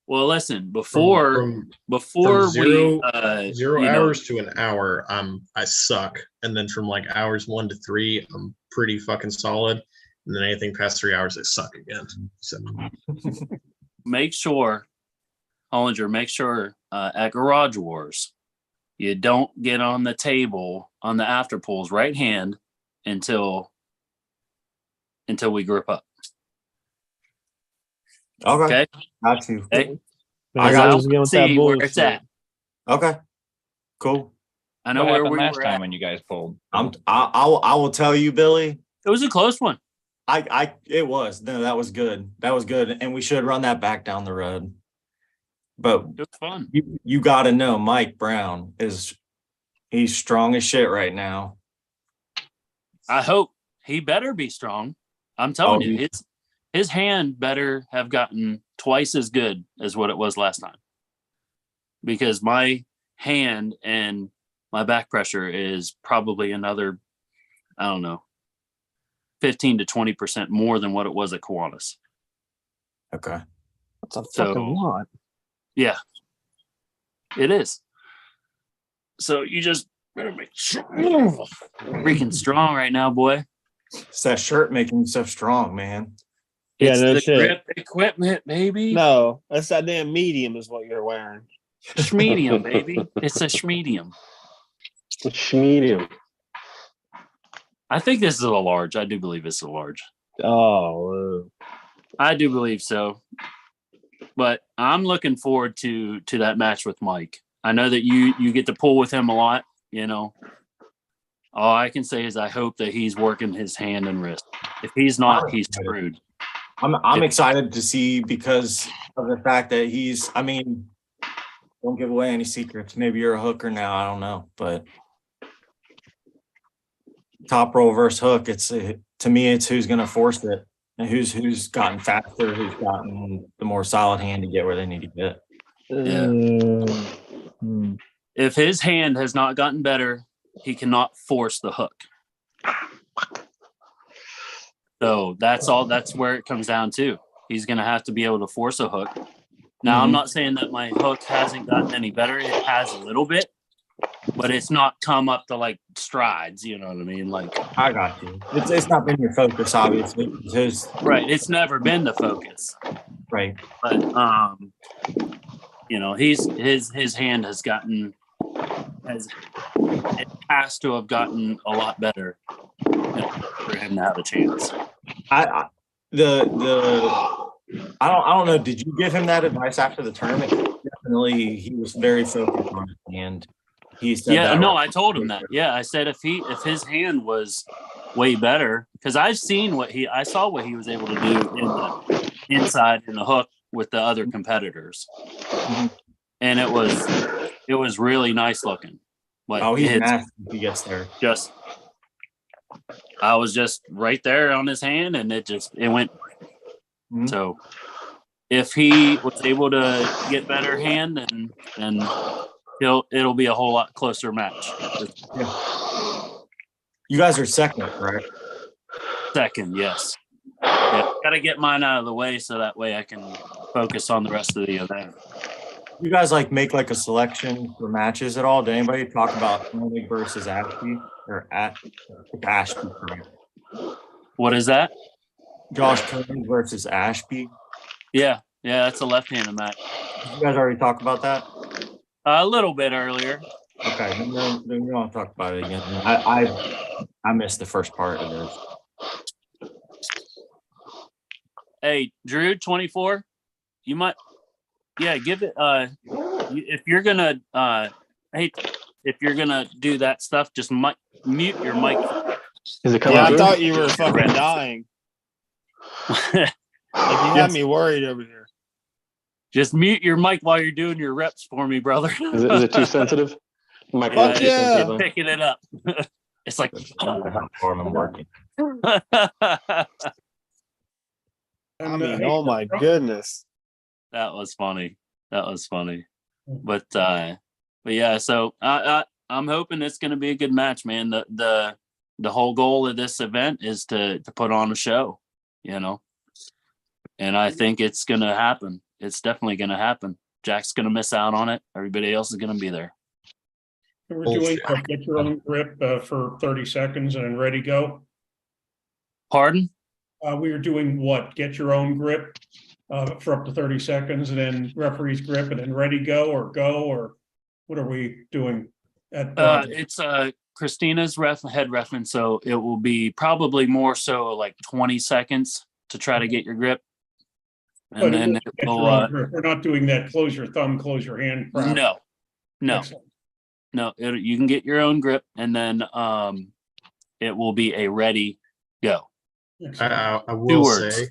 Well, listen, before zero we hours to an hour, I suck, and then from like hours 1 to 3, I'm pretty fucking solid, and then anything past 3 hours, I suck again. So make sure, Hollinger, at Garage Wars, you don't get on the table on the after pulls right hand until we grip up. Okay. Got you. Okay. I got was again with that See where bullshit. it's at. Okay. Cool. I know What where happened we last were time at. when you guys pulled? I will tell you, Billy. It was a close one. It was. No, that was good. That was good. And we should run that back down the road. But It was fun. you got to know Mike Brown he's strong as shit right now. I hope he better be strong. I'm telling you, his hand better have gotten twice as good as what it was last time. Because my hand and my back pressure is probably another, I don't know, 15 to 20% more than what it was at Kiwanis. Okay. That's a So- fucking lot. Yeah, it is. So you just better make sure. Freaking strong right now, boy. It's that shirt making you so strong, man. Yeah, It's no the shit. grip equipment, baby. No, that's that damn medium is what you're wearing. Schmedium, baby. It's a schmedium. Schmedium. I think this is a large. I do believe it's a large. Oh, I do believe so. But I'm looking forward to that match with Mike. I know that you get to pull with him a lot, you know. All I can say is I hope that he's working his hand and wrist. If he's not, he's screwed. I'm excited to see because of the fact that he's. I mean, don't give away any secrets. Maybe you're a hooker now. I don't know, but top roll versus hook. To me, it's who's going to force it and who's gotten faster, who's gotten the more solid hand to get where they need to get. Yeah. If his hand has not gotten better, he cannot force the hook. So that's where it comes down to. He's going to have to be able to force a hook. Now, I'm not saying that my hook hasn't gotten any better. It has a little bit, but it's not come up to like strides. You know what I mean? Like, I got you. It's not been your focus, obviously. Right. It's never been the focus. Right. But, you know, his hand has gotten, it has to have gotten a lot better for him to have a chance. I don't know. Did you give him that advice after the tournament? Definitely, he was very focused on it, and he said, Yeah, that no, I told him that. Yeah, I said if his hand was way better, because I saw what he was able to do in the inside in the hook with the other competitors, and it was really nice looking. But he's nasty if he gets there. I was just right there on his hand, and it went. So if he was able to get better hand, then it'll be a whole lot closer match. You guys are second, correct? Second, yes. Yeah, gotta get mine out of the way so that way I can focus on the rest of the event. You guys make a selection for matches at all? Did anybody talk about Manny versus Ashby or Ashby? What is that? Josh Koenig versus Ashby. Yeah, that's a left-handed match. Did you guys already talk about that? A little bit earlier. Okay, then we don't talk about it again. I missed the first part of this. Hey, Drew, 24. You might, give it. If you're gonna, if you're gonna do that stuff, just mute your mic. Is it coming? Yeah, I through? thought you were fucking dying. Like you had me worried over here. Just mute your mic while you're doing your reps for me, brother. Is it too sensitive? Fuck yeah. Picking it up. It's like I'm working. I mean, oh my goodness. That was funny. But yeah, so I'm hoping it's going to be a good match, man. The whole goal of this event is to put on a show, you know. And I think it's going to happen. It's definitely going to happen. Jack's going to miss out on it. Everybody else is going to be there. We're doing get your own grip for 30 seconds and then ready, go. Pardon? We were doing what? Get your own grip for up to 30 seconds and then referee's grip and then ready, go, or what are we doing? It's Christina's head ref, and so it will be probably more so like 20 seconds to try to get your grip. And then we're not doing that close your thumb, close your hand crap. No. Excellent. No, you can get your own grip, and then it will be a ready go. I will say,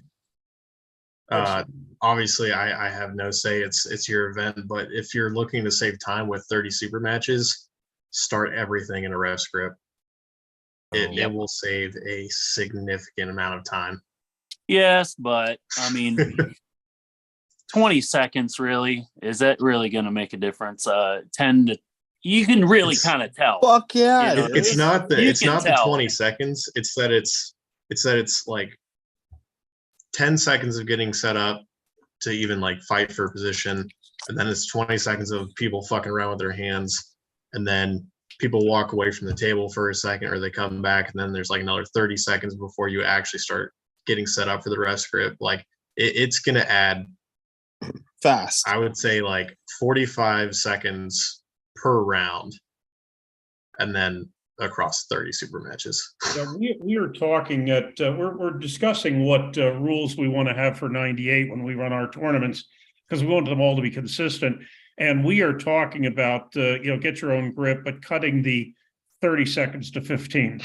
obviously, I have no say. It's your event, but if you're looking to save time with 30 super matches, start everything in a ref's grip. It will save a significant amount of time. Yes, but I mean, 20 seconds really, is that really going to make a difference? 10 to, you can really kind of tell. Fuck yeah. You know, it's not the 20 seconds. It's that it's It's that it's like 10 seconds of getting set up to even like fight for position, and then it's 20 seconds of people fucking around with their hands, and then people walk away from the table for a second, or they come back, and then there's like another 30 seconds before you actually start getting set up for the rest grip. Like it's gonna add fast. I would say like 45 seconds per round, and then across 30 super matches. Yeah, we are talking at we're discussing what rules we want to have for 98 when we run our tournaments, because we want them all to be consistent. And we are talking about get your own grip, but cutting the 30 seconds to 15.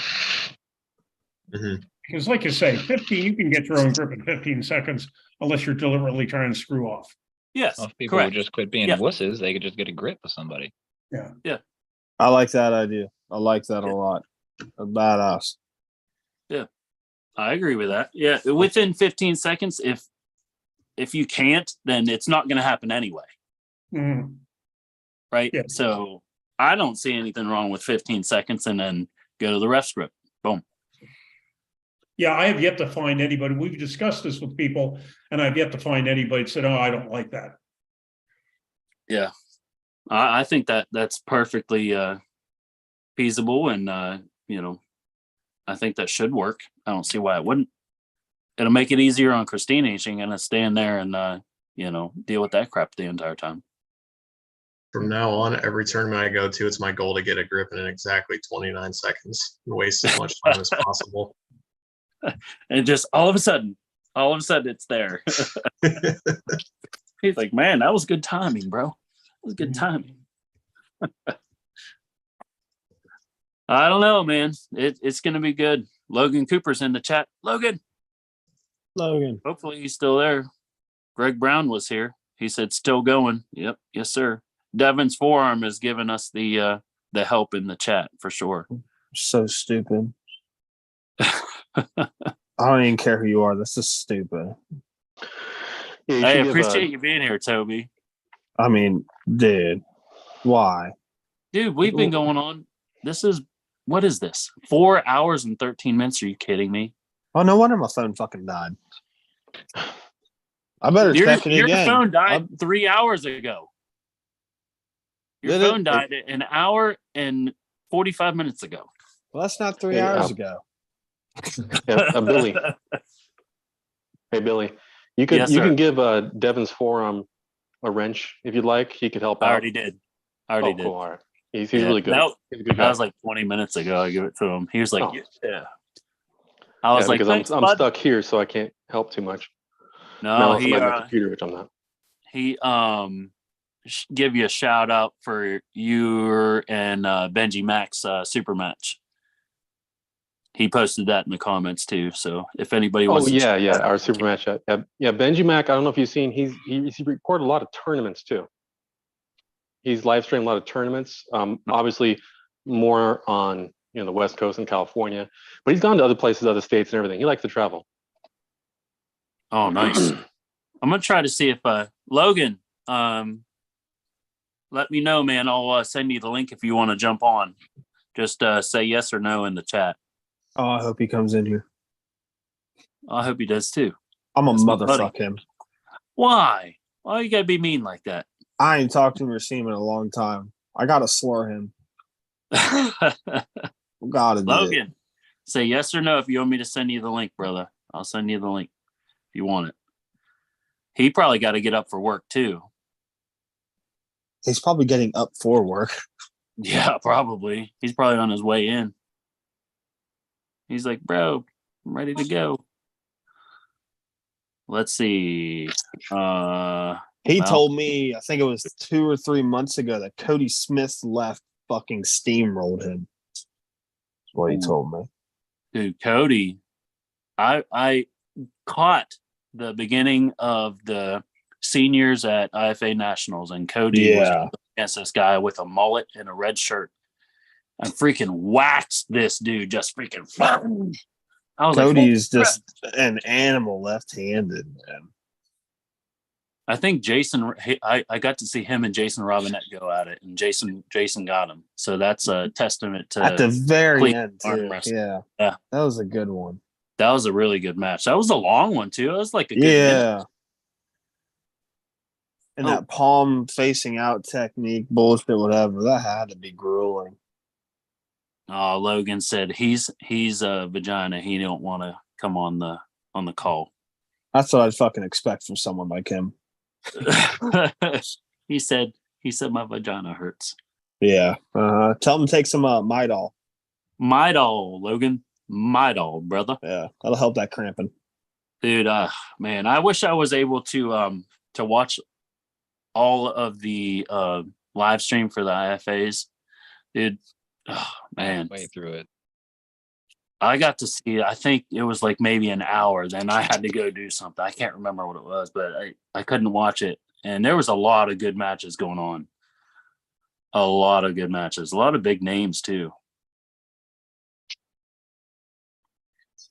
Mm-hmm. Because like you say, 15, you can get your own grip in 15 seconds unless you're deliberately trying to screw off. Yes, Well, if people would just quit being wusses, they could just get a grip with somebody. Yeah. I like that idea. I like that a lot. A badass. Yeah, I agree with that. Yeah, within 15 seconds, if you can't, then it's not going to happen anyway. Mhm. Right? Yeah. So I don't see anything wrong with 15 seconds and then go to the ref script. Boom. Yeah, I have yet to find anybody. We've discussed this with people, and I've yet to find anybody that said, "Oh, I don't like that." Yeah, I think that's perfectly feasible, and I think that should work. I don't see why it wouldn't. It'll make it easier on Christina. She ain't gonna stand there and deal with that crap the entire time. From now on, every tournament I go to, it's my goal to get a grip in exactly 29 seconds and waste as much time as possible. And just all of a sudden it's there. He's like, man, that was good timing, bro. That was good timing. I don't know, man. It's gonna be good. Logan Cooper's in the chat. Logan. Hopefully he's still there. Greg Brown was here. He said still going. Yep. Yes, sir. Devin's forearm is giving us the help in the chat for sure. So stupid. I don't even care who you are. This is stupid. Yeah, I appreciate you being here, Toby. I mean, dude, why? Dude, we've been going on. What is this? 4 hours and 13 minutes. Are you kidding me? Oh, no wonder my phone fucking died. I better check it Your again. phone died 3 hours ago. Your Did it? phone died an hour and 45 minutes ago. Well, that's not 3 hours ago. Yeah, Billy. Hey, Billy, you can give Devin's forearm a wrench if you'd like. He could help out. I already did. Cool. All right. He's really good. He's a good guy. That was like 20 minutes ago. I give it to him. He was like, yeah. I was like, because I'm stuck here, so I can't help too much. No, he my computer, which I'm not. He give you a shout out for you and Benji Max super match. He posted that in the comments too. So if anybody wants, our super match. Yeah, Benji Mac. I don't know if you've seen. He recorded a lot of tournaments too. He's live streamed a lot of tournaments. Obviously more on the West Coast in California, but he's gone to other places, other states, and everything. He likes to travel. Oh, nice. I'm gonna try to see if Logan. Let me know, man. I'll send you the link if you want to jump on. Just say yes or no in the chat. Oh, I hope he comes in here. I hope he does too. I'm a motherfuck him. Why? Why you gotta be mean like that? I ain't talked to him or seen him in a long time. I gotta slur him. Gotta do it. Logan, say yes or no if you want me to send you the link, brother. I'll send you the link if you want it. He probably got to get up for work too. He's probably getting up for work. Yeah, probably. He's probably on his way in. He's like, bro, I'm ready to go. Let's see. He told me, I think it was 2 or 3 months ago, that Cody Smith left, fucking steamrolled him. That's what he told me. Dude, Cody, I caught the beginning of the seniors at IFA Nationals, and Cody was against this guy with a mullet and a red shirt. I freaking waxed this dude, just freaking. I was Cody's just an animal left-handed, man. I think Jason. I got to see him and Jason Robinette go at it, and Jason got him. So that's a testament to at the very end. Too. arm wrestling. Yeah, that was a good one. That was a really good match. That was a long one too. It was like a good minute. Yeah. And Oh. that palm facing out technique, bullshit, whatever, that had to be grueling. Oh, Logan said he's a vagina. He don't want to come on the call. That's what I'd fucking expect from someone like him. he said my vagina hurts. Yeah. Tell him to take some Midol. Midol, Logan. Midol, brother. Yeah, that'll help that cramping. Dude, man, I wish I was able to watch all of the live stream for the IFAs. Dude, oh, man. Way through it. I got to see, I think it was like maybe an hour. Then I had to go do something. I can't remember what it was, but I couldn't watch it. And there was a lot of good matches going on. A lot of good matches. A lot of big names, too.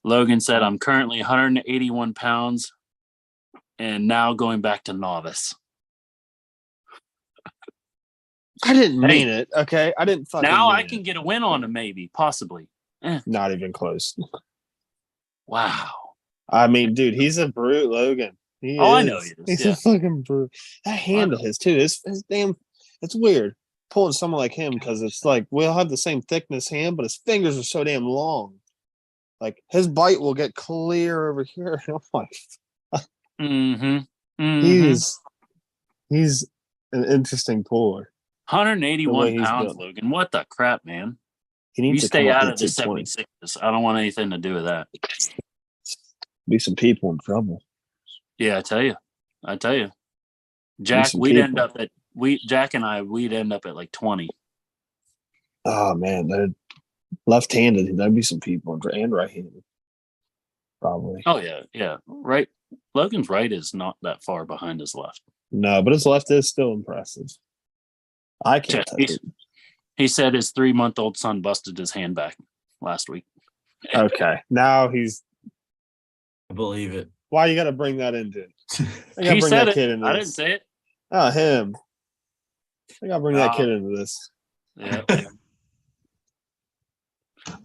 Logan said, I'm currently 181 pounds and now going back to novice. I didn't mean it, okay? I didn't fucking Now mean I can get a win on him, maybe, possibly. Not even close. Wow. I mean, dude, he's a brute, Logan. I know he is. He's Yeah. a fucking brute. That hand of his, too. His damn, it's weird pulling someone like him because it's like we all have the same thickness hand, but his fingers are so damn long. Like his bite will get clear over here. I'm like, he's an interesting puller. 181 pounds, Logan. What the crap, man? He needs you to stay come up out to of the 220. 76s. I don't want anything to do with that. Be some people in trouble. Yeah, I tell you. Jack, we'd end up at Jack and we'd end up at like 20. Oh man, they're left-handed. There'd be some people and right-handed. Probably. Oh yeah. Right. Logan's right is not that far behind his left. No, but his left is still impressive. I can't touch it. He said his 3-month-old son busted his hand back last week. Okay. Now he's I believe it. Why you gotta bring that into it? I gotta He bring said that it. kid into I this. didn't say it. Oh, him. I gotta bring that kid into this. Yeah.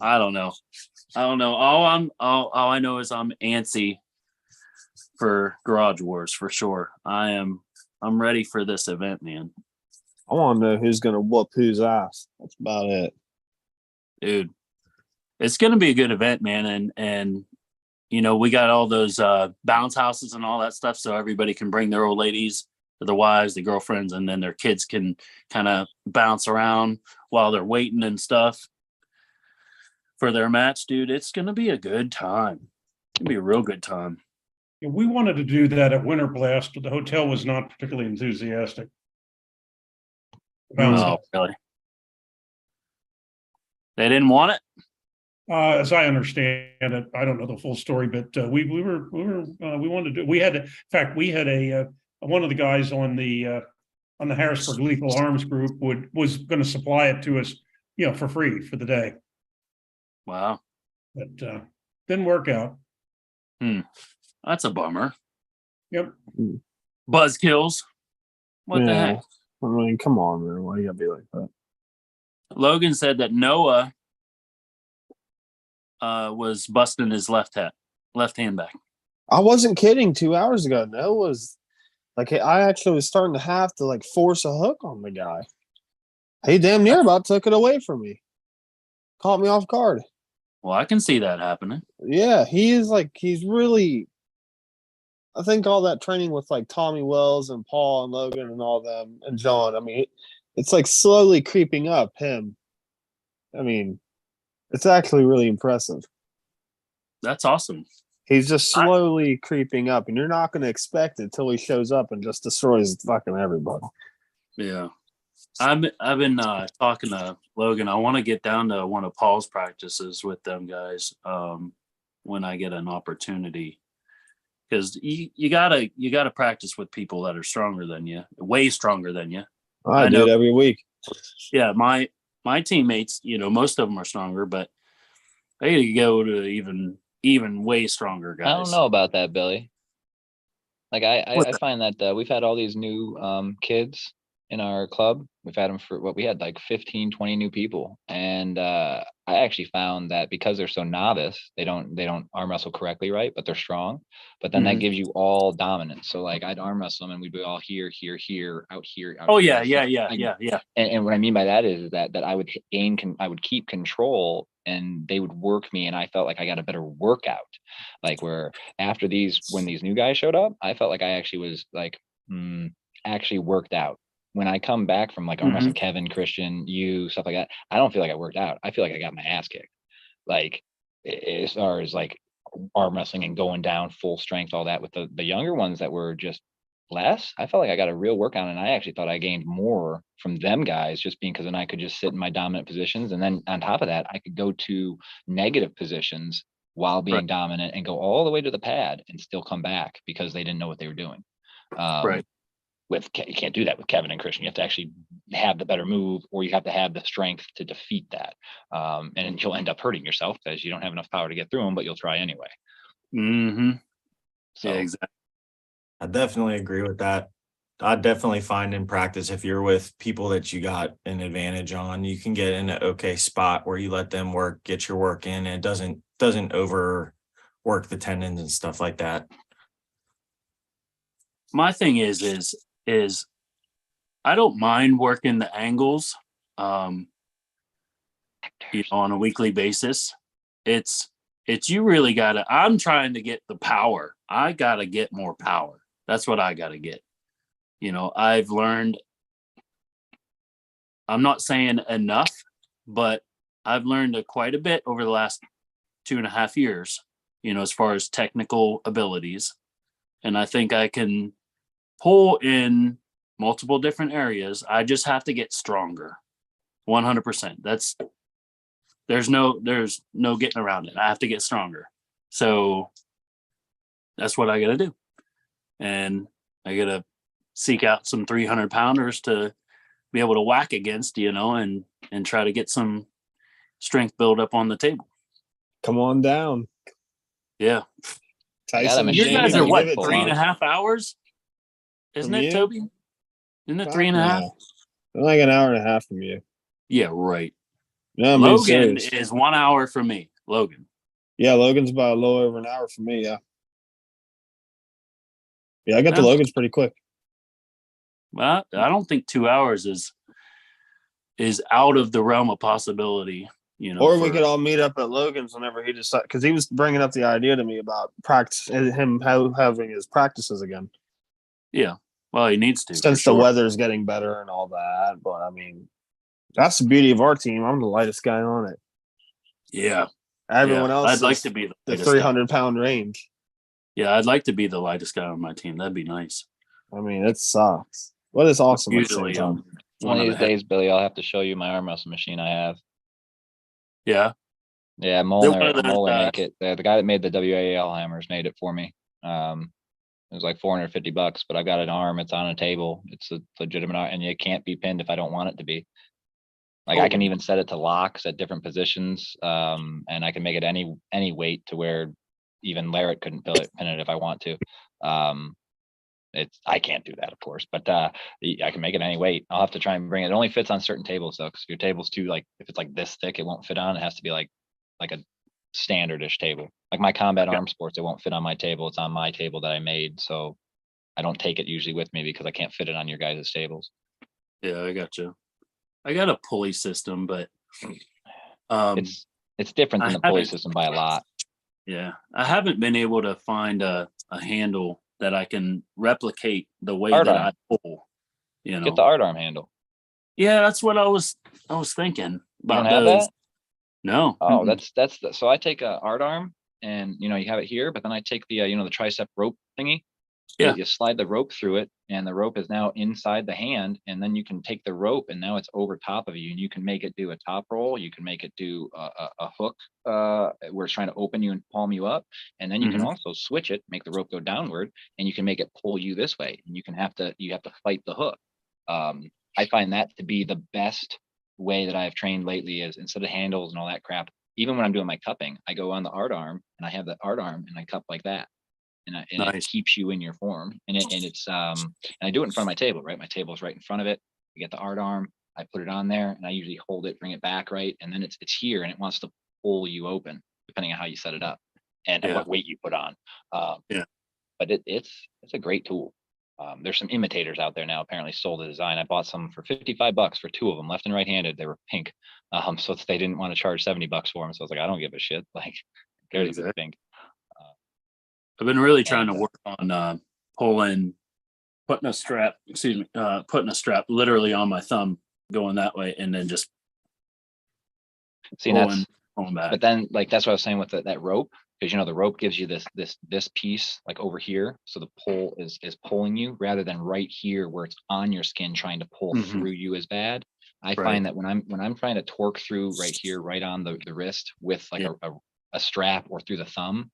I don't know. All I know is I'm antsy for Garage Wars for sure. I'm ready for this event, man. I want to know who's gonna whoop whose ass. That's about it, dude. It's gonna be a good event, man, and you know we got all those bounce houses and all that stuff, so everybody can bring their old ladies, their wives, their girlfriends, and then their kids can kind of bounce around while they're waiting and stuff for their match, dude. It's gonna be a good time. It's gonna be a real good time. Yeah, we wanted to do that at Winter Blast, but the hotel was not particularly enthusiastic. Oh, really? They didn't want it? As I understand it, I don't know the full story, but we wanted to. We had, in fact, we had one of the guys on the Harrisburg Lethal Arms group was going to supply it to us, for free for the day. Wow. But didn't work out. That's a bummer. Yep. Buzzkills. What the heck? I mean, come on, man. Why you gotta be like that? Logan said that Noah was busting his left hand back. I wasn't kidding. 2 hours ago, Noah was like, I actually was starting to have to like force a hook on the guy. He damn near about took it away from me. Caught me off guard. Well, I can see that happening. Yeah, he's really. I think all that training with like Tommy Wells and Paul and Logan and all them and John. I mean, it's like slowly creeping up him. I mean, it's actually really impressive. That's awesome. He's just slowly creeping up, and you're not going to expect it till he shows up and just destroys fucking everybody. Yeah. I've been talking to Logan. I want to get down to one of Paul's practices with them guys when I get an opportunity, because you gotta practice with people that are stronger than you, way stronger than you. I do it every week. Yeah, my teammates, most of them are stronger, but they go to even way stronger guys. I don't know about that, Billy. Like I find that we've had all these new kids in our club. We've had them for we had like 15, 20 new people. And I actually found that because they're so novice, they don't arm wrestle correctly, right? But they're strong. But then that gives you all dominance. So like I'd arm wrestle them and we'd be all here, here, here, out here. Out Oh here. yeah. And what I mean by that is that I would I would keep control and they would work me, and I felt like I got a better workout. Like where after when these new guys showed up, I felt like I actually was like actually worked out. When I come back from like arm wrestling Kevin, Christian, you, stuff like that, I don't feel like I worked out. I feel like I got my ass kicked. Like as far as like arm wrestling and going down full strength, all that with the younger ones that were just less, I felt like I got a real workout, and I actually thought I gained more from them guys just being because then I could just sit in my dominant positions, and then on top of that I could go to negative positions while being dominant and go all the way to the pad and still come back because they didn't know what they were doing. You can't do that with Kevin and Christian. You have to actually have the better move, or you have to have the strength to defeat that, and you'll end up hurting yourself because you don't have enough power to get through them, but you'll try anyway. So, yeah, exactly. I definitely agree with that. I definitely find in practice, if you're with people that you got an advantage on, you can get in an okay spot where you let them work, get your work in, and it doesn't overwork the tendons and stuff like that. My thing is I don't mind working the angles on a weekly basis. It's you really gotta, I'm trying to get the power. I gotta get more power. That's what I gotta get. I've learned, I'm not saying enough, but I've learned quite a bit over the last 2.5 years, as far as technical abilities. And I think I can pull in multiple different areas. I just have to get stronger. 100%. There's no getting around it. I have to get stronger. So that's what I got to do. And I got to seek out some 300 pounders to be able to whack against, and try to get some strength build up on the table. Come on down. Yeah. Tyson, you guys are what, 3.5 hours? Isn't it, Toby? Isn't it 3.5? Like an hour and a half from you. Yeah, right. No, Logan is 1 hour from me. Logan. Yeah, Logan's about a little over an hour from me. Yeah, I got to Logan's pretty quick. Well, I don't think 2 hours is out of the realm of possibility. Or we could all meet up at Logan's whenever he decides, because he was bringing up the idea to me about practice, him having his practices again. Yeah, well, he needs to, since the weather's getting better and all that. But I mean, that's the beauty of our team. I'm the lightest guy on it. Yeah, everyone else. I'd like to be the 300-pound range. Yeah, I'd like to be the lightest guy on my team. That'd be nice. I mean, it sucks. What is awesome? Usually, one of these days, Billy, I'll have to show you my arm wrestle machine I have. Yeah. Yeah, Moeller make it. The guy that made the WAL hammers made it for me. It was like $450, but I got an arm. It's on a table. It's a legitimate arm, and it can't be pinned if I don't want it to be. Like I can even set it to locks at different positions, and I can make it any weight to where even Larrett couldn't pin it if I want to. I can't do that, of course, but I can make it any weight. I'll have to try and bring it. It only fits on certain tables though, because your table's too if it's like this thick, it won't fit on. It has to be like a standardish table. Like my combat arm sports, it won't fit on my table. It's on my table that I made, so I don't take it usually with me because I can't fit it on your guys' tables. Yeah, I got you. I got a pulley system, but it's different than the pulley system by a lot. Yeah, I haven't been able to find a handle that I can replicate the way Art that arm. I pull. Get the art arm handle. Yeah, that's what I was thinking about. You don't have those. that? No. Oh, so I take a art arm, and you have it here, but then I take the the tricep rope thingy. Yeah. You slide the rope through it, and the rope is now inside the hand, and then you can take the rope, and now it's over top of you, and you can make it do a top roll. You can make it do a hook where it's trying to open you and palm you up, and then you can also switch it, make the rope go downward, and you can make it pull you this way, and you have to fight the hook. I find that to be the best way that I've trained lately is instead of handles and all that crap. Even when I'm doing my cupping, I go on the art arm, and I have the art arm, and I cup like that. And Nice. it keeps you in your form, and I do it in front of my table, right? My table is right in front of it. I get the art arm, I put it on there, and I usually hold it, bring it back, right, and then it's here, and it wants to pull you open, depending on how you set it up and Yeah. what weight you put on. Yeah. But it's a great tool. There's some imitators out there now. Apparently, sold the design. I bought some for $55 for 2 of them, left and right-handed. They were pink, so they didn't want to charge $70 for them. So I was like, I don't give a shit. Like, there's a pink. I've been really trying to work on putting a strap literally on my thumb, going that way, and then just See, pulling that's back. but then like that's what I was saying with that rope, because the rope gives you this piece like over here, so the pull is pulling you rather than right here where it's on your skin trying to pull through you as bad. I find that when I'm trying to torque through right here, right on the wrist with like a strap or through the thumb,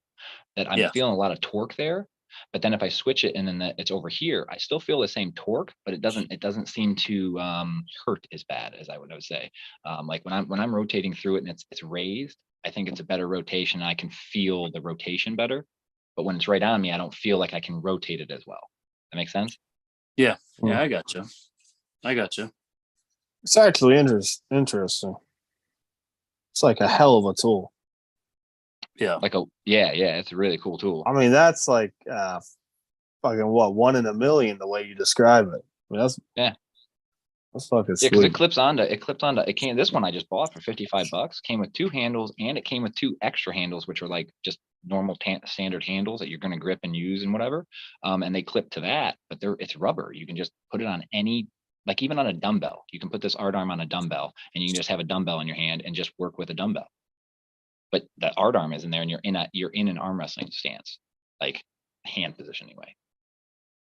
that I'm feeling a lot of torque there. But then if I switch it and then it's over here, I still feel the same torque, but it doesn't seem to hurt as bad as I would say. Like when I'm rotating through it and it's raised, I think it's a better rotation. I can feel the rotation better. But when it's right on me, I don't feel like I can rotate it as well. That makes sense? Yeah. Yeah, I gotcha. It's actually interesting. It's like a hell of a tool. Yeah. It's a really cool tool. I mean, that's like fucking what, 1 in a million the way you describe it. I mean, that's fucking sweet. Because it clips onto. This one I just bought for $55. Came with 2 handles, and it came with 2 extra handles, which are like just normal standard handles that you're going to grip and use and whatever. And they clip to that, but it's rubber. You can just put it on any, like even on a dumbbell. You can put this art arm on a dumbbell, and you can just have a dumbbell in your hand and just work with a dumbbell. But the art arm is in there, and you're in an arm wrestling stance, like hand position anyway.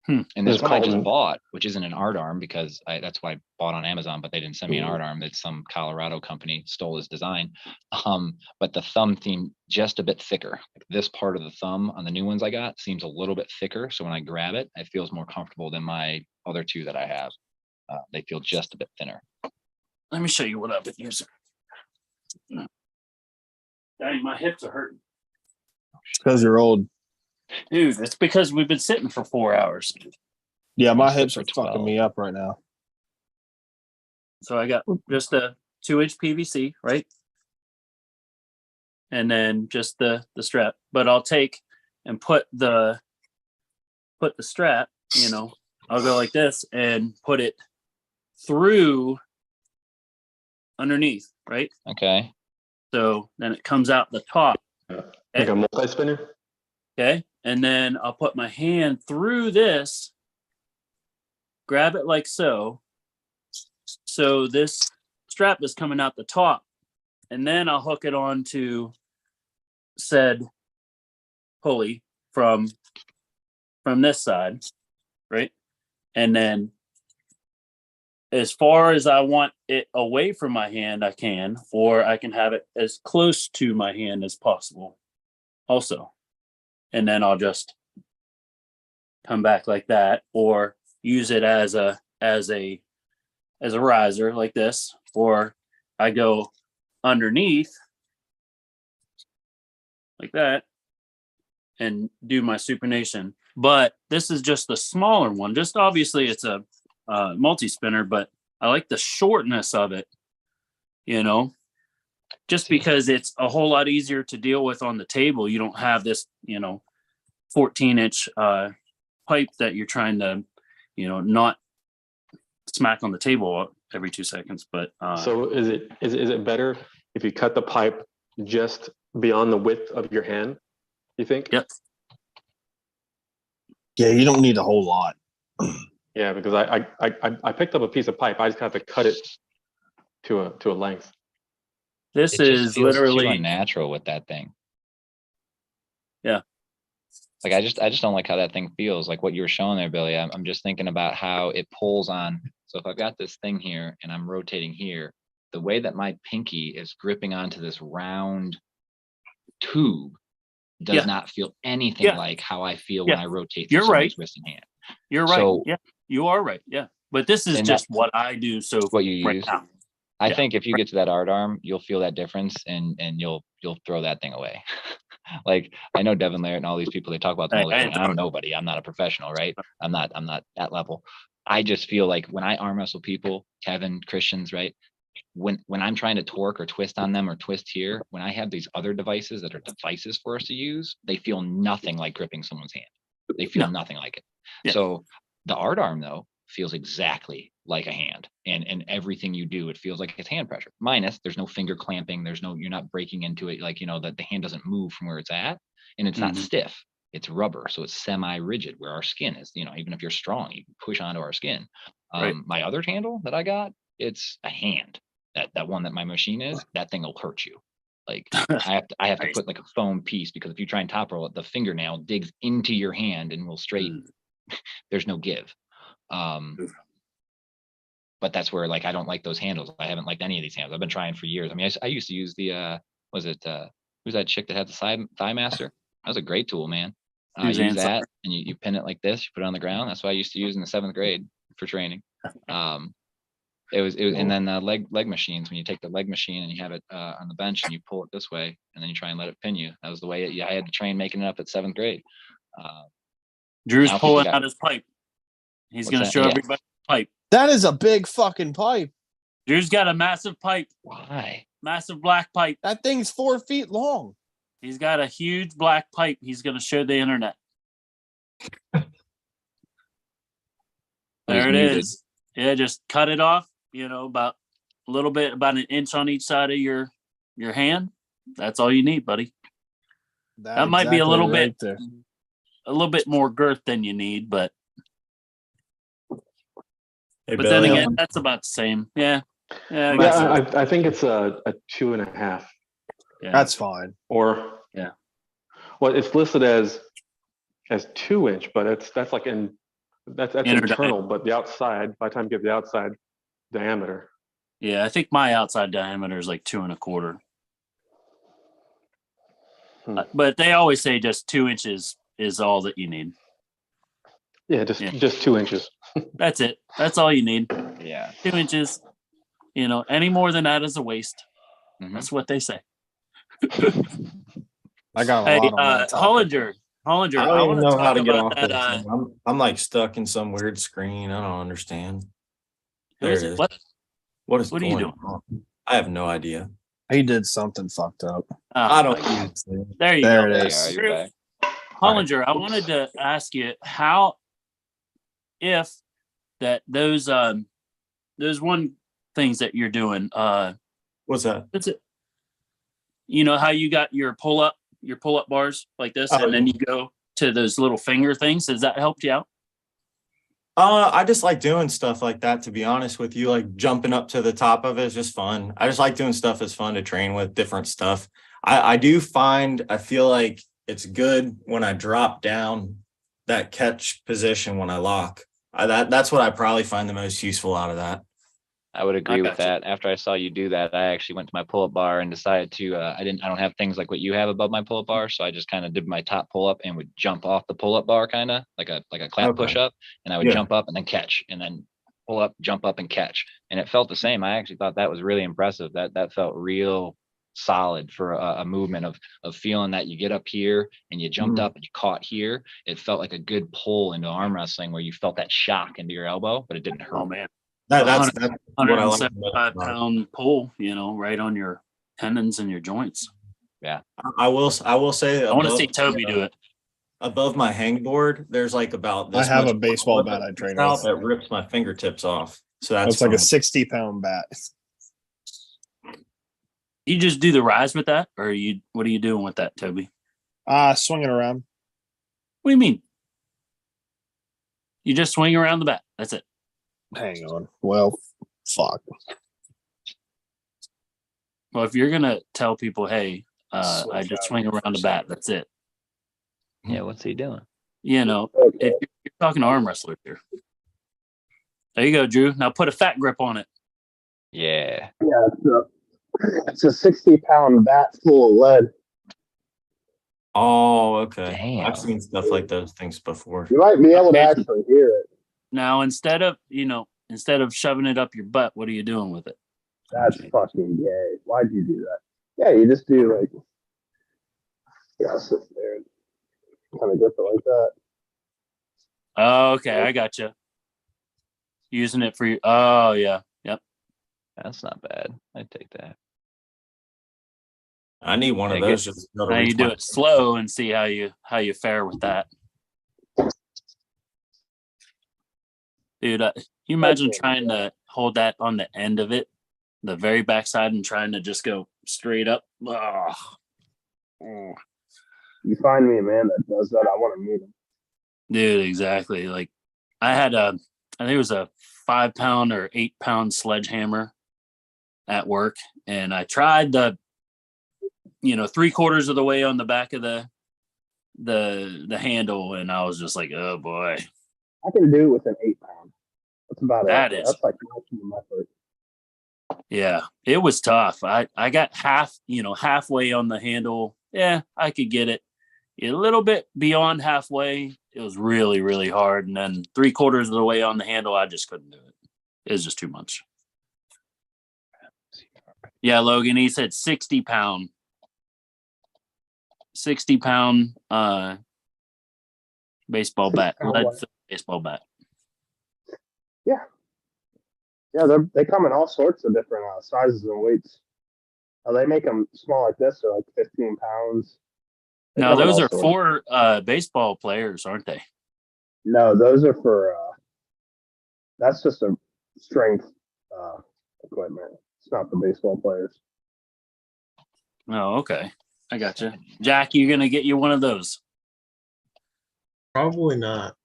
And this one I just bought, which isn't an art arm because that's why I bought on Amazon, but they didn't send me an art arm. It's some Colorado company stole his design. But the thumb theme just a bit thicker. Like this part of the thumb on the new ones I got seems a little bit thicker. So when I grab it, it feels more comfortable than my other 2 that I have. They feel just a bit thinner. Let me show you what I've been using. Dang, my hips are hurting. Because you're old. Dude, it's because we've been sitting for 4 hours. Yeah, my hips are fucking me up right now. So I got just a 2-inch PVC, right? And then just the strap. But I'll take and put the strap, I'll go like this and put it through underneath, right? Okay. So then it comes out the top. Like a multi-spinner? Okay. And then I'll put my hand through this, grab it like so. So this strap is coming out the top. And then I'll hook it onto said pulley from this side, right? And then as far as I want it away from my hand, I can, or I can have it as close to my hand as possible also. And then I'll just come back like that, or use it as a riser like this, or I go underneath like that and do my supination. But this is just the smaller one. Just obviously it's a multi-spinner, but I like the shortness of it, just because it's a whole lot easier to deal with on the table. You don't have this, 14-inch pipe that you're trying to, not smack on the table every 2 seconds. But so is it better if you cut the pipe just beyond the width of your hand, you think? Yep. Yeah, you don't need a whole lot. Yeah, because I picked up a piece of pipe. I just have to cut it to a length. This It is just feels literally too unnatural with that thing. Yeah. Like I just don't like how that thing feels. Like what you were showing there, Billy. I'm just thinking about how it pulls on. So if I've got this thing here and I'm rotating here, the way that my pinky is gripping onto this round tube does not feel anything like how I feel when I rotate through someone's wrist and hand. You're right. So, yeah, you are right. Yeah. But this is just what I do. So what you right use. now. I think if you get to that art arm, you'll feel that difference and you'll throw that thing away. Like I know Devin Laird and all these people, they talk about them all the time. I'm nobody. I'm not a professional, right? I'm not that level. I just feel like when I arm wrestle people, Kevin, Christians, right? When I'm trying to torque or twist on them or twist here, when I have these other devices that are devices for us to use, they feel nothing like gripping someone's hand. They feel nothing like it. Yeah. So the art arm though feels exactly like a hand, and everything you do, it feels like it's hand pressure. Minus there's no finger clamping, you're not breaking into it, like, that the hand doesn't move from where it's at, and it's not stiff. It's rubber, so it's semi-rigid where our skin is. Even if you're strong, you can push onto our skin. Right. My other handle that I got, it's a hand. That one that my machine is, that thing will hurt you. Like I have to put like a foam piece, because if you try and top roll it, the fingernail digs into your hand and will straight. There's no give. But that's where, like, I don't like those handles. I haven't liked any of these handles. I've been trying for years. I mean, I used to use the who's that chick that had the thigh master? That was a great tool, man. Use that, and you pin it like this. You put it on the ground. That's what I used to use in the 7th grade for training. It was and then leg machines. When you take the leg machine and you have it on the bench and you pull it this way, and then you try and let it pin you. That was the way I had to train making it up at 7th grade. Drew's pulling out his pipe. He's going to show everybody the pipe. That is a big fucking pipe. Drew's got a massive pipe. Why? Massive black pipe. That thing's 4 feet long. He's got a huge black pipe. He's going to show the internet. There it is. Yeah, just cut it off. About a little bit, about an inch on each side of your hand. That's all you need, buddy. That might be a little bit, a little bit more girth than you need, but. Hey, But Billy, then again, that's about the same. Yeah. I think it's a 2.5. Yeah. That's fine. Or yeah. Well, it's listed as 2-inch, but that's like that's internal, but the outside, by the time you get the outside diameter. Yeah, I think my outside diameter is like 2.25. But they always say just 2 inches is all that you need. Yeah, just 2 inches. That's it. That's all you need. Yeah. 2 inches. Any more than that is a waste. That's what they say. I got a lot on that topic. Hollinger, I don't even know how to get off that. this. I'm like stuck in some weird screen. I don't understand. There it is. What are you doing? I have no idea. He did something fucked up. I don't. There you There go. it is. You're back. Hollinger, I wanted to ask you if those one things that you're doing. What's that? That's it. How you got your pull up bars like this, and then you go to those little finger things. Has that helped you out? I just like doing stuff like that, to be honest with you. Like jumping up to the top of it is just fun. I just like doing stuff that's fun to train with, different stuff. I feel like it's good when I drop down that catch position when I lock. That's what I probably find the most useful out of that. I would agree with that. After I saw you do that, I actually went to my pull-up bar and decided to. I don't have things like what you have above my pull-up bar, so I just kind of did my top pull-up and would jump off the pull-up bar, kind of like a clap push-up, and I would jump up and then catch, and then pull up, jump up, and catch, and it felt the same. I actually thought that was really impressive. That felt real solid for a movement of feeling that you get up here and you jumped up and you caught here. It felt like a good pull into arm wrestling where you felt that shock into your elbow, but it didn't hurt. Oh man. That's what I like. 175-pound pull, right on your tendons and your joints. Yeah. I will say. I want to see Toby do it. Above my hangboard, there's like about this. I have much a baseball bat I train out with. that rips my fingertips off. So that's like a fun. 60-pound bat. You just do the rise with that, or what are you doing with that, Toby? Swinging around. What do you mean? You just swing around the bat. That's it. Hang on. Well, fuck. Well, if you're gonna tell people, hey, I just swing around the bat, that's it. Yeah, what's he doing? If you're talking to arm wrestlers here. There you go, Drew. Now put a fat grip on it. Yeah. Yeah, it's a 60-pound bat full of lead. Oh, okay. Damn. I've seen stuff like those things before. You might be able to actually hear it. Now, instead of shoving it up your butt, what are you doing with it? That's fucking gay. Why'd you do that? Yeah, you just do like, sit there and kind of grip it like that. Oh, okay, I got you. Using it for you. Oh yeah. Yep. That's not bad. I'd take that. I need one of Yeah, those just to go to now you do reclaim. it slow and see how you fare with that. Dude, you imagine trying to hold that on the end of it, the very backside, and trying to just go straight up. Oh. You find me a man that does that, I want to meet him. Dude, exactly. Like I had I think it was a 5-pound or 8-pound sledgehammer at work, and I tried the 3/4 of the way on the back of the handle, and I was just like, oh boy. I can do it with an 8-pound. That's about That it. is- That's like maximum effort. Yeah, it was tough. I got halfway on the handle. Yeah, I could get it. A little bit beyond halfway, it was really, really hard. And then 3/4 of the way on the handle, I just couldn't do it. It was just too much. Yeah, Logan, he said 60-pound. 60-pound baseball bat. Baseball bat. Yeah. Yeah, they come in all sorts of different sizes and weights. They make them small like this, or like 15 pounds. They Now, come in those all are sorts. for baseball players, aren't they? No, those are for, that's just a strength equipment. It's not for baseball players. Oh, okay. I got you. Jack, you're going to get you one of those. Probably not.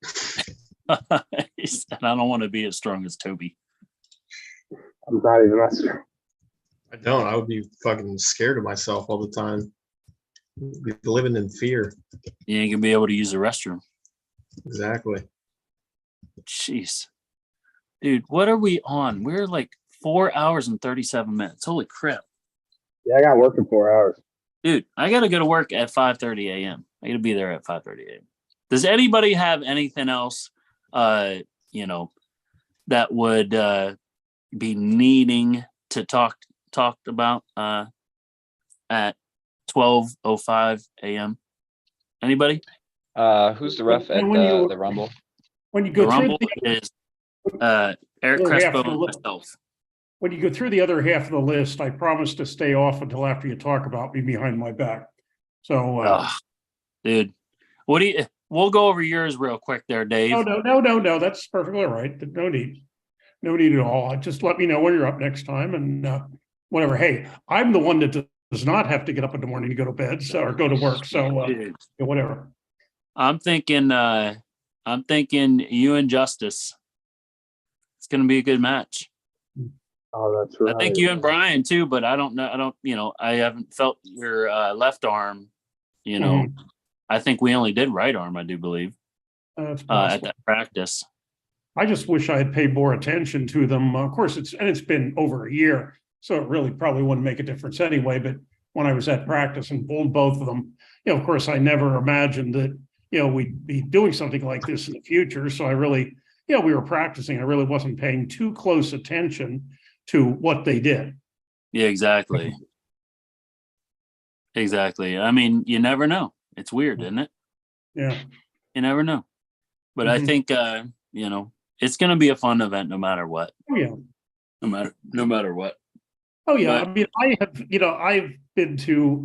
He said, I don't want to be as strong as Toby. I'm not even that strong. I don't. I would be fucking scared of myself all the time. Be living in fear. You ain't going to be able to use the restroom. Exactly. Jeez. Dude, what are we on? We're like 4 hours and 37 minutes. Holy crap. Yeah, I got work in 4 hours. Dude, I got to go to work at 5:30 a.m. I got to be there at 5:30 a.m. Does anybody have anything else, that would be needing to talk about at 12:05 a.m.? Anybody? Who's the ref at the Rumble? When you The go through Rumble is Eric other half Crespo of the and list. myself. When you go through the other half of the list, I promise to stay off until after you talk about me behind my back. So, Dude, we'll go over yours real quick there, Dave. no, that's perfectly all right. No need at all. Just let me know when you're up next time and whatever. Hey, I'm the one that does not have to get up in the morning to go to bed, or go to work. So whatever. I'm thinking you and Justice. It's going to be a good match. Oh, that's right. I think you and Brian too, but I don't know. I haven't felt your left arm. I think we only did right arm, I do believe, That's at that practice. I just wish I had paid more attention to them. Of course, it's been over a year, so it really probably wouldn't make a difference anyway. But when I was at practice and pulled both of them, of course, I never imagined that we'd be doing something like this in the future. So I really, we were practicing. I really wasn't paying too close attention to what they did. Yeah, exactly. Exactly. I mean, you never know. It's weird, isn't it? Yeah. You never know. But I think it's going to be a fun event no matter what. Oh, yeah. No matter what. Oh yeah, But- I mean, I've been to,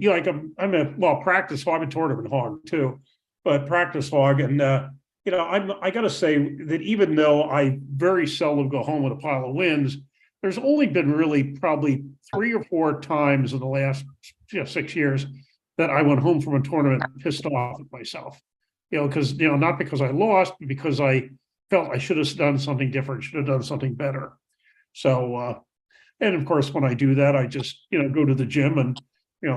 I'm a practice hog and tournament hog too, but practice hog, and I got to say that even though I very seldom go home with a pile of wins, there's only been really probably 3 or 4 times in the last 6 years that I went home from a tournament pissed off at myself, because not because I lost, but because I felt I should have done something different, should have done something better. So. And of course, when I do that, I just, go to the gym and,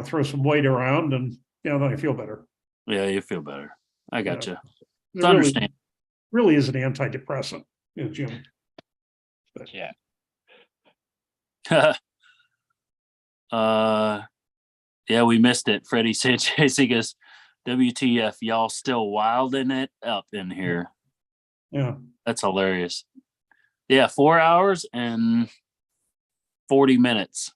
throw some weight around and, then I feel better. Yeah, you feel better. I got you. It's It understandable. really is an antidepressant, Jim. But, Yeah. Yeah, we missed it. Freddie Sanchez, he goes, WTF, y'all still wilding it up in here. Yeah. That's hilarious. Yeah, 4 hours and 40 minutes.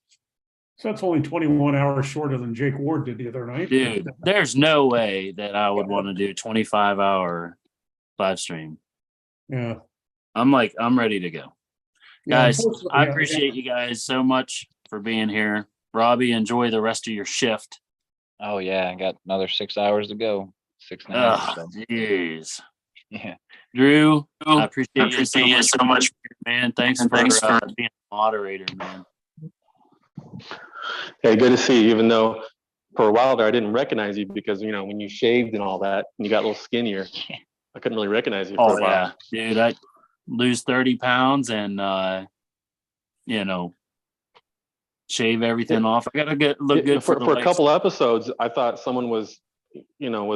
So that's only 21 hours shorter than Jake Ward did the other night. Dude, there's no way that I would want to do 25-hour live stream. Yeah. I'm ready to go. Guys, unfortunately, I appreciate you guys so much for being here. Robbie, enjoy the rest of your shift. Oh yeah, I got another 6 hours to go. 6.5 or so. Jeez. Yeah. Drew, I appreciate you so much, man. Thanks for being a moderator, man. Hey, good to see you. Even though for a while there I didn't recognize you because when you shaved and all that, and you got a little skinnier, I couldn't really recognize you for a while. Yeah, dude, I lose 30 pounds and shave everything off. I gotta look good for the a couple episodes. I thought someone was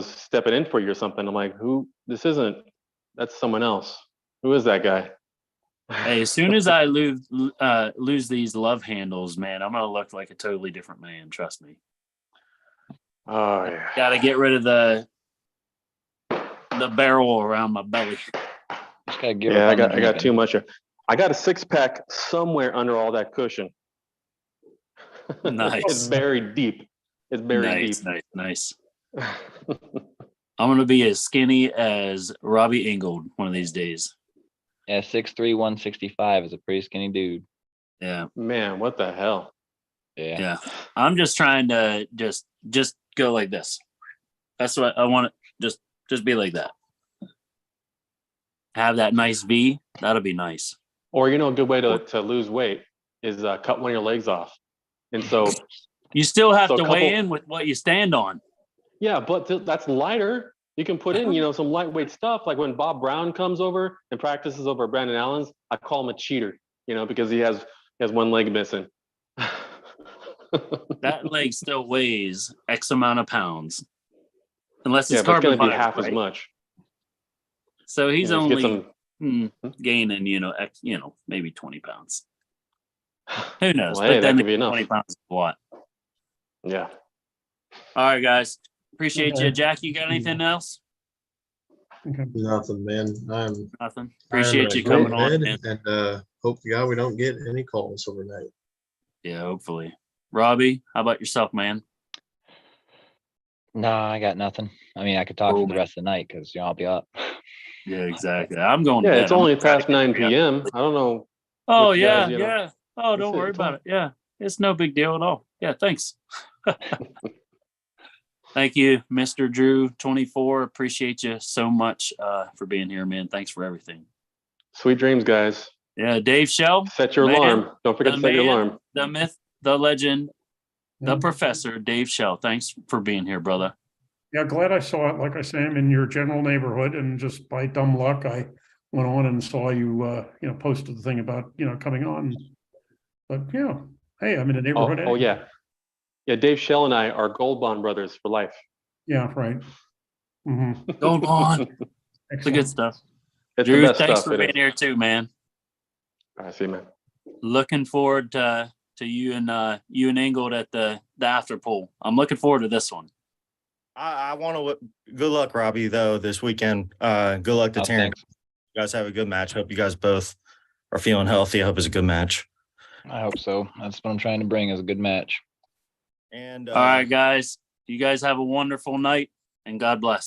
stepping in for you or something. I'm like, who? That's someone else. Who is that guy? Hey, as soon as I lose these love handles, man, I'm gonna look like a totally different man. Trust me. Oh yeah. Got to get rid of the barrel around my belly. Just gotta get I got too much. I got a 6-pack somewhere under all that cushion. Nice. It's buried deep. It's buried deep. Nice. I'm gonna be as skinny as Robbie Ingold one of these days. Yeah, 6'3", 165 is a pretty skinny dude. Yeah. Man, what the hell? Yeah. I'm just trying to just go like this. That's what I want to just be like that. Have that nice V. That'll be nice. Or a good way to lose weight is cut one of your legs off. And so you still have to weigh in with what you stand on. Yeah, but that's lighter. You can put in, some lightweight stuff. Like when Bob Brown comes over and practices over Brandon Allen's, I call him a cheater, because he has one leg missing. That leg still weighs X amount of pounds, unless it's carbon fiber, be half right? as much. So he's only gaining, X, maybe 20 pounds. Who knows? Well, but hey, then that could be enough. 20 pounds is a lot. Yeah. All right, guys. Appreciate you. Jack, you got anything else? Nothing, man. Nothing. Appreciate you coming on, man. And hope to God we don't get any calls overnight. Yeah, hopefully. Robbie, how about yourself, man? No, I got nothing. I mean, I could talk for the rest of the night because I'll be up. Yeah, exactly. I'm going to Yeah, bed. it's only past 9 p.m. I don't know. Oh, what you yeah, guys, yeah. Oh, don't worry about it. Yeah, it's no big deal at all. Yeah, thanks. Thank you, Mr. Drew 24. Appreciate you so much for being here, man. Thanks for everything. Sweet dreams, guys. Yeah, Dave Shell. Set your alarm. Don't forget to set your alarm. The myth, the legend, the professor, Dave Shell. Thanks for being here, brother. Yeah, glad I saw it. Like I say, I'm in your general neighborhood, and just by dumb luck, I went on and saw you, posted the thing about, coming on. But yeah, hey, I'm in the neighborhood. Oh yeah. Yeah, Dave Shell and I are Gold Bond brothers for life. Yeah, right. Mm-hmm. Gold Bond. It's the good stuff. It's Drew, the best thanks stuff. for being here too, man. I see, man. Looking forward to you and Ingold at the after pool. I'm looking forward to this one. I want to good luck, Robbie, though, this weekend. Good luck to Terrence. You guys have a good match. Hope you guys both are feeling healthy. I hope it's a good match. I hope so. That's what I'm trying to bring is a good match. And all right, guys. You guys have a wonderful night, and God bless.